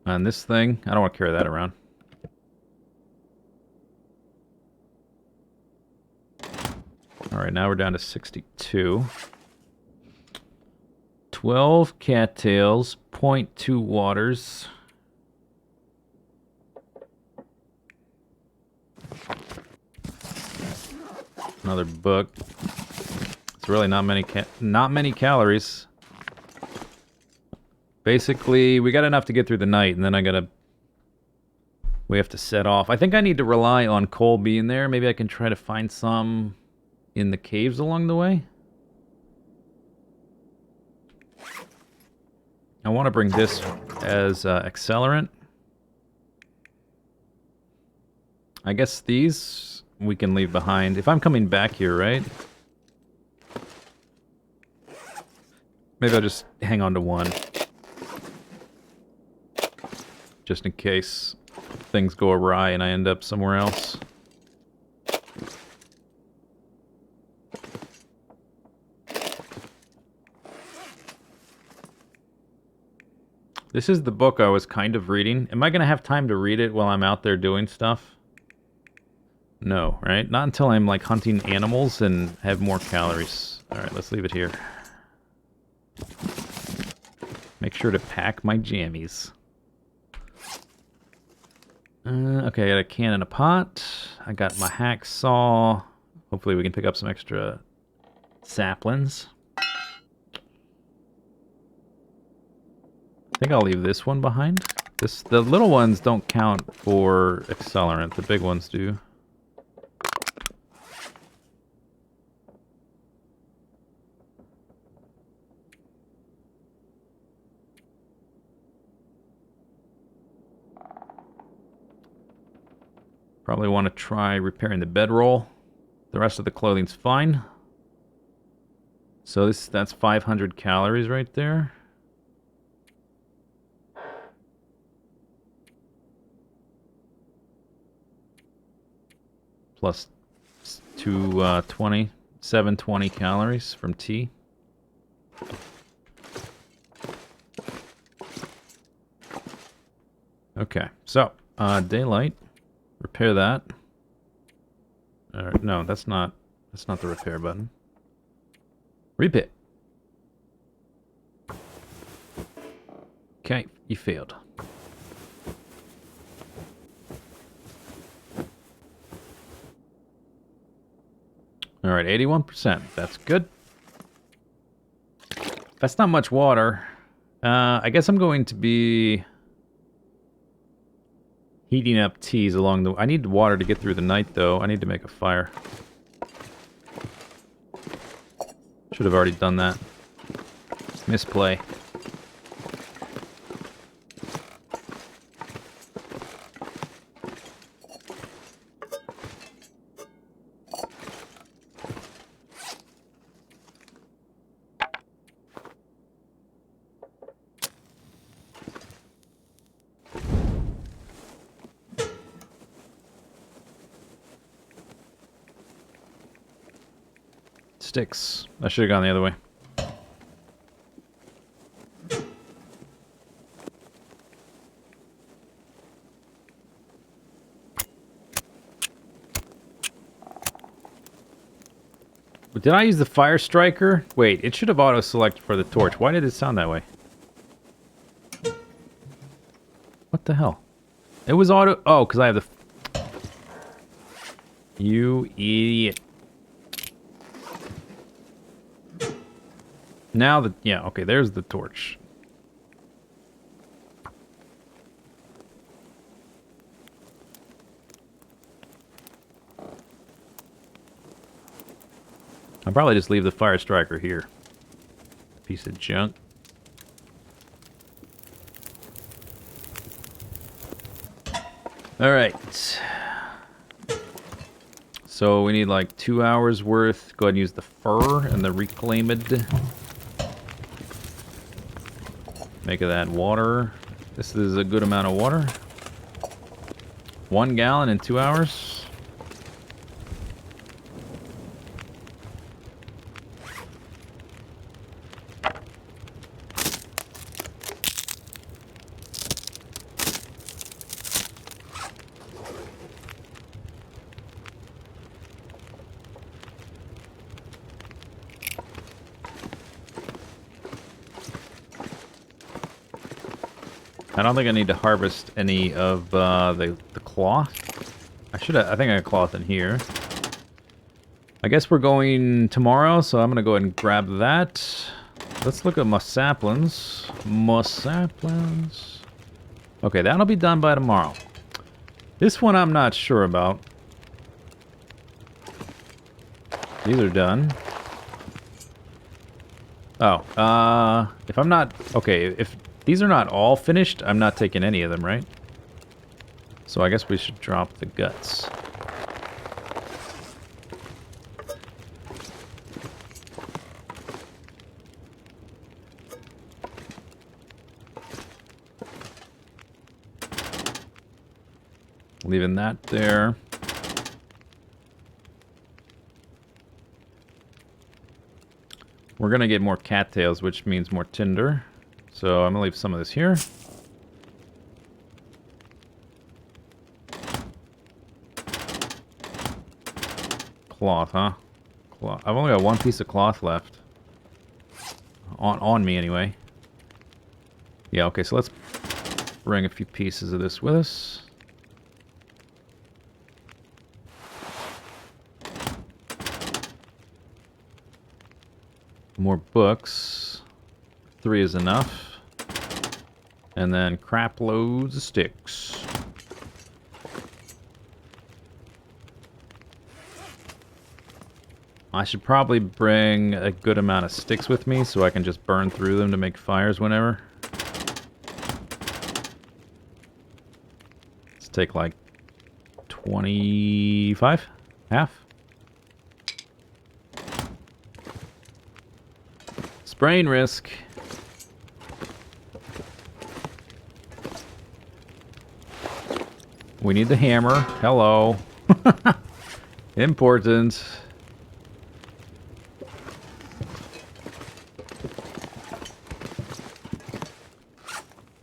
And this thing, I don't want to carry that around. Alright, now we're down to 62. 12 cattails, 0.2 waters. Another book. It's really not many calories. Basically, we got enough to get through the night, and then we have to set off. I think I need to rely on coal being there. Maybe I can try to find some in the caves along the way. I want to bring this as accelerant. I guess these we can leave behind. If I'm coming back here, right? Maybe I'll just hang on to one. Just in case things go awry and I end up somewhere else. This is the book I was kind of reading. Am I going to have time to read it while I'm out there doing stuff? No, right? Not until I'm like hunting animals and have more calories. Alright, let's leave it here. Make sure to pack my jammies. Okay, I got a can and a pot. I got my hacksaw. Hopefully we can pick up some extra saplings. I think I'll leave this one behind. The little ones don't count for accelerant. The big ones do. Probably want to try repairing the bedroll. The rest of the clothing's fine. So that's 500 calories right there. Plus 220. 720 calories from tea. Okay, so daylight, repair that. No, that's not the repair button. Repair. Okay, you failed. All right, 81%. That's good. That's not much water. I guess I'm going to be heating up teas along the... I need water to get through the night, though. I need to make a fire. Should have already done that. Misplay. Sticks. I should have gone the other way. But did I use the fire striker? Wait, it should have auto-selected for the torch. Why did it sound that way? What the hell? It was auto... Oh, because I have the... You idiot. Now the... Yeah, okay, there's the torch. I'll probably just leave the fire striker here. Piece of junk. Alright. So we need like 2 hours worth. Go ahead and use the fur and the reclaimed. Make of that water. This is a good amount of water. 1 gallon in 2 hours. I don't think I need to harvest any of the cloth. I think I got cloth in here. I guess we're going tomorrow, so I'm gonna go ahead and grab that. Let's look at my saplings. More saplings. Okay, that'll be done by tomorrow. This one I'm not sure about. These are done. Oh, if I'm not... Okay, if these are not all finished, I'm not taking any of them, right? So I guess we should drop the guts. Leaving that there. We're gonna get more cattails, which means more tinder. So I'm gonna leave some of this here. Cloth, huh? Cloth. I've only got one piece of cloth left. On me, anyway. Yeah, okay, so let's bring a few pieces of this with us. More books. 3 is enough. And then crap loads of sticks. I should probably bring a good amount of sticks with me so I can just burn through them to make fires whenever. Let's take like 25? Half? Sprain risk. We need the hammer. Hello. Important.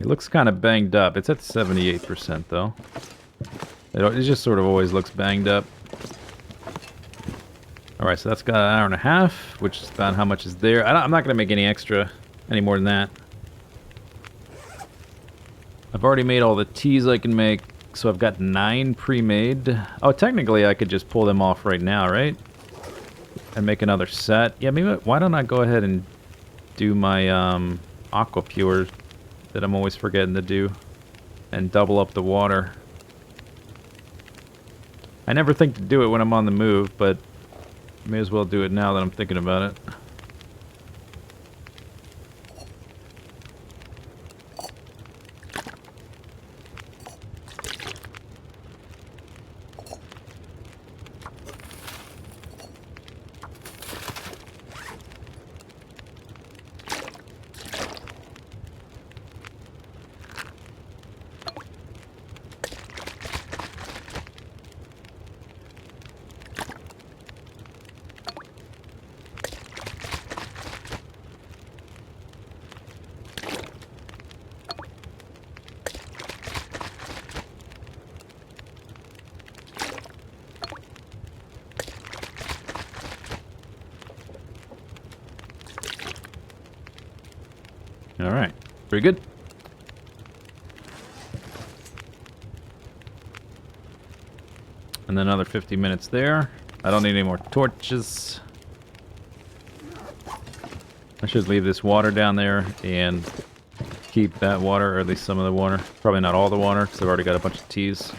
looks kind of banged up. It's at 78% though. It just sort of always looks banged up. Alright, so that's got an hour and a half, which is about how much is there. I'm not going to make any more than that. I've already made all the teas I can make, so I've got 9 pre-made. Oh, technically I could just pull them off right now, right? And make another set. Yeah, maybe, why don't I go ahead and do my aqua pure that I'm always forgetting to do and double up the water. I never think to do it when I'm on the move, but may as well do it now that I'm thinking about it. Alright, pretty good. And then another 50 minutes there. I don't need any more torches. I should leave this water down there and keep that water, or at least some of the water. Probably not all the water, because I've already got a bunch of teas.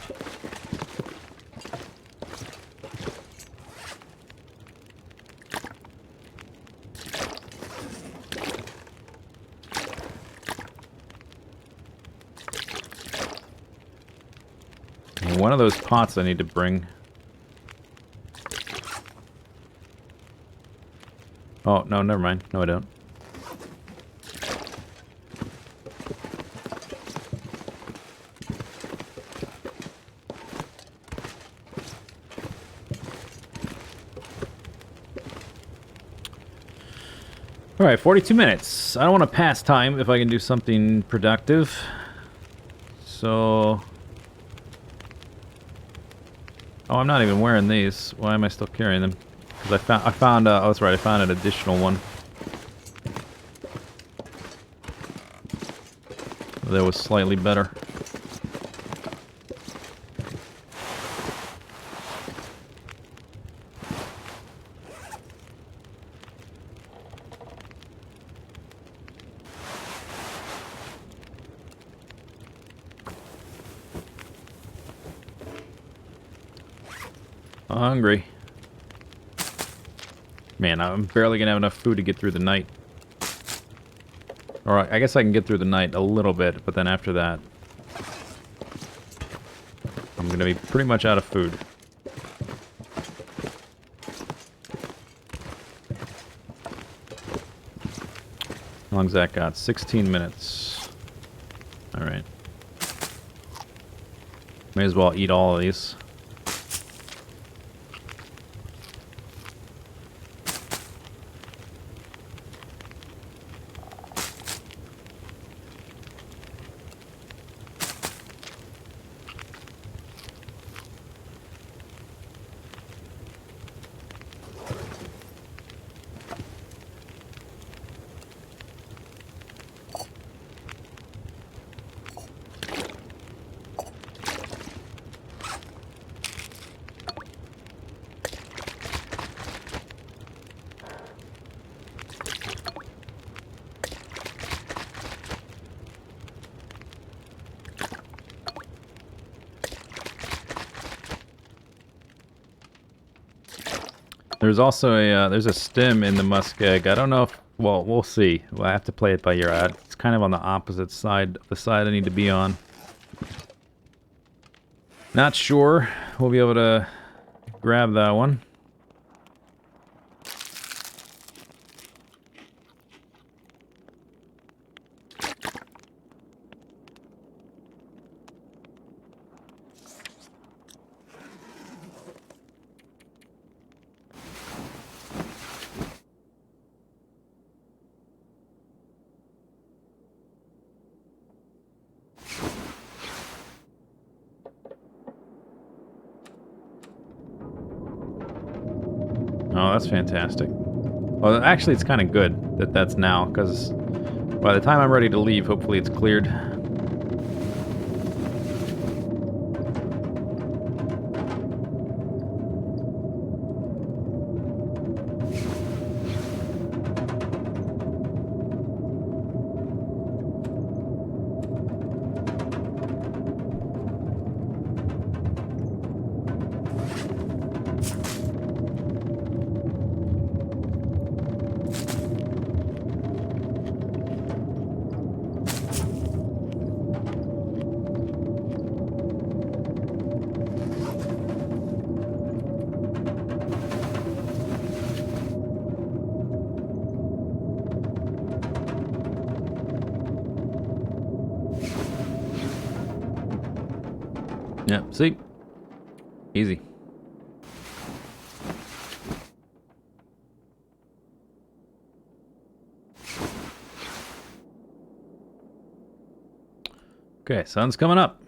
One of those pots I need to bring. Oh, no, never mind. No, I don't. Alright, 42 minutes. I don't want to pass time if I can do something productive. So... Oh, I'm not even wearing these. Why am I still carrying them? Because I found, oh, that's right, I found an additional one. That was slightly better. Hungry. Man, I'm barely gonna have enough food to get through the night. Or I guess I can get through the night a little bit, but then after that, I'm gonna be pretty much out of food. How long's that got? 16 minutes. Alright. May as well eat all of these. There's also a there's a stem in the muskeg. I don't know if, well, we'll see. Well, I have to play it by ear. It's kind of on the opposite side, the side I need to be on. Not sure we'll be able to grab that one. Oh, that's fantastic. Well, actually, it's kind of good that that's now, because by the time I'm ready to leave, hopefully it's cleared. Yeah, see? Easy. Okay, sun's coming up.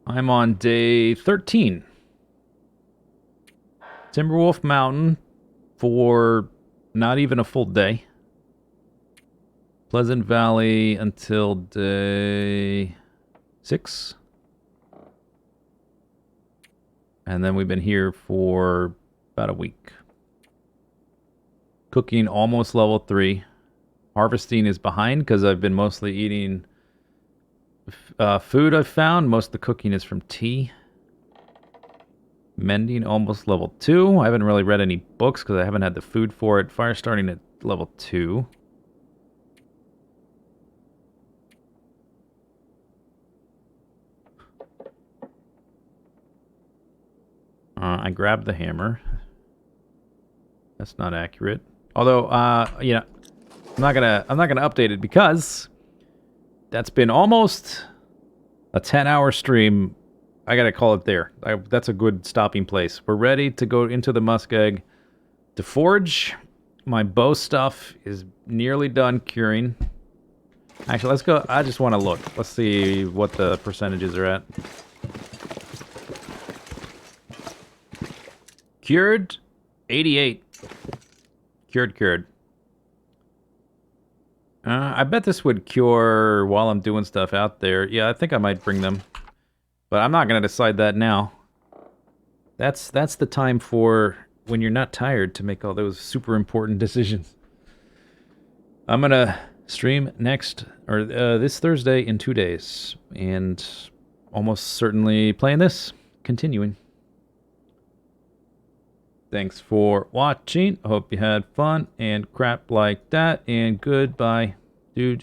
I'm on day 13. Timberwolf Mountain for not even a full day. Pleasant Valley until day 6. And then we've been here for about a week. Cooking almost level 3. Harvesting is behind because I've been mostly eating food I've found. Most of the cooking is from tea. Mending almost level 2. I haven't really read any books because I haven't had the food for it. Fire starting at level 2. I grabbed the hammer. That's not accurate. Although, you know, I'm not gonna update it because that's been almost a 10-hour stream. I gotta call it there. That's a good stopping place. We're ready to go into the muskeg to forge. My bow stuff is nearly done curing. Actually, let's go. I just want to look. Let's see what the percentages are at. Cured, 88. Cured. I bet this would cure while I'm doing stuff out there. Yeah, I think I might bring them. But I'm not going to decide that now. That's the time for when you're not tired to make all those super important decisions. I'm going to stream next, or this Thursday in 2 days. And almost certainly playing this. Continuing. Thanks for watching. I hope you had fun and crap like that. And goodbye. Do.